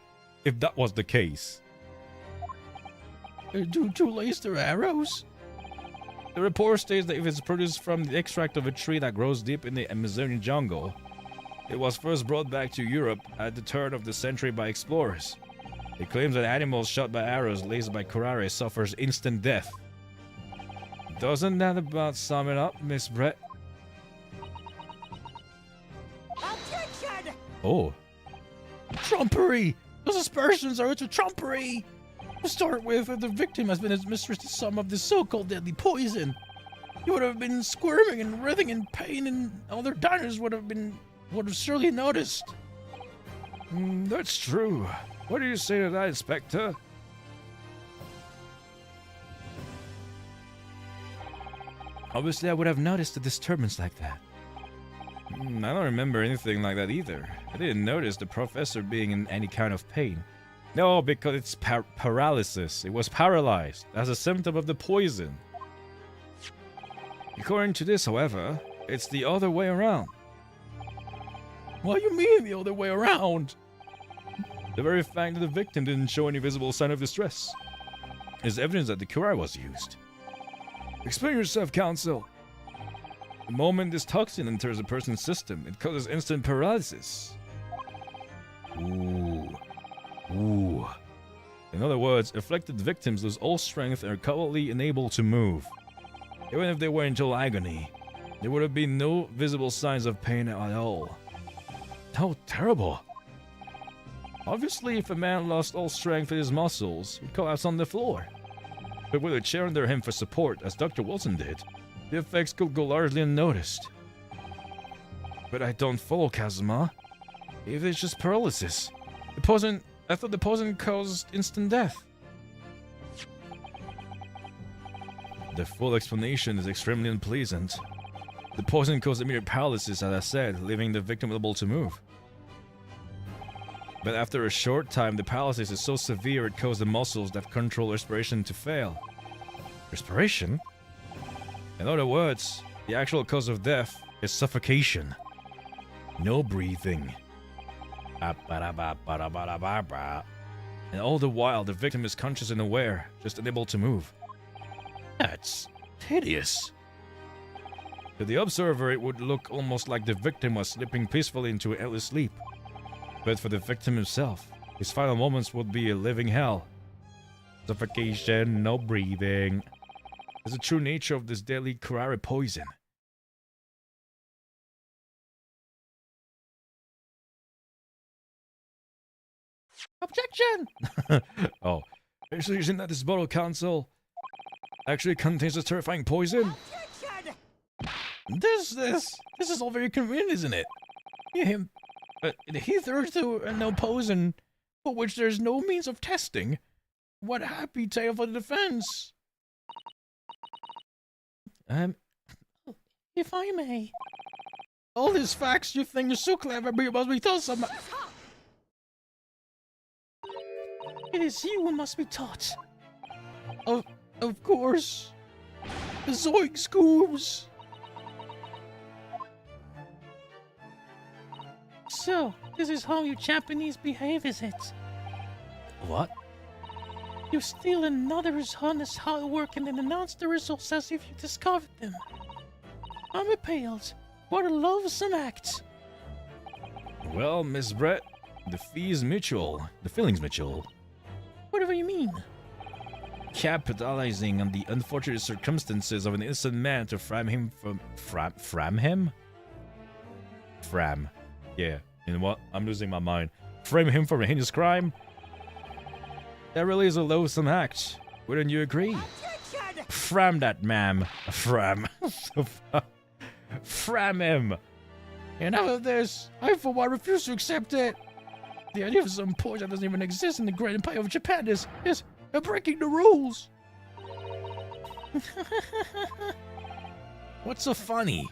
if that was the case. To lace their arrows? The report states that if it's produced from the extract of a tree that grows deep in the Amazonian jungle, it was first brought back to Europe at the turn of the century by explorers. It claims that animals shot by arrows laced by curare suffers instant death. Doesn't that about sum it up, Miss Brett? Objection! Oh. Trumpery! Those aspersions are to trumpery! To start with, if the victim has been his mistress to some of this so-called deadly poison, he would have been squirming and writhing in pain, and other diners would have surely noticed. That's true. What do you say to that, Inspector? Obviously, I would have noticed a disturbance like that. I don't remember anything like that either. I didn't notice the professor being in any kind of pain. No, because it's paralysis. It was paralyzed as a symptom of the poison. According to this, however, it's the other way around. What do you mean the other way around? The very fact that the victim didn't show any visible sign of distress is evidence that the curare was used. Explain yourself, Council. The moment this toxin enters a person's system, it causes instant paralysis. Ooh. In other words, afflicted victims lose all strength and are completely unable to move. Even if they were in total agony, there would have been no visible signs of pain at all. How terrible! Obviously, if a man lost all strength in his muscles, he'd collapse on the floor. But with a chair under him for support, as Dr. Wilson did, the effects could go largely unnoticed. But I don't follow, Kazuma. If it's just paralysis, I thought the poison caused instant death. The full explanation is extremely unpleasant. The poison caused immediate paralysis, as I said, leaving the victim unable to move. But after a short time, the paralysis is so severe it caused the muscles that control respiration to fail. Respiration? In other words, the actual cause of death is suffocation. No breathing. And all the while, the victim is conscious and aware, just unable to move. That's hideous. To the observer, it would look almost like the victim was slipping peacefully into an endless sleep. But for the victim himself, his final moments would be a living hell. Suffocation, no breathing. Is the true nature of this deadly curare poison. Objection! Oh, are you suggesting that this bottle, Council, actually contains this terrifying poison? Objection! This is all very convenient, isn't it? He threw to no poison for which there is no means of testing. What a happy tale for the defense! If I may. All these facts you think you're so clever, but you must be taught some. It is you who must be taught. Of course. The Zoink Scoops! So, this is how you Japanese behave, is it? What? You steal another's honest hard work and then announce the results as if you discovered them. I'm appalled. What a loathsome act. Well, Miss Brett, the fee is mutual. The feeling's mutual. Whatever you mean. Capitalizing on the unfortunate circumstances of an innocent man to fram him from... Fram him? Fram. Yeah. You know what? I'm losing my mind. Frame him for a heinous crime? That really is a loathsome act. Wouldn't you agree? Fram that, ma'am. Fram. Fram him. Enough of this. I, for one, refuse to accept it. The idea of some poison that doesn't even exist in the Great Empire of Japan is breaking the rules. What's so funny?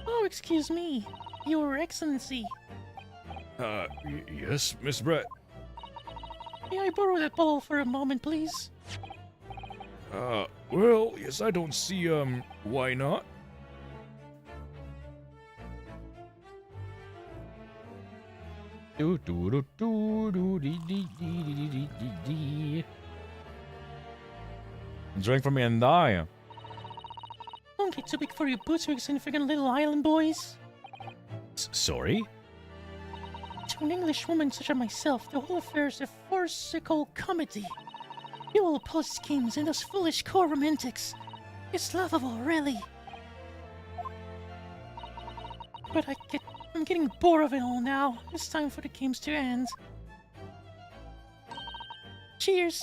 Oh, excuse me. Your Excellency. Yes, Miss Brett. May I borrow that ball for a moment, please? Well, yes, I don't see, why not? Drink from me and die. Don't get too big for your boots, you insignificant little island boys. Sorry? To an English woman such as myself, the whole affair is a farcical comedy. You all post schemes and those foolish core romantics. It's laughable, really. But I'm getting bored of it all now. It's time for the games to end. Cheers!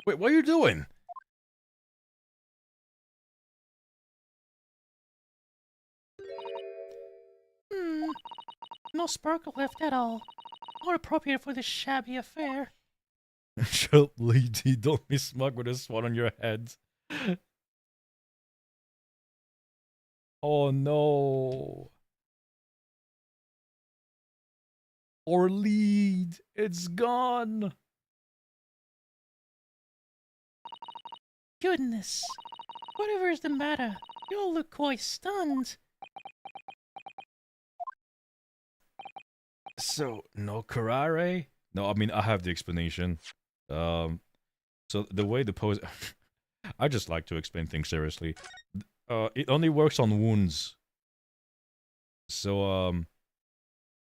Wait, what are you doing? No sparkle left at all. More appropriate for this shabby affair. Shut up, lady. Don't be smug with a swan on your head. Oh no. Our lead. It's gone. Goodness. Whatever is the matter? You all look quite stunned. So, no Karare? No, I mean, I have the explanation. So the way the pose... I just like to explain things seriously. It only works on wounds. So,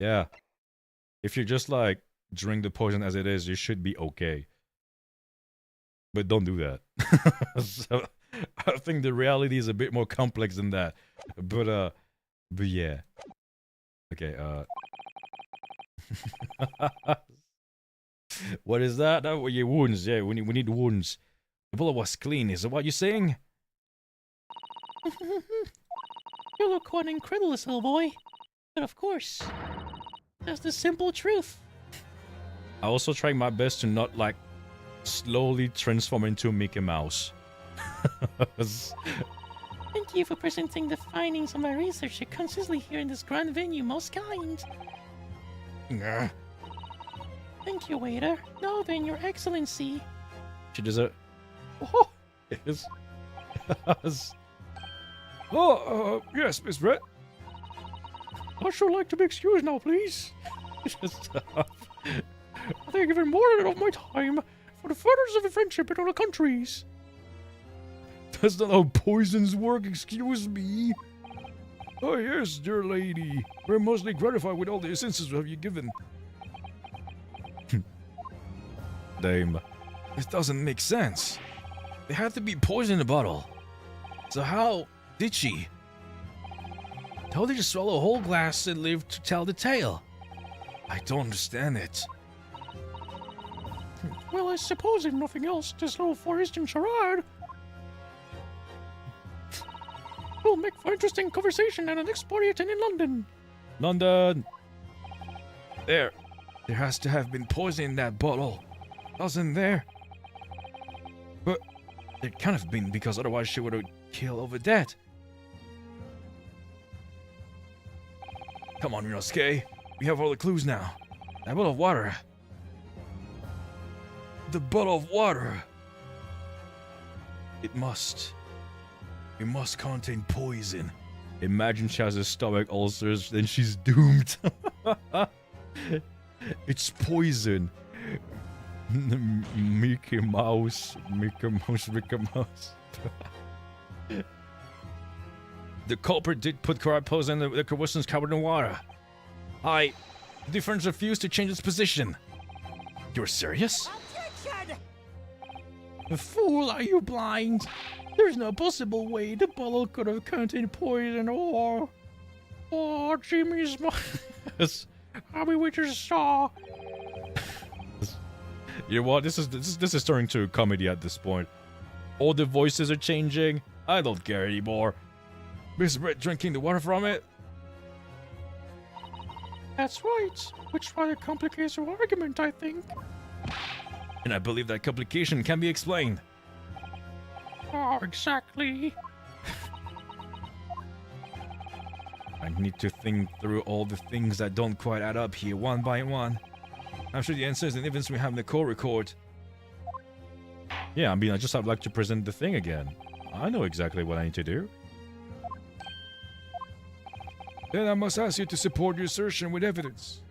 yeah. If you just, like, drink the poison as it is, you should be okay. But don't do that. So, I think the reality is a bit more complex than that. But yeah. Okay, What is that? Oh, your wounds. Yeah, we need wounds. The bullet was clean. Is that what you're saying? You look quite incredulous, little boy. But of course, that's the simple truth. I also try my best to not, like, slowly transform into Mickey Mouse. Thank you for presenting the findings of my research so concisely here in this grand venue, most kind. Thank you, waiter. Now then, Your Excellency. She does it. Oh, yes. Yes, Miss Brett. I should like to be excused now, please. I think given more than enough of my time for the furtherance of the friendship between the countries. That's not how poisons work, excuse me. Oh yes, dear lady. We're mostly gratified with all the essences we have you given. Damn. This doesn't make sense. There had to be poison in the bottle. So how did she? How did you swallow a whole glass and live to tell the tale? I don't understand it. Well, I suppose if nothing else, this little forest in charade will make for interesting conversation at the next party attend in London. London! There has to have been poison in that bottle. Wasn't there? But there can't have been, because otherwise she would have killed over that. Come on, Rinosuke. We have all the clues now. That bottle of water. The bottle of water. It must contain poison. Imagine she has a stomach ulcers, then she's doomed. It's poison. Mickey Mouse. The culprit did put corrupt poison in the liquor was covered in water. The difference refused to change its position. You're serious? Fool, are you blind? There's no possible way the bottle could have contained poison or Jimmy's Abby Witcher's saw. You know what? This is turning to a comedy at this point. All the voices are changing. I don't care anymore. Miss Brett drinking the water from it? That's right, which rather complicates your argument, I think. And I believe that complication can be explained. Oh, exactly. I need to think through all the things that don't quite add up here, one by one. I'm sure the answer is in evidence we have in the call record. Yeah, I mean, I just would like to present the thing again. I know exactly what I need to do. Then I must ask you to support your assertion with evidence.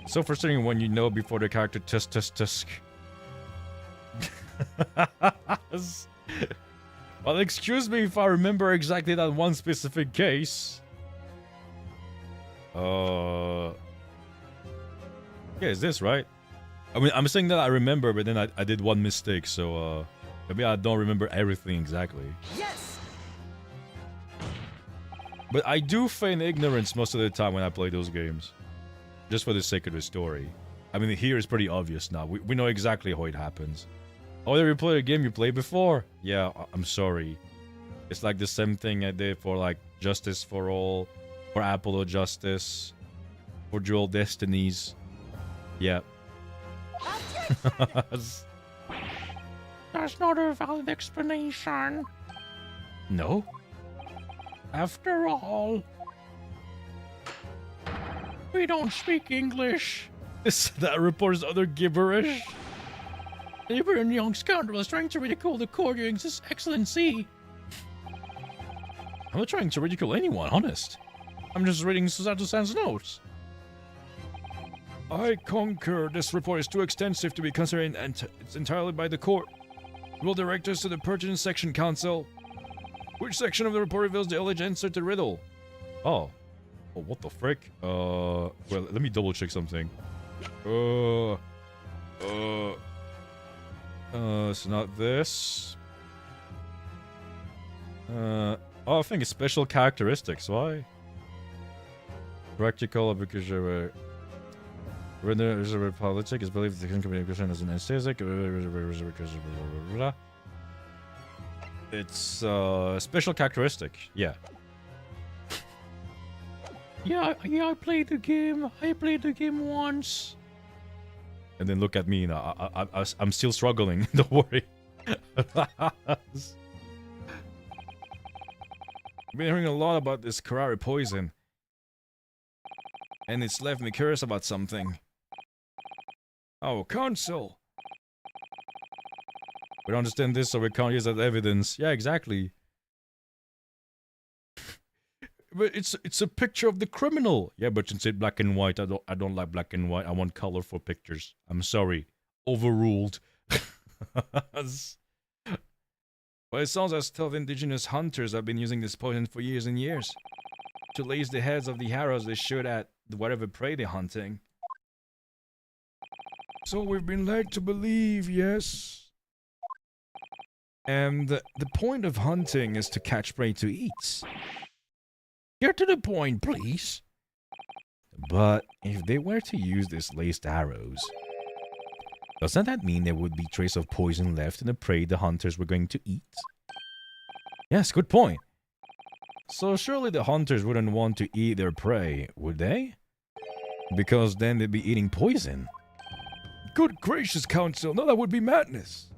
So frustrating when you know before the character tusk. Well, excuse me if I remember exactly that one specific case. Yeah, is this right? I mean, I'm saying that I remember, but then I did one mistake, so maybe I don't remember everything exactly. Yes. But I do feign ignorance most of the time when I play those games. Just for the sake of the story. I mean, here is pretty obvious now. We know exactly how it happens. Oh, did you play a game you played before? Yeah, I'm sorry. It's like the same thing I did for, like, Justice for All, for Apollo Justice, for Dual Destinies. Yeah. That's not a valid explanation. No? After all, we don't speak English. That reports other gibberish? You were a young scoundrel trying to ridicule the court during His Excellency. I'm not trying to ridicule anyone, honest. I'm just reading Susato-san's notes. I concur. This report is too extensive to be considered and it's entirely by the court. Will direct us to the pertinent section, counsel. Which section of the report reveals the alleged answer to the riddle? Oh, what the frick? Well, let me double check something. It's not this. I think it's special characteristics. Why? Practical application. When there is a politic, is believed the communication as an anesthetic. It's special characteristic. Yeah. Yeah, I played the game. I played the game once. And then look at me now. I'm still struggling. Don't worry. I've been hearing a lot about this Karari poison. And it's left me curious about something. Oh, counsel. We don't understand this, so we can't use that evidence. Yeah, exactly. But it's a picture of the criminal. Yeah, but since it's black and white, I don't like black and white. I want colorful pictures. I'm sorry. Overruled. Well, it sounds as though indigenous hunters have been using this poison for years and years. To lace the heads of the arrows they shoot at whatever prey they're hunting. So we've been led to believe, yes. And the point of hunting is to catch prey to eat. Get to the point, please. But if they were to use these laced arrows, Doesn't that mean there would be trace of poison left in the prey the hunters were going to eat? Yes, good point. So surely the hunters wouldn't want to eat their prey, would they? Because then they'd be eating poison. Good gracious, Council. No, that would be madness.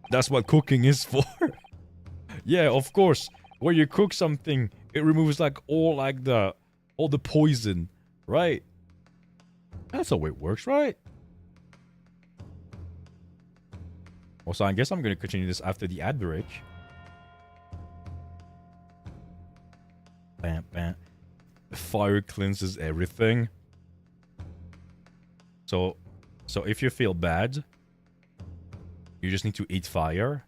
That's what cooking is for. Yeah, of course. When you cook something, it removes like all the poison, right? That's how it works, right? Also, I guess I'm gonna continue this after the ad break. Bam, bam. Fire cleanses everything. So if you feel bad, you just need to eat fire.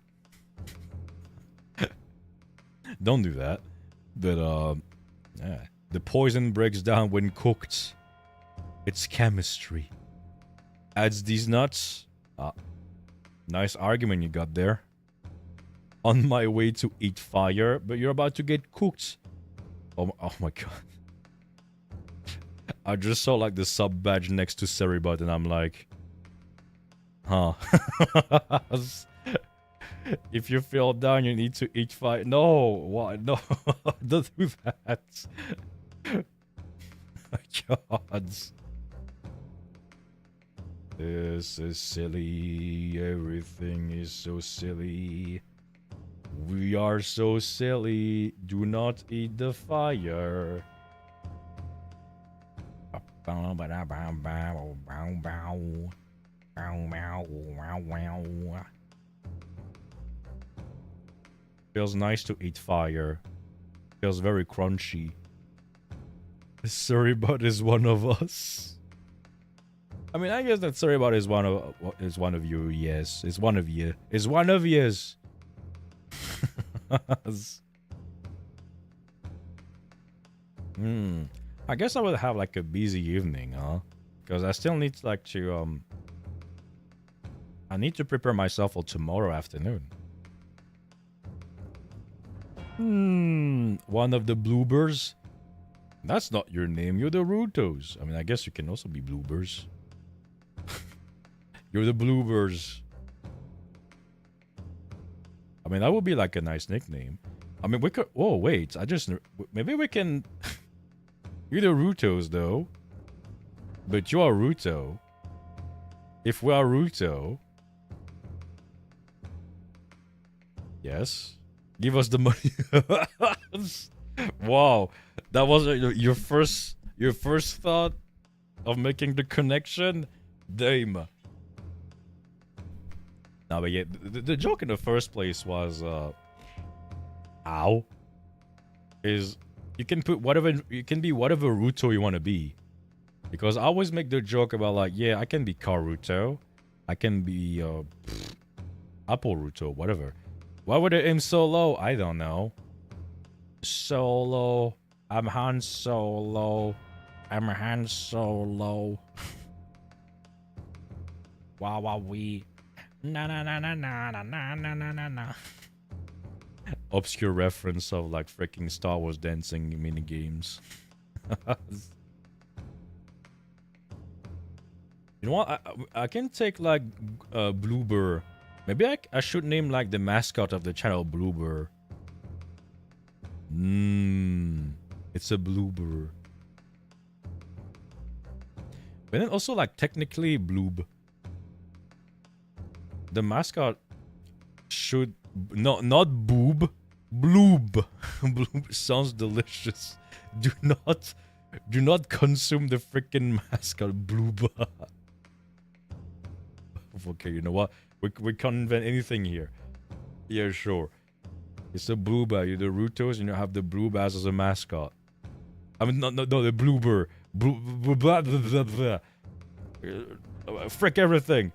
Don't do that. But yeah. The poison breaks down when cooked. It's chemistry. Adds these nuts. Nice argument you got there. On my way to eat fire, but you're about to get cooked. Oh my god. I just saw like the sub badge next to Seribot and I'm like, huh. If you feel down, you need to eat fire. No, what? No, don't do that. God. This is silly. Everything is so silly. We are so silly. Do not eat the fire. Feels nice to eat fire. Feels very crunchy. Suribot is one of us. I mean, I guess that Suribot is one of you. Yes, it's one of you. It's one of yous. I guess I would have like a busy evening, huh? Because I still need like to I need to prepare myself for tomorrow afternoon. One of the bloobers? That's not your name. You're the Rutos. I mean, I guess you can also be bloobers. You're the bloobers. I mean, that would be like a nice nickname. I mean, we could... Oh, wait. Maybe we can... You're the Rutos, though. But you are Ruto. If we are Ruto... Yes. Give us the money. Wow. That was your first thought of making the connection? Damn. No, but yeah, the joke in the first place was, is you can put whatever, you can be whatever Ruto you want to be. Because I always make the joke about like, yeah, I can be Car Ruto. I can be, Apple Ruto, whatever. Why would it aim so low? I don't know. Solo. I'm Han Solo. I'm Han Solo. Wow, wow, we. Na na na na na na na na na na. Obscure reference of like freaking Star Wars dancing mini games. You know what? I can take like Bloober. Maybe I should name like the mascot of the channel Bloober. It's a Bloober. But then also like technically Bloob. The mascot should not boob, bloob. Bloob sounds delicious. Do not consume the freaking mascot Bloob. Okay, you know what? We can't invent anything here. Yeah, sure. It's a Blooba. You're the Rutos and you have the Bloob as a mascot. I mean, no, the Bloober. Blah, blah, blah, blah. Frick everything.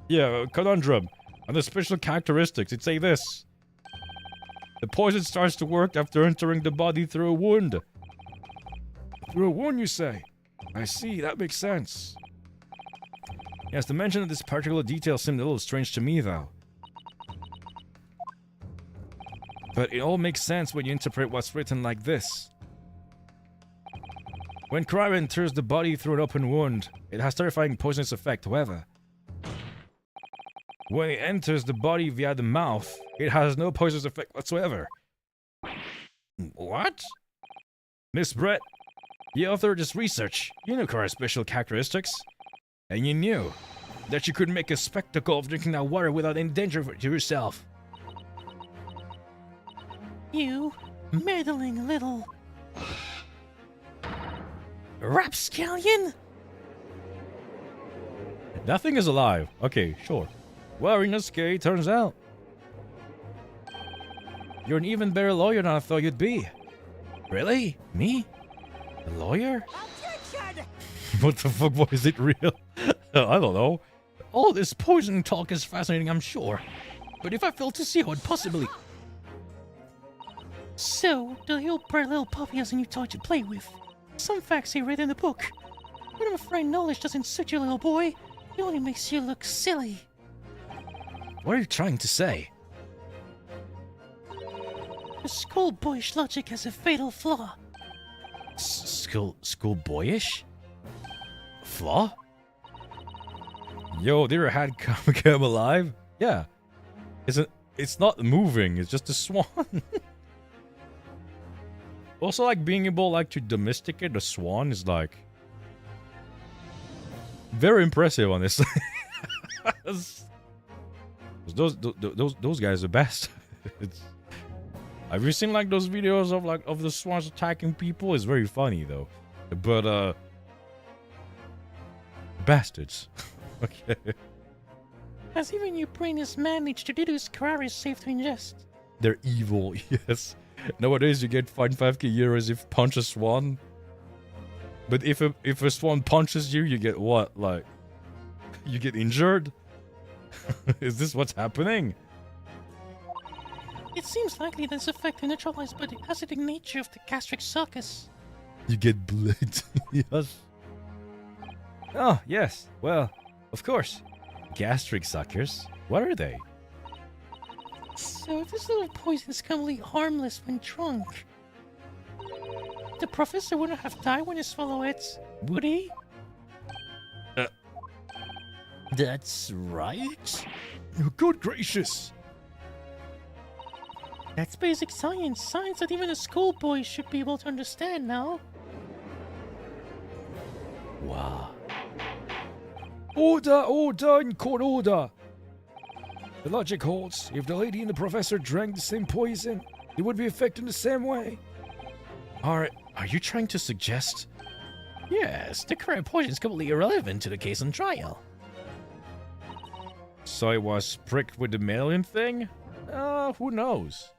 Yeah, conundrum. And the special characteristics, it'd say this. The poison starts to work after entering the body through a wound. Through a wound, you say? I see, that makes sense. Yes, the mention of this particular detail seemed a little strange to me, though. But it all makes sense when you interpret what's written like this. When cryo enters the body through an open wound, it has terrifying poisonous effect, however. When it enters the body via the mouth, it has no poisonous effect whatsoever. What? Miss Brett, you authored this research. You knew Kara's special characteristics. And you knew that you could make a spectacle of drinking that water without any danger to yourself. You meddling little rapscallion! Nothing is alive. Okay, sure. Well, Inosuke, turns out you're an even better lawyer than I thought you'd be. Really? Me? A lawyer? What the fuck? Why is it real? I don't know. All this poison talk is fascinating, I'm sure. But if I fail to see how it possibly... So, the ill-bred little puppy has a new toy to play with. Some facts he read in the book. But I'm afraid knowledge doesn't suit you, little boy. It only makes you look silly. What are you trying to say? The schoolboyish logic has a fatal flaw. Schoolboyish? Flaw? Yo, there had Kamikam alive? Yeah. It's not moving, it's just a swan. Also, like, being able, like, to domesticate a swan is, like, very impressive, honestly. those guys are best. Have you seen, like, those videos of the swans attacking people? It's very funny, though. But, bastards. Okay. As even your brain is managed to deduce Karari is safe to ingest. They're evil, yes. Nowadays, you get fined 5k euros if you punch a swan. But if a swan punches you, you get what? Like, you get injured? Is this what's happening? It seems likely this effect is neutralized by the acidic nature of the gastric sulcus. You get blood. Yes. Oh, yes. Well, of course. Gastric suckers? What are they? So if this little poison is completely harmless when drunk, the professor wouldn't have died when he swallowed it, would he? That's right. Good gracious. That's basic science. Science that even a schoolboy should be able to understand now. Wow. Order in court, order. The logic holds. If the lady and the professor drank the same poison, they would be affected the same way. Are you trying to suggest... Yes, the current poison is completely irrelevant to the case on trial. So it was pricked with the mail-in thing? Who knows?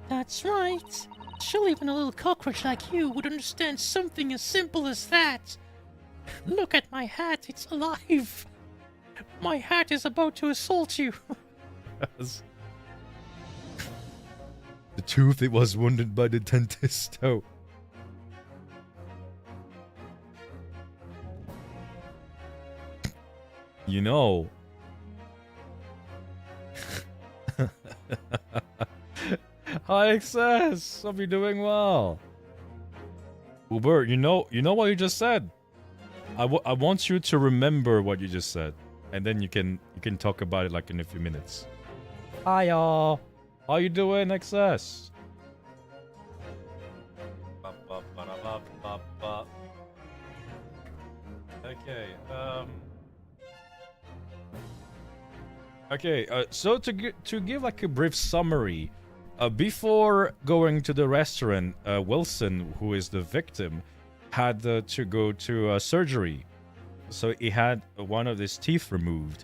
That's right. Surely even a little cockroach like you would understand something as simple as that. Look at my hat, it's alive. My hat is about to assault you. The tooth it was wounded by the dentist. Oh. You know. Hi, Excess. Hope you're doing well. Uber, you know what you just said. I want you to remember what you just said, and then you can talk about it like in a few minutes. Hi, y'all. How you doing, Excess? Okay. Okay. So to give like a brief summary, before going to the restaurant, Wilson, who is the victim, had to go to surgery. So he had one of his teeth removed,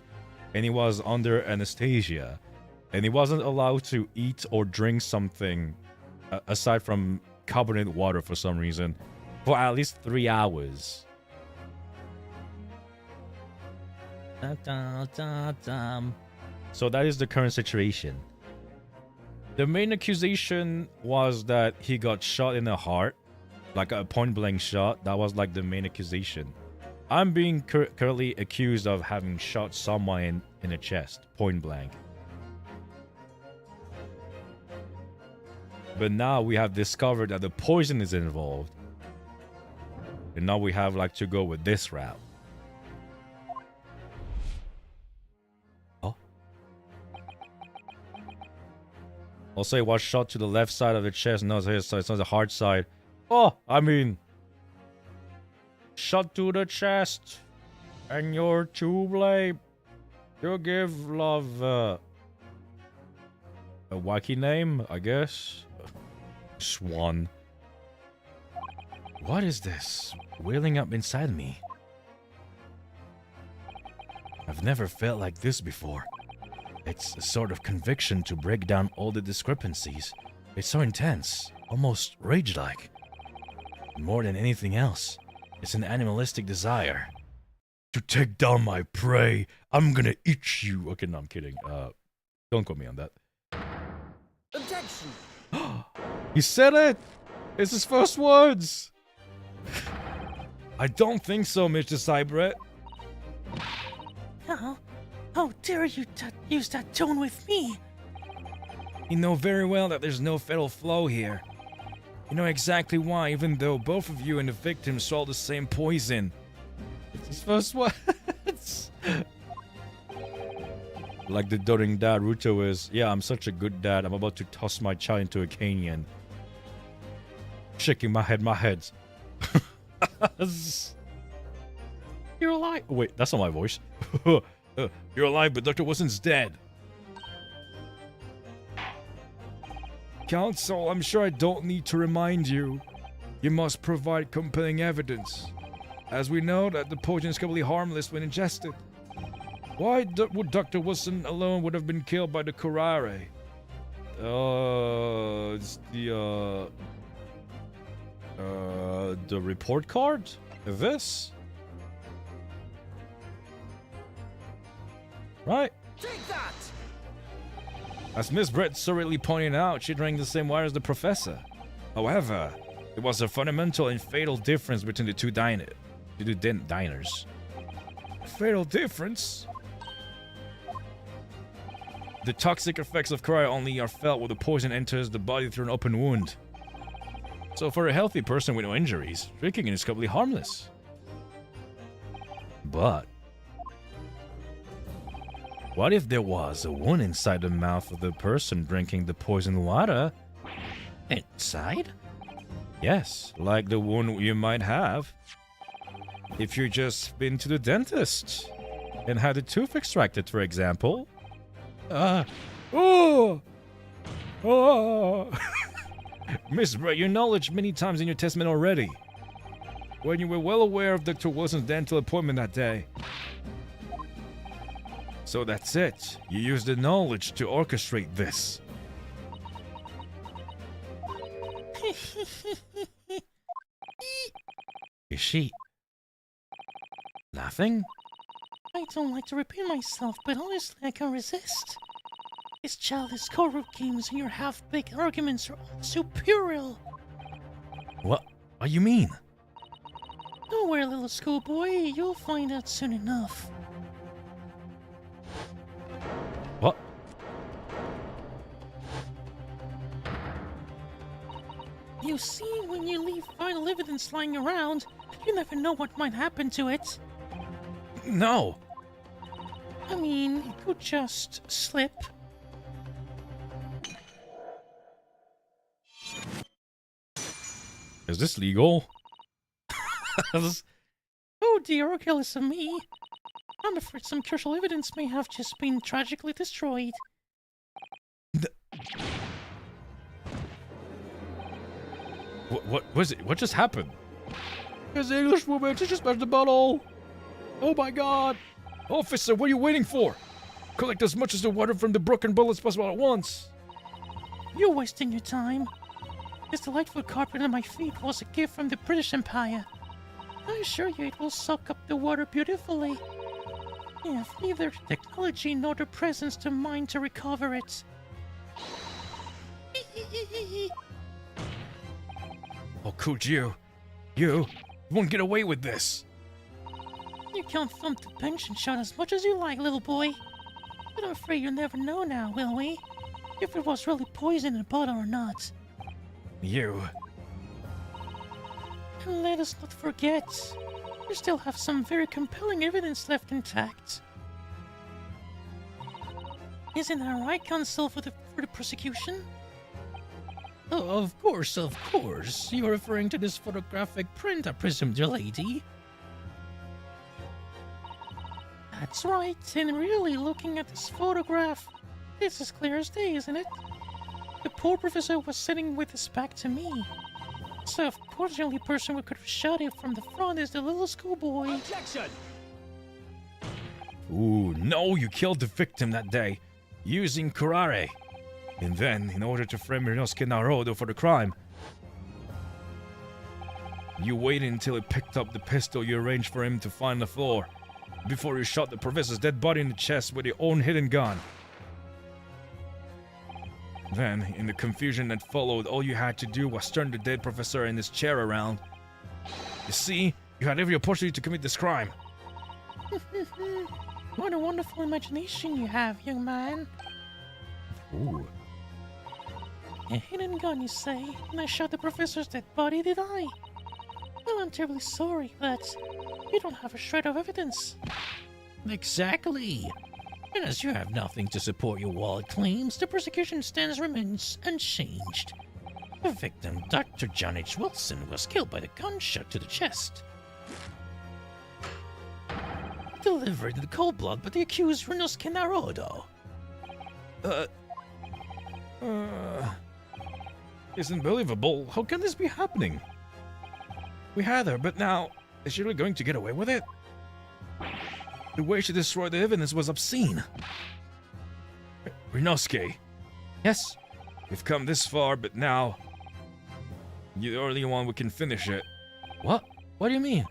and he was under anesthesia, and he wasn't allowed to eat or drink something aside from carbonated water for some reason for at least 3 hours. So that is the current situation. The main accusation was that he got shot in the heart, like a point-blank shot. That was like the main accusation. I'm being currently accused of having shot someone in the chest, point-blank. But now we have discovered that the poison is involved. And now we have like to go with this route. I'll say one shot to the left side of the chest. No, it's not the hard side. Oh, I mean... Shot to the chest. And your two blade. You give love a wacky name, I guess. Swan. What is this wailing up inside me? I've never felt like this before. It's a sort of conviction to break down all the discrepancies. It's so intense, almost rage-like. More than anything else, it's an animalistic desire. To take down my prey, I'm gonna eat you. Okay, no, I'm kidding. Don't quote me on that. Objection! He said it! It's his first words! I don't think so, Mr. Cybret. Oh, how dare you use that tone with me? You know very well that there's no fatal flaw here. You know exactly why, even though both of you and the victim swallowed the same poison. It's his first words. Like the doting dad Ruto is. Yeah, I'm such a good dad. I'm about to toss my child into a canyon. Shaking my head. You're alive. Wait, that's not my voice. You're alive, but Dr. Wilson's dead. Counsel, I'm sure I don't need to remind you. You must provide compelling evidence. As we know that the poison is completely harmless when ingested. Why would Dr. Wilson alone would have been killed by the curare? It's the report card? This? Right? Take that! As Miss Brett surely pointed out, she drank the same water as the professor. However, there was a fundamental and fatal difference between the two diners. Fatal difference? The toxic effects of curare only are felt when the poison enters the body through an open wound. So for a healthy person with no injuries, drinking it is completely harmless. But what if there was a wound inside the mouth of the person drinking the poisoned water? Inside? Yes, like the wound you might have if you just been to the dentist and had a tooth extracted, for example. Miss Brett, you acknowledged many times in your testament already, when you were well aware of Dr. Wilson's dental appointment that day. So that's it. You used the knowledge to orchestrate this. Is she laughing? I don't like to repeat myself, but honestly, I can't resist. These childish co-root games and your half-baked arguments are all so puerile. What do you mean? Don't worry, little schoolboy. You'll find out soon enough. What? You see, when you leave vital evidence lying around, you never know what might happen to it. No. I mean, it could just slip. Is this legal? Oh dear, how careless of me. I'm afraid some crucial evidence may have just been tragically destroyed. What was it? What just happened? There's the English woman. She just smashed the bottle. Oh my god. Officer, what are you waiting for? Collect as much as the water from the broken bowl as possible at once. You're wasting your time. This delightful carpet under my feet was a gift from the British Empire. I assure you it will soak up the water beautifully. You have neither the technology nor the presence to mind to recover it. Oh, could you? You won't get away with this. You can't thump the pension shot as much as you like, little boy. But I'm afraid you'll never know now, will we? If it was really poison in the bottle or not. You. And let us not forget, you still have some very compelling evidence left intact. Isn't that right, counsel, for the prosecution? Oh, of course, of course. You're referring to this photographic print, I presume, dear lady. That's right, and really looking at this photograph, it's as clear as day, isn't it? The poor professor was sitting with his back to me. So of course the only person who could have shot it from the front is the little schoolboy. Objection! Ooh, no, you killed the victim that day, using karate. And then, in order to frame Ryunosuke Naruto for the crime, you waited until he picked up the pistol you arranged for him to find on the floor, before you shot the professor's dead body in the chest with your own hidden gun. Then, in the confusion that followed, all you had to do was turn the dead professor in his chair around. You see, you had every opportunity to commit this crime. What a wonderful imagination you have, young man. Ooh. A hidden gun, you say, and I shot the professor's dead body, did I? Well, I'm terribly sorry, but you don't have a shred of evidence. Exactly. And as you have nothing to support your wild claims, the prosecution stance remains unchanged. The victim, Dr. John H. Wilson, was killed by the gunshot to the chest. Delivered in cold blood by the accused Ryunosuke Naruto. Isn't believable. How can this be happening? We had her, but now, is she really going to get away with it? The way she destroyed the evidence was obscene. Ryunosuke. Yes? We've come this far, but now, you're the only one who can finish it. What? What do you mean?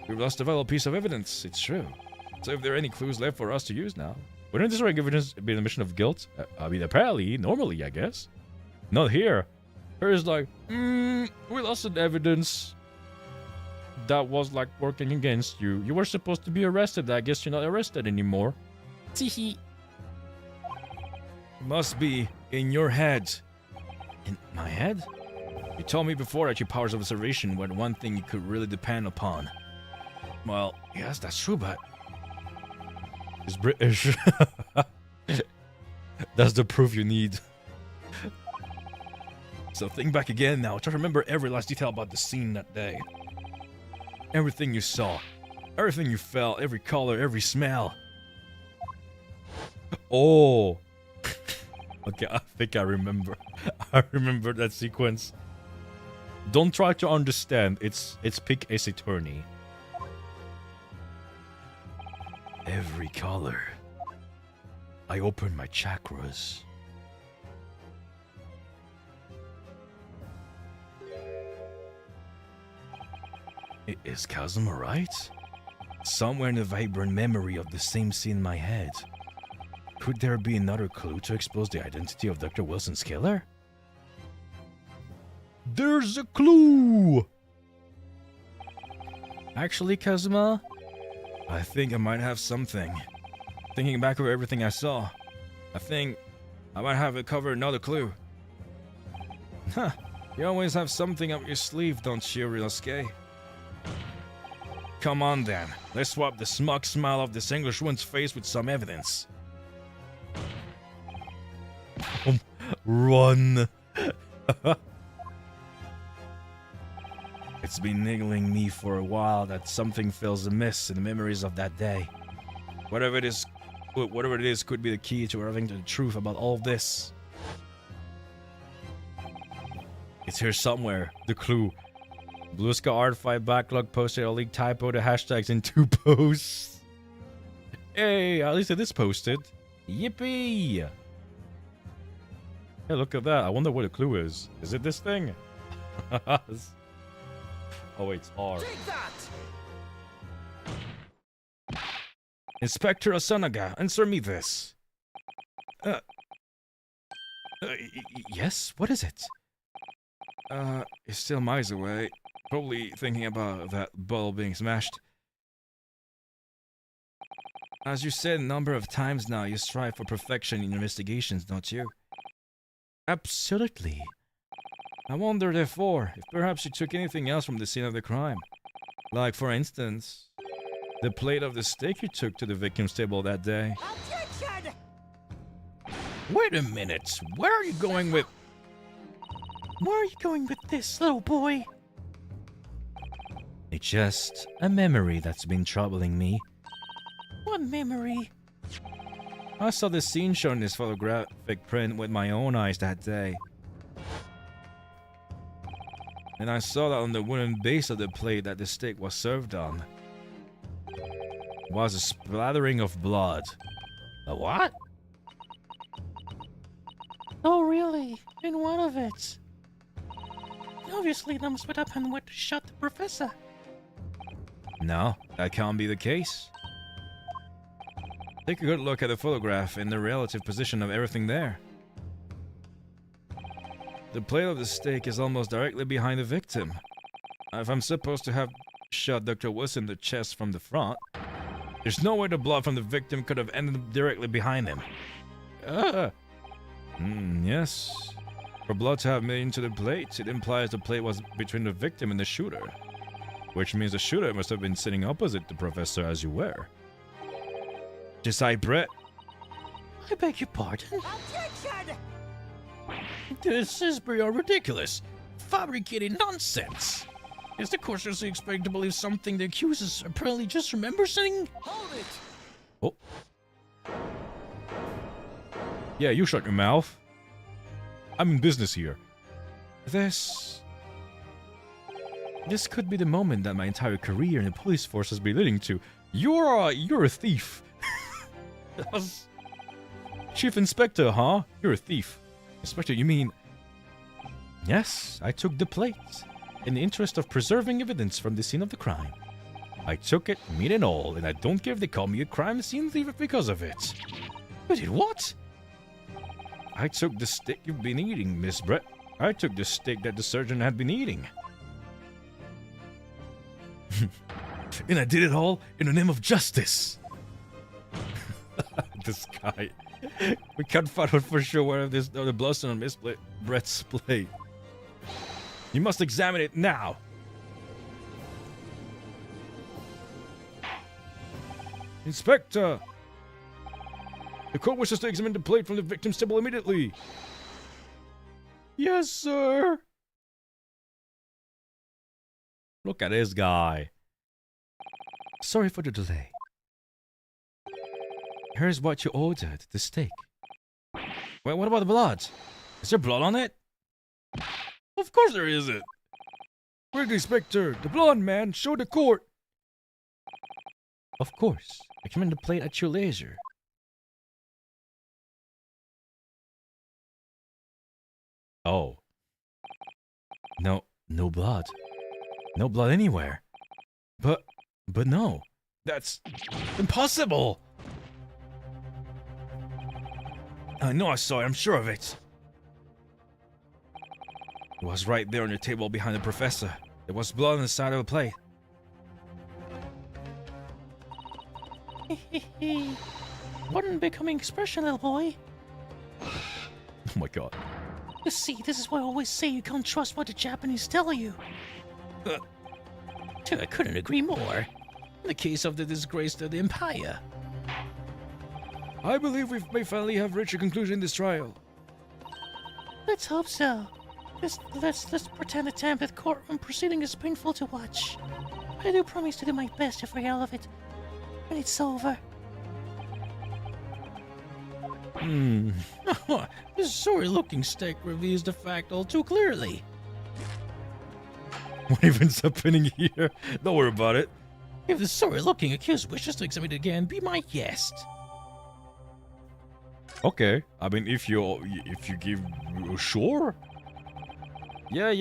We've lost a valuable piece of evidence, it's true. So if there are any clues left for us to use now. Wouldn't destroying evidence be an admission of guilt? I mean, apparently, normally, I guess. Not here. Here is like, we lost an evidence that was like working against you. You were supposed to be arrested. I guess you're not arrested anymore. Teehee. Must be in your head. In my head? You told me before that your powers of observation were the one thing you could really depend upon. Well, yes, that's true, but It's British. That's the proof you need. so think back again now. Try to remember every last detail about the scene that day. Everything you saw, everything you felt, every color, every smell. Oh. Okay, I think I remember. I remember that sequence. Don't try to understand. It's pick Ace Attorney. Every color. I opened my chakras. Is Kazuma right? Somewhere in the vibrant memory of the same scene in my head. Could there be another clue to expose the identity of Dr. Wilson's killer? There's a clue! Actually, Kazuma, I think I might have something. Thinking back over everything I saw, I think I might have uncovered another clue. Huh, you always have something up your sleeve, don't you, Ryunosuke? Come on then, let's swap the smug smile off this Englishwoman's face with some evidence. Run! It's been niggling me for a while that something feels amiss in the memories of that day. Whatever it is could be the key to arriving to the truth about all of this. It's here somewhere. The clue. Blue Sky Art 5 backlog posted a leak typo the hashtags in 2 posts. Hey, at least it is posted. Yippee! Hey, look at that. I wonder what the clue is. Is it this thing? Oh, wait, it's R. Take that! Inspector Asanaga, answer me this. Yes? What is it? It's still miles away. Probably thinking about that bottle being smashed. As you said a number of times now, you strive for perfection in investigations, don't you? Absolutely. I wonder, therefore, if perhaps you took anything else from the scene of the crime. Like, for instance, the plate of the steak you took to the victim's table that day. Objection! Wait a minute. Where are you going with... Where are you going with this, little boy? It's just a memory that's been troubling me. What memory? I saw the scene shown in this photographic print with my own eyes that day. And I saw that on the wooden base of the plate that the steak was served on was a splattering of blood. A what? Oh, really? In one of it? Obviously, that must what happened when to shot the professor. No, that can't be the case. Take a good look at the photograph and the relative position of everything there. The plate of the steak is almost directly behind the victim. If I'm supposed to have shot Dr. Wilson in the chest from the front, there's no way the blood from the victim could have ended directly behind him. Yes. For blood to have made into the plate, it implies the plate was between the victim and the shooter. Which means the shooter must have been sitting opposite the professor as you were. Decide, Brett. I beg your pardon? This is beyond ridiculous. Fabricated nonsense. Is the court seriously expected to believe something the accusers apparently just remember saying? Hold it! Oh. Yeah, you shut your mouth. I'm in business here. This could be the moment that my entire career in the police force has been leading to. You're a thief. Chief Inspector, huh? You're a thief. Inspector, you mean... Yes, I took the plate. In the interest of preserving evidence from the scene of the crime. I took it, meat and all, and I don't care if they call me a crime scene thief because of it. You did what? I took the steak you've been eating, Miss Brett. I took the steak that the surgeon had been eating. And I did it all in the name of justice. This guy. We can't find out for sure whether there's the blood on Miss Brett's plate. You must examine it now. Inspector! The court wishes to examine the plate from the victim's table immediately. Yes, sir. Look at this guy. Sorry for the delay. Here's what you ordered, the steak. Wait, what about the blood? Is there blood on it? Of course there isn't. Where's the inspector? The blonde man, show the court. Of course. Examine the plate at your leisure. Oh. No blood. No blood anywhere. But no. That's impossible. I know I saw it, I'm sure of it. It was right there on the table behind the professor. There was blood on the side of the plate. What an becoming expression, little boy. Oh my god. You see, this is why I always say you can't trust what the Japanese tell you. I couldn't agree more. In the case of the disgrace to the empire. I believe we may finally have reached a conclusion in this trial. Let's hope so. Let's pretend the time with courtroom proceeding is painful to watch. I do promise to do my best to forget all of it when it's over. This sorry-looking steak reveals the fact all too clearly. What even's happening here? Don't worry about it. If the sorry-looking accused wishes to examine it again, be my guest. Okay. I mean, if you give... Sure? Yeah.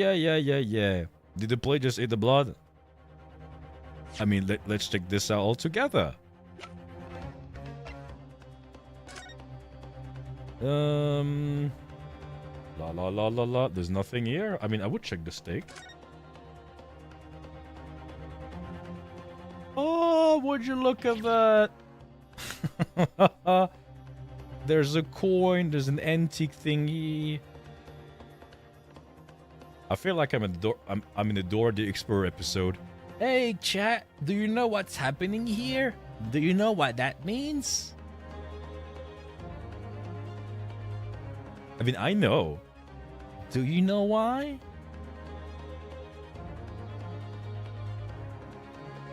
Did the plate just eat the blood? I mean, let's check this out all together. La. There's nothing here. I mean, I would check the steak. Oh, would you look at that? There's a coin. There's an antique thingy. I feel like I'm in the Dora the Explorer episode. Hey, chat, do you know what's happening here? Do you know what that means? I mean, I know. Do you know why?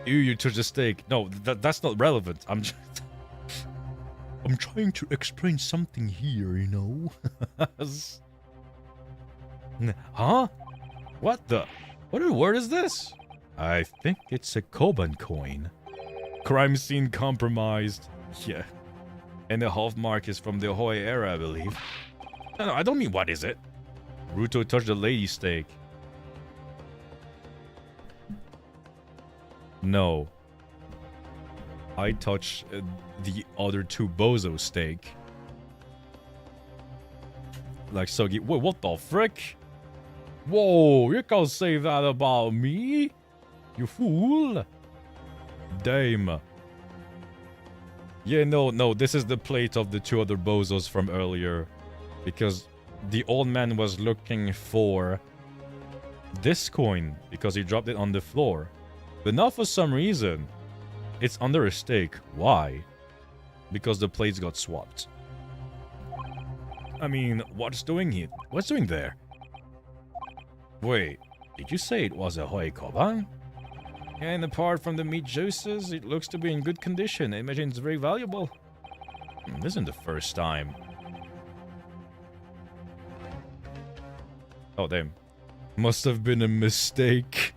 You touched the steak. No, that's not relevant. I'm trying to explain something here, you know. Huh? What the? What word is this? I think it's a Koban coin. Crime scene compromised. Yeah. And the half mark is from the Hoi era, I believe. No, I don't mean what is it. Ruto touched the lady steak. No. I touched the other two bozo steak. Like Sogi. Wait, what the frick? Whoa, you can't say that about me. You fool. Damn. Yeah, no, this is the plate of the two other bozos from earlier. Because the old man was looking for this coin because he dropped it on the floor. But not for some reason. It's under a steak. Why? Because the plates got swapped. I mean, what's doing here? What's doing there? Wait, did you say it was a Hoi Koban? And apart from the meat juices, it looks to be in good condition. I imagine it's very valuable. This isn't the first time. Oh, damn. Must have been a mistake.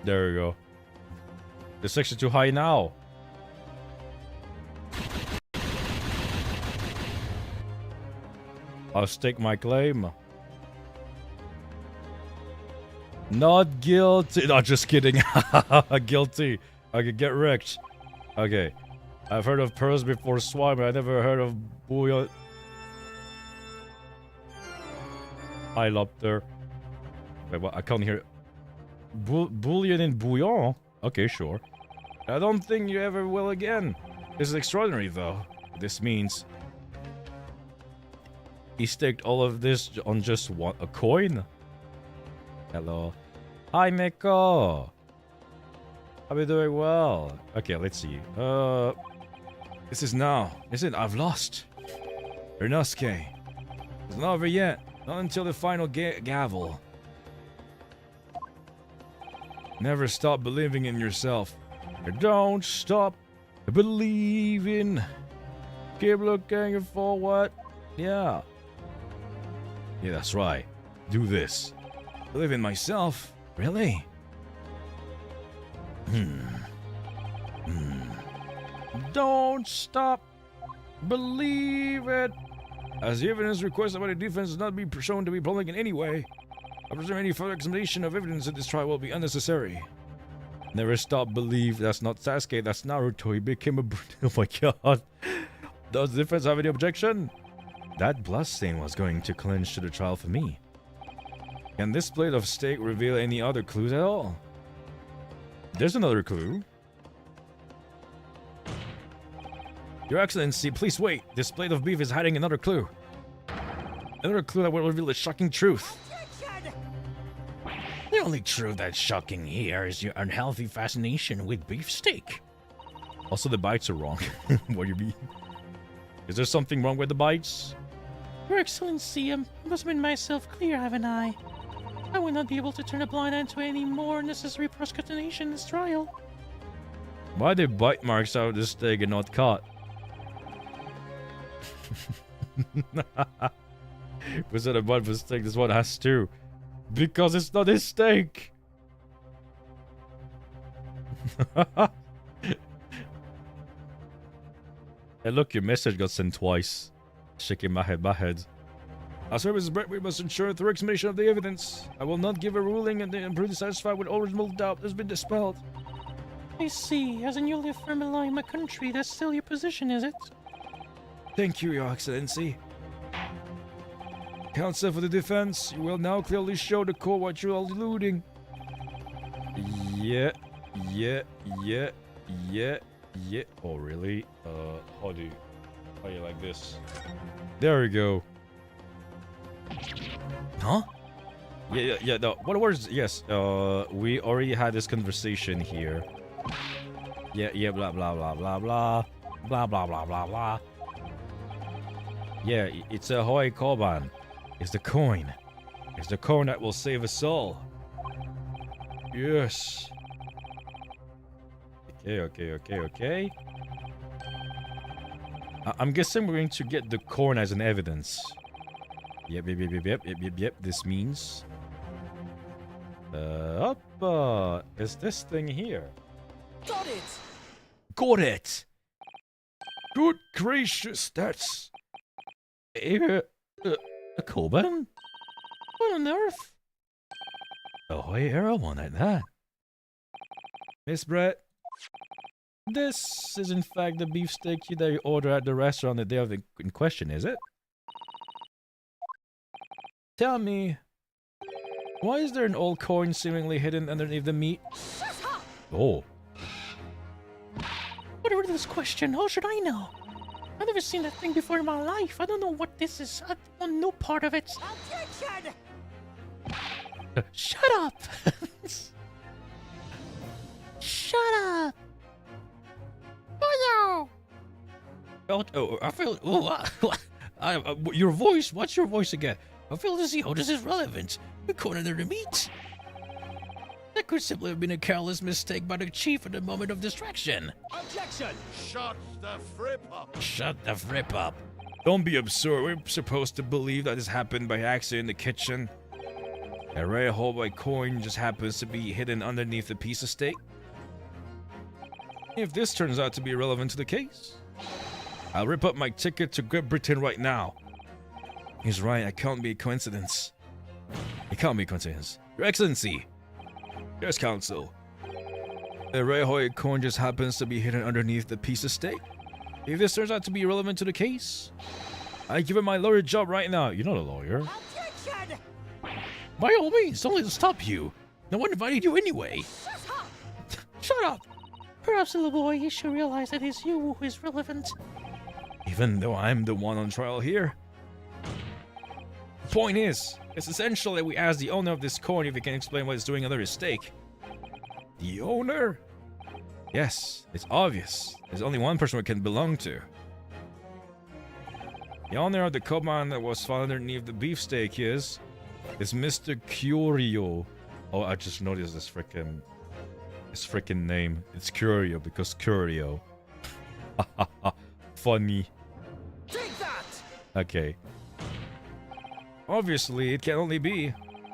There we go. The section too high now. I'll stake my claim. Not guilty. No, just kidding. Guilty. Okay, get wrecked. Okay. I've heard of pearls before swine, but I never heard of bouillon. Hi, Lobster. Wait, what? I can't hear it. Bouillon and bouillon? Okay, sure. I don't think you ever will again. This is extraordinary, though. This means he staked all of this on just a coin? Hello. Hi, Meko. I'll be doing well. Okay, let's see. This is now. Listen, I've lost. Inosuke. It's not over yet. Not until the final gavel. Never stop believing in yourself. Don't stop believing. Keep looking forward. Yeah. Yeah, that's right. Do this. Believe in myself? Really? Don't stop. Believe it. As the evidence requested by the defense does not be shown to be public in any way, I presume any further examination of evidence at this trial will be unnecessary. Never stop believe. That's not Sasuke, that's Naruto. He became a... Oh my god. Does the defense have any objection? That bloodstain was going to clinch to the trial for me. Can this plate of steak reveal any other clues at all? There's another clue. Your Excellency, please wait. This plate of beef is hiding another clue. Another clue that will reveal a shocking truth. The only truth that's shocking here is your unhealthy fascination with beefsteak. Also, the bites are wrong. What do you mean? Is there something wrong with the bites? Your Excellency, I must have made myself clear, haven't I? I will not be able to turn a blind eye to any more necessary proscrutination in this trial. Why are the bite marks out of the steak and not cut? Was it a bite for steak? This one has two. Because it's not his steak. Hey, look, your message got sent twice. Shaking my head. As far as Brett, we must ensure a thorough examination of the evidence. I will not give a ruling and am pretty satisfied with all reasonable doubt has been dispelled. I see. As a newly firm ally in my country, that's still your position, is it? Thank you, Your Excellency. Counsel for the defense, you will now clearly show the court what you are alluding. Yeah. Yeah. Oh, really? How do you like this? There we go. Huh? Yeah. No. What was? Yes. We already had this conversation here. Yeah. Blah blah blah blah blah blah blah blah blah blah. Yeah, it's a Hoi Koban. It's the coin. It's the coin that will save us all. Yes. Okay. I'm guessing we're going to get the coin as an evidence. Yep. This means... is this thing here? Got it! Got it! Good gracious, that's... A Koban? What on earth? A Hoi Era one at that. Miss Brett, This is in fact the beefsteak that you order at the restaurant the day of in question, is it? Tell me, why is there an old coin seemingly hidden underneath the meat? Oh. Whatever this question, how should I know? I've never seen that thing before in my life. I don't know what this is. I want no part of it. Objection! Shut up! Shut up! Oh I feel... your voice? What's your voice again? I feel to see how this is relevant. We're cornered the meat. That could simply have been a careless mistake by the chief at the moment of distraction. Objection! Shut the frip up. Shut the frip up. don't be absurd. We're supposed to believe that this happened by accident in the kitchen. A rare Hoi coin just happens to be hidden underneath a piece of steak. If this turns out to be relevant to the case, I'll rip up my ticket to Great Britain right now. He's right, it can't be a coincidence. It can't be a coincidence. Your Excellency! Yes, Counsel. A rare Hoi coin just happens to be hidden underneath the piece of steak. If this turns out to be relevant to the case, I give him my lawyer job right now. You're not a lawyer. Objection! By all means, don't let it stop you. No one invited you anyway. Shut up! Perhaps, little boy, you should realize that it's you who is relevant. Even though I'm the one on trial here. The point is, it's essential that we ask the owner of this coin if he can explain what it's doing under his stake. The owner? Yes, it's obvious. There's only one person it can belong to. The owner of the Koban that was found underneath the beefsteak is Mr. Curio. Oh, I just noticed his freaking name. It's Curio because Curio. Funny. Take that! Okay. Obviously, it can only be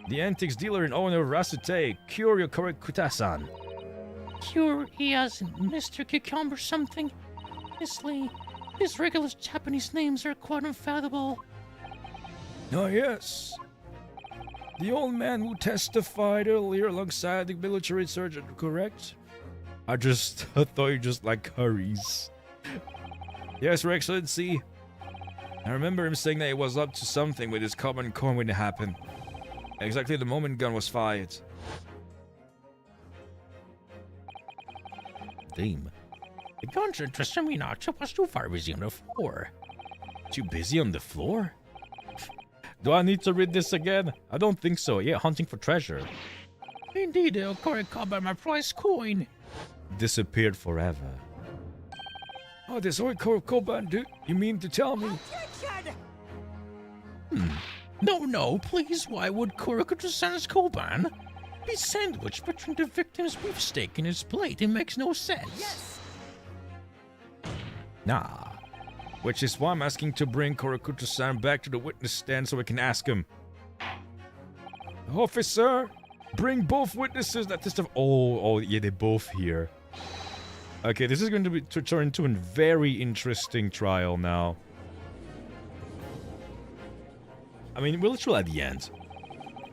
the antiques dealer and owner of Rasute, Curio Korekuta-san. Curious, Mr. Cucumber something. Miss Lee, these regular Japanese names are quite unfathomable. Oh, yes. The old man who testified earlier alongside the military sergeant, correct? I thought you just like curries. Yes, Your Excellency. I remember him saying that he was up to something with his common coin when it happened. Exactly the moment gun was fired. Damn. The guns are interesting me not. I was too far busy on the floor. Too busy on the floor? Do I need to read this again? I don't think so. Yeah, hunting for treasure. Indeed, the correct copy my prize coin. Disappeared forever. Oh, this Hoi Koban, dude. You mean to tell me? No, please. Why would Kurakuto-san's Koban be sandwiched between the victim's beefsteak and his plate? It makes no sense. Yes! Nah. Which is why I'm asking to bring Kurakuto-san back to the witness stand so we can ask him. Officer, bring both witnesses that testify. Oh, yeah, they're both here. Okay, this is going to turn into a very interesting trial now. I mean, we're literally at the end.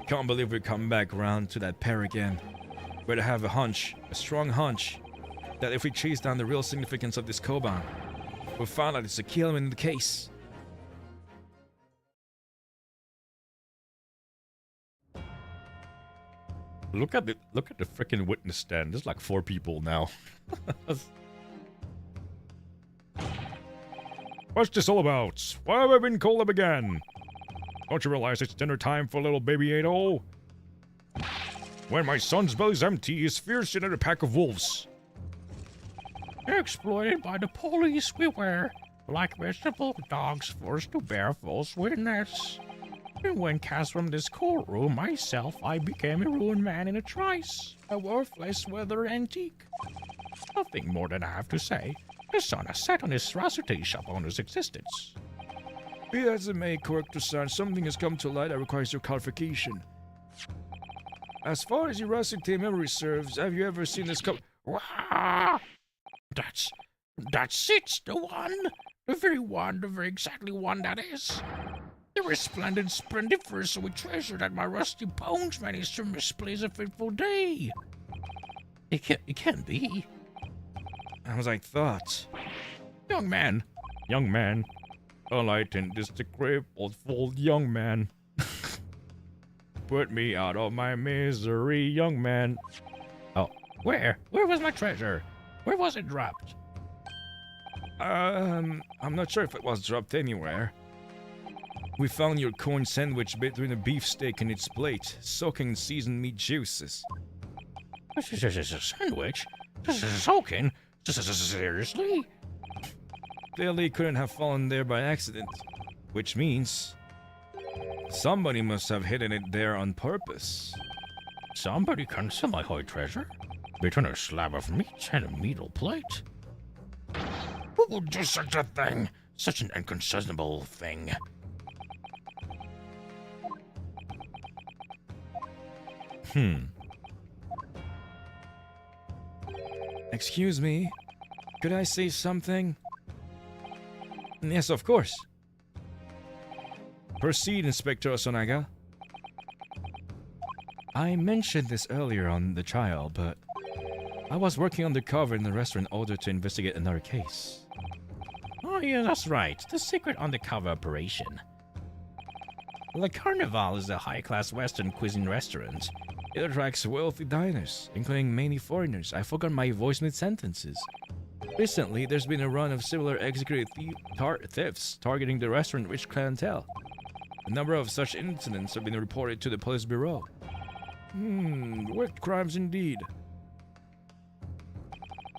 Can't believe we're coming back around to that pair again. But I have a hunch, a strong hunch, that if we chase down the real significance of this Koban, we'll find out it's a key element in the case. Look at the freaking witness stand. There's like 4 people now. What's this all about? Why have I been called up again? Don't you realize it's dinner time for little baby Ado? When my son's belly's empty, he's fiercer than a pack of wolves. Exploited by the police, we were like vegetable dogs forced to bear false witness. And when cast from this courtroom, myself, I became a ruined man in a trice, a worthless weather antique. Nothing more than I have to say. The sun has set on his recipe shop owner's existence. Be that as it may, Corrector-san, something has come to light that requires your clarification. As far as your recipe memory serves, have you ever seen this Wah! That's it, the one, the very exactly one that is. The resplendent splendiferous we treasure that my rusty bones managed to misplace a fateful day. It can't be. As I thought. Young man. A light in this decrepit old young man. Put me out of my misery, young man. Oh, where was my treasure? Where was it dropped? I'm not sure if it was dropped anywhere. We found your corn sandwich between a beefsteak and its plate, soaking in seasoned meat juices. Sandwich? Soaking? Seriously? Clearly couldn't have fallen there by accident, which means somebody must have hidden it there on purpose. Somebody conceal my holy treasure between a slab of meat and a metal plate? Who would do such a thing? Such an inconceivable thing. Excuse me, could I say something? Yes, of course. Proceed, Inspector Osonaga. I mentioned this earlier on the trial, but I was working undercover in the restaurant in order to investigate another case. Oh yeah, that's right. The secret undercover operation. Le Carnival is a high-class Western cuisine restaurant. It attracts wealthy diners, including many foreigners. I forgot my voice mid-sentences. Recently, there's been a run of similar executive thefts targeting the restaurant-rich clientele. A number of such incidents have been reported to the police bureau. Wicked crimes indeed.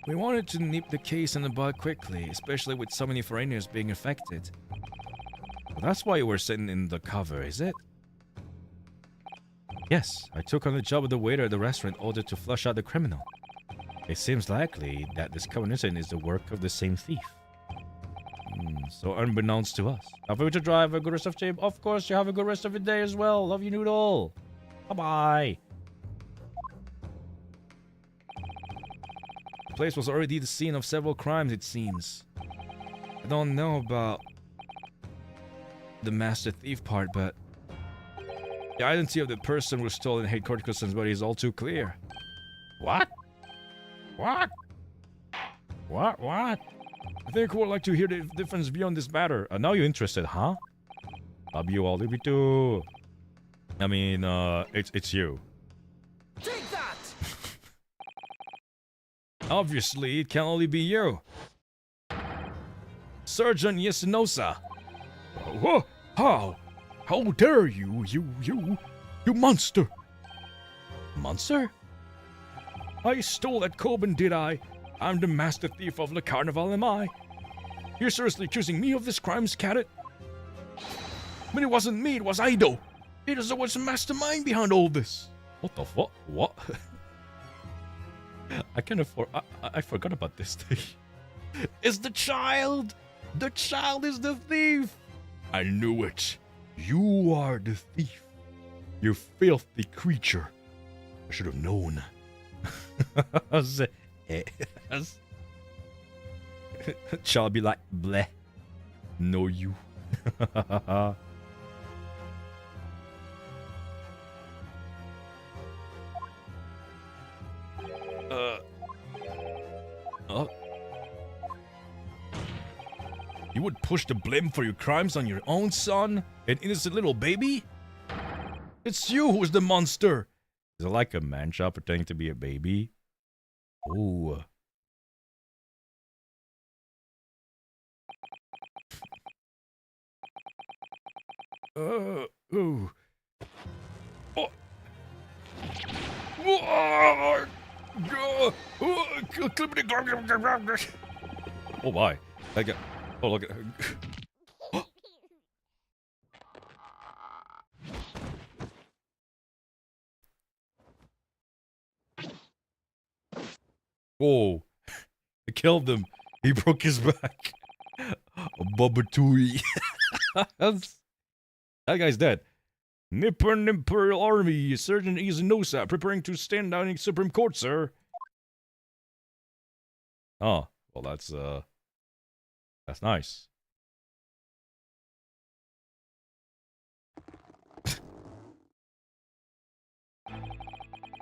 We wanted to nip the case in the bud quickly, especially with so many foreigners being affected. That's why you were sitting in the cover, is it? Yes, I took on the job of the waiter at the restaurant in order to flush out the criminal. It seems likely that this coincidence is the work of the same thief. So unbeknownst to us. Have a good drive, a good rest of the day. Of course, you have a good rest of your day as well. Love you, Noodle. Bye-bye. The place was already the scene of several crimes, it seems. I don't know about the master thief part, but the identity of the person who stole and hid Corticosan's body is all too clear. What? I think we would like to hear the difference beyond this matter. Now you're interested, huh? Love you all, love you too. I mean, it's you. Take that! Obviously, it can only be you. Sergeant Yasunosa. What? How? How dare you, you monster! Monster? I stole that Koban, did I? I'm the master thief of Le Carnival, am I? You're seriously accusing me of this crime, Scadet? But it wasn't me, it was Aido. It is the what's the mastermind behind all this. What the fuck? What? I forgot about this thing. It's the child! The child is the thief! I knew it. You are the thief. You filthy creature. I should have known. Shall be like, bleh. Know you. You would push the blame for your crimes on your own son? An innocent little baby? It's you who's the monster! Is it like a man child pretending to be a baby? Ooh. Oh. Oh. Oh my. I got. Oh, look at. Whoa. I killed him. He broke his back. Babatui. That guy's dead. Nippon Imperial Army, Sergeant Izanosa, preparing to stand down in Supreme Court, sir. Oh, well that's nice.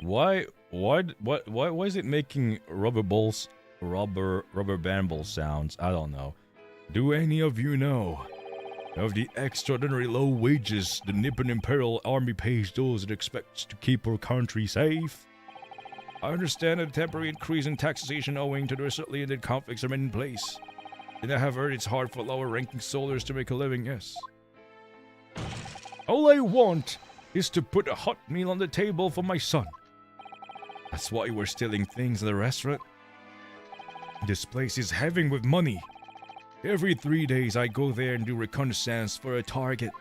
Why is it making rubber band ball sounds? I don't know. Do any of you know of the extraordinary low wages the Nippon Imperial Army pays those it expects to keep our country safe? I understand that a temporary increase in taxation owing to the recently ended conflicts are in place. And I have heard it's hard for lower-ranking soldiers to make a living, yes. All I want is to put a hot meal on the table for my son. That's why we're stealing things in the restaurant. This place is heaving with money. Every 3 days I go there and do reconnaissance for a target.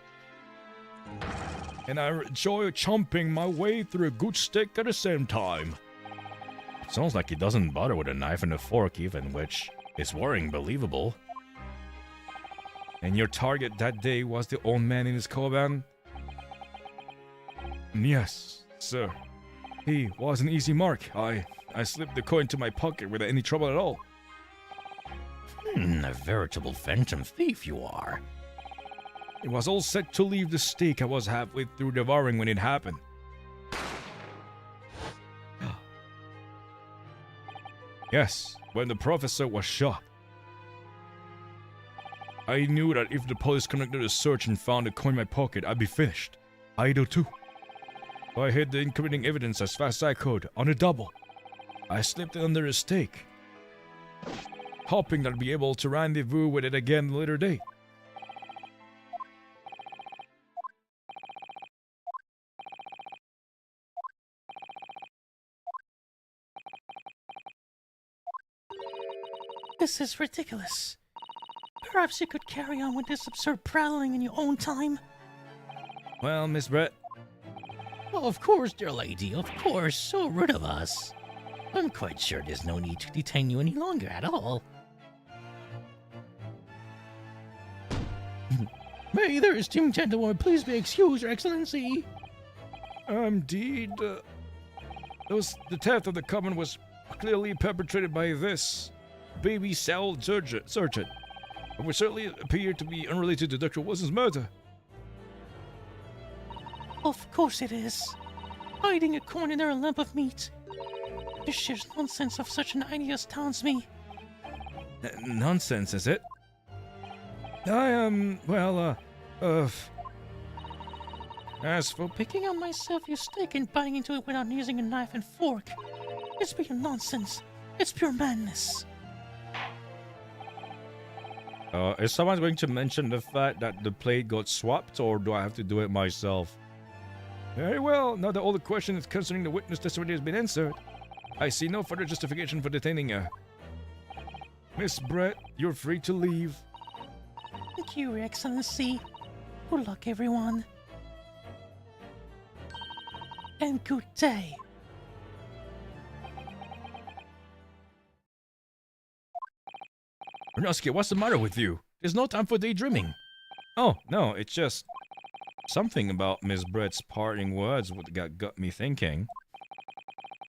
And I enjoy chomping my way through a good steak at the same time. It sounds like he doesn't bother with a knife and a fork even, which is worrying believable. And your target that day was the old man in his koban? Yes, sir. He was an easy mark. I slipped the coin to my pocket without any trouble at all. A veritable phantom thief you are. It was all set to leave the steak I was halfway through devouring when it happened. Yes, when the professor was shot. I knew that if the police conducted a search and found the coin in my pocket, I'd be finished. I do too. I hid the incriminating evidence as fast as I could, on a double. I slipped it under a stake, hoping that I'd be able to rendezvous with it again later date. This is ridiculous. Perhaps you could carry on with this absurd prattling in your own time. Well, Miss Brett, Oh, of course, dear lady, of course, so rude of us. I'm quite sure there's no need to detain you any longer at all. May the esteemed gentlewoman please be excused, Your Excellency. indeed, the theft of the common was clearly perpetrated by this baby cell surgeon, and would certainly appear to be unrelated to Dr. Wilson's murder. Of course it is. Hiding a coin under a lump of meat. The sheer nonsense of such an idea astounds me. Nonsense, is it? I am, as for Picking on myself your steak and biting into it without using a knife and fork. It's pure nonsense. It's pure madness. Is someone going to mention the fact that the plate got swapped, or do I have to do it myself? Very well, now that all the questions concerning the witness testimony has been answered, I see no further justification for detaining her. Miss Brett, you're free to leave. Thank you, Your Excellency. Good luck, everyone. And good day. Renosuke, what's the matter with you? There's no time for daydreaming. Oh, no, it's just something about Miss Brett's parting words what got me thinking.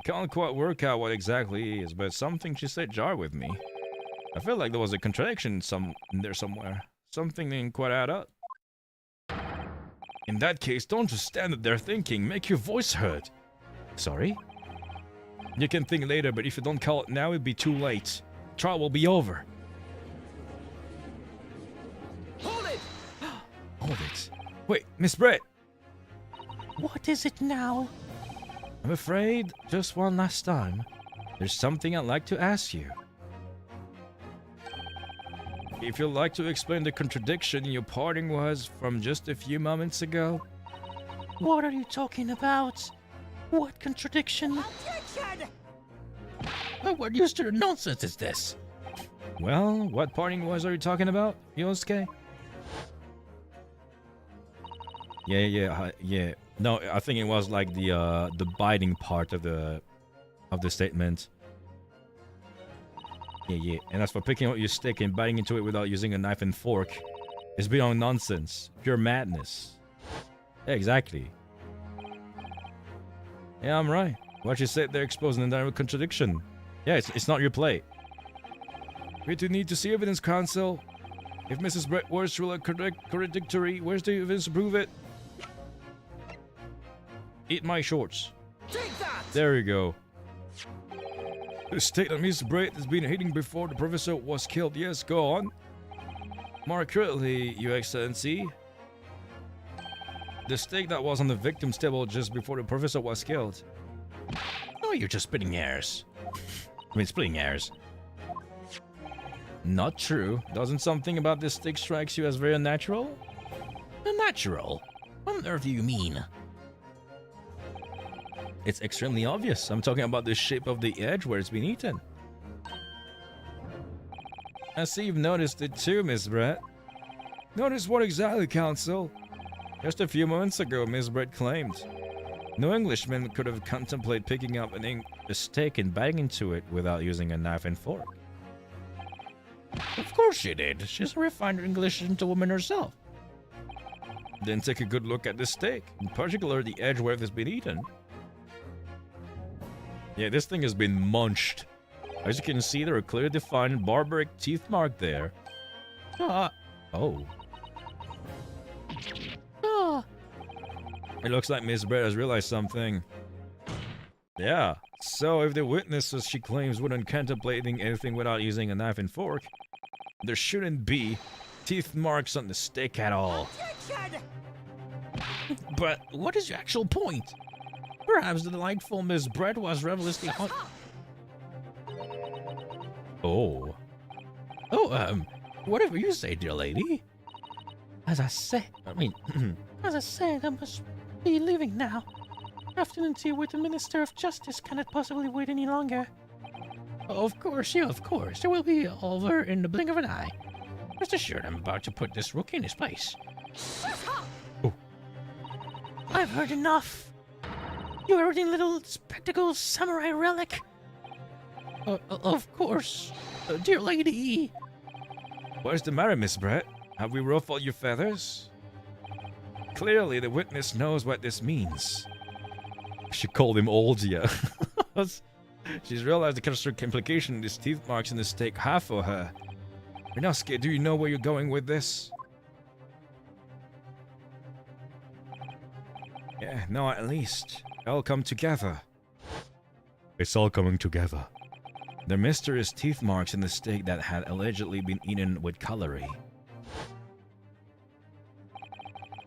Can't quite work out what exactly is, but something she said jarred with me. I feel like there was a contradiction in there somewhere. Something didn't quite add up. In that case, don't just stand there thinking. Make your voice heard. Sorry? You can think later, but if you don't call it now, it'll be too late. Trial will be over. Hold it! Hold it. Wait, Miss Brett! What is it now? I'm afraid, just one last time, there's something I'd like to ask you. if you'd like to explain the contradiction your parting was from just a few moments ago. What are you talking about? What contradiction? What used to nonsense is this? Well, what parting was are you talking about, Yosuke? Yeah. No, I think it was like the biting part of the statement. Yeah. And as for picking up your stick and biting into it without using a knife and fork, it's beyond nonsense, pure madness. Yeah, exactly. Yeah, I'm right. What you said there exposing an direct contradiction. Yeah, it's not your play. We do need to see evidence, Counsel. If Mrs. Brett's words are contradictory, where's the evidence to prove it? Eat my shorts. Take that! There you go. The state that Mrs. Brett has been hitting before the professor was killed. Yes, go on. More accurately, Your Excellency. The stake that was on the victim's table just before the professor was killed. Oh, you're just splitting hairs. Splitting hairs. Not true. Doesn't something about this stick strikes you as very unnatural? Unnatural? What on earth do you mean? It's extremely obvious. I'm talking about the shape of the edge where it's been eaten. I see you've noticed it too, Miss Brett. Notice what exactly, Counsel? Just a few moments ago, Miss Brett claimed no Englishman could have contemplated picking up a steak and biting into it without using a knife and fork. Of course she did. She's a refined English gentlewoman herself. Then take a good look at the steak, in particular the edge where it has been eaten. Yeah, this thing has been munched. As you can see, there are clearly defined barbaric teeth mark there. Ah. Oh. Ah. It looks like Miss Brett has realized something. Yeah, so if the witness, as she claims, wouldn't contemplating anything without using a knife and fork, there shouldn't be teeth marks on the steak at all. But what is your actual point? Perhaps the delightful Miss Brett was ravenously Oh. Whatever you say, dear lady. As I said, I must be leaving now. Afternoon tea with the Minister of Justice cannot possibly wait any longer. Of course. It will be over in the blink of an eye. Rest assured, I'm about to put this rookie in his place. Oh. I've heard enough. You arrogant little spectacled samurai relic. Of course, dear lady. What's the matter, Miss Brett? Have we ruffled your feathers? Clearly, the witness knows what this means. She called him old, yeah. She's realized the catastrophic implication of these teeth marks in the steak have for her. Rinosuke, do you know where you're going with this? Yeah, no, at least. All come together. It's all coming together. The mysterious teeth marks in the steak that had allegedly been eaten with cutlery.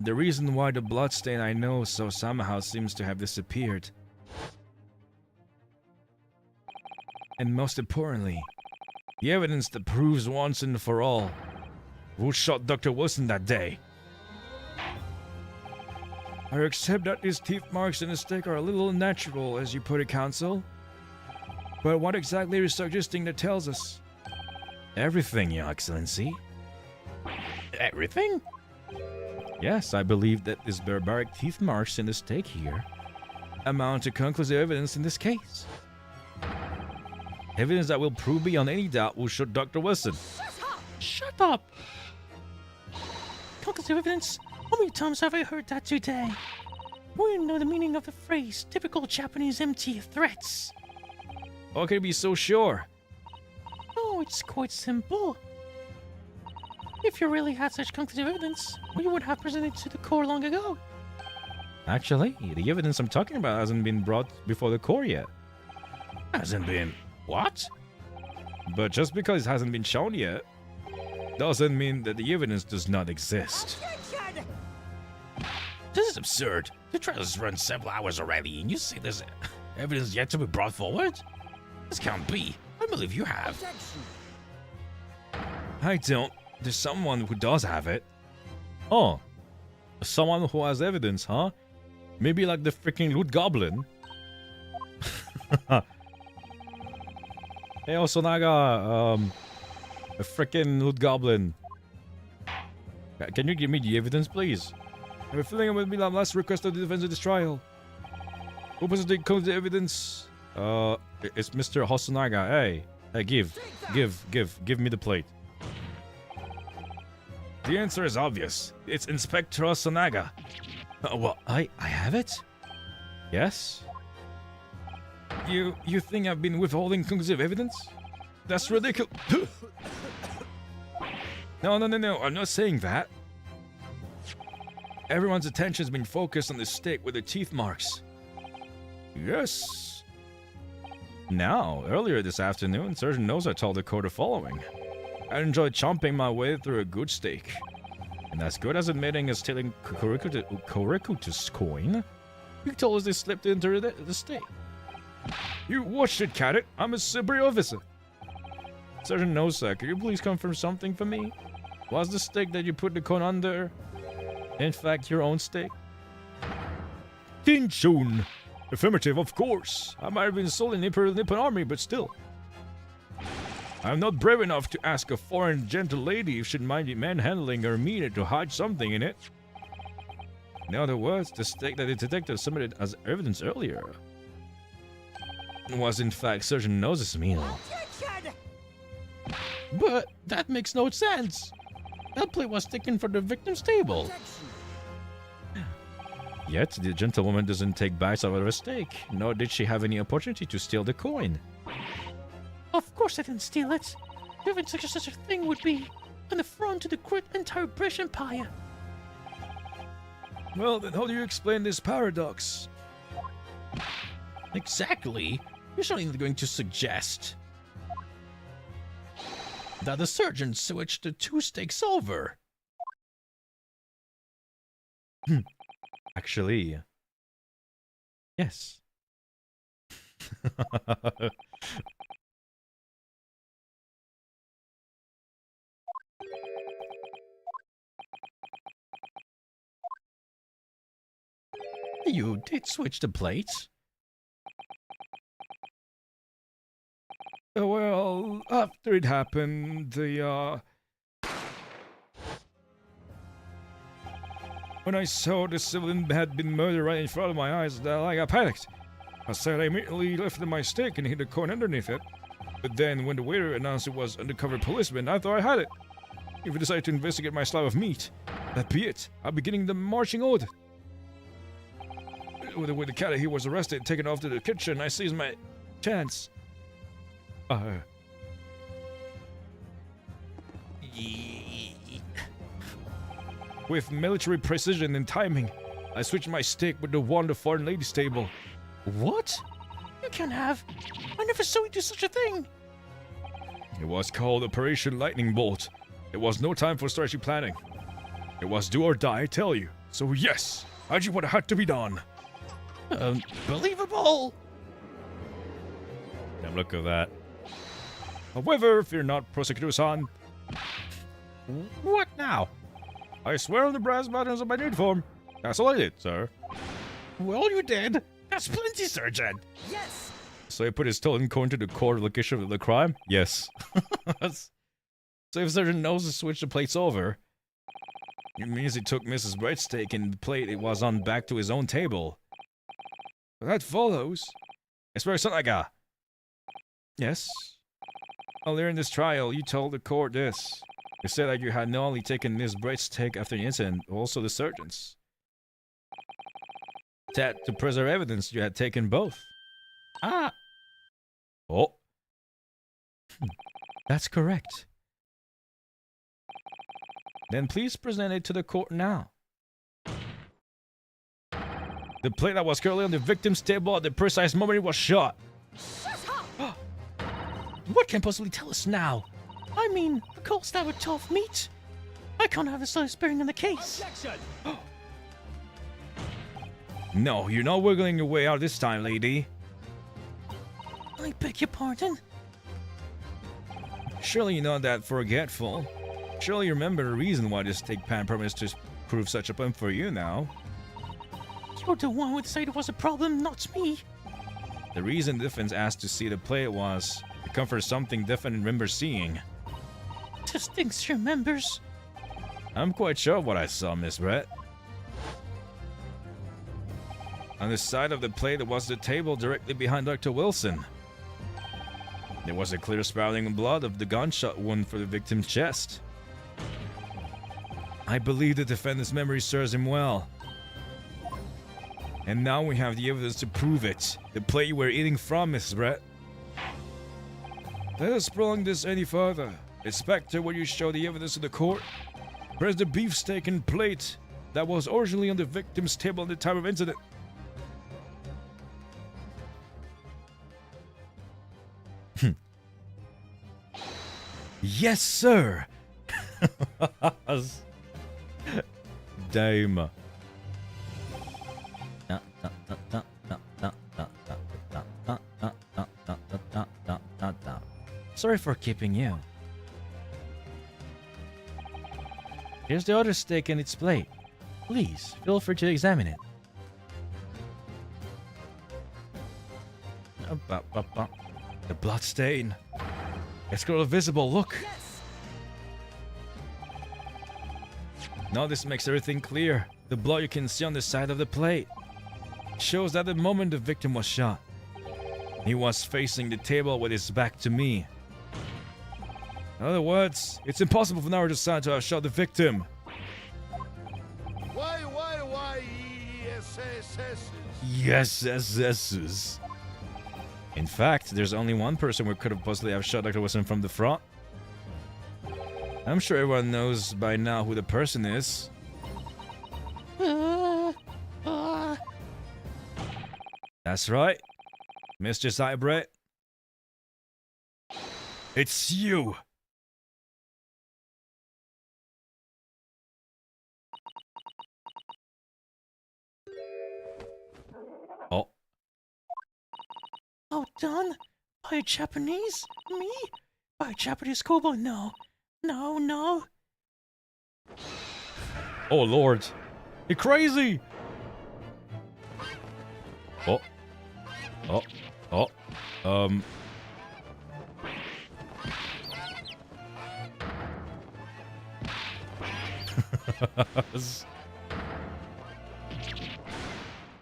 The reason why the bloodstain I know so somehow seems to have disappeared. And most importantly, the evidence that proves once and for all who shot Dr. Wilson that day. I accept that these teeth marks in the steak are a little unnatural, as you put it, Counsel. But what exactly are you suggesting that tells us? Everything, Your Excellency. Everything? Yes, I believe that these barbaric teeth marks in the steak here amount to conclusive evidence in this case. Evidence that will prove beyond any doubt who shot Dr. Wilson. Shut up! Conclusive evidence? How many times have I heard that today? We know the meaning of the phrase, typical Japanese empty threats. How can you be so sure? Oh, it's quite simple. If you really had such conclusive evidence, you would have presented it to the court long ago. Actually, the evidence I'm talking about hasn't been brought before the court yet. Hasn't been what? But just because it hasn't been shown yet, doesn't mean that the evidence does not exist. This is absurd. The trial has run several hours already, and you say there's evidence yet to be brought forward? This can't be. I believe you have. I don't. There's someone who does have it. Oh. Someone who has evidence, huh? Maybe like the freaking loot goblin. Hey, Osonaga, a freaking loot goblin. Can you give me the evidence, please? I have a feeling it will be the last request of the defense of this trial. Who was the code the evidence? It's Mr. Hosonaga. Hey, give me the plate. The answer is obvious. It's Inspector Hosonaga. Well, I have it? Yes? You think I've been withholding conclusive evidence? That's ridiculous. No, I'm not saying that. Everyone's attention's been focused on the stick with the teeth marks. Yes. Now, earlier this afternoon, Sergeant Noza told the court the following. I enjoyed chomping my way through a good steak. And as good as admitting as stealing Korikutus coin, he told us they slipped into the steak. You watched it, Cadet. I'm a superior officer. Sergeant Noza, could you please confirm something for me? Was the steak that you put the coin under, in fact, your own steak? Tinshun. Affirmative, of course. I might have been sold in the Imperial Nippon Army, but still. I'm not brave enough to ask a foreign gentle lady if she'd mind me manhandling her meat to hide something in it. In other words, the steak that the detective submitted as evidence earlier was in fact Sergeant Nose's meal. But that makes no sense. That plate was taken from the victim's table. Yet, the gentlewoman doesn't take bites out of her steak, nor did she have any opportunity to steal the coin. Of course I didn't steal it. Doing such a thing would be an affront to the great entire British Empire. Well, then how do you explain this paradox? Exactly. You're surely not going to suggest that the surgeon switched the two steaks over. Actually, yes. You did switch the plates. Well, after it happened, when I saw the civilian had been murdered right in front of my eyes, I got panicked. I said I immediately lifted my stick and hid the coin underneath it. But then, when the waiter announced it was undercover policeman, I thought I had it. If you decided to investigate my slab of meat, that be it. I'll be getting the marching order. With the cat, he was arrested, taken off to the kitchen. I seized my chance. With military precision and timing, I switched my stick with the one the foreign lady's table. What? You can't have. I never saw you do such a thing. It was called Operation Lightning Bolt. It was no time for strategic planning. It was do or die, I tell you. So yes, I did what had to be done. Unbelievable! Damn, look at that. However, fear not, Prosecutor-san. What now? I swear on the brass buttons of my uniform. That's all I did, sir. Well, you did. That's plenty, Sergeant. So he put his stolen coin to the core location of the crime? Yes. So if Sergeant knows to switch the plates over, it means he took Mrs. Bright's steak and the plate it was on back to his own table. That follows. Inspector Sonaga. Yes? Earlier in this trial, you told the court this. You said that you had not only taken Miss Bright's steak after the incident, but also the surgeon's. That to preserve evidence, you had taken both. Ah. Oh. That's correct. Then please present it to the court now. The plate that was currently on the victim's table at the precise moment it was shot. What can possibly tell us now? I mean, of course that would tough meat. I can't have the slightest bearing on the case. No, you're not wiggling your way out this time, lady. I beg your pardon? Surely you're not that forgetful. Surely you remember the reason why this steak pan promised to prove such a problem for you now. You're the one who said it was a problem, not me. The reason the defense asked to see the plate was to comfort something different and remember seeing. Just thinks she remembers. I'm quite sure of what I saw, Miss Brett. On the side of the plate was the table directly behind Dr. Wilson. There was a clear spouting of blood of the gunshot wound for the victim's chest. I believe the defendant's memory serves him well. And now we have the evidence to prove it. The plate you were eating from, Mrs. Brett. Let us prolong this any further. Inspector, will you show the evidence to the court? Where's the beefsteak and plate that was originally on the victim's table at the time of incident? Yes, sir. Damn. Sorry for keeping you. Here's the other steak and its plate. Please, feel free to examine it. The blood stain. It's clearly visible, look. Now this makes everything clear. The blood you can see on the side of the plate shows that the moment the victim was shot, he was facing the table with his back to me. In other words, it's impossible for Naruto San to have shot the victim. Why, Yes. In fact, there's only one person who could have possibly have shot Dr. Wilson from the front. I'm sure everyone knows by now who the person is. That's right, Mr. Cybrett. It's you! Oh. Outdone? By a Japanese? Me? By a Japanese kobold? No. No. Oh lord, you're crazy.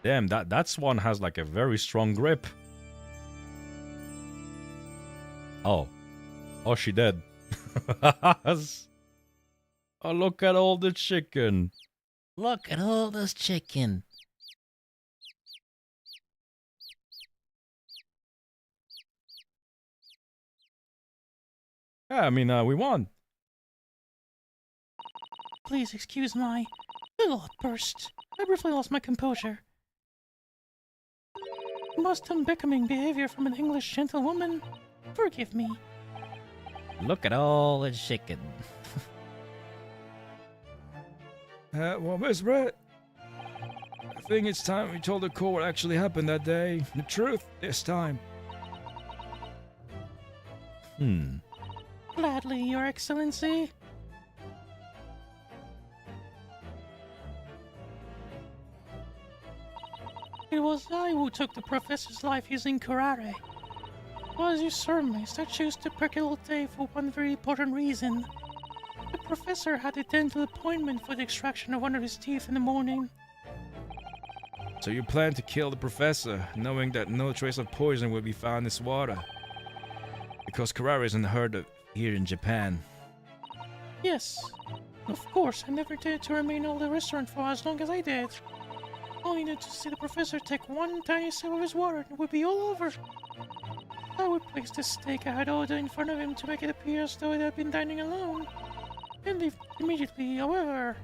Damn, that's one has like a very strong grip. Oh, she dead. Oh, look at all the chicken. Look at all this chicken. Yeah, I mean, we won. Please excuse my little outburst. I briefly lost my composure. Most unbecoming behavior from an English gentlewoman. Forgive me. Look at all the chicken. Well, Miss Brett, I think it's time we told the court what actually happened that day. The truth, this time. Gladly, Your Excellency. It was I who took the professor's life using karate. It was you sermons that chose to percolate for one very important reason. The professor had a dental appointment for the extraction of one of his teeth in the morning. So you plan to kill the professor, knowing that no trace of poison will be found in this water? Because karate isn't heard of here in Japan. Yes, of course, I never dared to remain in the restaurant for as long as I did. Only needed to see the professor take one tiny sip of his water and it would be all over. I would place the steak I had ordered in front of him to make it appear as though I had been dining alone. And leave immediately, however.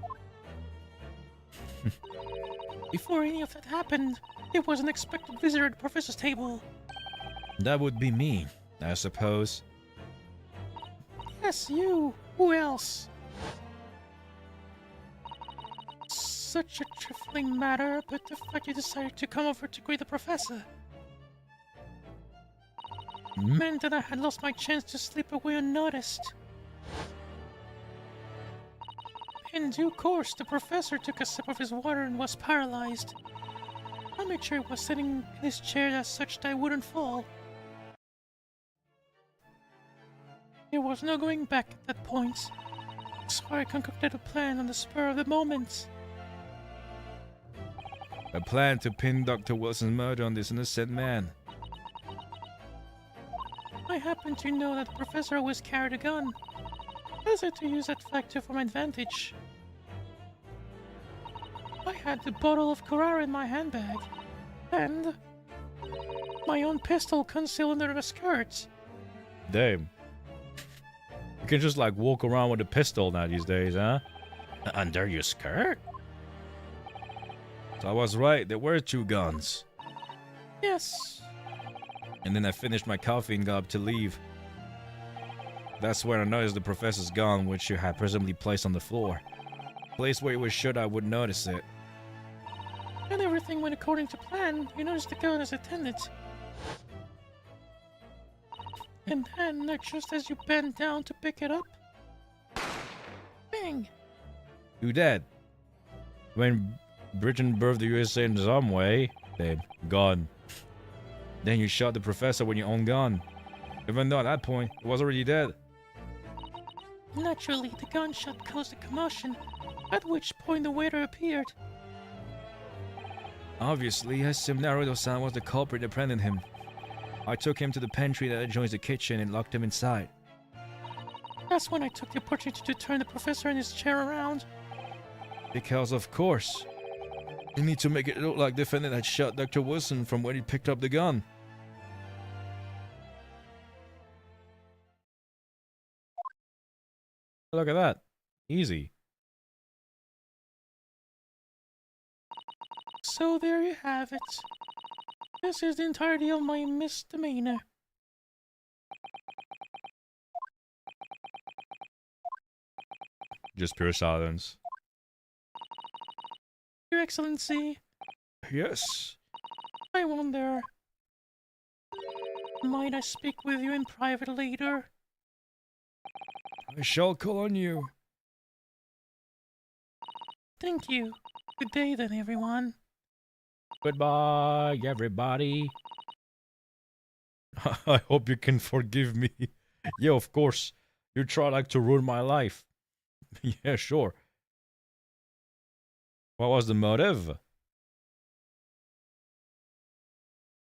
Before any of that happened, there was an unexpected visitor at the professor's table. That would be me, I suppose. Yes, you. Who else? Such a trifling matter, but the fact you decided to come over to greet the professor meant that I had lost my chance to slip away unnoticed. In due course, the professor took a sip of his water and was paralyzed. I made sure he was sitting in his chair as such that I wouldn't fall. There was no going back at that point, so I concocted a plan on the spur of the moment. A plan to pin Dr. Wilson's murder on this innocent man. I happened to know that the professor always carried a gun. I decided to use that factor for my advantage. I had the bottle of Carrara in my handbag, and my own pistol concealed under the skirt. Damn. You can just like walk around with a pistol now these days, huh? Under your skirt? So I was right, there were 2 guns. Yes. And then I finished my coffee and got up to leave. That's when I noticed the professor's gun, which you had presumably placed on the floor. Placed where it was should I would notice it. And everything went according to plan. You noticed the gun as intended. And then, just as you bent down to pick it up, bang! Who dead? When Britain birthed the USA in some way, they gone. Then you shot the professor with your own gun. Even though at that point, it was already dead. Naturally, the gunshot caused a commotion, at which point the waiter appeared. Obviously, I assumed Haruto-san was the culprit that prevented him. I took him to the pantry that adjoins the kitchen and locked him inside. That's when I took the opportunity to turn the professor in his chair around. Because, of course, you need to make it look like the defendant had shot Dr. Wilson from where he picked up the gun. Look at that. Easy. So there you have it. This is the entirety of my misdemeanor. Just pure silence. Your Excellency, Yes. I wonder, might I speak with you in private later? I shall call on you. Thank you. Good day then, everyone. Goodbye, everybody. I hope you can forgive me. Yeah, of course. You try like to ruin my life. Yeah, sure. What was the motive?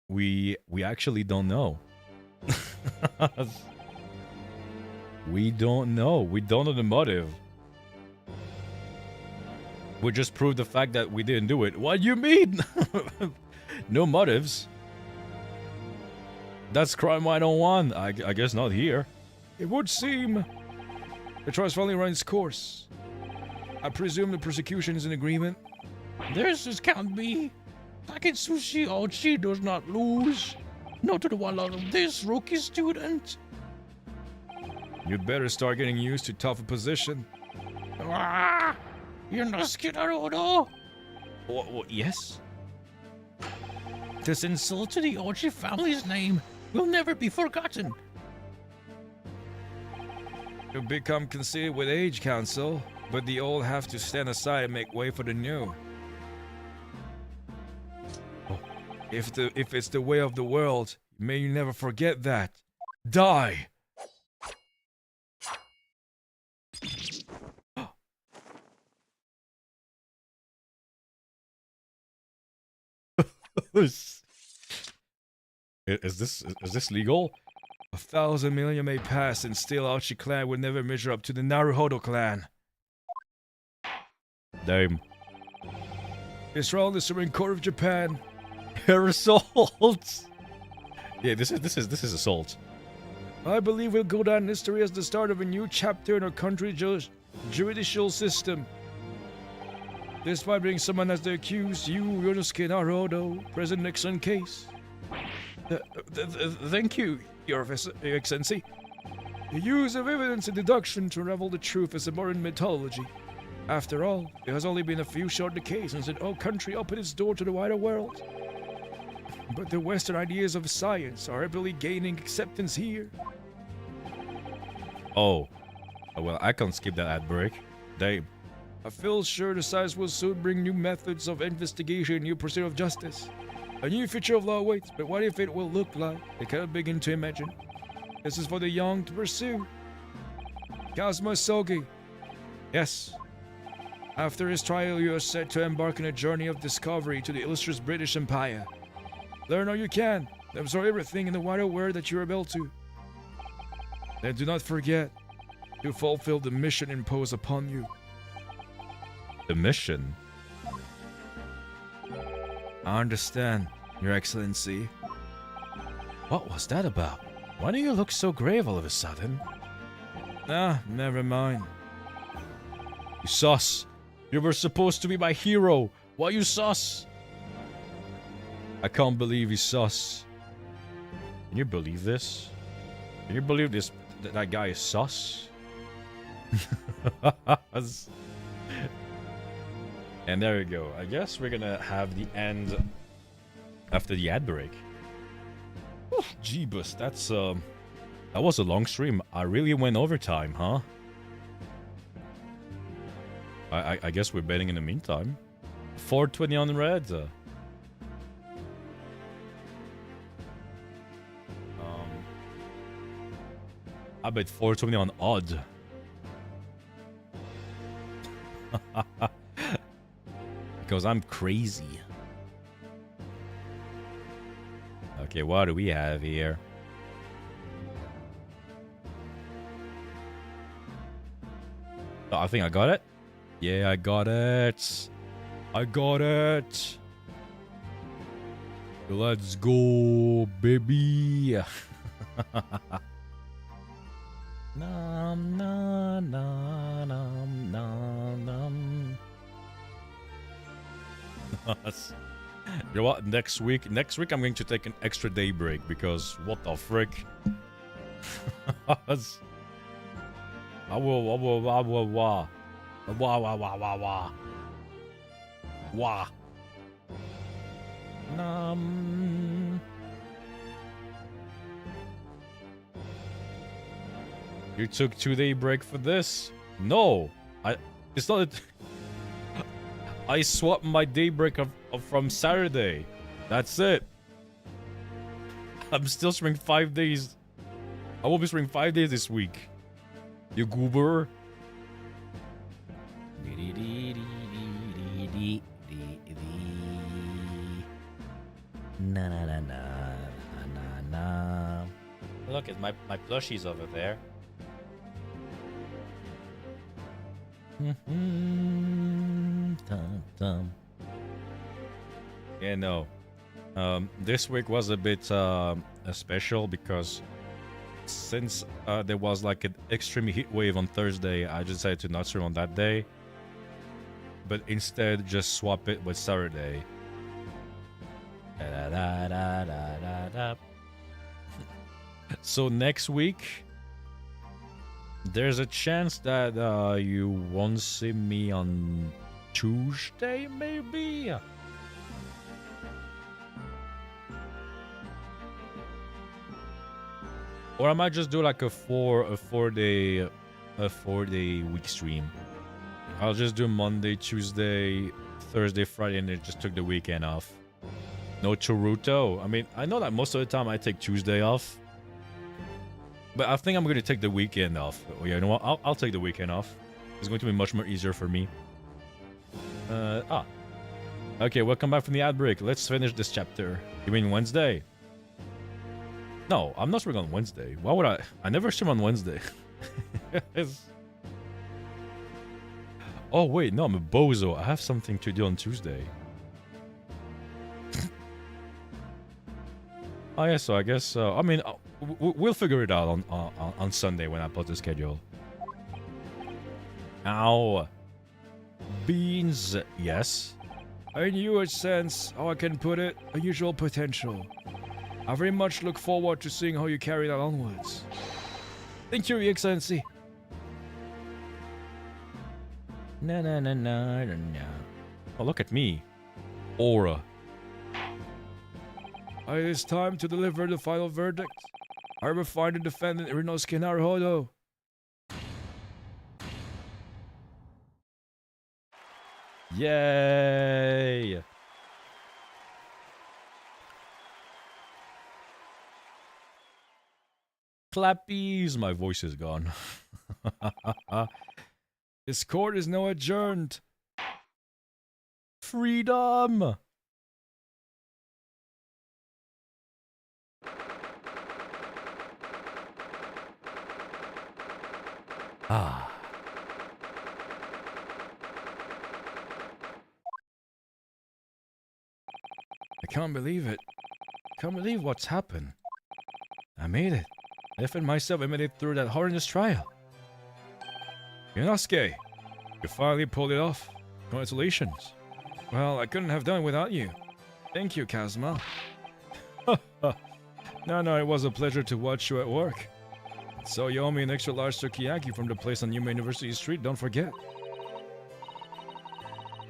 We actually don't know. We don't know. We don't know the motive. We just proved the fact that we didn't do it. What do you mean? No motives. That's crime 101. I guess not here. It would seem the trial's finally run its course. I presume the prosecution is in agreement. This can't be. Taketsuchi Ochi does not lose. Not to the one out of this rookie student. You'd better start getting used to tougher position. Ah! Yunosuke Naruto! Yes? This insult to the Ochi family's name will never be forgotten. You'll become conceited with age, Council, but the old have to stand aside and make way for the new. If it's the way of the world, may you never forget that. Die! Is this legal? 1,000 million may pass and still Aochi clan would never measure up to the Naruhodo clan. Damn. It's wrong the Supreme Court of Japan. Assault. Yeah, this is assault. I believe we'll go down in history as the start of a new chapter in our country's judicial system. Despite being someone as the accused, you, Yunosuke Naruto, present an excellent case. Thank you, Your Excellency. The use of evidence and deduction to unravel the truth is a modern mythology. After all, there has only been a few short decades since our country opened its door to the wider world. But the Western ideas of science are rapidly gaining acceptance here. Oh. Well, I can't skip that ad break. Damn. I feel sure the science will soon bring new methods of investigation, new pursuit of justice. A new future of law awaits, but what if it will look like? I cannot begin to imagine. This is for the young to pursue. Kazuma Sogi. Yes. After his trial, you are set to embark on a journey of discovery to the illustrious British Empire. Learn all you can. Absorb everything in the wider world that you are able to. Then do not forget to fulfill the mission imposed upon you. The mission? I understand, Your Excellency. What was that about? Why do you look so grave all of a sudden? Ah, never mind. You sus. You were supposed to be my hero. Why you sus? I can't believe he's sus. Can you believe this? Can you believe this? That guy is sus? And there we go. I guess we're gonna have the end after the ad break. Oof, Jeebus, that's that was a long stream. I really went overtime, huh? I guess we're betting in the meantime. 420 on red. I bet 420 on odd. Because I'm crazy. Okay, what do we have here? Oh, I think I got it. Yeah, I got it. I got it. Let's go, baby. Nom, nom, nom, nom, nom, nom. You know what? Next week I'm going to take an extra day break because what the frick? I will. Wah. You took 2-day break for this? No, it's not. I swapped my day break from Saturday. That's it. I'm still streaming 5 days. I will be streaming 5 days this week. You goober. Na. Look at my plushies over there. Yeah, no. This week was a bit special because since there was like an extreme heat wave on Thursday, I decided to not stream on that day, but instead just swap it with Saturday. So next week, there's a chance that you won't see me on Tuesday, maybe? Or I might just do like a four day week stream. I'll just do Monday, Tuesday, Thursday, Friday, and then just took the weekend off. No Haruto. I mean, I know that most of the time I take Tuesday off. But I think I'm going to take the weekend off. Oh, yeah, you know what? I'll take the weekend off. It's going to be much more easier for me. Okay, welcome back from the ad break. Let's finish this chapter. You mean Wednesday? No, I'm not streaming on Wednesday. Why would I? I never stream on Wednesday. Oh, wait. No, I'm a bozo. I have something to do on Tuesday. Oh, yeah, so I guess... I mean... we'll figure it out on Sunday when I post the schedule. Ow. Beans, yes. I knew a sense, how I can put it, unusual potential. I very much look forward to seeing how you carry that onwards. Thank you, Your Excellency. No. Oh, look at me. Aura. It is time to deliver the final verdict. I will find the defendant Inosuke Haruto Yay! Clappies! My voice is gone. This court is now adjourned. Freedom! Ah. I can't believe it. Can't believe what's happened. I made it. If and myself, I made it through that horrendous trial. Inosuke, you finally pulled it off. Congratulations. Well, I couldn't have done it without you. Thank you, Kazuma. No, it was a pleasure to watch you at work. So you owe me an extra large sukiyaki from the place on Yuma University Street, don't forget.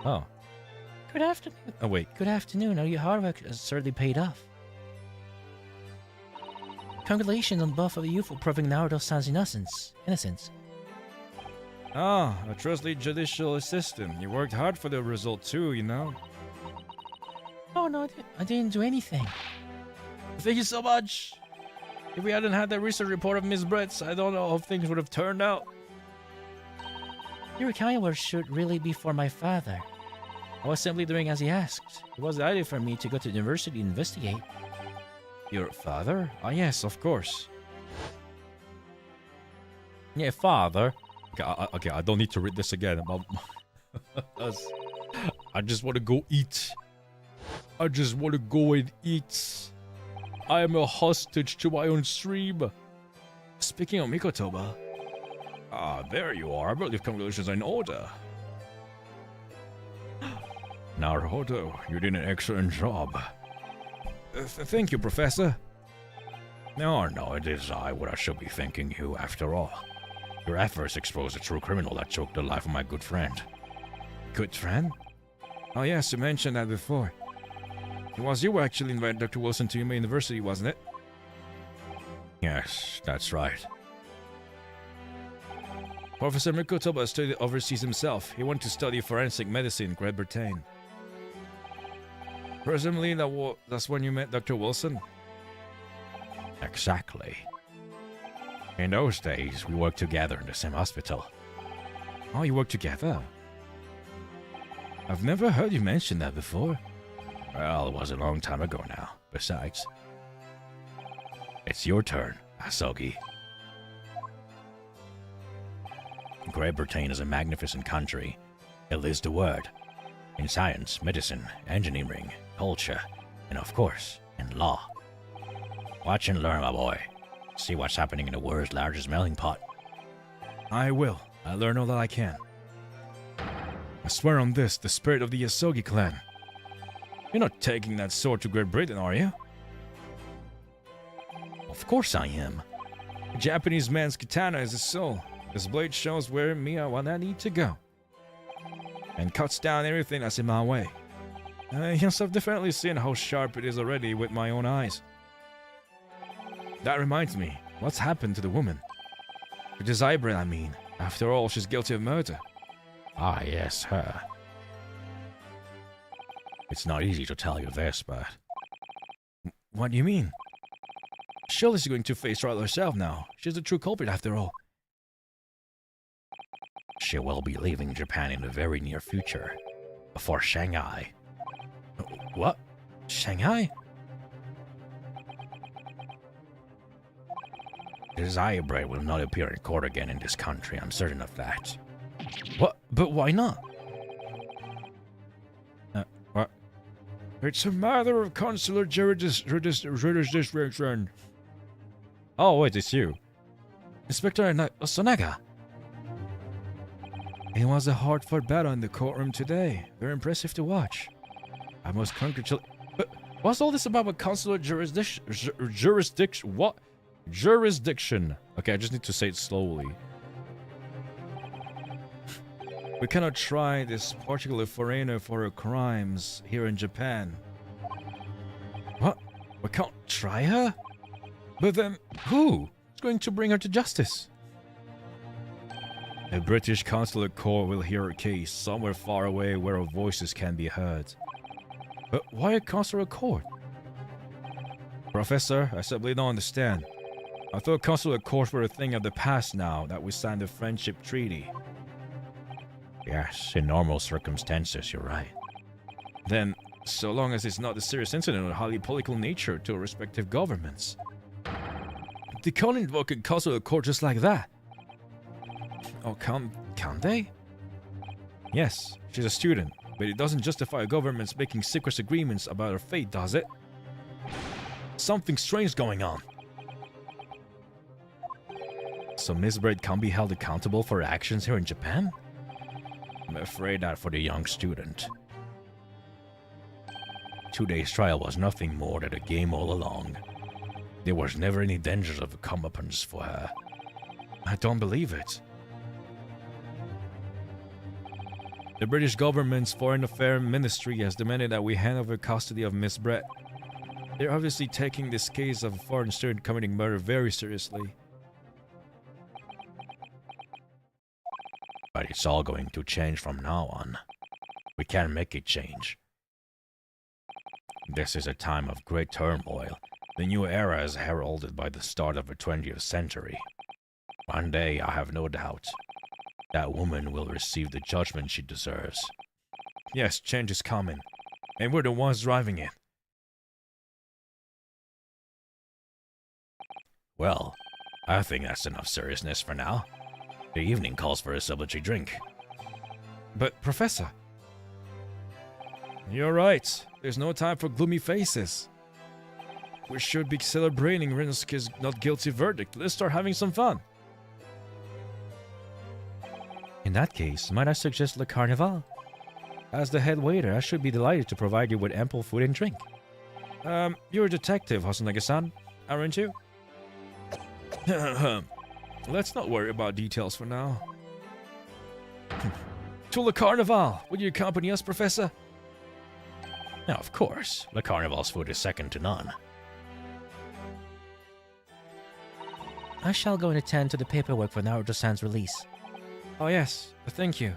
Oh. Good afternoon. Oh, wait. Good afternoon. Your hard work has certainly paid off. Congratulations on both of you for proving Naruto-san's innocence. Ah, a trustly judicial assistant. You worked hard for the result too, you know. Oh no, I didn't do anything. Thank you so much. If we hadn't had that research report of Miss Brett's, I don't know how things would have turned out. Your kind words should really be for my father. I was simply doing as he asked. It was the idea for me to go to the university to investigate. Your father? Ah, yes, of course. Yeah, father. Okay, I don't need to read this again. I just want to go eat. I just want to go and eat. I am a hostage to my own stream. Speaking of Mikotoba. Ah, there you are. I believe congratulations are in order. Naruto, you did an excellent job. Thank you, Professor. No, it is I what I should be thanking you after all. Your efforts exposed a true criminal that choked the life of my good friend. Good friend? Oh yes, you mentioned that before. It was you who actually invited Dr. Wilson to Yuma University, wasn't it? Yes, that's right. Professor Mikotoba studied overseas himself. He went to study forensic medicine in Great Britain. Presumably that's when you met Dr. Wilson? Exactly. In those days, we worked together in the same hospital. Oh, you worked together? I've never heard you mention that before. Well, it was a long time ago now. Besides, it's your turn, Asogi. Great Britain is a magnificent country. It is the word. In science, medicine, engineering, culture, and of course, in law. Watch and learn, my boy. See what's happening in the world's largest melting pot. I will. I'll learn all that I can. I swear on this, the spirit of the Asogi clan. You're not taking that sword to Great Britain, are you? Of course I am. A Japanese man's katana is his soul. This blade shows where me I want I need to go. And cuts down everything that's in my way. Yes, I've definitely seen how sharp it is already with my own eyes. That reminds me, what's happened to the woman? To Desiree, I mean. After all, she's guilty of murder. Ah, yes, her. It's not easy to tell you this, but... What do you mean? Surely she's going to face trial herself now. She's the true culprit after all. She will be leaving Japan in the very near future. For Shanghai. What? Shanghai? Desiree will not appear in court again in this country, I'm certain of that. What? But why not? What? It's a matter of consular jurisdiction. Oh, wait, it's you. Inspector Sonaga. It was a hard-fought battle in the courtroom today. Very impressive to watch. I must congratulate... But what's all this about consular jurisdiction? What? Jurisdiction. Okay, I just need to say it slowly. We cannot try this particular foreigner for her crimes here in Japan. What? We can't try her? But then, who is going to bring her to justice? A British consular corps will hear a case somewhere far away where our voices can be heard. But why a consular court? Professor, I simply don't understand. I thought consular courts were a thing of the past now that we signed the friendship treaty. Yes, in normal circumstances, you're right. Then, so long as it's not a serious incident of highly political nature to our respective governments. They can't invoke a consular court just like that. Oh, can't they? Yes, she's a student, but it doesn't justify a government's making secret agreements about her fate, does it? Something strange going on. So Miss Braid can't be held accountable for her actions here in Japan? I'm afraid not for the young student. 2 days' trial was nothing more than a game all along. There was never any danger of a comeuppance for her. I don't believe it. The British government's Foreign Affairs Ministry has demanded that we hand over custody of Miss Brett. They're obviously taking this case of a foreign student committing murder very seriously. But it's all going to change from now on. We can make it change. This is a time of great turmoil. The new era is heralded by the start of the 20th century. One day, I have no doubt, that woman will receive the judgment she deserves. Yes, change is coming, and we're the ones driving it. Well, I think that's enough seriousness for now. The evening calls for a celebratory drink. But, Professor... You're right. There's no time for gloomy faces. We should be celebrating Renosuke's not guilty verdict. Let's start having some fun. In that case, might I suggest Le Carnival? As the head waiter, I should be delighted to provide you with ample food and drink. You're a detective, Hasanage-san, aren't you? Let's not worry about details for now. To Le Carnival! Would you accompany us, Professor? Now, of course, Le Carnival's food is second to none. I shall go and attend to the paperwork for Naruto-san's release. Oh yes, thank you.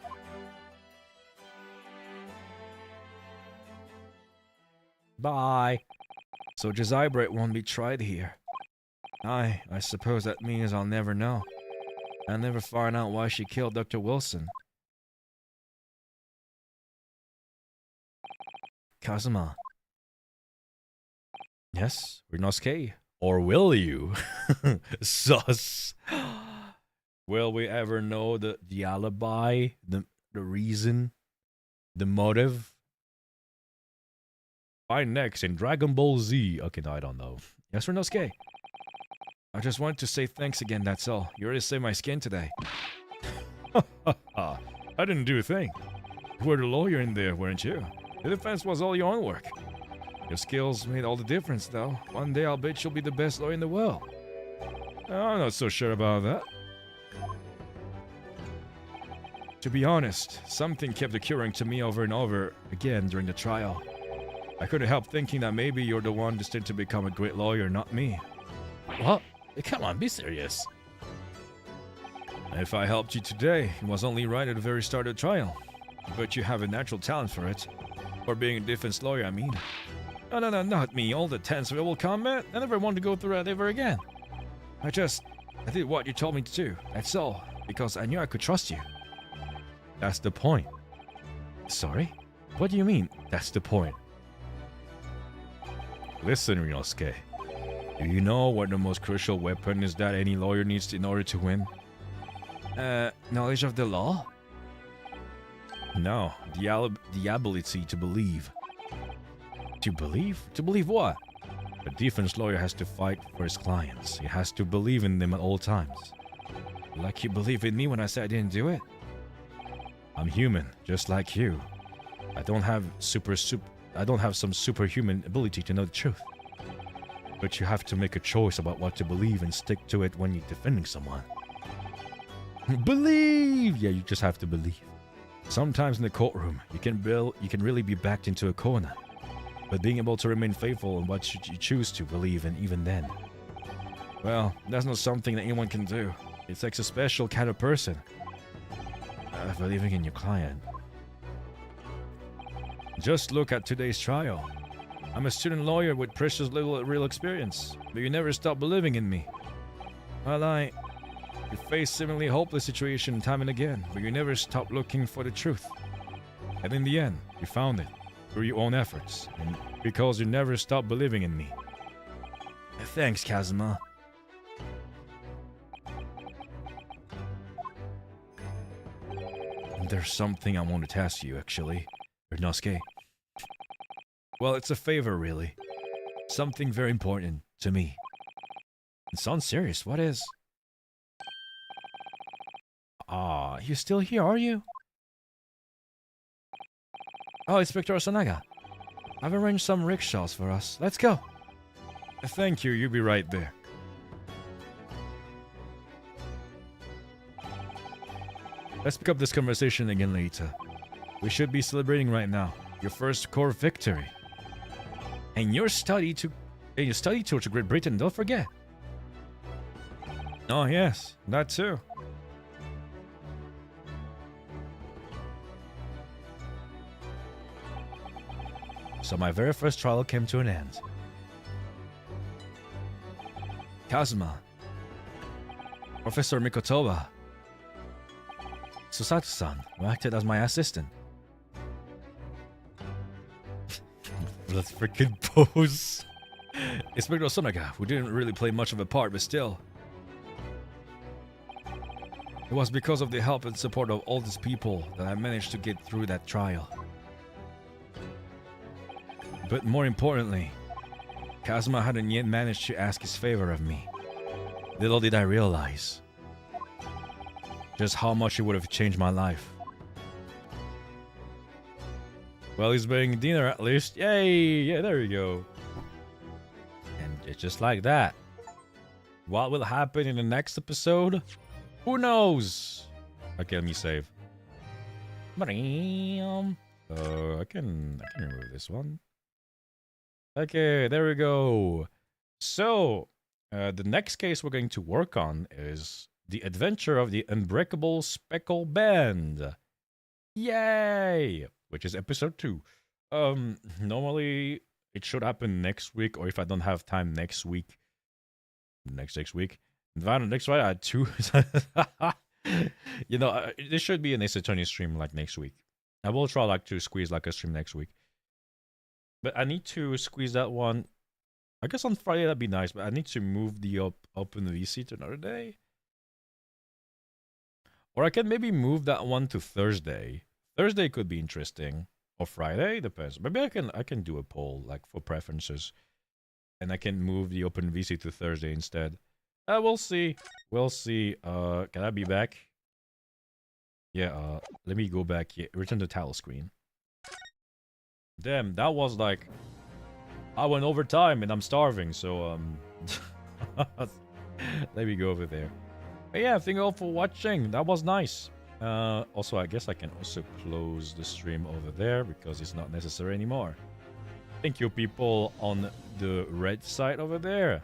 Bye. So Josiah Brett won't be tried here. I suppose that means I'll never know. I'll never find out why she killed Dr. Wilson. Kazuma. Yes, Renosuke. Or will you? Sus. Will we ever know the alibi, the reason, the motive? Find next in Dragon Ball Z. Okay, no, I don't know. Yes, Renosuke. I just wanted to say thanks again, that's all. You really saved my skin today. I didn't do a thing. You were the lawyer in there, weren't you? The defense was all your own work. Your skills made all the difference, though. One day I'll bet you'll be the best lawyer in the world. I'm not so sure about that. To be honest, something kept occurring to me over and over again during the trial. I couldn't help thinking that maybe you're the one destined to become a great lawyer, not me. What? Come on, be serious. If I helped you today, it was only right at the very start of the trial. But you have a natural talent for it. For being a defense lawyer, I mean. No, not me. All the tense verbal combat. I never want to go through that ever again. I did what you told me to do. That's all. Because I knew I could trust you. That's the point. Sorry? What do you mean, that's the point? Listen, Renosuke. Do you know what the most crucial weapon is that any lawyer needs in order to win? Knowledge of the law? No, the ability to believe. To believe? To believe what? A defense lawyer has to fight for his clients. He has to believe in them at all times. Like you believe in me when I said I didn't do it? I'm human, just like you. I don't have some superhuman ability to know the truth. But you have to make a choice about what to believe and stick to it when you're defending someone. Believe! Yeah, you just have to believe. Sometimes in the courtroom, you can really be backed into a corner. But being able to remain faithful in what you choose to believe in even then. Well, that's not something that anyone can do. It takes a special kind of person. believing in your client. Just look at today's trial. I'm a student lawyer with precious little real experience, but you never stop believing in me. Well, you face seemingly hopeless situation time and again, but you never stop looking for the truth. And in the end, you found it through your own efforts, and because you never stopped believing in me. Thanks, Kazuma. There's something I wanted to ask you, actually, Inosuke. Well, it's a favor, really. Something very important to me. It sounds serious. What is? You still here, are you? Oh, Inspector Osanaga. I've arranged some rickshaws for us. Let's go. Thank you. You'll be right there. Let's pick up this conversation again later. We should be celebrating right now. Your first core victory. And your study tour to Great Britain, don't forget. Oh yes, that too. So my very first trial came to an end. Kazuma. Professor Mikotoba. Susato-san, who acted as my assistant. Let's freaking pose. Inspector Osanaga, who didn't really play much of a part, but still. It was because of the help and support of all these people that I managed to get through that trial. But more importantly, Kazuma hadn't yet managed to ask his favor of me. Little did I realize just how much it would have changed my life. Well, he's bringing dinner at least. Yay! Yeah, there you go. And it's just like that. What will happen in the next episode? Who knows? Okay, let me save. I can remove this one. Okay, there we go. So, the next case we're going to work on is The Adventure of the Unbreakable Speckle Band. Yay! Which is episode 2. Normally it should happen next week, or if I don't have time next week. Next week. Next week I had 2. You know, this should be an Ace Attorney stream like next week. I will try like to squeeze like a stream next week. But I need to squeeze that one. I guess on Friday that'd be nice, but I need to move the open VC to another day. Or I can maybe move that one to Thursday. Thursday could be interesting. Or Friday, depends. Maybe I can do a poll like for preferences. And I can move the open VC to Thursday instead. We'll see. We'll see. Can I be back? Yeah, let me go back here. Return to title screen. Damn, that was like I went overtime and I'm starving, so let me go over there. But yeah, thank you all for watching. That was nice. Also, I guess I can also close the stream over there because it's not necessary anymore. Thank you, people on the red side over there.